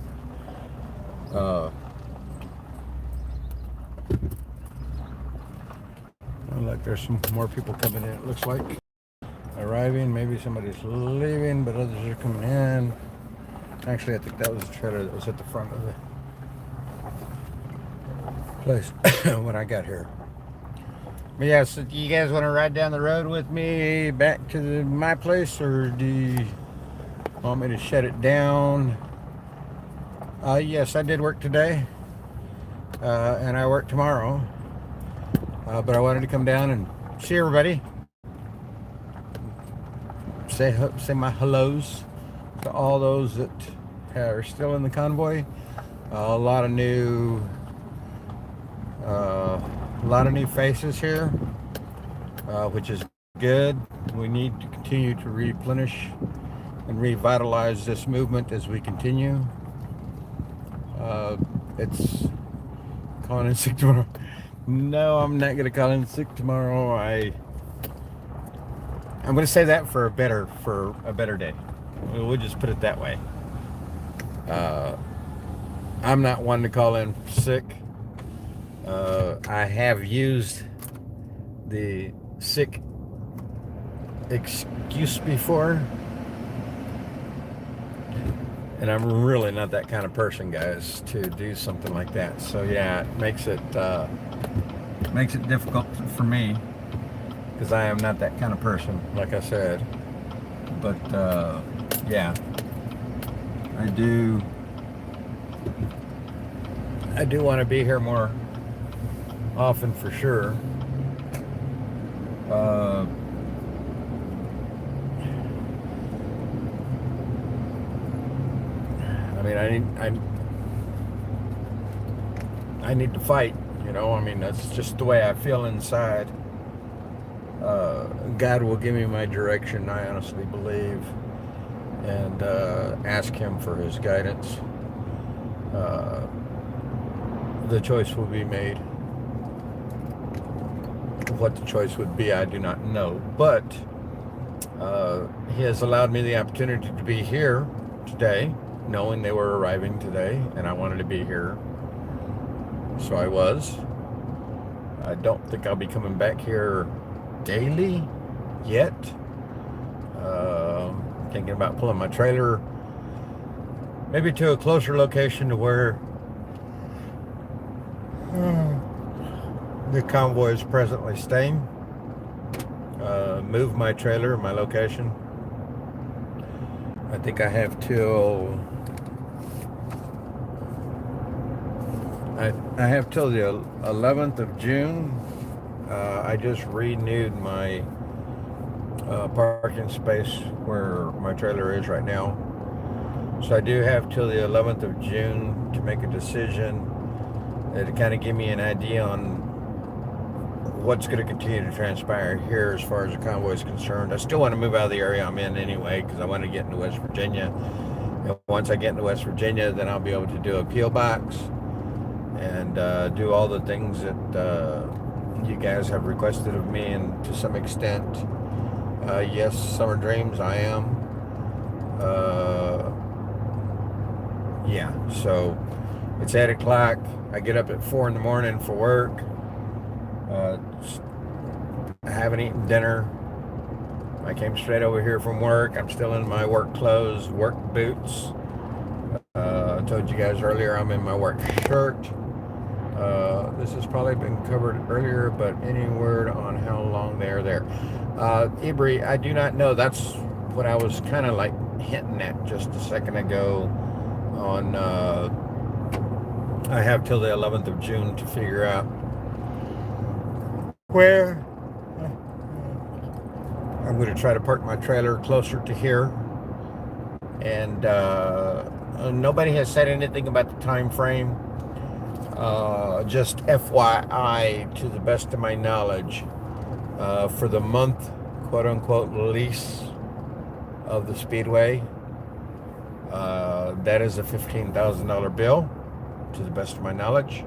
Like there's some more people coming in. It looks like arriving. Maybe somebody's leaving, but others are coming in. Actually, I think that was the trailer that was at the front of the place when I got here. But yeah, so do you guys want to ride down the road with me back to my place, or do you want me to shut it down? Yes, I did work today, and I work tomorrow. But I wanted to come down and see everybody. Say my hellos to all those that are still in the convoy. A lot of new faces here, which is good. We need to continue to replenish and revitalize this movement as we continue. It's calling in sick tomorrow. No, I'm not going to call in sick tomorrow. I'm going to say that for a better day. We'll just put it that way. I'm not one to call in sick. I have used the sick excuse before, and I'm really not that kind of person, guys, to do something like that. So yeah, it makes it difficult for me, because I am not that kind of person, like I said. But yeah, I do want to be here more often, for sure. I mean, I need to fight, you know. I mean, that's just the way I feel inside. God will give me my direction, I honestly believe, and ask Him for His guidance. The choice will be made. What the choice would be, I do not know, but He has allowed me the opportunity to be here today, knowing they were arriving today, and I wanted to be here, so I was. I don't think I'll be coming back here daily yet. Thinking about pulling my trailer maybe to a closer location to where the convoy is presently staying. Move my trailer, my location. I think I have till I have till the 11th of June. I just renewed my parking space where my trailer is right now. So I do have till the 11th of June to make a decision to kind of give me an idea on what's going to continue to transpire here as far as the convoy is concerned. I still want to move out of the area I'm in anyway, because I want to get into West Virginia. And once I get into West Virginia, then I'll be able to do a P.O. box and do all the things that you guys have requested of me, and to some extent, yes, Summer Dreams, I am. Yeah, so it's 8 o'clock. I get up at 4 in the morning for work. I haven't eaten dinner. I came straight over here from work. I'm still in my work clothes, work boots. I told you guys earlier I'm in my work shirt. This has probably been covered earlier, but any word on how long they're there? Ibri, I do not know. That's what I was kind of like hinting at just a second ago on I have till the 11th of June to figure out where I'm going to try to park my trailer closer to here. And nobody has said anything about the time frame. Just FYI, to the best of my knowledge, for the month, quote unquote, lease of the Speedway, that is a $15,000 bill, to the best of my knowledge.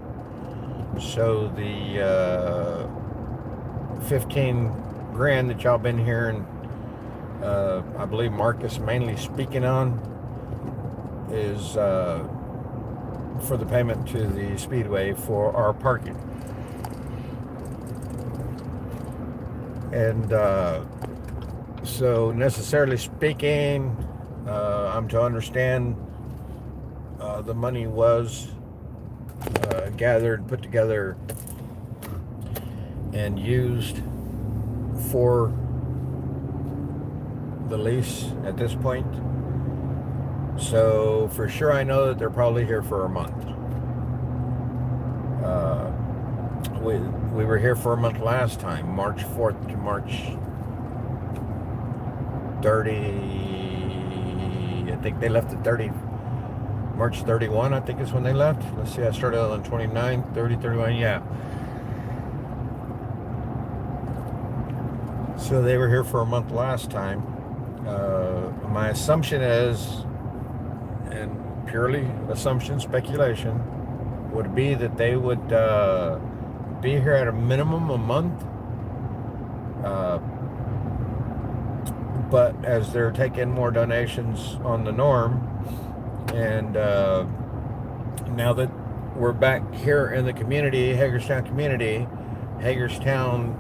So the 15 grand that y'all been hearing, I believe Marcus mainly speaking on, is for the payment to the Speedway for our parking. And so necessarily speaking, I'm to understand the money was gathered, put together, and used for the lease at this point. So for sure I know that they're probably here for a month. We were here for a month last time, March 4th to March 30. I think they left at 30. March 31, I think is when they left. Let's see, I started on 29, 30, 31, yeah. So they were here for a month last time. My assumption is, and purely assumption, speculation, would be that they would be here at a minimum a month. But as they're taking more donations on the norm, and now that we're back here in the community, Hagerstown community, Hagerstown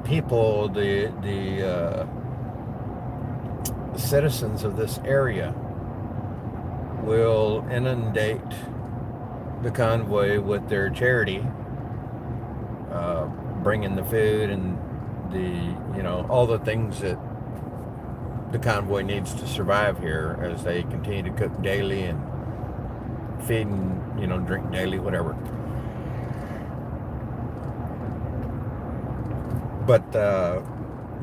people, the citizens of this area will inundate the convoy with their charity, bringing the food and all the things that the convoy needs to survive here, as they continue to cook daily and feed and drink daily, whatever. But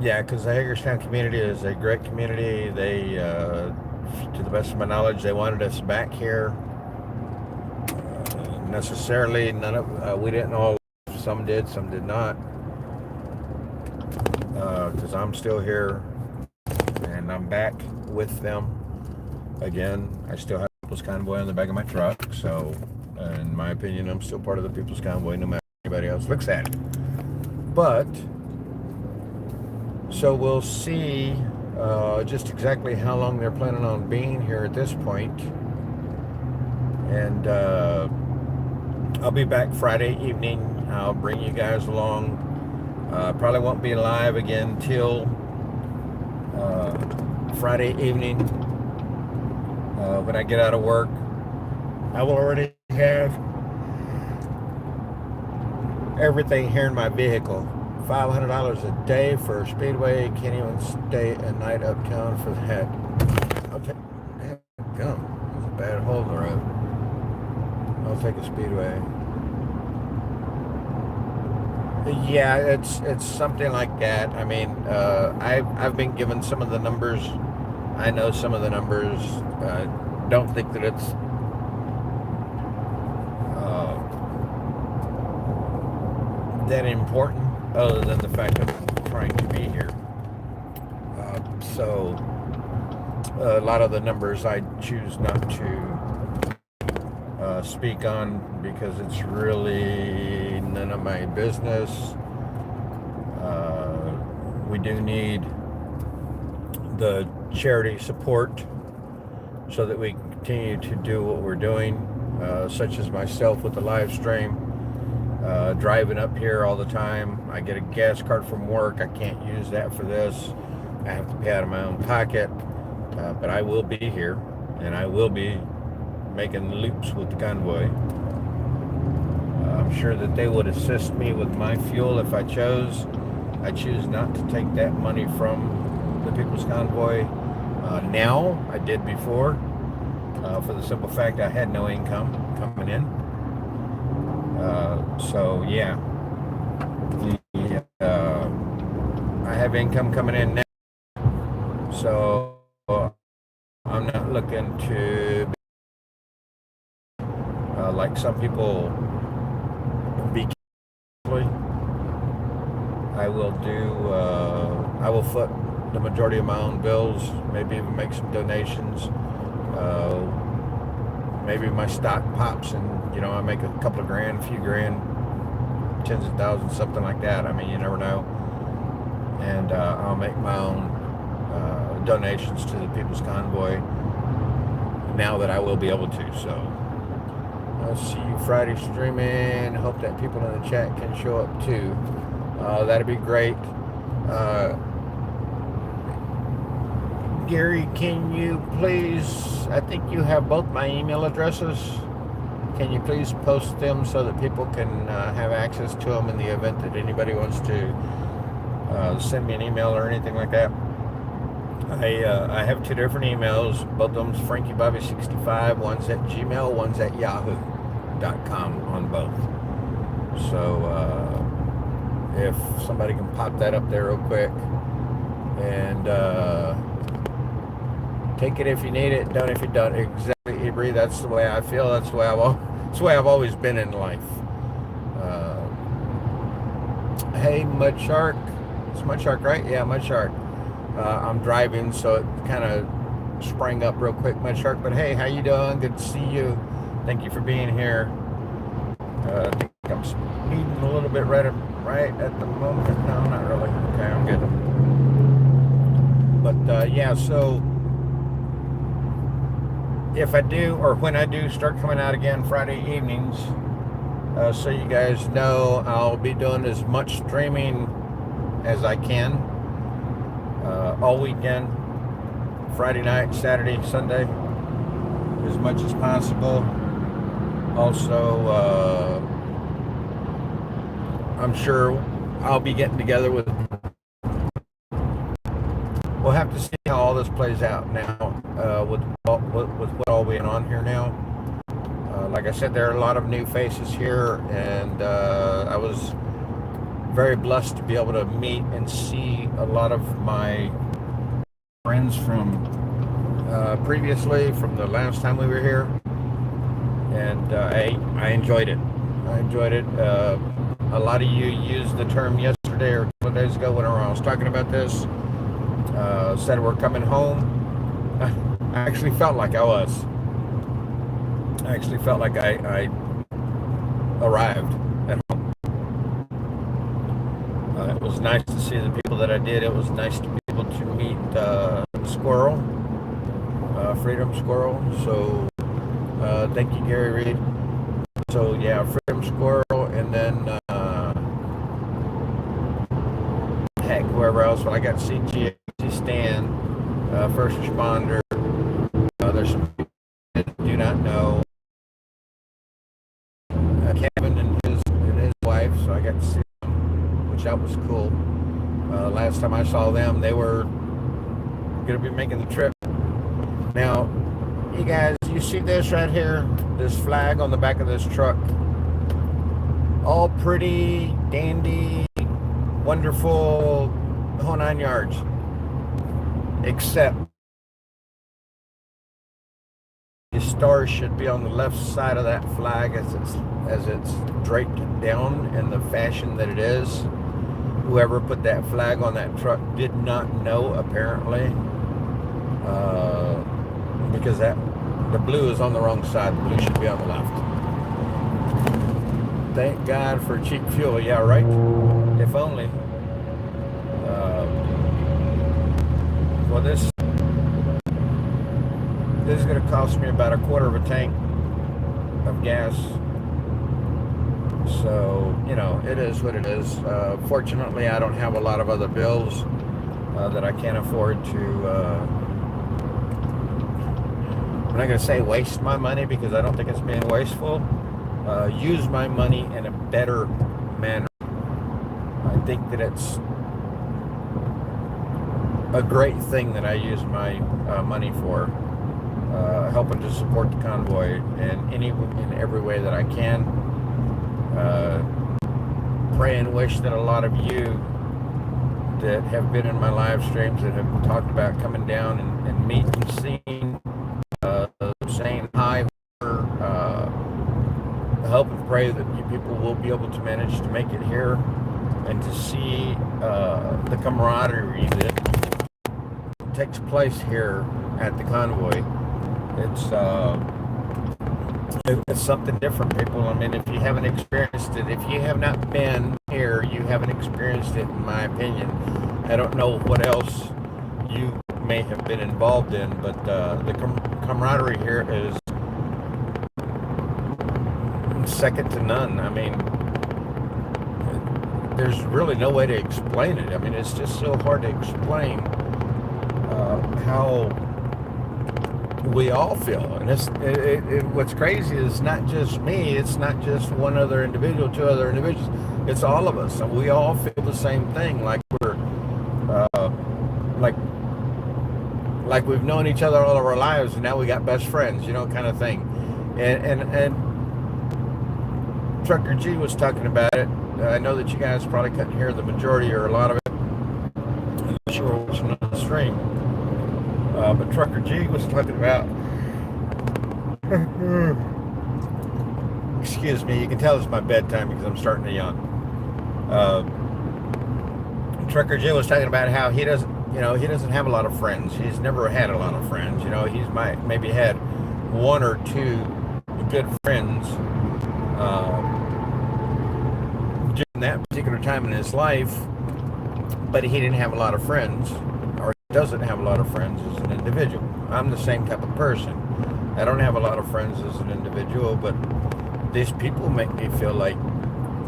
yeah, because the Hagerstown community is a great community. They, to the best of my knowledge, they wanted us back here. Necessarily, none of we didn't all. Some did, some did not. Because I'm still here, and I'm back with them again. I still have People's Convoy on the back of my truck, so in my opinion, I'm still part of the People's Convoy, no matter how anybody else looks at it. But so we'll see just exactly how long they're planning on being here at this point. And I'll be back Friday evening. I'll bring you guys along. Probably won't be live again till Friday evening when I get out of work. I will already have everything here in my vehicle. $500 a day for Speedway. Can't even stay a night uptown for that. I'll take gum. There's a bad hole in the road. I'll take a Speedway. Yeah, it's something like that. I mean, I've been given some of the numbers. I know some of the numbers. Don't think that it's that important, other than the fact that I'm trying to be here. So a lot of the numbers I choose not to speak on, because it's really none of my business. We do need the charity support so that we continue to do what we're doing, such as myself with the live stream, driving up here all the time. I get a gas card from work. I can't use that for this. I have to pay out of my own pocket, but I will be here, and I will be making loops with the convoy. I'm sure that they would assist me with my fuel if I chose. I choose not to take that money from the People's Convoy now. I did before, for the simple fact I had no income coming in. So yeah, I have income coming in now, so I'm not looking to like some people be. I will do. I will foot the majority of my own bills. Maybe even make some donations. Maybe my stock pops and I make a couple of grand, a few grand, tens of thousands, something like that. I mean, you never know. And I'll make my own donations to the People's Convoy now that I will be able to. So I'll see you Friday streaming. Hope that people in the chat can show up too. That'd be great. Gary, can you please, I think you have both my email addresses. Can you please post them so that people can have access to them in the event that anybody wants to send me an email or anything like that? I have two different emails. Both of them's FrankieBobby65. One's at Gmail, one's at Yahoo.com on both. So if somebody can pop that up there real quick, and take it if you need it, don't if you don't. Exactly, Ibri. That's the way I feel. That's the way I've always been in life. Hey, Mud Shark. It's Mud Shark, right? Yeah, Mud Shark. I'm driving, so it kind of sprang up real quick, Mud Shark. But hey, how you doing? Good to see you. Thank you for being here. I think I'm speeding a little bit right at the moment. No, not really. Okay, I'm good. But yeah, so if I do, or when I do start coming out again Friday evenings, so you guys know, I'll be doing as much streaming as I can all weekend, Friday night, Saturday, Sunday, as much as possible. Also, I'm sure I'll be getting together with. We'll have to see how all this plays out now with what all being on here now. Like I said, there are a lot of new faces here, and I was very blessed to be able to meet and see a lot of my friends from previously, from the last time we were here, and I enjoyed it. I enjoyed it. A lot of you used the term yesterday or a couple of days ago whenever I was talking about this. Said we're coming home. I actually felt like I was. I actually felt like I arrived at home. It was nice to see the people that I did. It was nice to be able to meet Squirrel, Freedom Squirrel. So thank you, Gary Reed. So yeah, Freedom Squirrel, and then heck, whoever else. When I got CG, Stan, First Responder. There's some people that do not know. Kevin and his wife, so I got to see them, which that was cool. Last time I saw them, they were going to be making the trip. Now, you guys, you see this right here, this flag on the back of this truck? all pretty, dandy, wonderful, the whole 9 yards. Except the star should be on the left side of that flag as it's draped down in the fashion that it is. Whoever put that flag on that truck did not know, apparently, because the blue is on the wrong side. The blue should be on the left. Thank God for cheap fuel. Yeah, right? If only. Well, this is going to cost me about a quarter of a tank of gas. So, you know, it is what it is. Fortunately, I don't have a lot of other bills that I can't afford to, I'm not going to say waste my money, because I don't think it's being wasteful. Use my money in a better manner. I think that it's a great thing that I use my money for, helping to support the convoy in every way that I can. Pray and wish that a lot of you that have been in my live streams that have talked about coming down and meeting and seeing, saying hi, help and pray that you people will be able to manage to make it here and to see the camaraderie that takes place here at the convoy. It's something different, people. I mean, if you haven't experienced it, if you have not been here, you haven't experienced it, in my opinion. I don't know what else you may have been involved in, but the camaraderie here is second to none. I mean, there's really no way to explain it. I mean, it's just so hard to explain how we all feel. And what's crazy is not just me, it's not just one other individual, two other individuals, it's all of us. And we all feel the same thing, like we're like we've known each other all of our lives and now we got best friends, you know, kind of thing. And Trucker G was talking about it. I know that you guys probably couldn't hear the majority or a lot of it unless you were watching on the stream. But Trucker G was talking about, excuse me, you can tell it's my bedtime because I'm starting to yawn. Trucker G was talking about how he doesn't have a lot of friends. He's never had a lot of friends. You know, he's maybe had one or two good friends during that particular time in his life, but he didn't have a lot of friends, or doesn't have a lot of friends as an individual. I'm the same type of person. I don't have a lot of friends as an individual, but these people make me feel like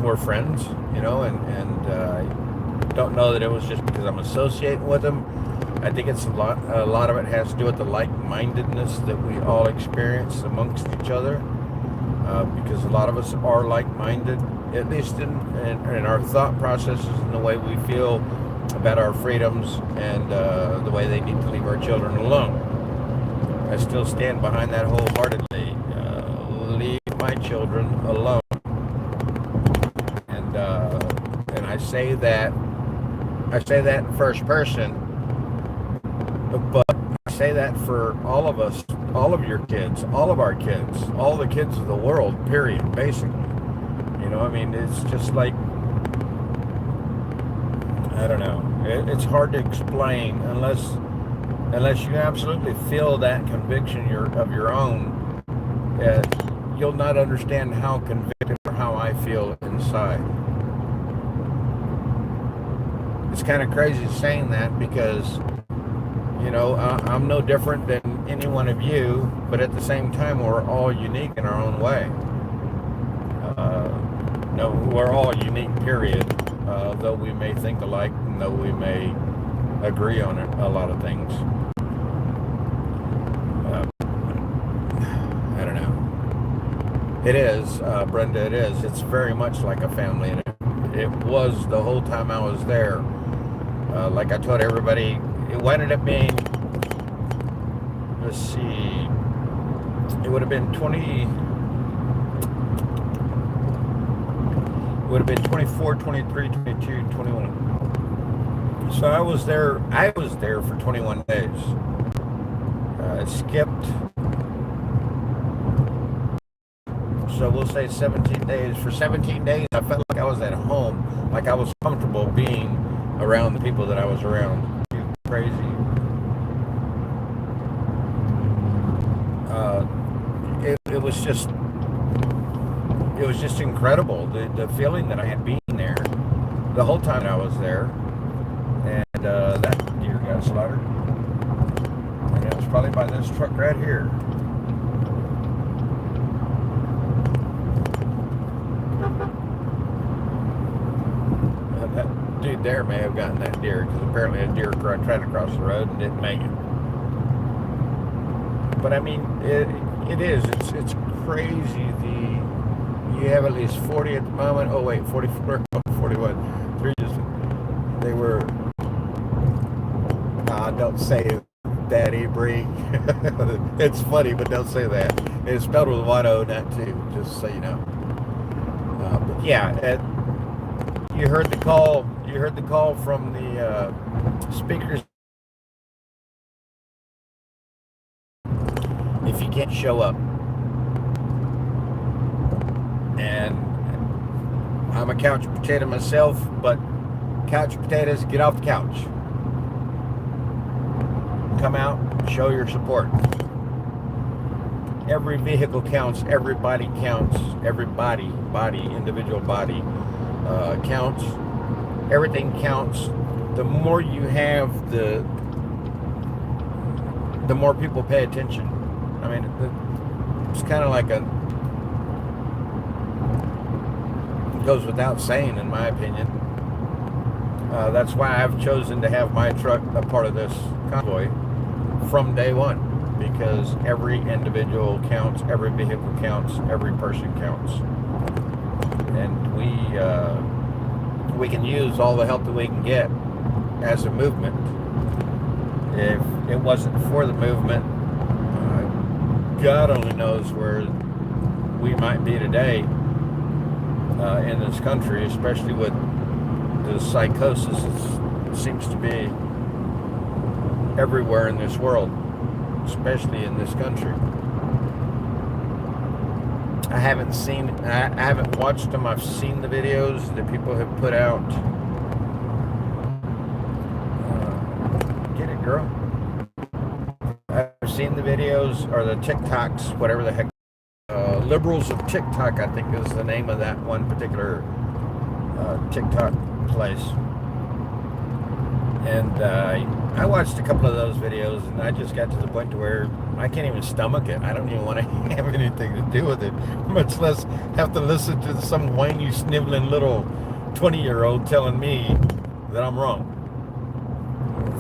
we're friends, you know, and I don't know that it was just because I'm associating with them. I think it's a lot of it has to do with the like-mindedness that we all experience amongst each other, because a lot of us are like-minded, at least in our thought processes and the way we feel about our freedoms and the way they need to leave our children alone. I still stand behind that wholeheartedly. Leave my children alone. And I say that in first person, but I say that for all of us, all of your kids, all of our kids, all the kids of the world, period, basically. You know, I mean, it's just like, I don't know. It's hard to explain unless you absolutely feel that conviction of your own. You'll not understand how convicted or how I feel inside. It's kind of crazy saying that because, you know, I'm no different than any one of you, but at the same time, we're all unique in our own way. No, we're all unique, period. Though we may think alike, and though we may agree on a lot of things. I don't know. It is, Brenda, it is. It's very much like a family, and it was the whole time I was there. Like I told everybody, it ended up being, let's see, it would have been would have been 24, 23, 22, 21. So I was there for 21 days. Skipped, so we'll say 17 days. For 17 days, I felt like I was at home, like I was comfortable being around the people that I was around. Crazy. It was just incredible, the feeling that I had being there the whole time I was there. And that deer got slaughtered. And it was probably by this truck right here. That dude there may have gotten that deer, because apparently a deer tried to cross the road and didn't make it. But I mean, it's crazy. You have at least 40 at the moment. Oh wait, 44, 41. Three just, they were, don't say Daddy Bree. It's funny, but don't say that. It's spelled with one O, not two, just so you know. But yeah, you heard the call. You heard the call from the speakers. If you can't show up, and I'm a couch potato myself, but couch potatoes, get off the couch. Come out, show your support. Every vehicle counts, everybody counts, individual body counts. Everything counts. The more you have, the more people pay attention. I mean, it's kind of like it goes without saying, in my opinion. That's why I've chosen to have my truck a part of this convoy from day one, because every individual counts, every vehicle counts, every person counts, and we can use all the help that we can get as a movement. If it wasn't for the movement, God only knows where we might be today in this country, especially with the psychosis that seems to be everywhere in this world, especially in this country. I haven't watched them. I've seen the videos that people have put out. Get it, girl. I've seen the videos, or the TikToks, whatever the heck. Liberals of TikTok, I think, is the name of that one particular TikTok place. And I watched a couple of those videos, and I just got to the point to where I can't even stomach it. I don't even want to have anything to do with it, much less have to listen to some whiny, sniveling little 20-year-old telling me that I'm wrong.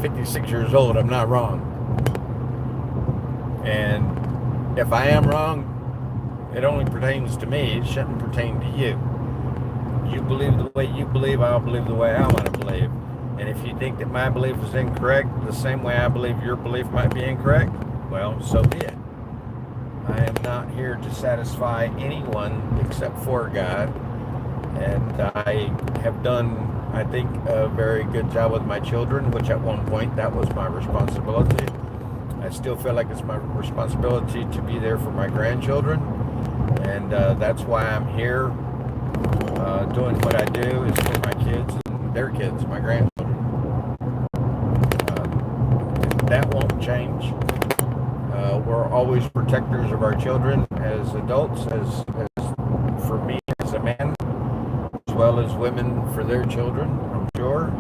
56 years old, I'm not wrong. And if I am wrong, it only pertains to me. It shouldn't pertain to you. You believe the way you believe, I'll believe the way I want to believe. And if you think that my belief is incorrect, the same way I believe your belief might be incorrect, well, so be it. I am not here to satisfy anyone except for God. And I have done, I think, a very good job with my children, which at one point that was my responsibility. I still feel like it's my responsibility to be there for my grandchildren. And that's why I'm here doing what I do, is for my kids and their kids, my grandchildren. That won't change. We're always protectors of our children as adults, as for me as a man, as well as women for their children, I'm sure.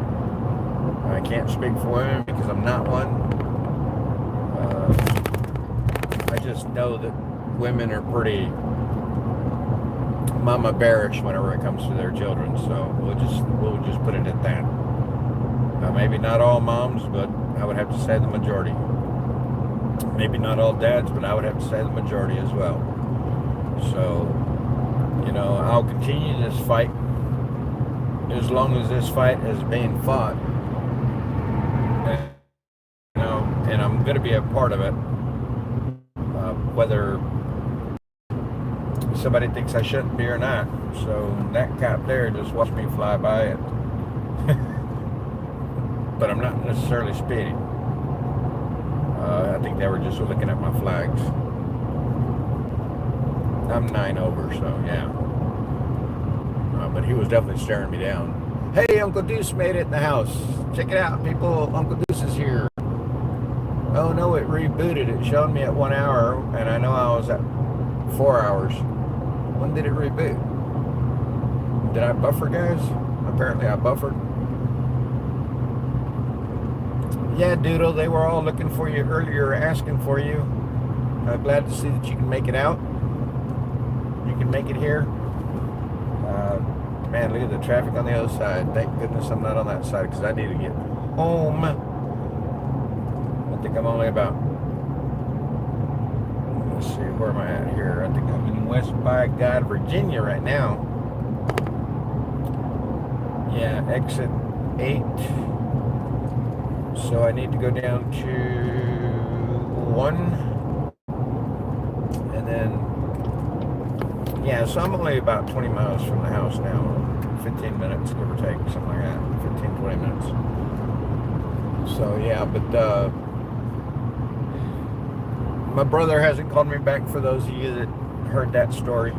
I can't speak for women because I'm not one. I just know that women are pretty mama bearish whenever it comes to their children, so we'll just put it at that. Maybe not all moms, but I would have to say the majority. Maybe not all dads, but I would have to say the majority as well. So, I'll continue this fight as long as this fight is being fought. And I'm going to be a part of it. Whether somebody thinks I shouldn't be or not. So that cop there just watched me fly by it. But I'm not necessarily speeding. I think they were just looking at my flags. I'm 9 over, so yeah. But he was definitely staring me down. Hey, Uncle Deuce made it in the house. Check it out, people. Uncle Deuce is here. Oh no, it rebooted. It showed me at 1 hour, and I know I was at 4 hours. When did it reboot? Did I buffer, guys? Apparently I buffered. Yeah, Doodle, they were all looking for you earlier, asking for you. Glad to see that you can make it out. You can make it here. Man, look at the traffic on the other side. Thank goodness I'm not on that side because I need to get home. I think I'm only about, let's see, where am I at here? I think I'm in West by God, Virginia right now. Yeah, exit 8. So I need to go down to 1. And then, yeah, so I'm only about 20 miles from the house now. 15 minutes, give or take, something like that. 15, 20 minutes. So, yeah, but my brother hasn't called me back, for those of you that heard that story.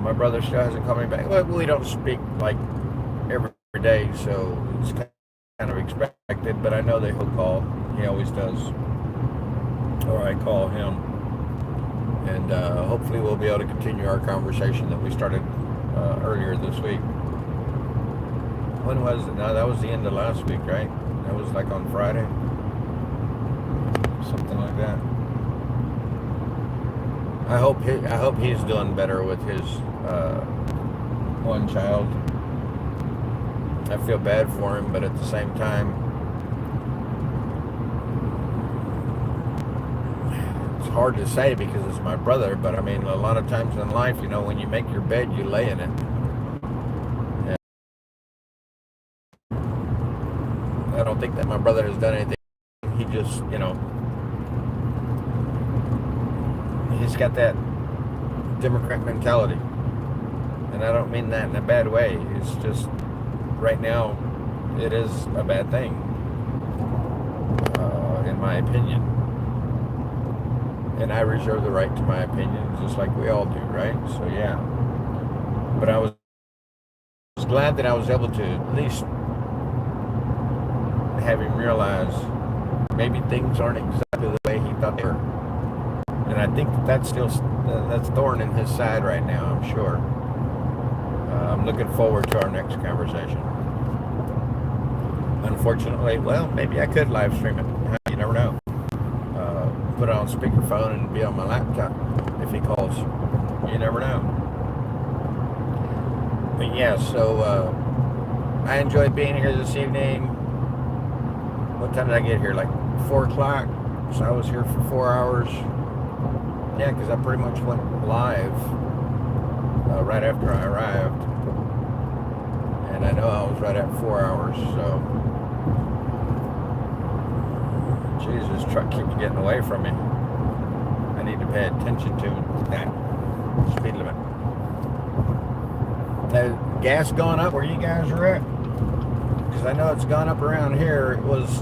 My brother still hasn't called me back. Well, we don't speak, like, every day, so it's kind of expected, but I know that he'll call. He always does. Or I call him. And hopefully we'll be able to continue our conversation that we started earlier this week. When was it? No, that was the end of last week, right? That was like on Friday. Something like that. I hope he's doing better with his one child. I feel bad for him, but at the same time, it's hard to say because it's my brother, but I mean, a lot of times in life, you know, when you make your bed, you lay in it. And I don't think that my brother has done anything. He just, you know, he's got that Democrat mentality. And I don't mean that in a bad way. It's just, right now, it is a bad thing, in my opinion. And I reserve the right to my opinion, just like we all do, right? So, yeah. But I was glad that I was able to at least have him realize maybe things aren't exactly the way he thought they were. And I think that's still, that's thorn in his side right now, I'm sure. I'm looking forward to our next conversation. Unfortunately, well, maybe I could live stream it. You never know. Put it on speakerphone and be on my laptop if he calls. You never know. But yeah, so I enjoyed being here this evening. What time did I get here? Like 4 o'clock. So I was here for 4 hours. Yeah, because I pretty much went live right after I arrived. And I know I was right at 4 hours, so. Jeez, this truck keeps getting away from me. I need to pay attention to that speed limit. Now, gas gone up where you guys are at? Because I know it's gone up around here. It was,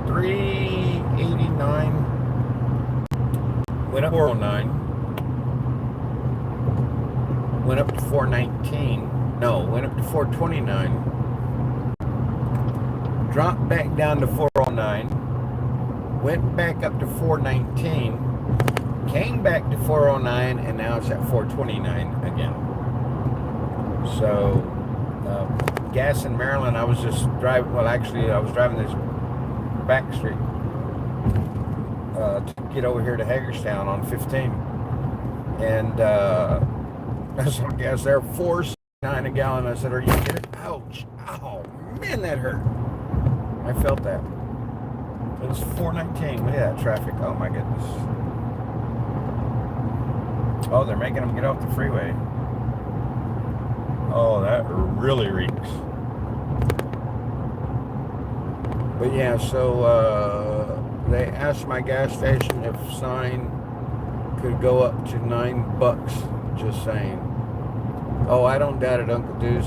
$3.89. Went up $4.09. Went up to $4.19. No, went up to $4.29. Dropped back down to $4.09. Went back up to $4.19. Came back to $4.09, and now it's at $4.29 again. So, gas in Maryland, I was just driving, well, actually, I was driving this back street to get over here to Hagerstown on 15. And I saw gas there, $4.69 a gallon. I said, are you kidding? Ouch. Oh, man, that hurt. I felt that. It was $4.19. Look at that traffic. Oh, my goodness. Oh, they're making them get off the freeway. Oh, that really reeks. But yeah, so they asked my gas station if sign could go up to $9. Just saying. Oh, I don't doubt it, Uncle Deuce.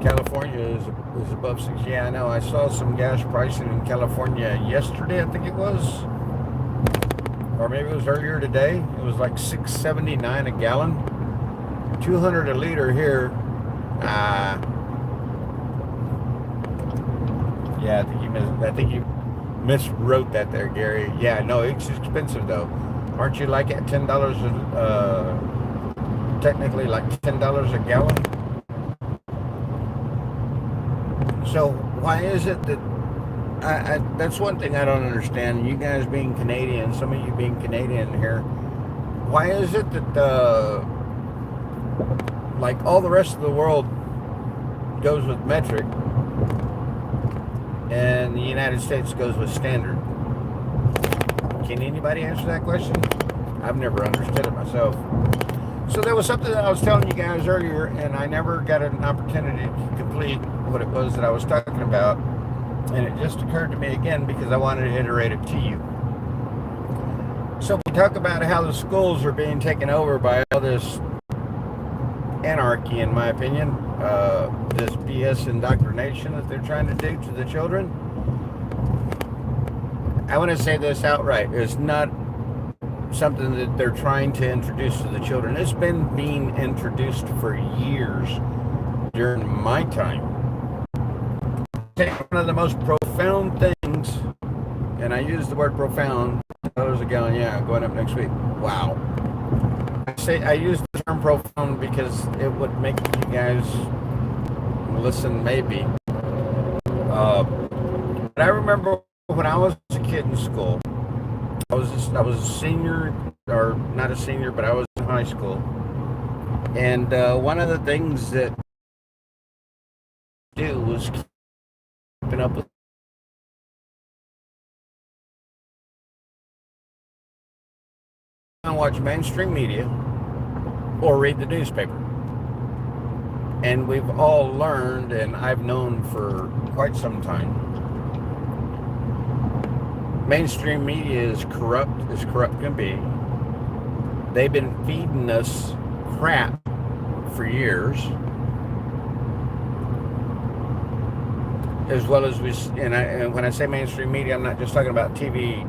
California is above 6. Yeah, I know. I saw some gas pricing in California yesterday, I think it was. Or maybe it was earlier today. It was like $6.79 a gallon. 200 a liter here. Yeah, I think you miswrote that there, Gary. Yeah, no, it's expensive though. Aren't you like at $10 technically like $10 a gallon? So why is it that that's one thing I don't understand. You guys being Canadian, some of you being Canadian here, why is it that like all the rest of the world goes with metric and the United States goes with standard? Can anybody answer that question? I've never understood it myself. So there was something that I was telling you guys earlier, and I never got an opportunity to complete what it was that I was talking about. And it just occurred to me again because I wanted to iterate it to you. So we talk about how the schools are being taken over by all this anarchy, in my opinion. This BS indoctrination that they're trying to do to the children. I want to say this outright. It's not something that they're trying to introduce to the children. It's been being introduced for years during my time. One of the most profound things, and I use the word profound, $10 a gallon, yeah, going up next week. Wow. I use the term profound because it would make you guys listen, maybe. But I remember when I was a kid in school, I was a senior, or not a senior, but I was in high school. And one of the things that I do was keeping up with and watch mainstream media or read the newspaper. And we've all learned, and I've known for quite some time, mainstream media is corrupt as corrupt can be. They've been feeding us crap for years, as well as and when I say mainstream media, I'm not just talking about TV,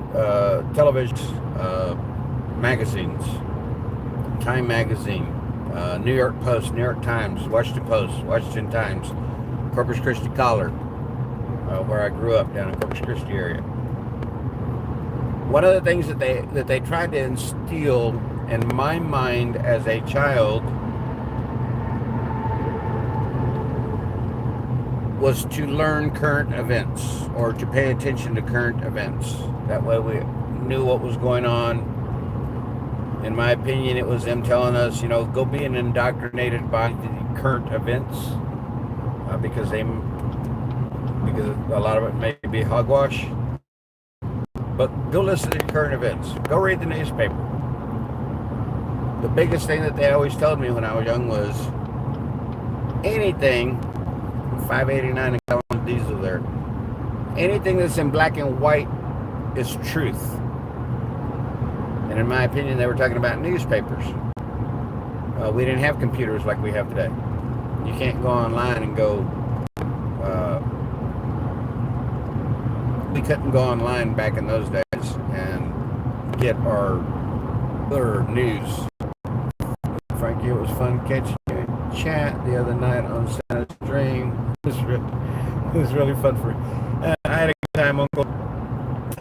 television, magazines, Time Magazine, New York Post, New York Times, Washington Post, Washington Times, Corpus Christi Caller, where I grew up down in Corpus Christi area. One of the things that they tried to instill in my mind as a child was to learn current events, or to pay attention to current events. That way we knew what was going on. In my opinion, it was them telling us, go being indoctrinated by the current events, because a lot of it may be hogwash. But go listen to current events. Go read the newspaper. The biggest thing that they always told me when I was young was anything, $5.89 a gallon diesel there, anything that's in black and white is truth. And in my opinion, they were talking about newspapers. We didn't have computers like we have today. You can't go online and go... we couldn't go online back in those days and get our news. Frankie, it was fun catching you in chat the other night on Santa's Dream. It was really fun for me. I had a good time, Uncle.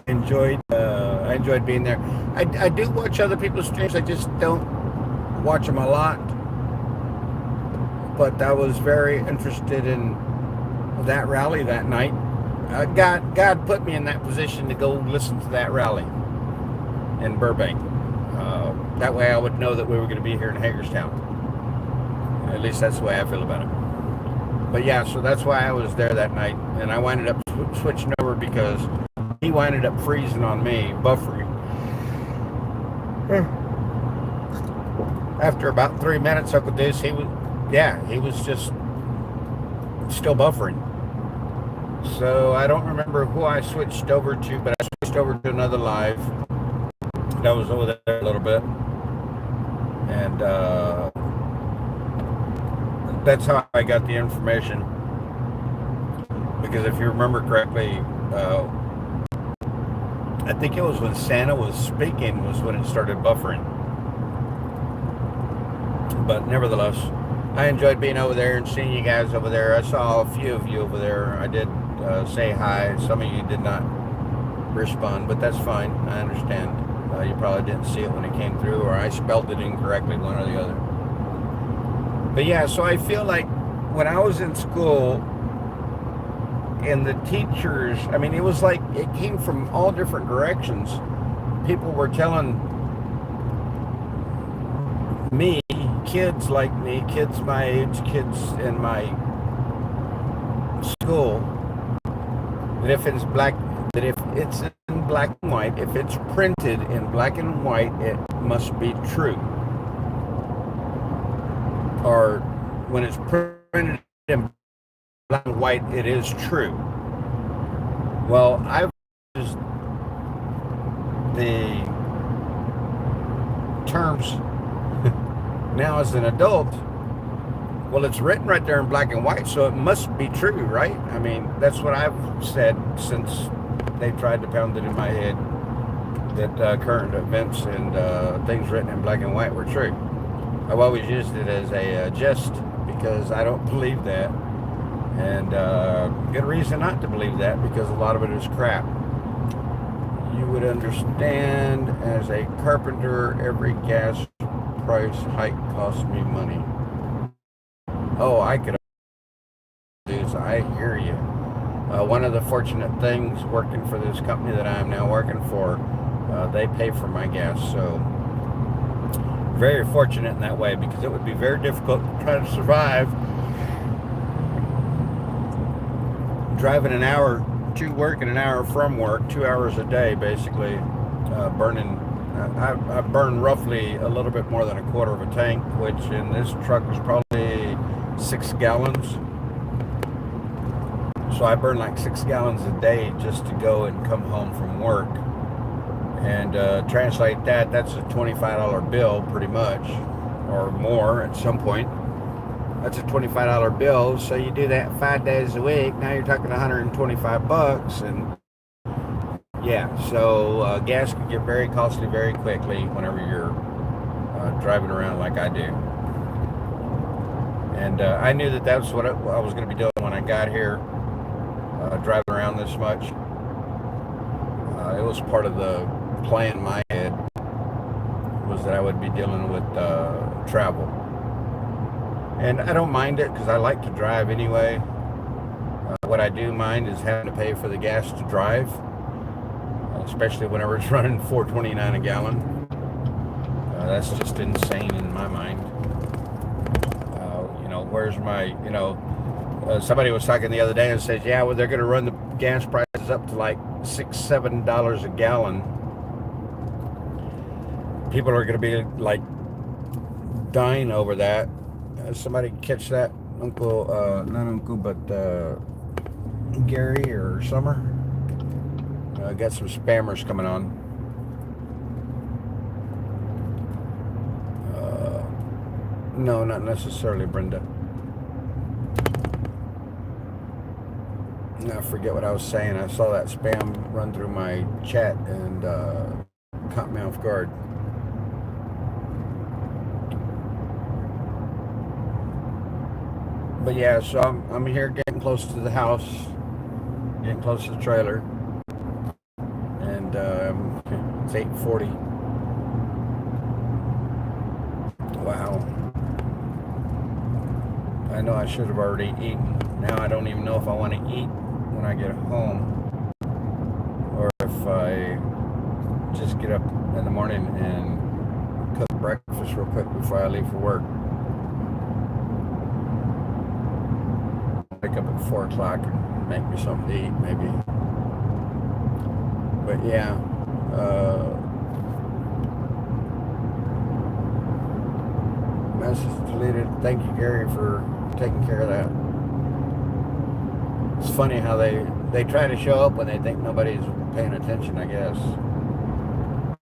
I enjoyed being there. I do watch other people's streams. I just don't watch them a lot. But I was very interested in that rally that night. God put me in that position to go listen to that rally in Burbank. That way I would know that we were going to be here in Hagerstown. At least that's the way I feel about it. But yeah, so that's why I was there that night. And I winded up switching over because he winded up freezing on me, buffering. After about 3 minutes, Uncle Deuce, he was just still buffering. So I don't remember who I switched over to, but I switched over to another live. That was over there a little bit. And that's how I got the information. Because if you remember correctly, I think it was when Santa was speaking was when it started buffering. But nevertheless, I enjoyed being over there and seeing you guys over there. I saw a few of you over there. I did say hi. Some of you did not respond, but that's fine. I understand. You probably didn't see it when it came through, or I spelled it incorrectly, one or the other. But yeah, so I feel like when I was in school, and the teachers, I mean, it was like it came from all different directions. People were telling me, kids like me, kids my age, kids in my school, that if it's in black and white, if it's printed in black and white, it must be true. Or when it's printed in black and white, it is true. Well, I've used the terms now as an adult. Well, it's written right there in black and white, so it must be true, right? I mean, that's what I've said since they tried to pound it in my head that current events and things written in black and white were true. I've always used it as a jest because I don't believe that. And good reason not to believe that, because a lot of it is crap. You would understand, as a carpenter, every gas price hike costs me money. Oh, I could. I hear you. One of the fortunate things working for this company that I'm now working for, they pay for my gas, so very fortunate in that way, because it would be very difficult to try to survive driving an hour to work and an hour from work, 2 hours a day, basically, burning. I burn roughly a little bit more than a quarter of a tank, which in this truck is probably 6 gallons. So I burn like 6 gallons a day just to go and come home from work. And translate that, that's a $25 bill pretty much, or more at some point. That's a $25 bill. So you do that 5 days a week. Now you're talking $125, and yeah, so gas can get very costly very quickly whenever you're driving around like I do. And I knew that that's what I was going to be doing when I got here, driving around this much. It was part of the plan in my head, was that I would be dealing with travel. And I don't mind it because I like to drive anyway. What I do mind is having to pay for the gas to drive, especially whenever it's running $4.29 a gallon. That's just insane in my mind. Where's my, somebody was talking the other day and says, yeah, well, they're going to run the gas prices up to like $6-7 a gallon. People are going to be like dying over that. Somebody catch that, not Uncle, but Gary or Summer. Got some spammers coming on. No, not necessarily Brenda. I forget what I was saying. I saw that spam run through my chat and caught me off guard. But yeah, so I'm here getting close to the house, getting close to the trailer, and it's 8:40. Wow. I know I should have already eaten. Now I don't even know if I want to eat when I get home, or if I just get up in the morning and cook breakfast real quick before I leave for work. Wake up at 4 o'clock and make me something to eat, maybe. But yeah, message deleted. Thank you, Gary, for taking care of that. It's funny how they try to show up when they think nobody's paying attention, I guess.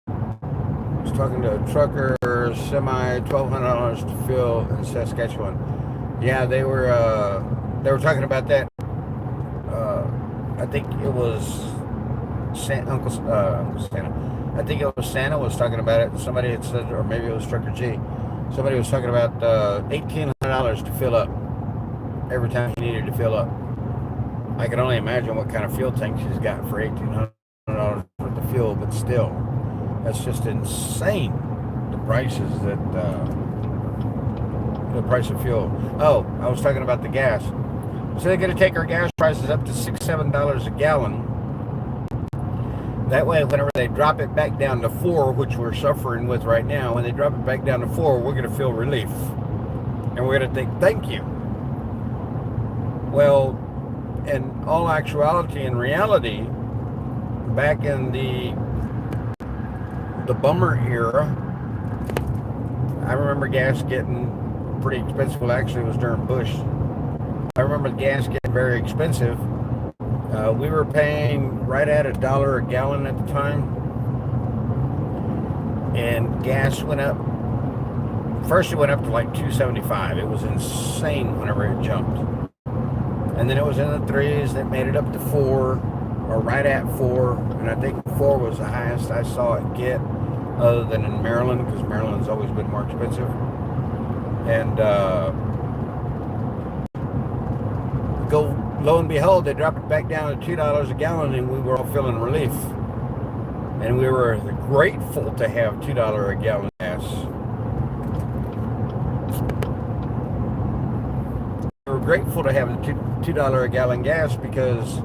I was talking to a trucker, semi, $1,200 to fill in Saskatchewan. Yeah, they were talking about that. I think it was Uncle Santa. I think it was Santa was talking about it. Somebody had said, or maybe it was Trucker G. Somebody was talking about $1,800 to fill up every time he needed to fill up. I can only imagine what kind of fuel tank she's got for $1,800 worth of fuel, but still, that's just insane. The prices that the price of fuel. Oh, I was talking about the gas. So they're going to take our gas prices up to $6-7 a gallon. That way, whenever they drop it back down to $4, which we're suffering with right now, when they drop it back down to $4, we're going to feel relief. And we're going to think, thank you. Well, in all actuality and reality, back in the bummer era, I remember gas getting pretty expensive. Well, actually, it was during Bush. I remember gas getting very expensive. We were paying right at $1 a gallon at the time. And gas went up. First it went up to like $2.75. It was insane whenever it jumped. And then it was in the threes. That made it up to $4, or right at $4. And I think $4 was the highest I saw it get, other than in Maryland, because Maryland's always been more expensive. And lo and behold, they dropped it back down to $2 a gallon, and we were all feeling relief. And we were grateful to have $2 a gallon gas. We were grateful to have the $2 a gallon gas because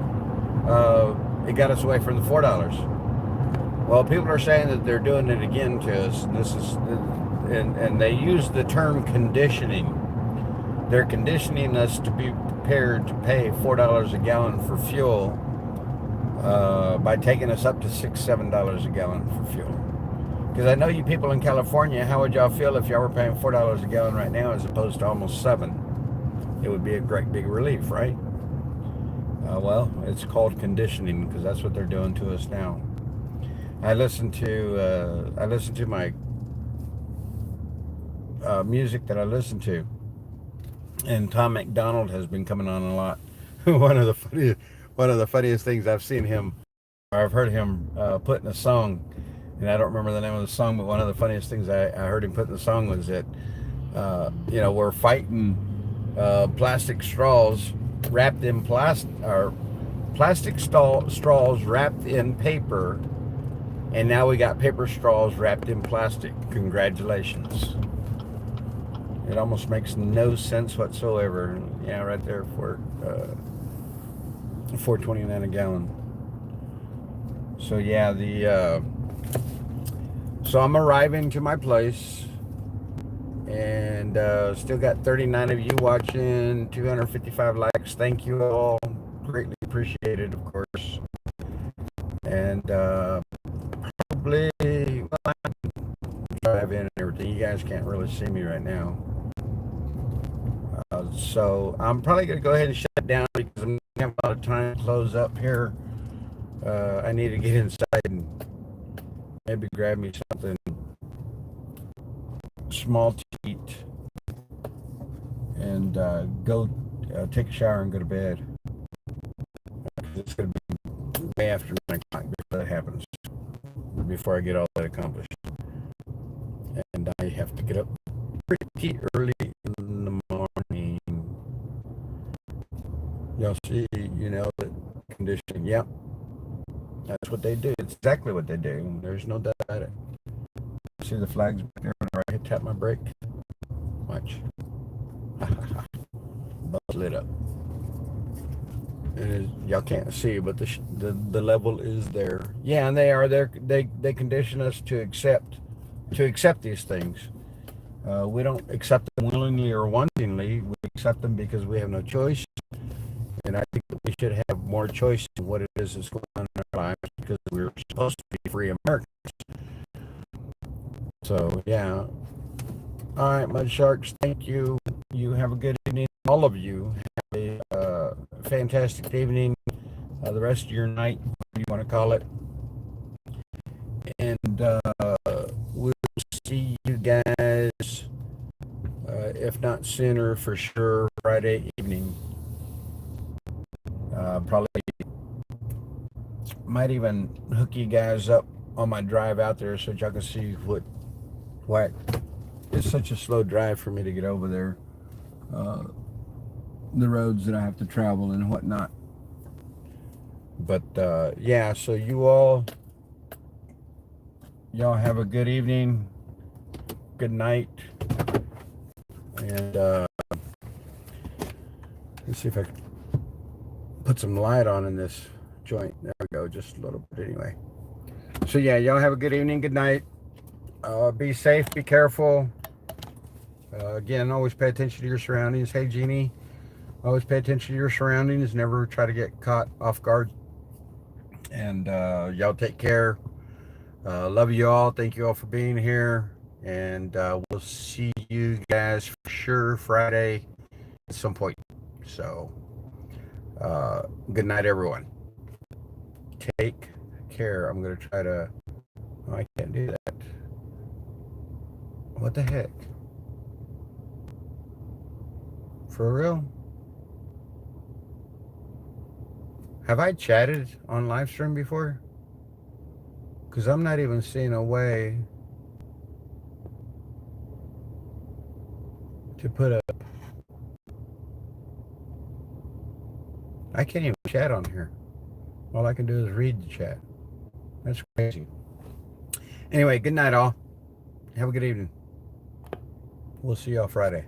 it got us away from the $4. Well, people are saying that they're doing it again to us. And they use the term conditioning. They're conditioning us to be prepared to pay $4 a gallon for fuel by taking us up to $6-7 a gallon for fuel. Because I know you people in California, how would y'all feel if y'all were paying $4 a gallon right now as opposed to almost $7? It would be a great big relief, right? Well, it's called conditioning because that's what they're doing to us now. I listen to my music that I listen to. And Tom McDonald has been coming on a lot. one of the funniest things I've seen him, or I've heard him put in a song, and I don't remember the name of the song, but one of the funniest things I heard him put in the song was that, we're fighting plastic straws wrapped in plastic straws wrapped in paper, and now we got paper straws wrapped in plastic. Congratulations. It almost makes no sense whatsoever. Yeah, right there for $4.29 a gallon. So yeah, so I'm arriving to my place, and still got 39 of you watching, 255 likes. Thank you all, greatly appreciated, of course. And probably, well, I'm driving and everything. You guys can't really see me right now. So I'm probably going to go ahead and shut it down because I'm going to have a lot of time to close up here. I need to get inside and maybe grab me something small to eat and go take a shower and go to bed. It's going to be way after 9 o'clock before that happens, before I get all that accomplished. And I have to get up pretty early in the morning. Y'all see, the conditioning. Yep. That's what they do. It's exactly what they do. There's no doubt about it. See the flags back there whenever I tap my brake? Watch. Both lit up. Y'all can't see, but the level is there. Yeah, and they are there. They condition us to accept these things. We don't accept them willingly or wantingly. We accept them because we have no choice. And I think that we should have more choice in what it is that's going on in our lives because we're supposed to be free Americans. So, yeah. All right, Mud Sharks, thank you. You have a good evening. All of you have a fantastic evening, the rest of your night, what you want to call it. And we'll see you guys, if not sooner, for sure, Friday evening. Probably might even hook you guys up on my drive out there so y'all can see why it's such a slow drive for me to get over there. The roads that I have to travel and whatnot. But yeah, so y'all have a good evening, good night, and let's see if I can put some light on in this joint. There we go, just a little bit anyway. So yeah, y'all have a good evening, good night. Be safe, be careful. Again, always pay attention to your surroundings. Hey, Jeannie, always pay attention to your surroundings. Never try to get caught off guard. And y'all take care. Love you all. Thank you all for being here. And we'll see you guys for sure Friday at some point. So, good night, everyone. Take care. I'm going to try to... Oh, I can't do that. What the heck? For real? Have I chatted on live stream before? Because I'm not even seeing a way to put a... I can't even chat on here. All I can do is read the chat. That's crazy. Anyway, good night all. Have a good evening. We'll see y'all Friday.